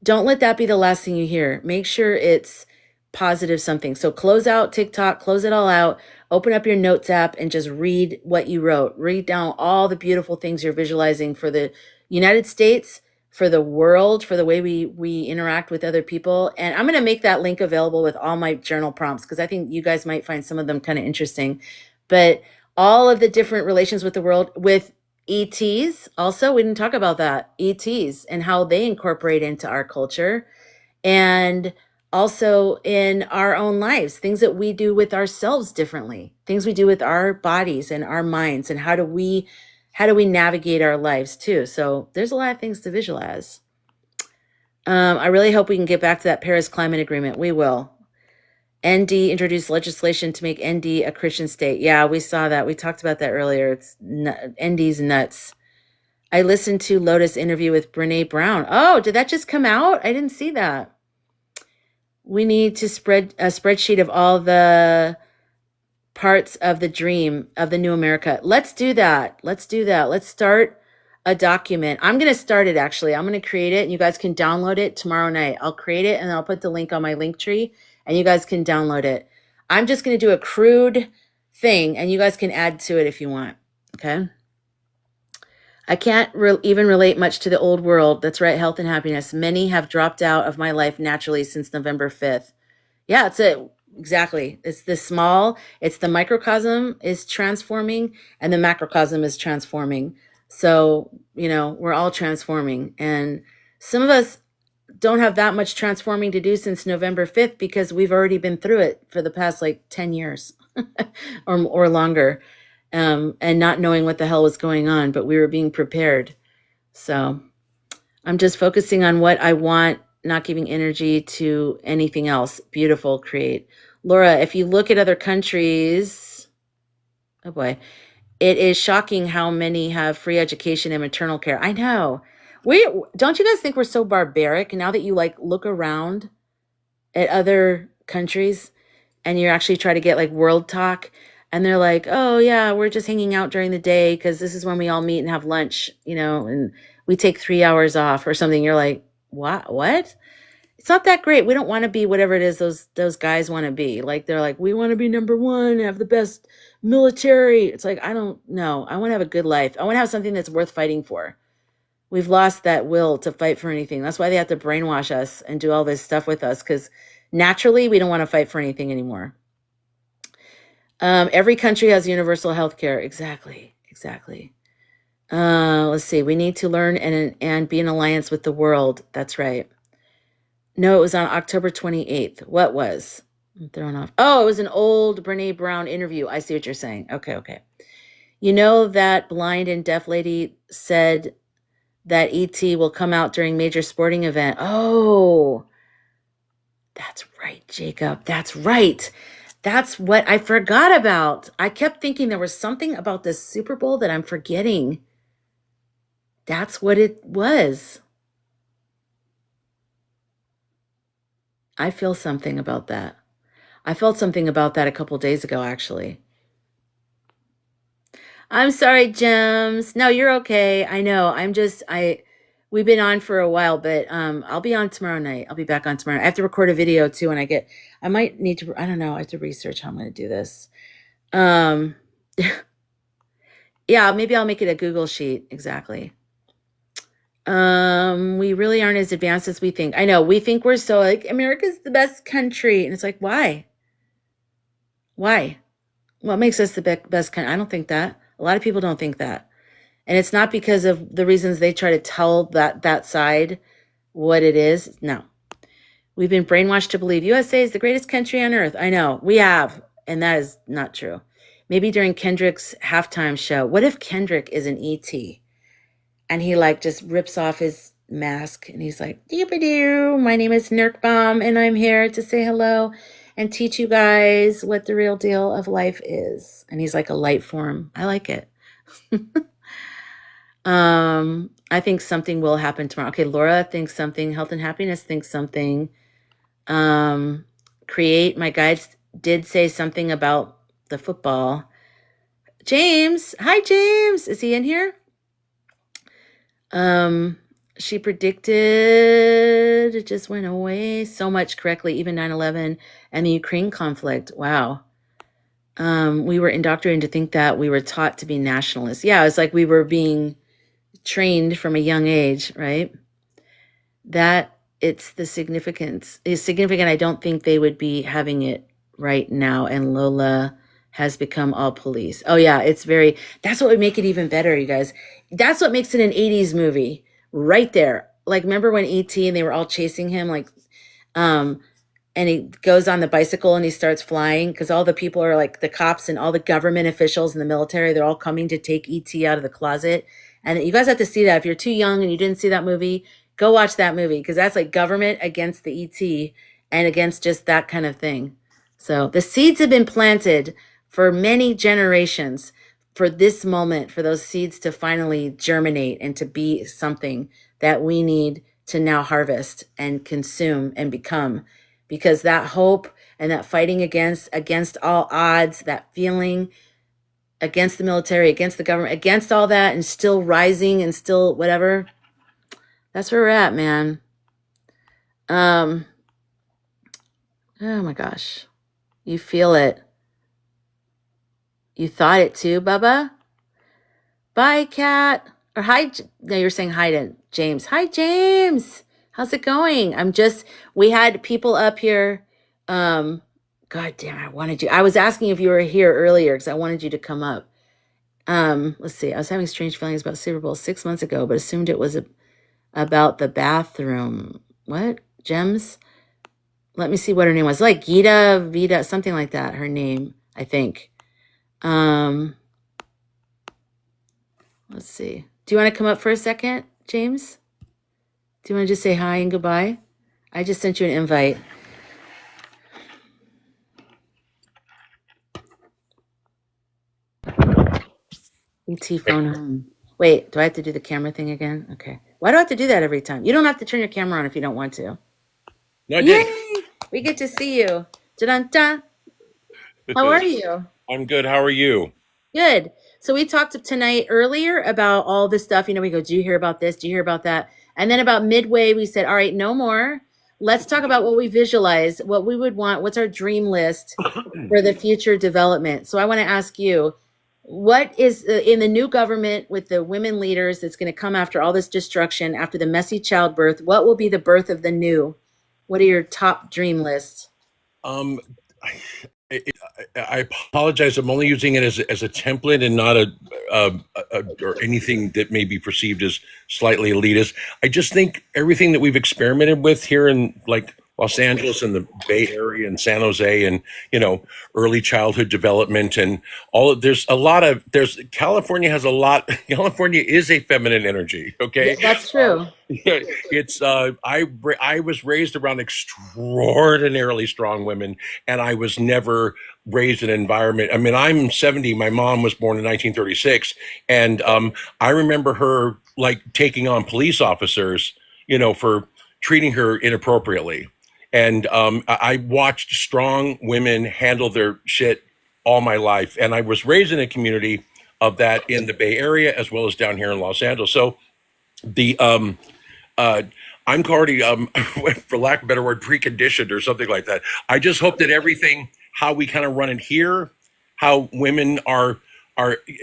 Don't let that be the last thing you hear. Make sure it's positive something. So close out TikTok, close it all out, open up your notes app and just read what you wrote. Read down all the beautiful things you're visualizing for the United States, for the world, for the way we interact with other people. And I'm going to make that link available with all my journal prompts because I think you guys might find some of them kind of interesting. But all of the different relations with the world, with ETs, also, we didn't talk about that. ETs and how they incorporate into our culture. And also in our own lives, things that we do with ourselves differently, things we do with our bodies and our minds, and how do we navigate our lives too. So there's a lot of things to visualize. I really hope we can get back to that Paris Climate Agreement. We will. ND introduced legislation to make ND a Christian state. Yeah, we saw that. We talked about that earlier. ND's nuts. I listened to Lotus interview with Brene Brown. Oh, did that just come out? I didn't see that. We need to spread a spreadsheet of all the parts of the dream of the new America. Let's do that. Let's start a document. I'm going to start it, actually. I'm going to create it, and you guys can download it tomorrow night. I'll create it, and I'll put the link on my Linktree, and you guys can download it. I'm just going to do a crude thing, and you guys can add to it if you want, okay? I can't even relate much to the old world. That's right, health and happiness. Many have dropped out of my life naturally since November 5th. Yeah, it's it. Exactly. It's the microcosm is transforming and the macrocosm is transforming. So, we're all transforming. And some of us don't have that much transforming to do since November 5th because we've already been through it for the past 10 years or longer. And not knowing what the hell was going on, but we were being prepared. So I'm just focusing on what I want, not giving energy to anything else. Beautiful, create. Laura, if you look at other countries, oh boy, it is shocking how many have free education and maternal care. I know. Don't you guys think we're so barbaric now that you look around at other countries and you actually try to get world talk? And they're like, oh, yeah, we're just hanging out during the day because this is when we all meet and have lunch, and we take 3 hours off or something. You're like, what? It's not that great. We don't want to be whatever it is those guys want to be. They're like, we want to be number one, have the best military. It's like, I don't know. I want to have a good life. I want to have something that's worth fighting for. We've lost that will to fight for anything. That's why they have to brainwash us and do all this stuff with us because naturally we don't want to fight for anything anymore. Every country has universal health care. Exactly. Let's see. We need to learn and be in alliance with the world. That's right. No, it was on October 28th. What was? I'm thrown off. Oh, it was an old Brene Brown interview. I see what you're saying. Okay. You know that blind and deaf lady said that ET will come out during major sporting event. Oh, that's right, Jacob. That's right. That's what I forgot about. I kept thinking there was something about the Super Bowl that I'm forgetting. That's what it was. I feel something about that. I felt something about that a couple days ago, actually. I'm sorry, Gems. No, you're okay. I know. We've been on for a while, but I'll be on tomorrow night. I'll be back on tomorrow. I have to record a video too, and I might need to, I don't know, I have to research how I'm going to do this. Yeah, maybe I'll make it a Google sheet. Exactly. We really aren't as advanced as we think. I know, we think we're so America's the best country. And it's like, why? What makes us the best country? I don't think that. A lot of people don't think that. And it's not because of the reasons they try to tell that side what it is. No. We've been brainwashed to believe USA is the greatest country on earth. I know, we have. and that is not true. Maybe during Kendrick's halftime show. What if Kendrick is an ET and he like just rips off his mask and he's like, "Doo-ba-doo, my name is Nurkbaum and I'm here to say hello and teach you guys what the real deal of life is." And he's like a light form. I like it. I think something will happen tomorrow. Okay, Laura thinks something. Health and Happiness thinks something. Create, my guides did say something about the football. James, hi James. Is he in here? She predicted, it just went away so much correctly, even 9/11 and the Ukraine conflict. Wow. We were indoctrinated to think that we were taught to be nationalists. Yeah, it's like we were being trained from a young age, right? That it's the significance is significant. I don't think they would be having it right now. And Lola has become all police. Oh yeah, it's very, that's what would make it even better, you guys. That's what makes it an 80s movie right there. Like, remember when E.T. and they were all chasing him, like, and he goes on the bicycle and he starts flying because all the people are like the cops and all the government officials in the military, they're all coming to take E.T. out of the closet. And you guys have to see that. If you're too young and you didn't see that movie, go watch that movie because that's like government against the ET and against just that kind of thing. So the seeds have been planted for many generations for this moment, for those seeds to finally germinate and to be something that we need to now harvest and consume and become. Because that hope and that fighting against all odds, that feeling against the military, against the government, against all that, and still rising and still whatever, that's where we're at, man. Oh my gosh. You feel it. You thought it too, Bubba? Bye, Kat. Or hi. No, you're saying hi to James. Hi, James. How's it going? We had people up here. God damn, I was asking if you were here earlier because I wanted you to come up. Let's see. I was having strange feelings about Super Bowl 6 months ago, but assumed it was about the bathroom. What? Gems? Let me see what her name was. Like Gita, Vita, something like that. Her name, I think. Let's see. Do you want to come up for a second, James? Do you want to just say hi and goodbye? I just sent you an invite. ET phone home. Wait, do I have to do the camera thing again? Okay. Why do I have to do that every time? You don't have to turn your camera on if you don't want to. No, I did. Yay! We get to see you. Da-dun-da. How are you? I'm good. How are you? Good. So we talked tonight earlier about all this stuff. We go, do you hear about this? Do you hear about that? And then about midway, we said, all right, no more. Let's talk about what we visualize, what we would want. What's our dream list for the future development? So I want to ask you, what is in the new government with the women leaders that's going to come after all this destruction, after the messy childbirth? What will be the birth of the new? What are your top dream lists? Um, I apologize. I'm only using it as a template and not or anything that may be perceived as slightly elitist. I just think everything that we've experimented with here in like Los Angeles and the Bay Area and San Jose and, early childhood development and there's California has a lot. California is a feminine energy. Okay. Yeah, that's true. It's I was raised around extraordinarily strong women, and I was never raised in an environment. I mean, I'm 70. My mom was born in 1936, and I remember her like taking on police officers, for treating her inappropriately. And I watched strong women handle their shit all my life, and I was raised in a community of that in the Bay Area as well as down here in Los Angeles. So the I'm already, for lack of a better word, preconditioned or something like that. I just hope that everything, how we kind of run it here, how women are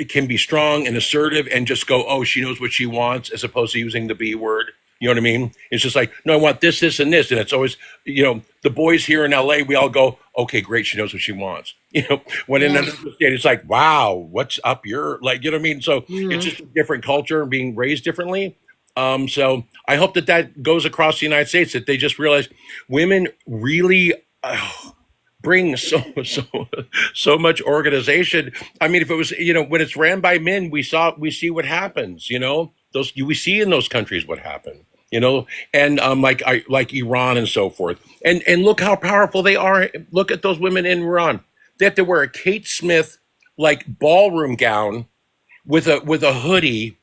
can be strong and assertive and just go, oh, she knows what she wants, as opposed to using the B word. You know what I mean? It's just like, no, I want this, this, and this. And it's always, the boys here in LA, we all go, okay, great, she knows what she wants. When in another state, it's like, wow, what's up your, like, you know what I mean? So it's just a different culture and being raised differently. So I hope that goes across the United States, that they just realize women really, bring so much organization. I mean, if it was, when it's ran by men, we see what happens. We see in those countries what happened. And like Iran and so forth. And look how powerful they are. Look at those women in Iran. They have to wear a Kate Smith like ballroom gown with a hoodie,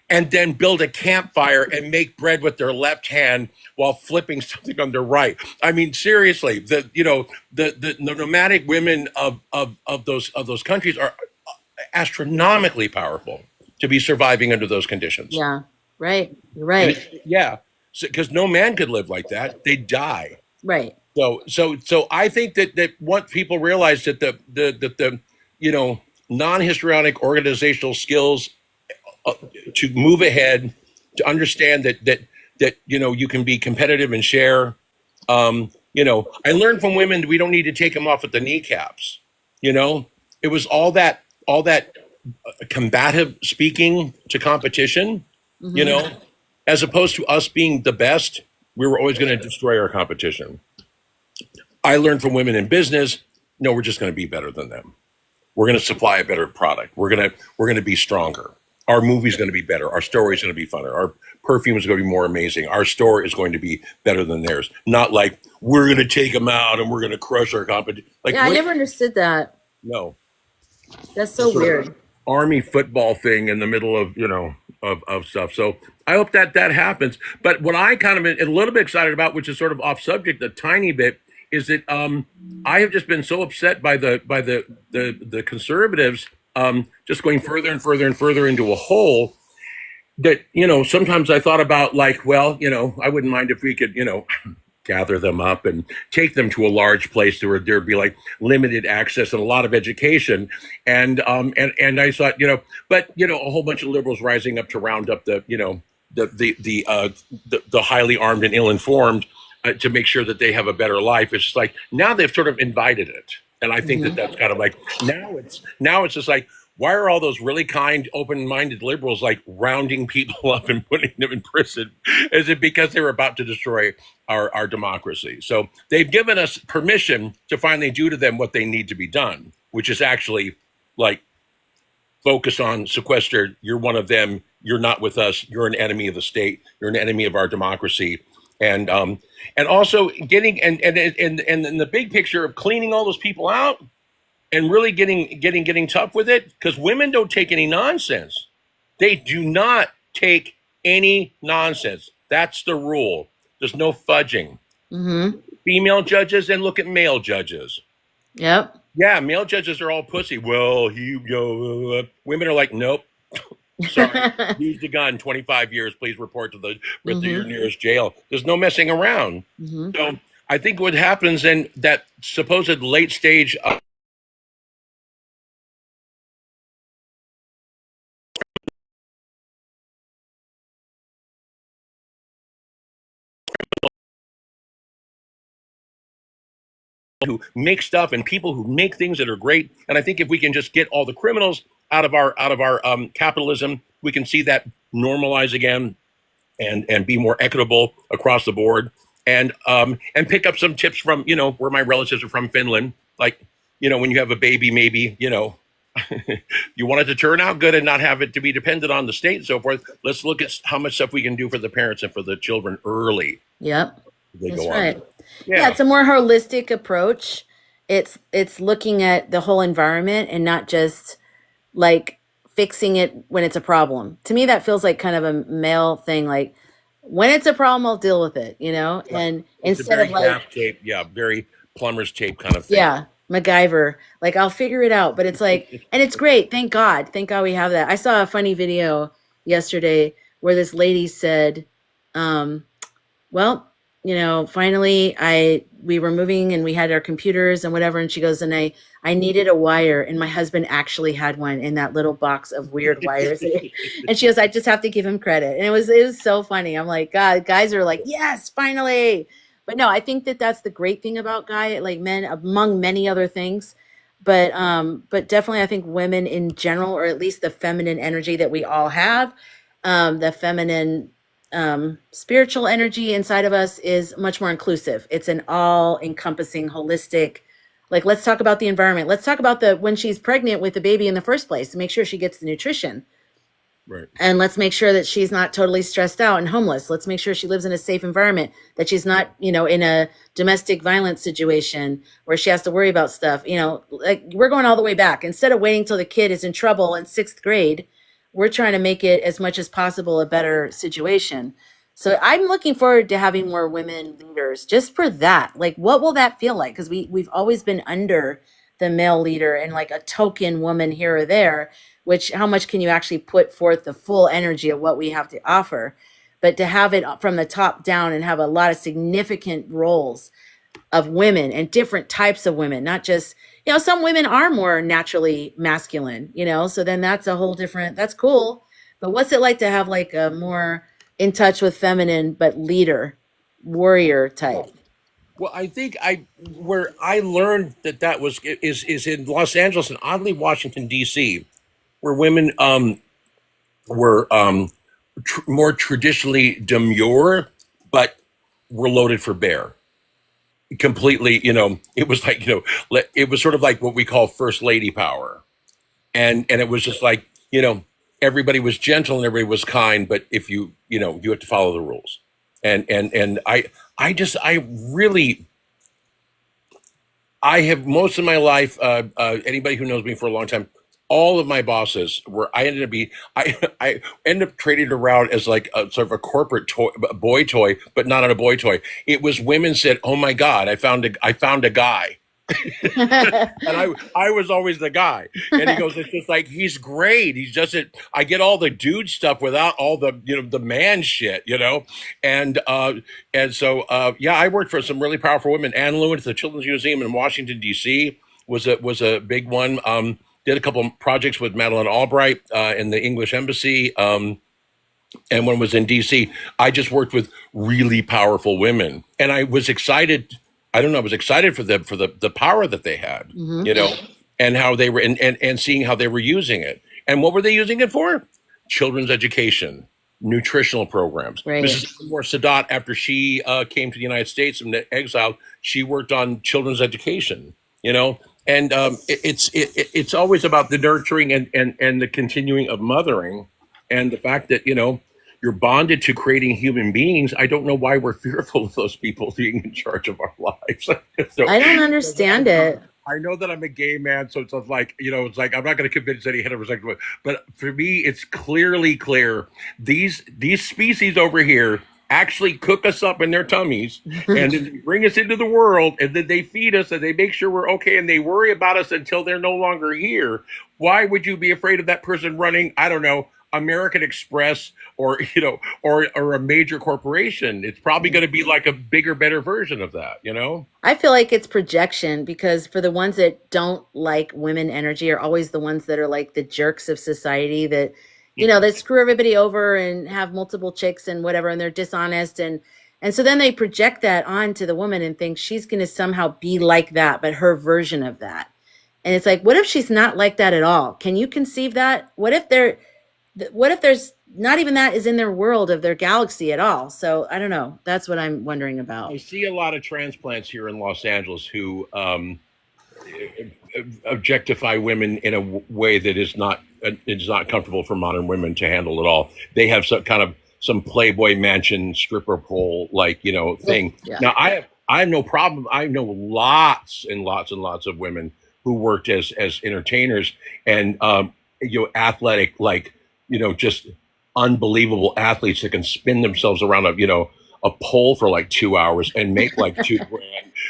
and then build a campfire and make bread with their left hand while flipping something on their right. I mean, seriously, the nomadic women of those countries are astronomically powerful to be surviving under those conditions. Yeah, right. You're right. Yeah, because no man could live like that; they'd die. Right. So I think that once people realize that the non-histrionic organizational skills to move ahead, to understand that you can be competitive and share. I learned from women that we don't need to take them off at the kneecaps. It was all that combative speaking to competition. As opposed to us being the best, we were always going to destroy our competition. I learned from women in business. No, we're just going to be better than them. We're going to supply a better product. We're going to be stronger. Our movie's going to be better. Our story is going to be funner. Our perfume is going to be more amazing. Our store is going to be better than theirs. Not like we're going to take them out and we're going to crush our competition. Like, yeah, I never understood that. No, that's so weird. Army football thing in the middle of of stuff. So I hope that happens. But what I kind of a little bit excited about, which is sort of off subject a tiny bit, is that I have just been so upset by the conservatives just going further and further and further into a hole that sometimes I thought about like, well, I wouldn't mind if we could gather them up and take them to a large place where there'd be like limited access and a lot of education, and I thought but a whole bunch of liberals rising up to round up the highly armed and ill-informed. To make sure that they have a better life. It's just like now they've sort of invited it, and I think that's kind of like now it's just like, why are all those really kind, open-minded liberals like rounding people up and putting them in prison? Is it because they were about to destroy our democracy? So they've given us permission to finally do to them what they need to be done, which is actually like focus on sequester. You're one of them. You're not with us. You're an enemy of the state. You're an enemy of our democracy. And also getting and in the big picture of cleaning all those people out and really getting tough with it, because women don't take any nonsense. They do not take any nonsense. That's the rule. There's no fudging. Female judges and look at male judges. Yep. Yeah, male judges are all pussy. Well, women are like, nope. Sorry, use the gun. 25 years. Please report to your nearest jail. There's no messing around. So I think what happens in that supposed late stage who make stuff and people who make things that are great. And I think if we can just get all the criminals out of our capitalism, we can see that normalize again and be more equitable across the board. And pick up some tips from where my relatives are from, Finland. Like when you have a baby, maybe you want it to turn out good and not have it to be dependent on the state and so forth. Let's look at how much stuff we can do for the parents and for the children early. Yep. That's right. Yeah, it's a more holistic approach. It's looking at the whole environment and not just like fixing it when it's a problem. To me, that feels like kind of a male thing. Like when it's a problem, I'll deal with it, and it's instead of like tape, very plumber's tape kind of thing. Yeah, MacGyver. Like I'll figure it out, but it's like, and it's great. Thank God we have that. I saw a funny video yesterday where this lady said, well, finally we were moving and we had our computers and whatever. And she goes, and I needed a wire, and my husband actually had one in that little box of weird wires. And she goes, I just have to give him credit. And it was so funny. I'm like, God, guys are like, yes, finally. But no, I think that's the great thing about men, among many other things. But definitely I think women in general, or at least the feminine energy that we all have, the feminine spiritual energy inside of us is much more inclusive. It's an all-encompassing, holistic Like, let's talk about the environment. Let's talk about when she's pregnant with the baby in the first place to make sure she gets the nutrition. Right. And let's make sure that she's not totally stressed out and homeless. Let's make sure she lives in a safe environment, that she's not, in a domestic violence situation where she has to worry about stuff. Like, we're going all the way back. Instead of waiting till the kid is in trouble in 6th grade, we're trying to make it as much as possible a better situation. So I'm looking forward to having more women leaders just for that. Like, what will that feel like? Because we've always been under the male leader and like a token woman here or there, which how much can you actually put forth the full energy of what we have to offer? But to have it from the top down and have a lot of significant roles of women and different types of women, not just, some women are more naturally masculine, so then that's a whole different, that's cool. But what's it like to have like a more in touch with feminine, but leader, warrior type? Well, I think where I learned that was is in Los Angeles and oddly Washington D.C., where women were more traditionally demure, but were loaded for bear. Completely, it was like, it was sort of like what we call first lady power, and it was just like, everybody was gentle and everybody was kind, but if you have to follow the rules, and I really. I have most of my life. Anybody who knows me for a long time, all of my bosses were. I ended up trading around as like a sort of a corporate toy, a boy toy, but not on a boy toy. It was women said, "Oh my God, I found a guy." And I was always the guy. And he goes, it's just like, he's great. He's just, I get all the dude stuff without all the, the man shit, and so, yeah, I worked for some really powerful women. Anne Lewin, the Children's Museum in Washington, D.C. was a big one. Did a couple of projects with Madeleine Albright in the English Embassy. And when I was in DC, I just worked with really powerful women, and I was excited. I don't know. I was excited for them for the power that they had, Mm-hmm. and how they were, and seeing how they were using it, and what were they using it for? Children's education, nutritional programs. Right. Mrs. Anwar Sadat, after she came to the United States from the exile, she worked on children's education. And it's always about the nurturing and the continuing of mothering, and the fact that you're bonded to creating human beings. I don't know why we're fearful of those people being in charge of our lives. So I don't understand it. I know that I'm a gay man, so it's like, it's like I'm not going to convince any heterosexual, but for me, it's clearly clear. These species over here actually cook us up in their tummies and then they bring us into the world, and then they feed us and they make sure we're okay, and they worry about us until they're no longer here. Why would you be afraid of that person running, I don't know, American Express or or a major corporation? It's probably going to be like a bigger, better version of that. I feel like it's projection, because for the ones that don't like women energy are always the ones that are like the jerks of society that, that screw everybody over and have multiple chicks and whatever, and they're dishonest. And so then they project that onto the woman and think she's going to somehow be like that, but her version of that. And it's like, what if she's not like that at all? Can you conceive that? What if there's not even that is in their world of their galaxy at all? So I don't know. That's what I'm wondering about. I see a lot of transplants here in Los Angeles who objectify women in a way that is not comfortable for modern women to handle at all. They have some Playboy Mansion stripper pole thing. Yeah. Now I have no problem. I know lots and lots and lots of women who worked as entertainers and athletic, just unbelievable athletes that can spin themselves around a pole for like 2 hours and make like $2,000.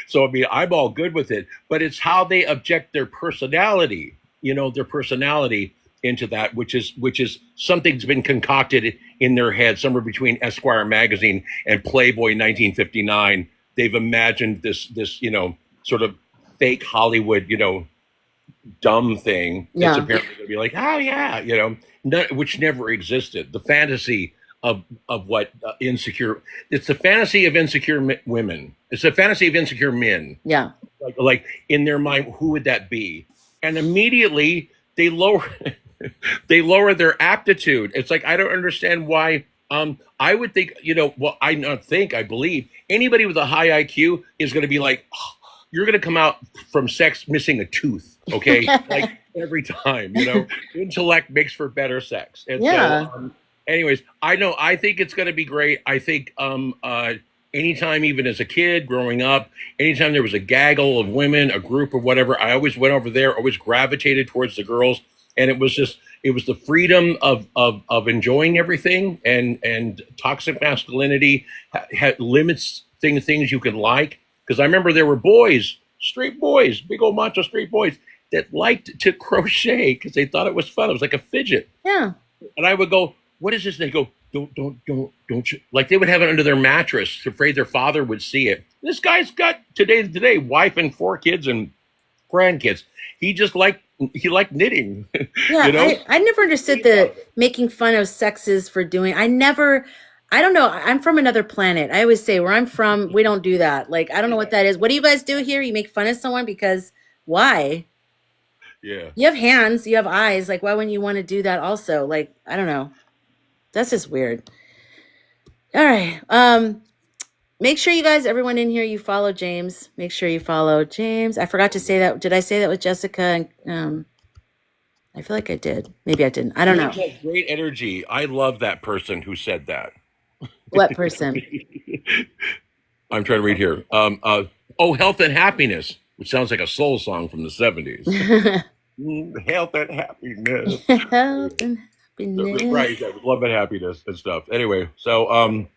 So I mean, I'm all good with it, but it's how they object their personality, into that, which is something's been concocted in their head somewhere between Esquire magazine and Playboy 1959. They've imagined this sort of fake Hollywood, dumb thing that's apparently going to be like, oh yeah, which never existed. The fantasy of what insecure. It's the fantasy of insecure women. It's a fantasy of insecure men. Yeah. Like in their mind, who would that be? And immediately they lower they lower their aptitude. It's like, I don't understand why. I would think, I believe anybody with a high IQ is going to be like, oh, you're gonna come out from sex missing a tooth, okay? Like every time, intellect makes for better sex. And so, Yeah. anyways, I think it's gonna be great. I think anytime, even as a kid growing up, anytime there was a gaggle of women, a group or whatever, I always went over there, always gravitated towards the girls, and it was the freedom of enjoying everything, and toxic masculinity limits things you can like. Because I remember there were boys, straight boys, big old macho straight boys that liked to crochet because they thought it was fun. It was like a fidget. Yeah. And I would go, "What is this?" And they go, don't you, like they would have it under their mattress, afraid their father would see it. This guy's got today wife and 4 kids and grandkids. He liked knitting. Yeah, you know? I never understood the making fun of sexes for doing. I don't know. I'm from another planet. I always say where I'm from, we don't do that. Like, I don't know what that is. What do you guys do here? You make fun of someone because why? Yeah. You have hands, you have eyes. Like, why wouldn't you want to do that also? Like, I don't know. That's just weird. All right. Make sure you guys, everyone in here, you follow James. Make sure you follow James. I forgot to say that. Did I say that with Jessica? I feel like I did. Maybe I didn't. I don't know. Great energy. I love that person who said that. What person? I'm trying to read here. Health and Happiness, which sounds like a soul song from the 70s. Health and happiness. Health and happiness. Right, yeah, with love and happiness and stuff. Anyway, so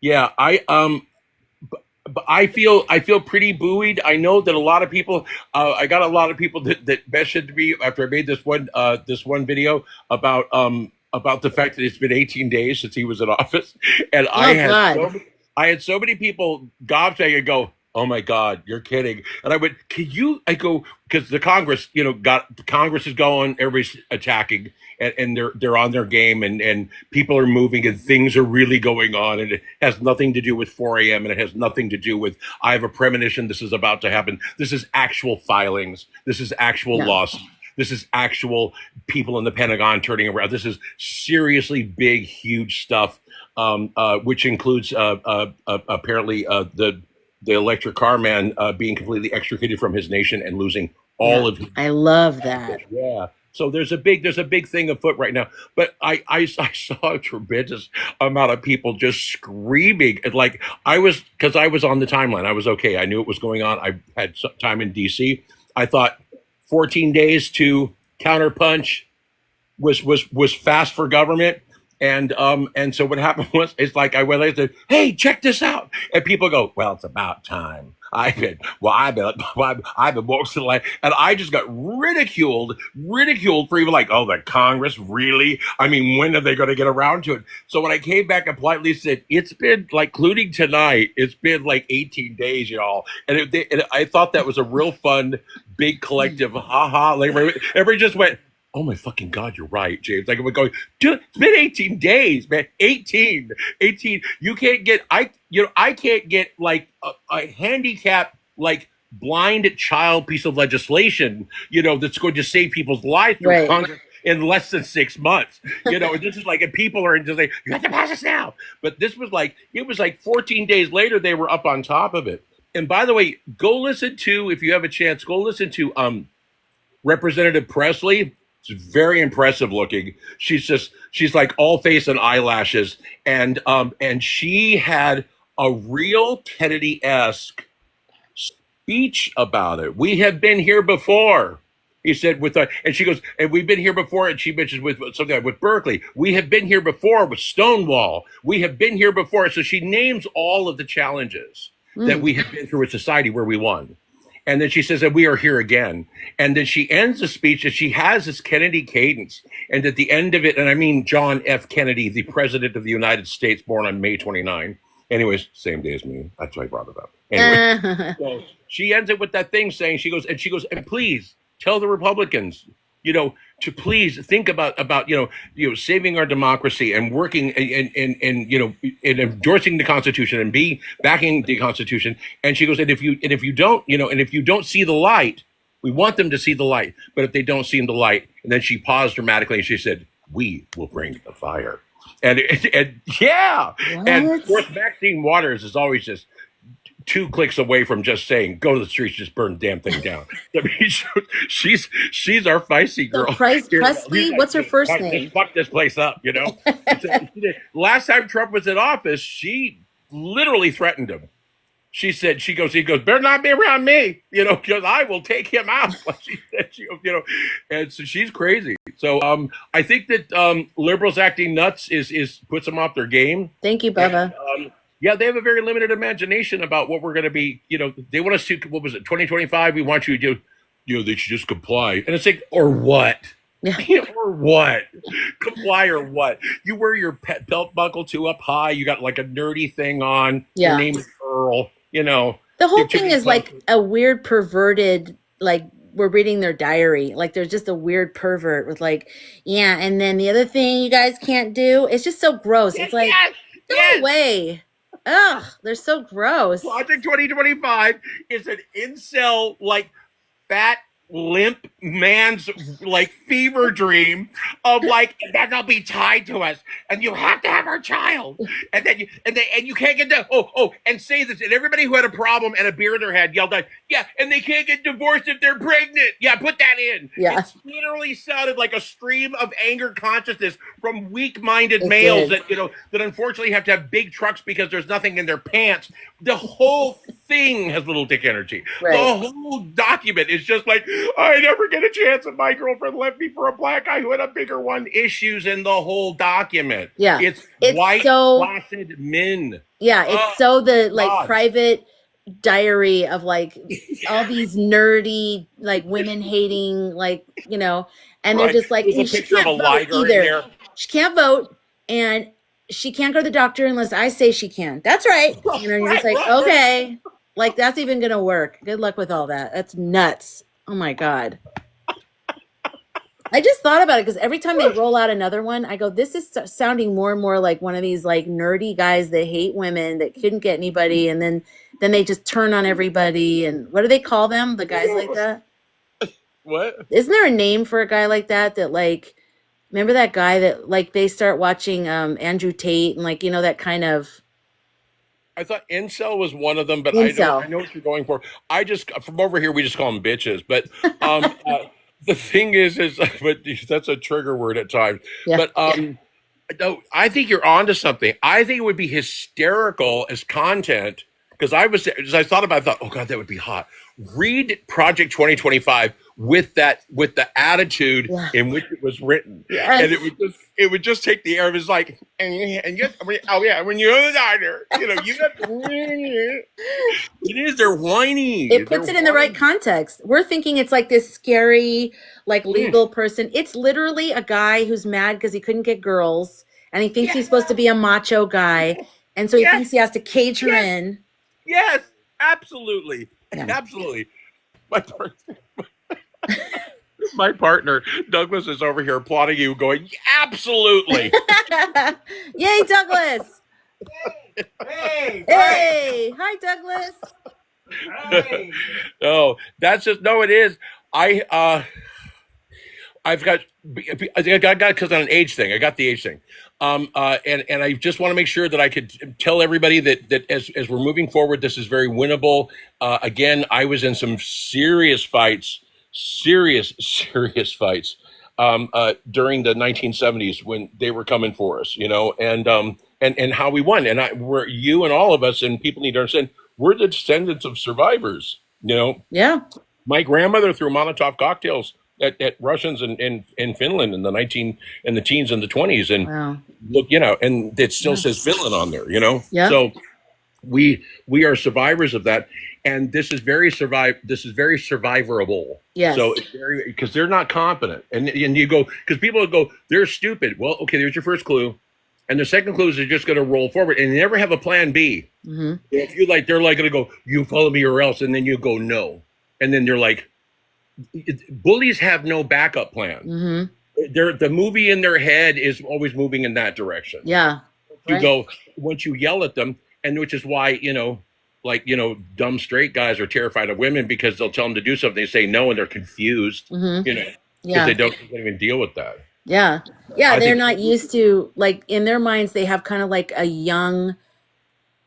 yeah, but I feel pretty buoyed. I know that a lot of people. I got a lot of people that messaged me after I made this one video about the fact that it's been 18 days since he was in office, and I had so many people gobsmacked and go, "Oh my God, you're kidding!" And I went, "Can you?" I go, because the Congress, Congress is going, everybody's attacking, and they're on their game, and people are moving, and things are really going on, and it has nothing to do with 4 a.m. and it has nothing to do with I have a premonition this is about to happen. This is actual filings. This is actual lawsuits. This is actual people in the Pentagon turning around. This is seriously big, huge stuff, which includes apparently the electric car man being completely extricated from his nation and losing all of his. I love that. Yeah. So there's a big thing afoot right now. But I saw a tremendous amount of people just screaming. And like because I was on the timeline. I was okay. I knew what was going on. I had some time in DC. I thought 14 days to counterpunch was fast for government. And so what happened was, it's like I went and said, "Hey, check this out," and people go, "Well, it's about time." I've been walking life, and I just got ridiculed for even like, "Oh, the Congress, really? I mean, when are they going to get around to it?" So when I came back and politely said, "It's been like, including tonight, it's been like 18 days, y'all," and I thought that was a real fun, big collective, haha. Like everybody just went, "Oh my fucking God, you're right, James." Like we're going, dude, it's been 18 days, man. 18. You can't get, I can't get like a handicap, like blind child piece of legislation, that's going to save people's lives through Congress in less than 6 months. This is like, and people are just like, "You have to pass this now." But this was like, it was like 14 days later, they were up on top of it. And by the way, if you have a chance, go listen to Representative Presley. It's very impressive looking. She's like all face and eyelashes, and she had a real Kennedy-esque speech about it. "We have been here before," he said, and she goes, "And we've been here before," and she mentions with something like with Berkeley. "We have been here before with Stonewall. We have been here before." So she names all of the challenges that we have been through in society where we won. And then she says that we are here again. And then she ends the speech and she has this Kennedy cadence. And at the end of it, and I mean John F. Kennedy, the President of the United States, born on May 29. Anyways, same day as me. That's why I brought it up. Anyway, so she ends it with that thing saying, she goes, "And please tell the Republicans, to please think about saving our democracy and working and endorsing the Constitution and backing the Constitution." And she goes, and if you don't see the light, we want them to see the light. But if they don't see the light," and then she paused dramatically and she said, "We will bring the fire." And yeah, What? and of course Maxine Waters is always just 2 clicks away from just saying, "Go to the streets, just burn the damn thing down." I mean, she's our feisty So girl. Presley, what's her first Just name? fuck this place up, you know. Last time Trump was in office, she literally threatened him. He goes, better not be around me, you know, because I will take him out. Like she said, you know, and so she's crazy. So I think that liberals acting nuts is puts them off their game. Thank you, Bubba. And, yeah, they have a very limited imagination about what we're going to be. You know, they want us to, what was it, 2025? We want you to do, you know, they should just comply. And it's like, or what? Yeah. Or what? Comply or what? You wear your belt buckle too up high. You got like a nerdy thing on. Yeah. Your name is Earl. You know, the whole thing is like a weird perverted, like we're reading their diary. Like there's just a weird pervert with like, yeah. And then the other thing you guys can't do, it's just so gross. It's like, no way. Ugh, they're so gross. Project 2025 is an incel, like fat, limp man's like fever dream of like that'll be tied to us, and you have to have our child, and then you can't get that. And say this, and everybody who had a problem and a beer in their head yelled out, yeah, and they can't get divorced if they're pregnant. Yeah, put that in. Yeah, it literally sounded like a stream of anger consciousness from weak-minded males that that unfortunately have to have big trucks because there's nothing in their pants. The whole thing has little dick energy. Right. The whole document is just like, I never get a chance, and my girlfriend left me for a black guy who had a bigger one. Issues in the whole document. Yeah, it's white, placid men. Yeah, it's so the like private diary of like all these nerdy like women hating like and they're just like she can't vote either. She can't vote, and she can't go to the doctor unless I say she can. That's right. You're just like, okay, like that's even gonna work. Good luck with all that. That's nuts. Oh my God. I just thought about it because every time they roll out another one, I go, this is sounding more and more like one of these like nerdy guys that hate women that couldn't get anybody, and then they just turn on everybody. And what do they call them? The guys like that? What? Isn't there a name for a guy like that like, remember that guy that like they start watching Andrew Tate and like, that kind of. I thought incel was one of them, but incel. I know what you're going for. I just, from over here, we just call them bitches. But the thing is, but that's a trigger word at times. Yeah. But no, I think you're onto something. I think it would be hysterical as content because as I thought about it, I thought, oh God, that would be hot. Read Project 2025 with the attitude in which it was written, and it would just take the air. It was like, and just, oh yeah, when you're the doctor, you got it is. They're whiny. It puts it in the right context. We're thinking it's like this scary, like legal person. It's literally a guy who's mad because he couldn't get girls, and he thinks he's supposed to be a macho guy, and so he thinks he has to cage her in. Yes, absolutely. Yeah. Absolutely. My partner, Douglas, is over here applauding you, going, absolutely. Yay, Douglas. Hey. Hi, Douglas. Hi. No, that's just, no, it is. I got because on an age thing. I got the age thing. And I just want to make sure that I could tell everybody that as we're moving forward, this is very winnable. Again, I was in some serious fights during the 1970s when they were coming for us, and how we won. And we're you and all of us, and people need to understand we're the descendants of survivors. Yeah. My grandmother threw Molotov cocktails at Russians in Finland in the teens and the 20s, and wow. Look, and it still says Finland on there, Yeah. So we are survivors of that, and this is very survivorable. Yes. So it's very, because they're not competent, and you go, because people go, they're stupid. Well, okay, there's your first clue, and the second clue is they're just going to roll forward, and they never have a plan B. Mm-hmm. If you they're like going to go, you follow me or else, and then you go no, and then they're like. Bullies have no backup plan. Mm-hmm. The movie in their head is always moving in that direction. Yeah. You go, once you yell at them, and which is why, dumb straight guys are terrified of women because they'll tell them to do something. They say no, and they're confused, because they don't even deal with that. Yeah. Yeah. They're not used to, like, in their minds, they have kind of like a young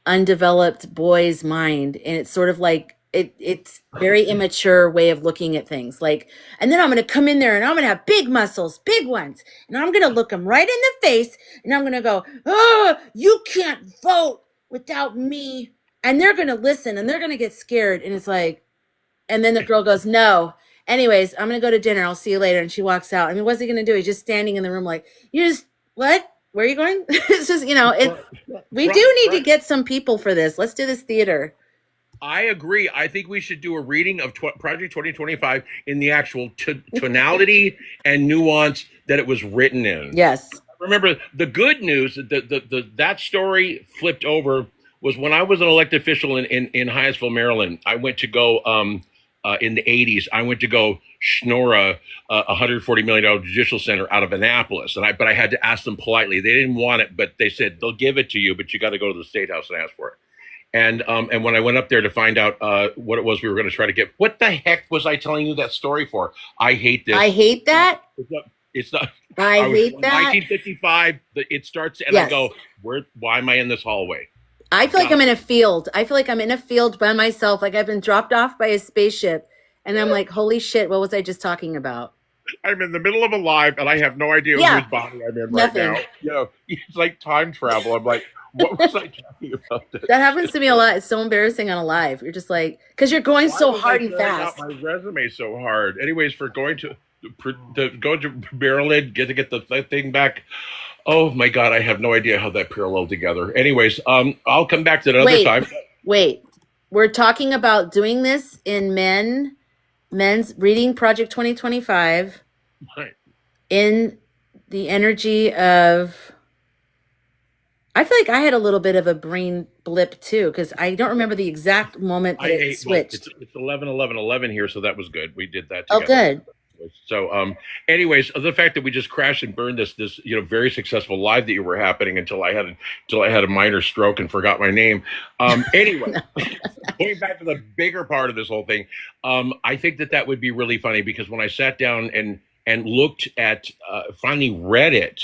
undeveloped boy's mind, and it's sort of like it's very immature way of looking at things. Like, and then I'm going to come in there and I'm going to have big muscles, big ones, and I'm going to look them right in the face, and I'm going to go, oh, you can't vote without me, and they're going to listen and they're going to get scared, and it's like, and then the girl goes, no. Anyways, I'm going to go to dinner. I'll see you later. And she walks out. I mean, what's he going to do? He's just standing in the room like, you just, what? Where are you going? It's just, we do need to get some people for this. Let's do this theater. I agree. I think we should do a reading of Project 2025 in the actual tonality and nuance that it was written in. Yes. Remember, the good news, that story flipped over was when I was an elected official in Hyattsville, Maryland. I went to go in the 80s. I went to go schnorr a $140 million judicial center out of Annapolis, but I had to ask them politely. They didn't want it, but they said they'll give it to you, but you got to go to the State House and ask for it. And when I went up there to find out what it was we were going to try to get, what the heck was I telling you that story for? I hate this. I hate that. It's not. I hate that. 1955. It starts, and Yes. I go, why am I in this hallway? I feel like I'm in a field. I feel like I'm in a field by myself. Like I've been dropped off by a spaceship, and I'm like, holy shit, what was I just talking about? I'm in the middle of a live, and I have no idea whose body I'm in right now. It's like time travel. I'm like, what was I talking about? That happens to me a lot. It's so embarrassing on a live. You're just like, because you're going so hard and fast. My resume so hard. Anyways, for going to go to Maryland, get the thing back. Oh my God, I have no idea how that paralleled together. Anyways, I'll come back to that another time. Wait, we're talking about doing this in men's reading Project 2025 in the energy of. I feel like I had a little bit of a brain blip too, because I don't remember the exact moment that it switched. It's 11:11:11 here, so that was good. We did that together. Oh, good. So, anyways, the fact that we just crashed and burned this very successful live that you were happening until I had a minor stroke and forgot my name. Anyway, going back to the bigger part of this whole thing, I think that would be really funny, because when I sat down and looked at finally read it,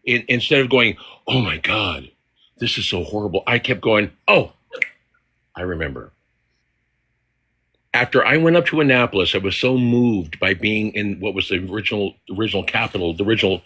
instead of going, oh my God, this is so horrible, I kept going, oh, I remember. After I went up to Annapolis, I was so moved by being in what was the original capital, the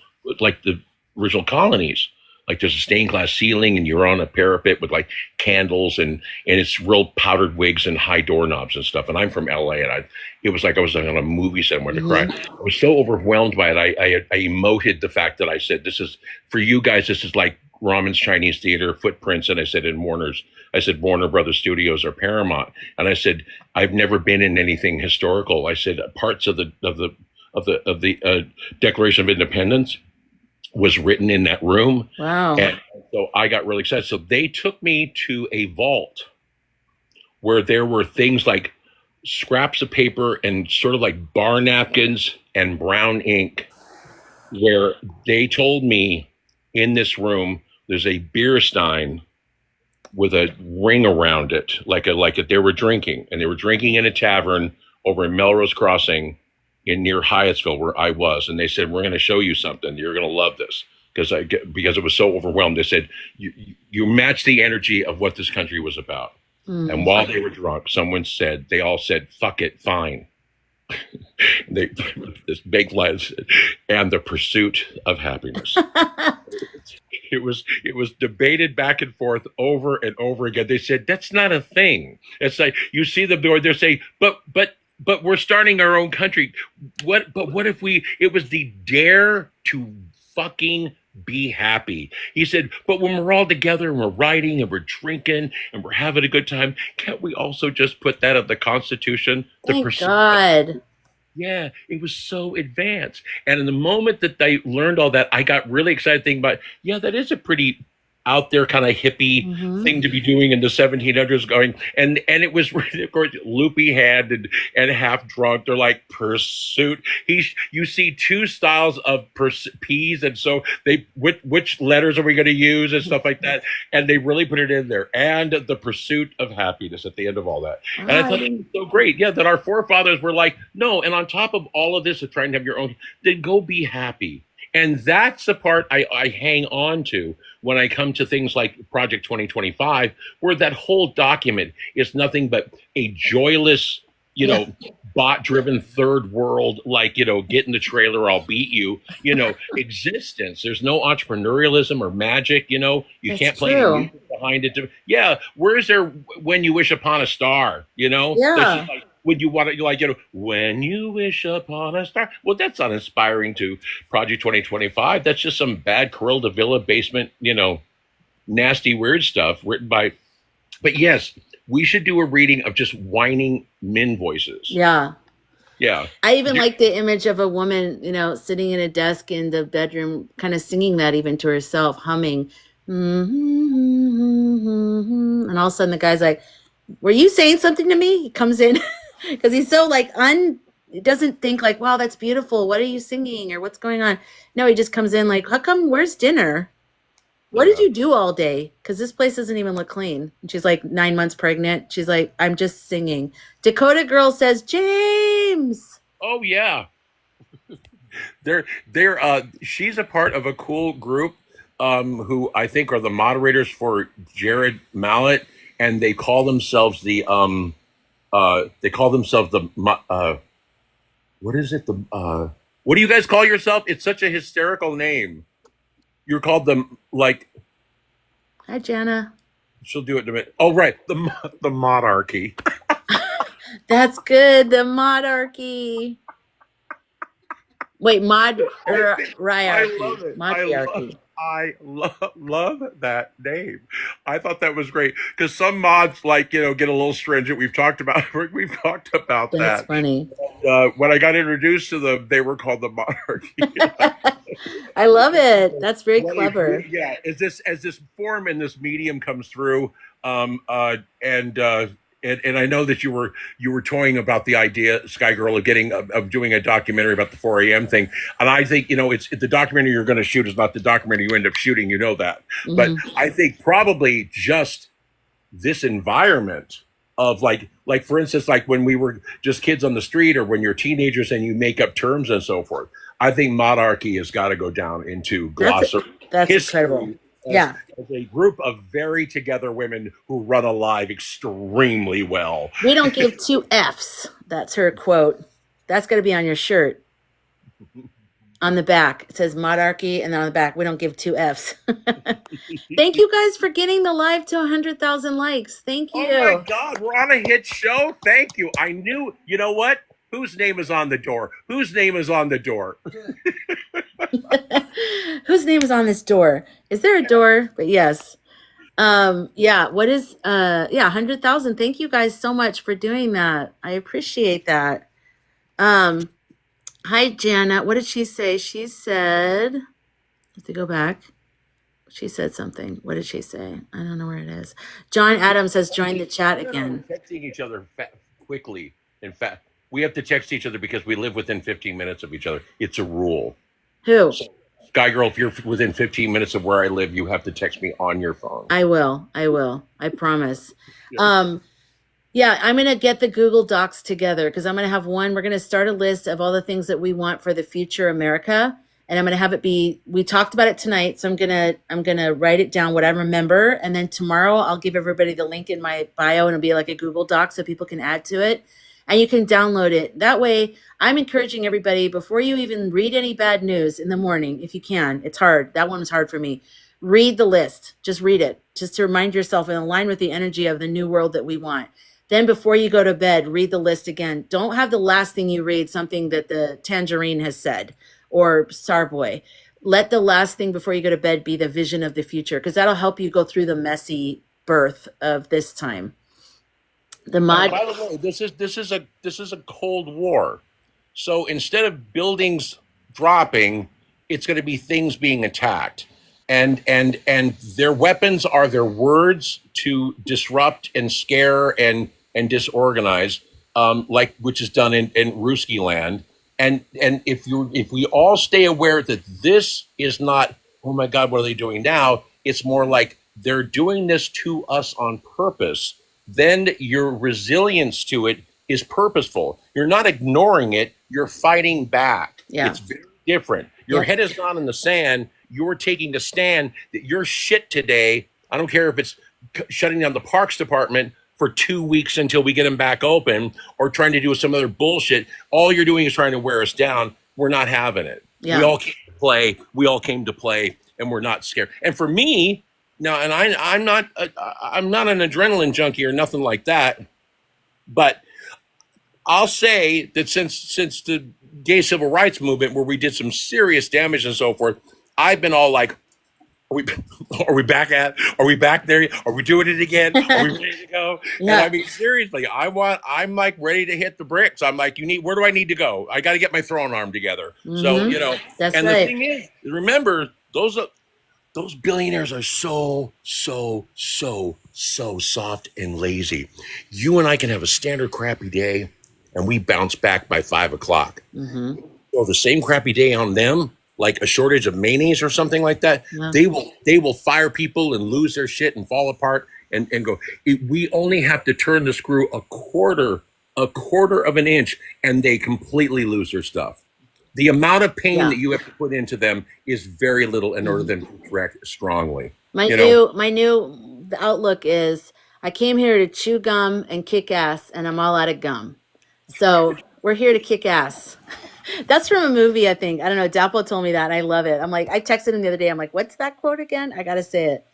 original colonies. Like there's a stained glass ceiling and you're on a parapet with like candles and it's real powdered wigs and high doorknobs and stuff. And I'm from LA, and it was like I was on a movie set where to cry. I was so overwhelmed by it. I emoted the fact that I said, this is, for you guys, this is like Raman's Chinese Theater, Footprints, and I said in Warner's. I said Warner Brothers Studios or Paramount, and I said I've never been in anything historical. I said parts of the Declaration of Independence was written in that room. Wow! And so I got really excited. So they took me to a vault where there were things like scraps of paper and sort of like bar napkins and brown ink, where they told me in this room there's a beer stein with a ring around it, like they were drinking, and they were drinking in a tavern over in Melrose Crossing near Hyattsville, where I was. And they said, we're going to show you something. You're going to love this. Because it was so overwhelmed. They said, you match the energy of what this country was about. And while they were drunk, they all said, fuck it, fine. This big line, and the pursuit of happiness. It was debated back and forth over and over again. They said, that's not a thing. It's like, you see the board, they're saying, but we're starting our own country. What if it was the dare to fucking be happy. He said, but when we're all together and we're writing and we're drinking and we're having a good time, can't we also just put that in the Constitution? Thank God. Yeah, it was so advanced. And in the moment that I learned all that, I got really excited thinking about, that is a pretty out there kind of hippie thing to be doing in the 1700s going. And it was, of course, loopy handed and half drunk. They're like, pursuit. You see two styles of P's. And so which letters are we going to use and stuff like that. And they really put it in there. And the pursuit of happiness at the end of all that. And I thought it was so great. Yeah, that our forefathers were like, no. And on top of all of this of trying to have your own, then go be happy. And that's the part I hang on to when I come to things like Project 2025, where that whole document is nothing but a joyless, Yeah, bot driven third world, like, get in the trailer, I'll beat you, existence. There's no entrepreneurialism or magic, you that's can't play any true. music behind it. Yeah. Where's there when you wish upon a star, That's just Yeah. like, when you want to, like, when you wish upon a star. Well, that's not inspiring to Project 2025. That's just some bad Corel de Villa basement, nasty, weird stuff written by. But yes, we should do a reading of just whining men voices. Yeah. Yeah. I even like the image of a woman, sitting in a desk in the bedroom, kind of singing that even to herself, humming. And all of a sudden the guy's like, were you saying something to me? He comes in because he's so like he doesn't think like, wow, that's beautiful. What are you singing or what's going on? No, he just comes in like, how come, where's dinner? What did Yeah. you do all day? Because this place doesn't even look clean. And she's like 9 months pregnant. She's like, I'm just singing. Dakota Girl says, James. Oh yeah. She's a part of a cool group, who I think are the moderators for Jared Mallet, and they call themselves what is it? What do you guys call yourself? It's such a hysterical name. You're called like, Hi, Jana. she'll do it in a minute. Oh, right. The monarchy. That's good. The monarchy. Wait, I love riarchy. it. Matriarchy. Love that name. I thought that was great because some mods, like, get a little stringent. We've talked about That's that. funny. When I got introduced to them, they were called the monarchy. I love it. That's very Well, clever. yeah, as this form and this medium comes through, and I know that you were toying about the idea, Sky Girl, of doing a documentary about the 4 a.m. thing, and I think, it's the documentary you're going to shoot is not the documentary you end up shooting, that, but Hmm. I think probably just this environment of, like for instance, like when we were just kids on the street, or when you're teenagers and you make up terms and so forth. I think monarchy has got to go down into That's glossary that's incredible. history as, Yeah. as a group of very together women who run a live extremely well. We don't give two F's. That's her quote. That's going to be on your shirt. On the back, it says monarchy, and then on the back, we don't give two F's. Thank you guys for getting the live to 100,000 likes. Thank Oh my you. God, we're on a hit show. Thank you. I knew, you know what? Whose name is on the door? Whose name is on the door? Whose name is on this door? Is there a door? But yes. Yeah, what is yeah, 100,000. Thank you guys so much for doing that. I appreciate that. Hi Jana. What did she say? She said, have to go back. She said something. What did she say? I don't know where it is. John Adams has joined the chat We're again. texting each other quickly. In fact, we have to text each other because we live within 15 minutes of each other. It's a rule. Who? So, Sky Girl, if you're within 15 minutes of where I live, you have to text me on your phone. I will. I promise. Yeah, I'm going to get the Google Docs together because I'm going to have one. We're going to start a list of all the things that we want for the future America. And I'm going to have it be, we talked about it tonight. So I'm going to write it down, what I remember. And then tomorrow I'll give everybody the link in my bio, and it'll be like a Google Doc so people can add to it and you can download it. That way I'm encouraging everybody, before you even read any bad news in the morning, if you can, it's hard. That one was hard for me. Read the list. Just read it, just to remind yourself and align with the energy of the new world that we want. Then before you go to bed, read the list again. Don't have the last thing you read something that the Tangerine has said or Starboy. Let the last thing before you go to bed be the vision of the future, because that'll help you go through the messy birth of this time. The mod. By the way, this is a Cold War. So instead of buildings dropping, it's going to be things being attacked. And their weapons are their words to disrupt and scare and disorganize, which is done in Ruski land. And if we all stay aware that this is not, oh my God, what are they doing now? It's more like they're doing this to us on purpose. Then your resilience to it is purposeful. You're not ignoring it. You're fighting back. Yeah. It's very different. Your head is not in the sand. You're taking a stand that your shit today. I don't care if it's shutting down the parks department for 2 weeks until we get them back open, or trying to do some other bullshit. All you're doing is trying to wear us down. We're not having it. Yeah. We all came to play. We all came to play, and we're not scared. And for me now, and I'm not an adrenaline junkie or nothing like that, but I'll say that since the gay civil rights movement, where we did some serious damage and so forth, I've been all like, are we back there? Are we doing it again? Are we ready to go? Yeah. And I mean, seriously, I'm like ready to hit the bricks. I'm like, where do I need to go? I got to get my throwing arm together. So, That's and right. the thing is, remember, those billionaires are so soft and lazy. You and I can have a standard crappy day, and we bounce back by 5 o'clock. So the same crappy day on them, like a shortage of mayonnaise or something like that, they will fire people and lose their shit and fall apart and go. We only have to turn the screw a quarter of an inch, and they completely lose their stuff. The amount of pain that you have to put into them is very little in order to correct strongly. My new outlook is, I came here to chew gum and kick ass, and I'm all out of gum. So we're here to kick ass. That's from a movie, I think. I don't know. Dapo told me that, and I love it. I'm like, I texted him the other day. I'm like, what's that quote again? I got to say it.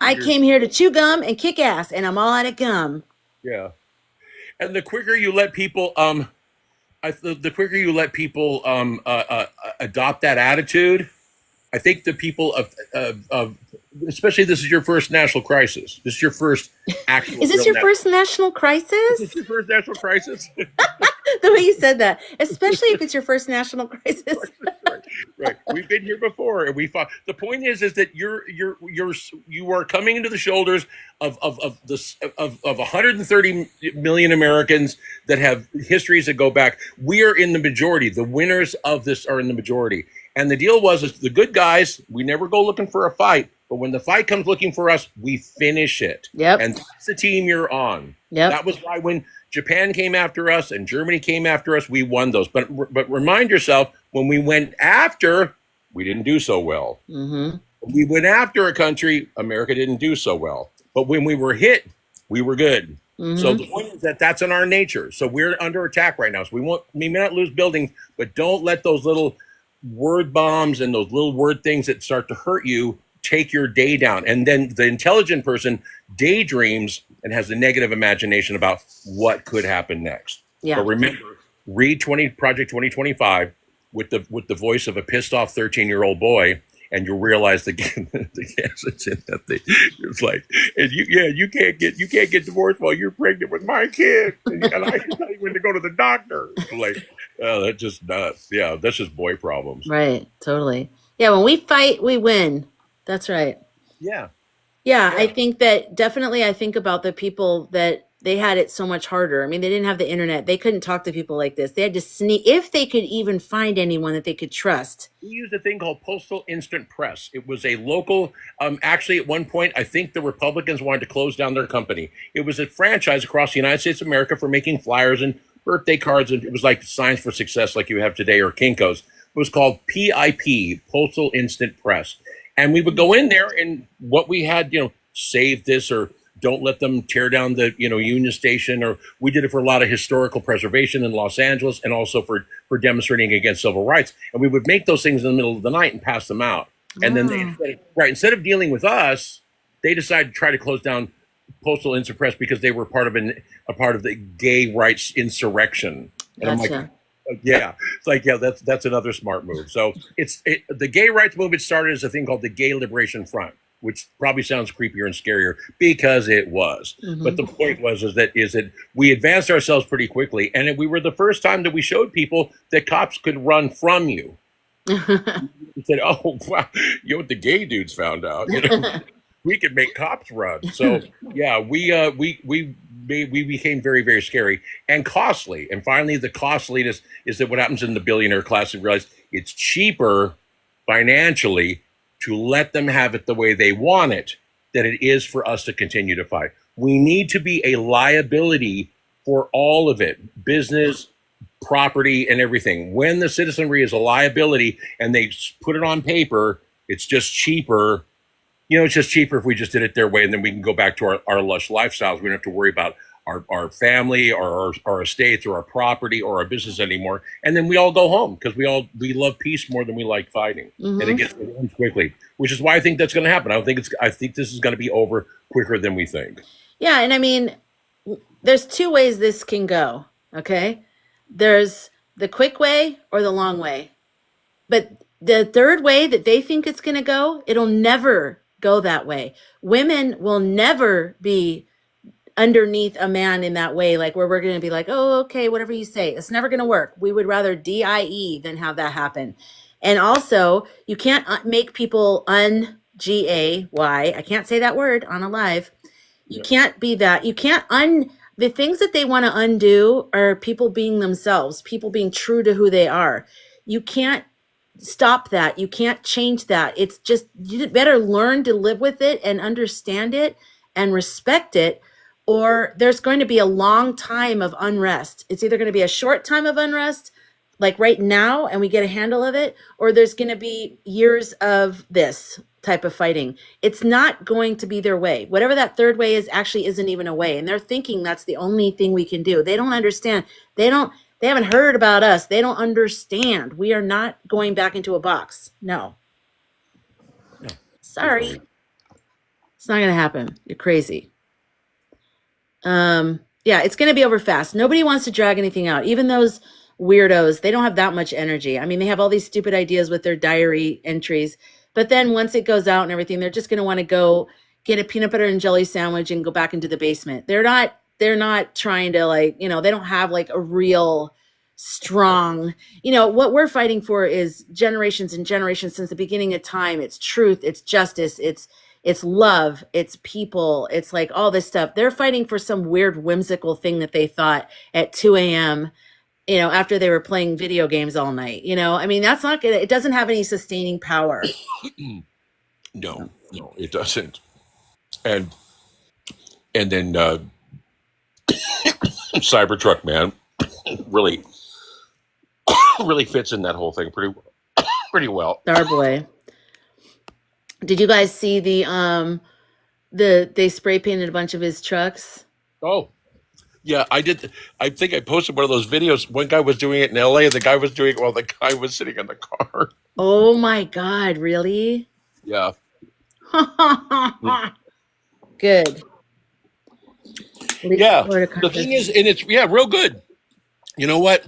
I came here to chew gum and kick ass, and I'm all out of gum. Yeah. And the quicker you let people, adopt that attitude, I think the people of especially, this is your first national crisis. This is your first actual. Is this your first national crisis? Is this your first national crisis? The way you said that, especially if it's your first national crisis. Right. We've been here before, and we fought. The point is that you are coming into the shoulders of 130 million Americans that have histories that go back. We are in the majority. The winners of this are in the majority. And the deal was, is the good guys, we never go looking for a fight, but when the fight comes looking for us, we finish it. Yep. And that's the team you're on. Yep. That was why when Japan came after us and Germany came after us, we won those. But remind yourself, when we went after, we didn't do so well. Mm-hmm. We went after a country, America didn't do so well. But when we were hit, we were good. Mm-hmm. So the point is that that's in our nature. So we're under attack right now. So we may not lose buildings, but don't let those little word bombs and those little word things that start to hurt you take your day down. And then the intelligent person daydreams and has a negative imagination about what could happen next. Yeah. But remember, read Project 2025 with the voice of a pissed off 13-year-old boy, and you'll realize the gas that's in that thing. It's like, and you can't get divorced while you're pregnant with my kid, and I can tell you when to go to the doctor. Like, oh, that's just nuts. Yeah, that's just boy problems. Right, totally. Yeah, when we fight, we win. That's right. Yeah. Yeah, I think that definitely. I think about the people that they had it so much harder. I mean, they didn't have the internet. They couldn't talk to people like this. They had to sneak, if they could even find anyone that they could trust. We used a thing called Postal Instant Press. It was a local, actually at one point, I think the Republicans wanted to close down their company. It was a franchise across the United States of America for making flyers and birthday cards. And it was like Signs for Success like you have today, or Kinko's. It was called PIP, Postal Instant Press. And we would go in there, and what we had, save this, or don't let them tear down the, Union Station, or we did it for a lot of historical preservation in Los Angeles, and also for demonstrating against civil rights. And we would make those things in the middle of the night and pass them out. And then instead of dealing with us, they decided to try to close down Postal Instant Press because they were part of the gay rights insurrection. And Gotcha. I'm like, yeah, it's like, yeah, that's another smart move. So the gay rights movement started as a thing called the Gay Liberation Front, which probably sounds creepier and scarier because it was. Mm-hmm. But the point is that we advanced ourselves pretty quickly, and we were the first time that we showed people that cops could run from you. We said, "Oh, wow, what the gay dudes found out, we could make cops run." So yeah, we became very, very scary and costly. And finally, the costliness is that what happens in the billionaire class, we realize it's cheaper financially to let them have it the way they want it than it is for us to continue to fight. We need to be a liability for all of it: business, property and everything. When the citizenry is a liability and they put it on paper, it's just cheaper. It's just cheaper if we just did it their way, and then we can go back to our lush lifestyles. We don't have to worry about our family or our estates or our property or our business anymore. And then we all go home because we love peace more than we like fighting. And it gets done quickly, which is why I think that's going to happen. I think this is going to be over quicker than we think. Yeah, and I mean, there's two ways this can go, okay? There's the quick way or the long way. But the third way that they think it's going to go, it'll never go that way. Women will never be underneath a man in that way, like where we're going to be like, oh, okay, whatever you say. It's never going to work. We would rather DIE than have that happen. And also, you can't make people un-GAY. I can't say that word on a live. You can't be that. You can't the things that they want to undo are people being themselves, people being true to who they are. You can't stop that. You can't change that. It's just, you better learn to live with it and understand it and respect it, or there's going to be a long time of unrest. It's either going to be a short time of unrest, like right now, and we get a handle of it, or there's going to be years of this type of fighting. It's not going to be their way. Whatever that third way is actually isn't even a way. And they're thinking that's the only thing we can do. They don't understand. They haven't heard about us. They don't understand. We are not going back into a box. No. Sorry. It's not going to happen. You're crazy. Yeah, it's going to be over fast. Nobody wants to drag anything out. Even those weirdos, they don't have that much energy. I mean, they have all these stupid ideas with their diary entries. But then once it goes out and everything, they're just going to want to go get a peanut butter and jelly sandwich and go back into the basement. They're not trying to they don't have like a real strong, what we're fighting for is generations and generations since the beginning of time. It's truth, it's justice, it's love, it's people, it's like all this stuff. They're fighting for some weird whimsical thing that they thought at 2 a.m., after they were playing video games all night. I mean, that's not good. It doesn't have any sustaining power. No, it doesn't. And then Cybertruck Man really fits in that whole thing pretty well. Our boy. Did you guys see they spray painted a bunch of his trucks? Oh, yeah, I did. I think I posted one of those videos. One guy was doing it in LA, and the guy was doing it while the guy was sitting in the car. Oh my God, really? Yeah. Good. Yeah. The thing is, and it's real good. You know what?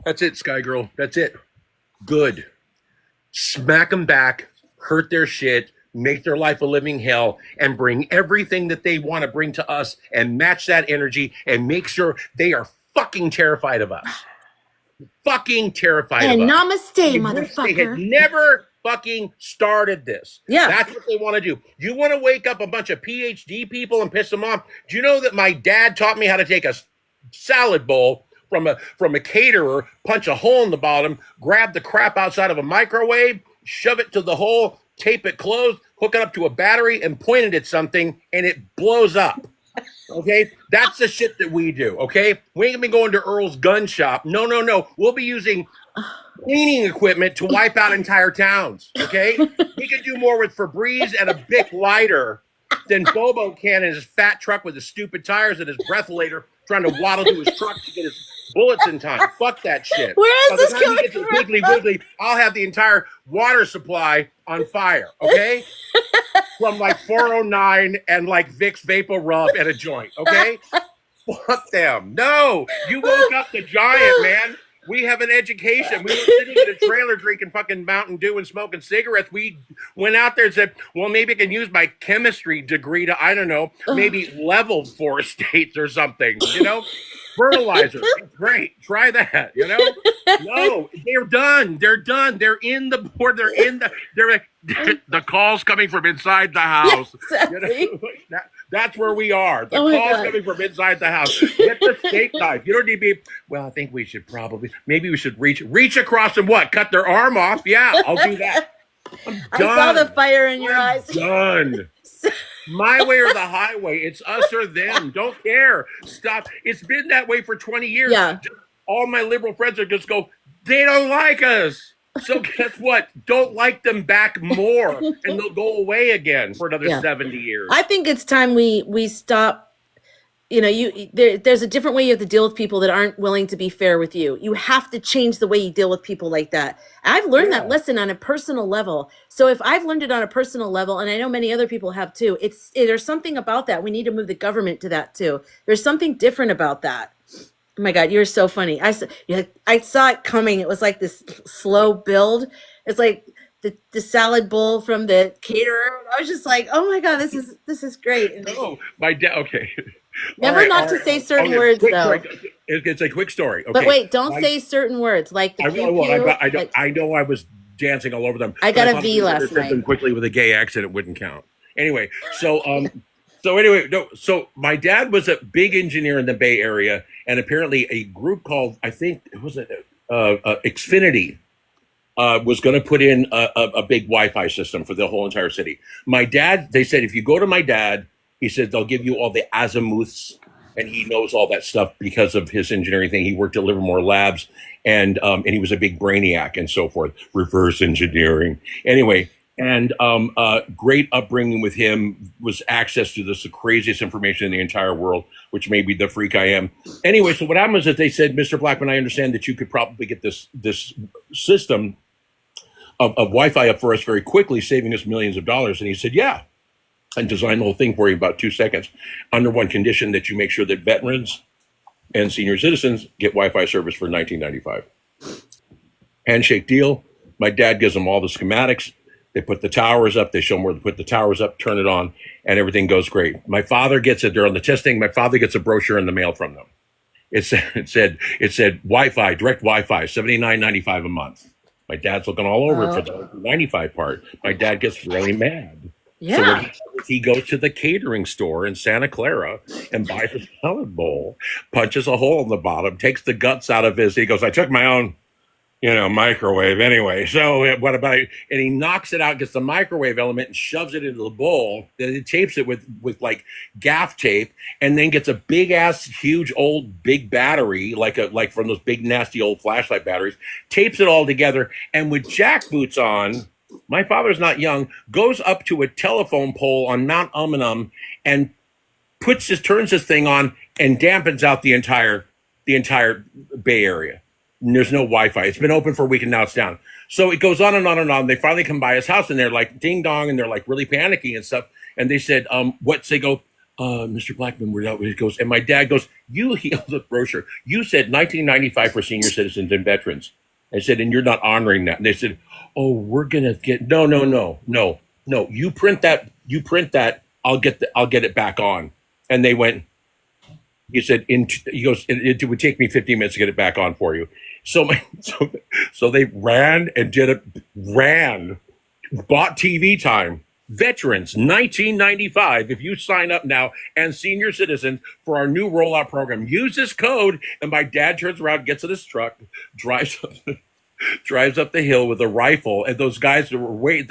That's it, Sky Girl. That's it. Good. Smack them back, hurt their shit, make their life a living hell, and bring everything that they want to bring to us and match that energy and make sure they are fucking terrified of us. Fucking terrified of us. And namaste, motherfucker. They had never fucking started this. Yeah. That's what they want to do. You want to wake up a bunch of PhD people and piss them off? Do you know that my dad taught me how to take a salad bowl from a caterer, punch a hole in the bottom, grab the crap outside of a microwave, shove it to the hole, tape it closed, hook it up to a battery, and point it at something, and it blows up. Okay? That's the shit that we do, okay? We ain't gonna be going to Earl's gun shop. No. We'll be using cleaning equipment to wipe out entire towns, okay? We can do more with Febreze and a Bic lighter than Bobo can in his fat truck with his stupid tires and his breathalyzer trying to waddle to his truck to get his bullets in time. Fuck that shit. Where is this coming from? Wiggly Wiggly, I'll have the entire water supply on fire, okay? From like 409 and like Vicks Vapor Rub and a joint, okay? Fuck them. No, you woke up the giant, man. We have an education. We were sitting in a trailer drinking fucking Mountain Dew and smoking cigarettes. We went out there and said, well, maybe I can use my chemistry degree to, I don't know, maybe level 4 states or something, Fertilizer. Great. Try that, No, they're done. They're done. They're in the board. The calls coming from inside the house. Yeah, exactly. That's where we are. The calls coming from inside the house. Get the steak knife. You don't need to be, well, I think we should maybe we should reach across and what? Cut their arm off? Yeah, I'll do that. I saw the fire in your eyes. Done. My way or the highway. It's us or them. Don't care. Stop. It's been that way for 20 years. Yeah. all my liberal friends are just go, they don't like us. So guess what? Don't like them back more, and they'll go away again for another Yeah. 70 years. I think it's time we stop. There's a different way you have to deal with people that aren't willing to be fair with you. You have to change the way you deal with people like that. I've learned that lesson on a personal level. So if I've learned it on a personal level, and I know many other people have too, there's something about that. We need to move the government to that too. There's something different about that. Oh my God, you're so funny. I saw it coming. It was like this slow build. It's like the salad bowl from the caterer. I was just like, oh my God, this is great. No, my dad. Okay. Remember not to say certain words, though. It's a quick story. Okay. But wait, don't say certain words like the pew pew. I know I was dancing all over them. I got a V last night. Them quickly with a gay accent, it wouldn't count. Anyway, so my dad was a big engineer in the Bay Area, and apparently a group called, I think it was Xfinity, was going to put in a big Wi-Fi system for the whole entire city. My dad, they said, if you go to my dad, he said they'll give you all the azimuths, and he knows all that stuff because of his engineering thing. He worked at Livermore Labs, and he was a big brainiac and so forth. Reverse engineering, anyway. And great upbringing with him was access to the craziest information in the entire world, which may be the freak I am. Anyway, so what happened is that they said, Mr. Blackman, I understand that you could probably get this system of Wi-Fi up for us very quickly, saving us millions of dollars. And he said, yeah, and design the whole thing for you in about 2 seconds, under one condition, that you make sure that veterans and senior citizens get Wi-Fi service for $19.95. Handshake deal. My dad gives them all the schematics. They put the towers up. They show them where to put the towers up, turn it on, and everything goes great. My father gets it. They're on the testing. My father gets a brochure in the mail from them. It said Wi-Fi, direct Wi-Fi, $79.95 a month. My dad's looking all over it for the 95 part. My dad gets really mad. Yeah. So he goes to the catering store in Santa Clara and buys a salad bowl, punches a hole in the bottom, takes the guts out of his. He goes, I took my own, microwave anyway. So what about it? And he knocks it out, gets the microwave element and shoves it into the bowl. Then he tapes it with like gaff tape, and then gets a big ass, huge old big battery, like from those big nasty old flashlight batteries, tapes it all together, and with jack boots on. My father's not young, goes up to a telephone pole on Mount Umunum and turns this thing on and dampens out the entire Bay Area. And there's no Wi-Fi. It's been open for a week and now it's down. So it goes on and on and on. They finally come by his house and they're like ding dong and they're like really panicky and stuff. And they said, they go, Mr. Blackman, we're out. He goes, and my dad goes, you held the brochure. You said $19.95 for senior citizens and veterans. I said, and you're not honoring that. And they said, oh, we're gonna get no. You print that. I'll get it back on. And they went. He said, he goes, it would take me 15 minutes to get it back on for you. So they ran and bought TV time. Veterans, $19.95 if you sign up now, and senior citizens for our new rollout program. Use this code, and my dad turns around, gets in his truck, drives up the hill with a rifle, and those guys that were waiting,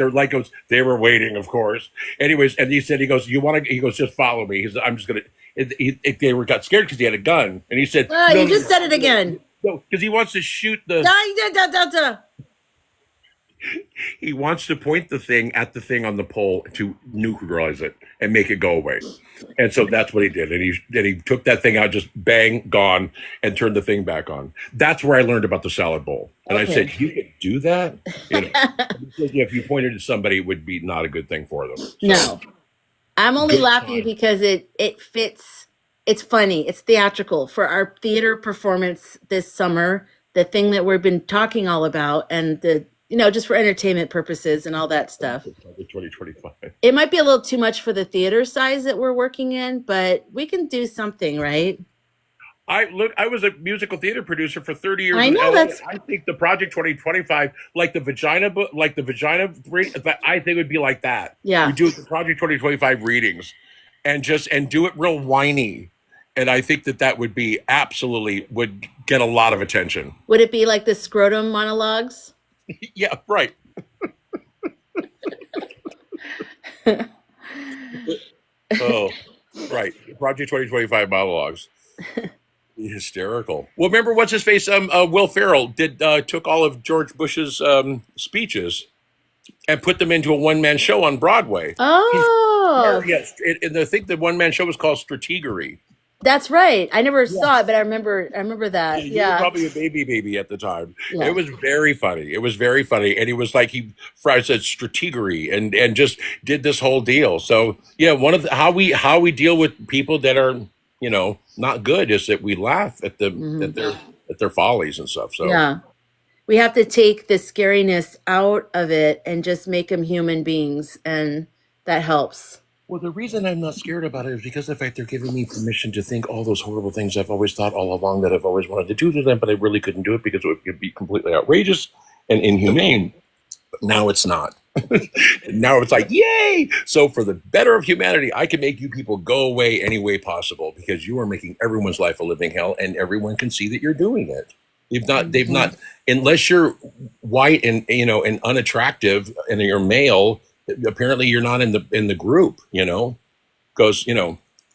they were waiting, of course. Anyways, and he said, he goes, just follow me. He said, I'm just gonna. They got scared because he had a gun, and he said, no, you just said it again. No, because he wants to shoot the. He wants to point the thing at the thing on the pole to neutralize it and make it go away. And so that's what he did. And he took that thing out, just bang, gone, and turned the thing back on. That's where I learned about the salad bowl. And I said, you can do that? If you pointed at somebody, it would be not a good thing for them. So, no. I'm only laughing because it fits. It's funny. It's theatrical for our theater performance this summer, the thing that we've been talking all about, and just for entertainment purposes and all that stuff. 2025. It might be a little too much for the theater size that we're working in, but we can do something, right? I was a musical theater producer for 30 years. I know I think the Project 2025, like the vagina, I think it would be like that. Yeah. We do the Project 2025 readings and do it real whiny. And I think that would be would get a lot of attention. Would it be like the scrotum monologues? Yeah, right. Oh, right. Project 2025 monologues. Hysterical. Well, remember what's his face? Will Ferrell did took all of George Bush's speeches and put them into a one man show on Broadway. He's Oh, yes, and I think the one man show was called Strategery. that's right. I never saw it, Yes. but I remember Yeah, that. you were Yeah. probably a baby at the time. It Yeah. was very funny. It was very funny, and he was like Fry said strategery, and just did this whole deal. So yeah, one of the, how we deal with people that are not good is that we laugh at Hmm. their follies and stuff. So Yeah. We have to take the scariness out of it and just make them human beings, and that helps. well, the reason I'm not scared about it is because of the fact they're giving me permission to think all those horrible things I've always thought all along that I've always wanted to do to them, but I really couldn't do it because it would be completely outrageous and inhumane. Now it's not. Now it's like, yay! So for the better of humanity, I can make you people go away any way possible because you are making everyone's life a living hell, and everyone can see that you're doing it. They've Mhm. not, unless you're white and and unattractive and you're male. Apparently, you're not in the group. Because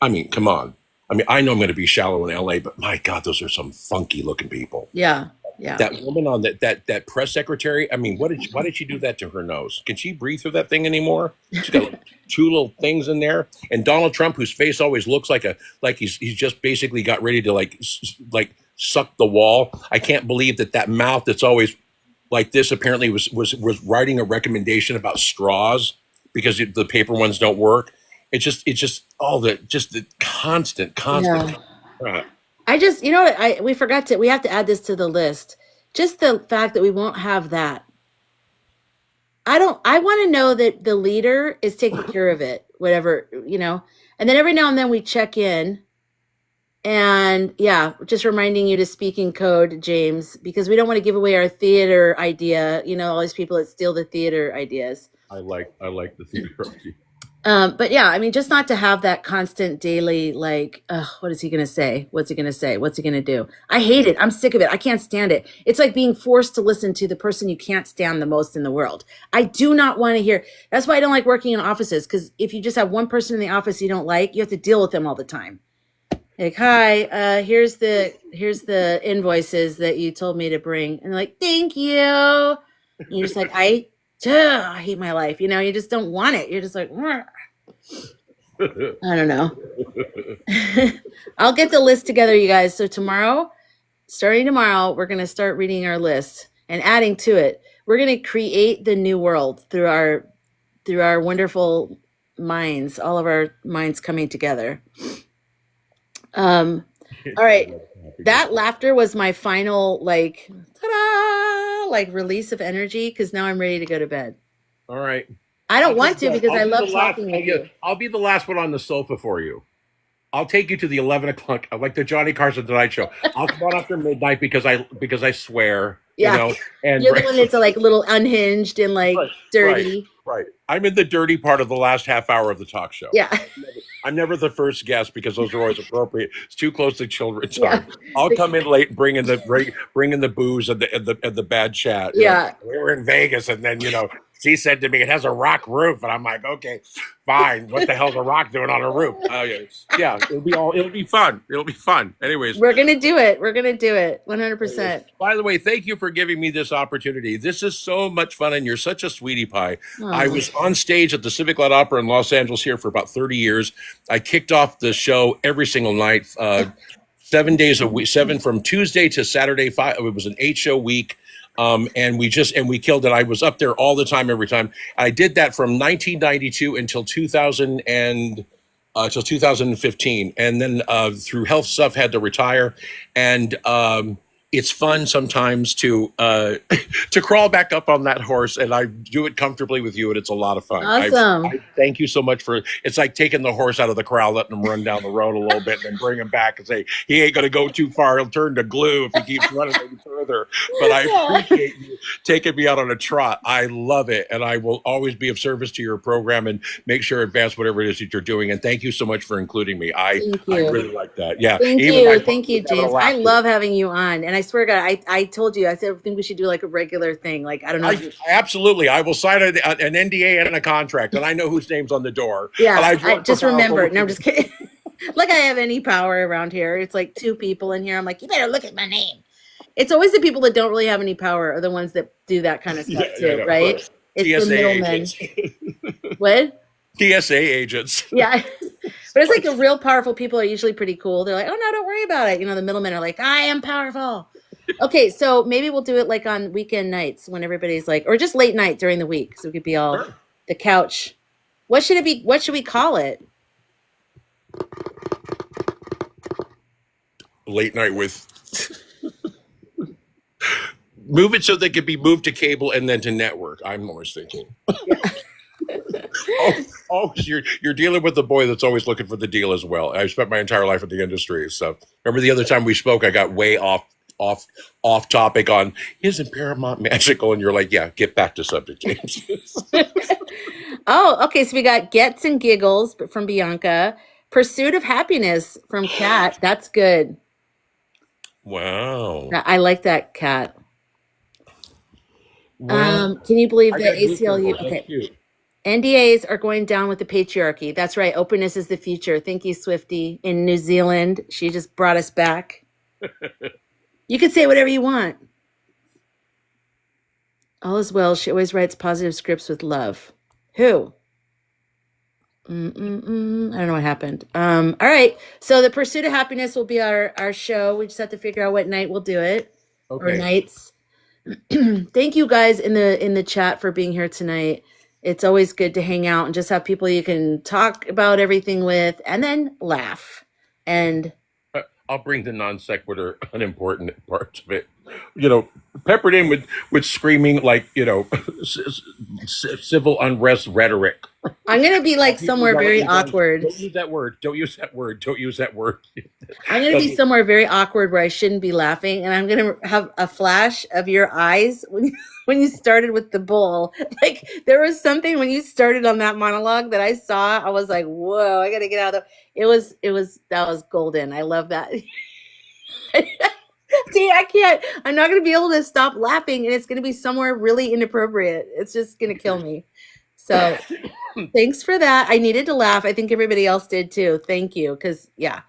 I mean, come on. I mean, I know I'm going to be shallow in LA, but my God, those are some funky looking people. Yeah. Yeah. That woman on that press secretary. I mean, why did she do that to her nose? Can she breathe through that thing anymore? She's got like two little things in there. And Donald Trump, whose face always looks like he's just basically got ready to like suck the wall. I can't believe that mouth that's always like this apparently was writing a recommendation about straws because the paper ones don't work. It's just all the constant. Yeah. Uh, I just, you know what? We forgot to. We have to add this to the list. Just the fact that we won't have that. I don't. I want to know that the leader is taking care of it, whatever. And then every now and then we check in, and yeah, just reminding you to speak in code, James, because we don't want to give away our theater idea. All these people that steal the theater ideas. I like the theater. But yeah, I mean, just not to have that constant daily, like, what is he going to say? What's he going to say? What's he going to do? I hate it. I'm sick of it. I can't stand it. It's like being forced to listen to the person you can't stand the most in the world. I do not want to hear. That's why I don't like working in offices. Because if you just have one person in the office you don't like, you have to deal with them all the time. Like, hi, here's the invoices that you told me to bring, and they're like, thank you. And you're just like, I hate my life. You just don't want it. You're just like, I don't know. I'll get the list together, you guys. So starting tomorrow, we're going to start reading our list and adding to it. We're going to create the new world through our wonderful minds, all of our minds coming together. All right. That laughter was my final, like, ta-da, like release of energy because now I'm ready to go to bed. All right. I don't want to because I love talking with you. I'll be the last one on the sofa for you. I'll take you to the 11 o'clock, like the Johnny Carson Tonight Show. I'll come on after midnight because I swear, Yeah. and You're the one that's like a little unhinged and like right, dirty. right. I'm in the dirty part of the last half hour of the talk show. Yeah. I'm never the first guest because those are always appropriate. It's too close to children's Yeah. time. I'll come in late, bring in the booze and the bad chat. Yeah. We were in Vegas, and then she said to me, "It has a rock roof," and I'm like, "Okay, fine. What the hell's a rock doing on a roof?" Oh yeah. It'll be fun. It'll be fun. Anyways, We're going to do it. 100%. by the way, thank you for giving me this opportunity. This is so much fun, and you're such a sweetie pie. I Aw. was on stage at the Civic Light Opera in Los Angeles here for about 30 years. I kicked off the show every single night, 7 days a week, from Tuesday to Saturday. It was an 8-show week. And we killed it. I was up there all the time, every time. I did that from 1992 until 2015, and then through health stuff had to retire. And it's fun sometimes to to crawl back up on that horse, and I do it comfortably with you, and it's a lot of fun. Awesome. I thank you so much for. It's like taking the horse out of the corral, letting him run down the road a little bit, and then bring him back and say he ain't going to go too far. He'll turn to glue if he keeps running any further. But I appreciate you taking me out on a trot. I love it, and I will always be of service to your program and make sure advance whatever it is that you're doing. And thank you so much for including me. I really like that. Yeah. Thank Even you. my Thank you, puppy had a James. I laugh. love having you on. And I swear to God, I told you, I said, I think we should do like a regular thing. Like, I don't know. Absolutely. I will sign an NDA and a contract, and I know whose name's on the door. Yeah, And I just remembered. No, I'm just kidding. Like I have any power around here. It's like two people in here. I'm like, you better look at my name. It's always the people that don't really have any power are the ones that do that kind of stuff I too, know. right? It's the TSA middlemen. agents. What? TSA agents. Yeah. But it's like the real powerful people are usually pretty cool. They're like, oh no, don't worry about it. You know, the middlemen are like, I am powerful. Okay, so maybe we'll do it like on weekend nights when everybody's like, or just late night during the week. So we could be all Sure. the couch. What should it be? What should we call it? Late night with. Move it so they could be moved to cable and then to network. I'm always thinking. Yeah. Oh, you're dealing with the boy that's always looking for the deal as well. I spent my entire life in the industry, so remember the other time we spoke, I got way off topic on isn't Paramount magical, and you're like, yeah, get back to subject, James. Oh, okay. So we got Gets and Giggles from Bianca. Pursuit of Happiness from Kat. That's good. Wow. I like that, Kat. Well, Can you believe I that got ACLU? goosebumps. That's Okay. cute. NDAs are going down with the patriarchy. That's right. Openness is the future. Thank you, Swifty. In New Zealand, she just brought us back. You can say whatever you want. All is well. She always writes positive scripts with love. Who? I don't know what happened. All right. So the Pursuit of Happiness will be our show. We just have to figure out what night we'll do it, or Okay. nights. Thank you guys in the chat for being here tonight. It's always good to hang out and just have people you can talk about everything with and then laugh. And I'll bring the non sequitur, unimportant parts of it. You know, peppered in with screaming like civil unrest rhetoric. I'm going to be like People somewhere yell at very me going, awkward. don't use that word. Don't use that word. Don't use that word. I'm going to be somewhere very awkward where I shouldn't be laughing. And I'm going to have a flash of your eyes when you started with the bull. Like there was something when you started on that monologue that I saw. I was like, whoa, I got to get out of that was golden. I love that. See, I can't. I'm not going to be able to stop laughing, and it's going to be somewhere really inappropriate. It's just going to kill me. So, thanks for that. I needed to laugh. I think everybody else did too. Thank you, because yeah.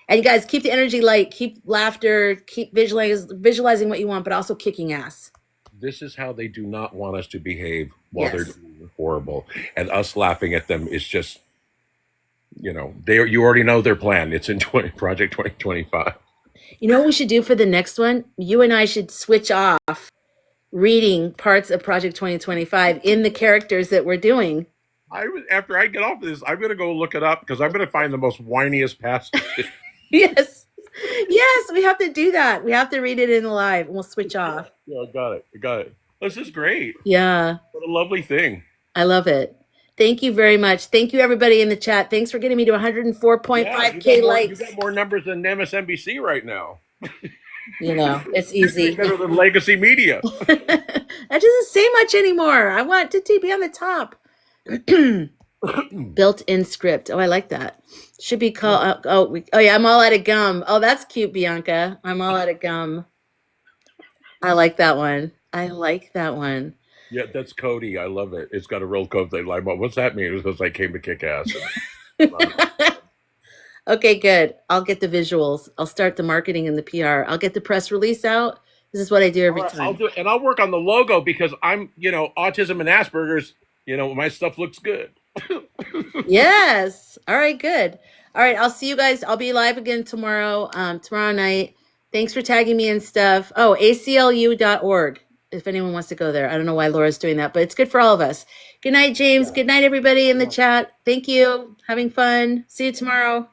And you guys keep the energy light, keep laughter, keep visualizing what you want, but also kicking ass. This is how they do not want us to behave while they're Yes. doing horrible, and us laughing at them is just, you already know their plan. It's in Project 2025. You know what we should do for the next one? You and I should switch off reading parts of Project 2025 in the characters that we're doing. After I get off of this, I'm going to go look it up because I'm going to find the most whiniest passage. Yes. Yes, we have to do that. We have to read it in live and we'll switch off. Yeah, I got it. I got it. This is great. Yeah. What a lovely thing. I love it. Thank you very much. Thank you, everybody in the chat. Thanks for getting me to 104.5K likes. You got more numbers than MSNBC right now. You know, it's easy. Better than legacy media. That doesn't say much anymore. I want to be on the top. Built-in script. Oh, I like that. Should be called. Oh yeah. I'm all out of gum. Oh, that's cute, Bianca. I'm all out of gum. I like that one. I like that one. Yeah, that's Cody. I love it. It's got a real code. They like, well, what's that mean? It was because I came to kick ass. Okay, good. I'll get the visuals. I'll start the marketing and the PR. I'll get the press release out. This is what I do every time. I'll do it, and I'll work on the logo because I'm, autism and Asperger's. My stuff looks good. Yes. All right, good. All right, I'll see you guys. I'll be live again tomorrow night. Thanks for tagging me and stuff. Oh, aclu.org if anyone wants to go there. I don't know why Laura's doing that, but it's good for all of us. Good night, James. Good night, everybody in the chat. Thank you. Having fun. See you tomorrow.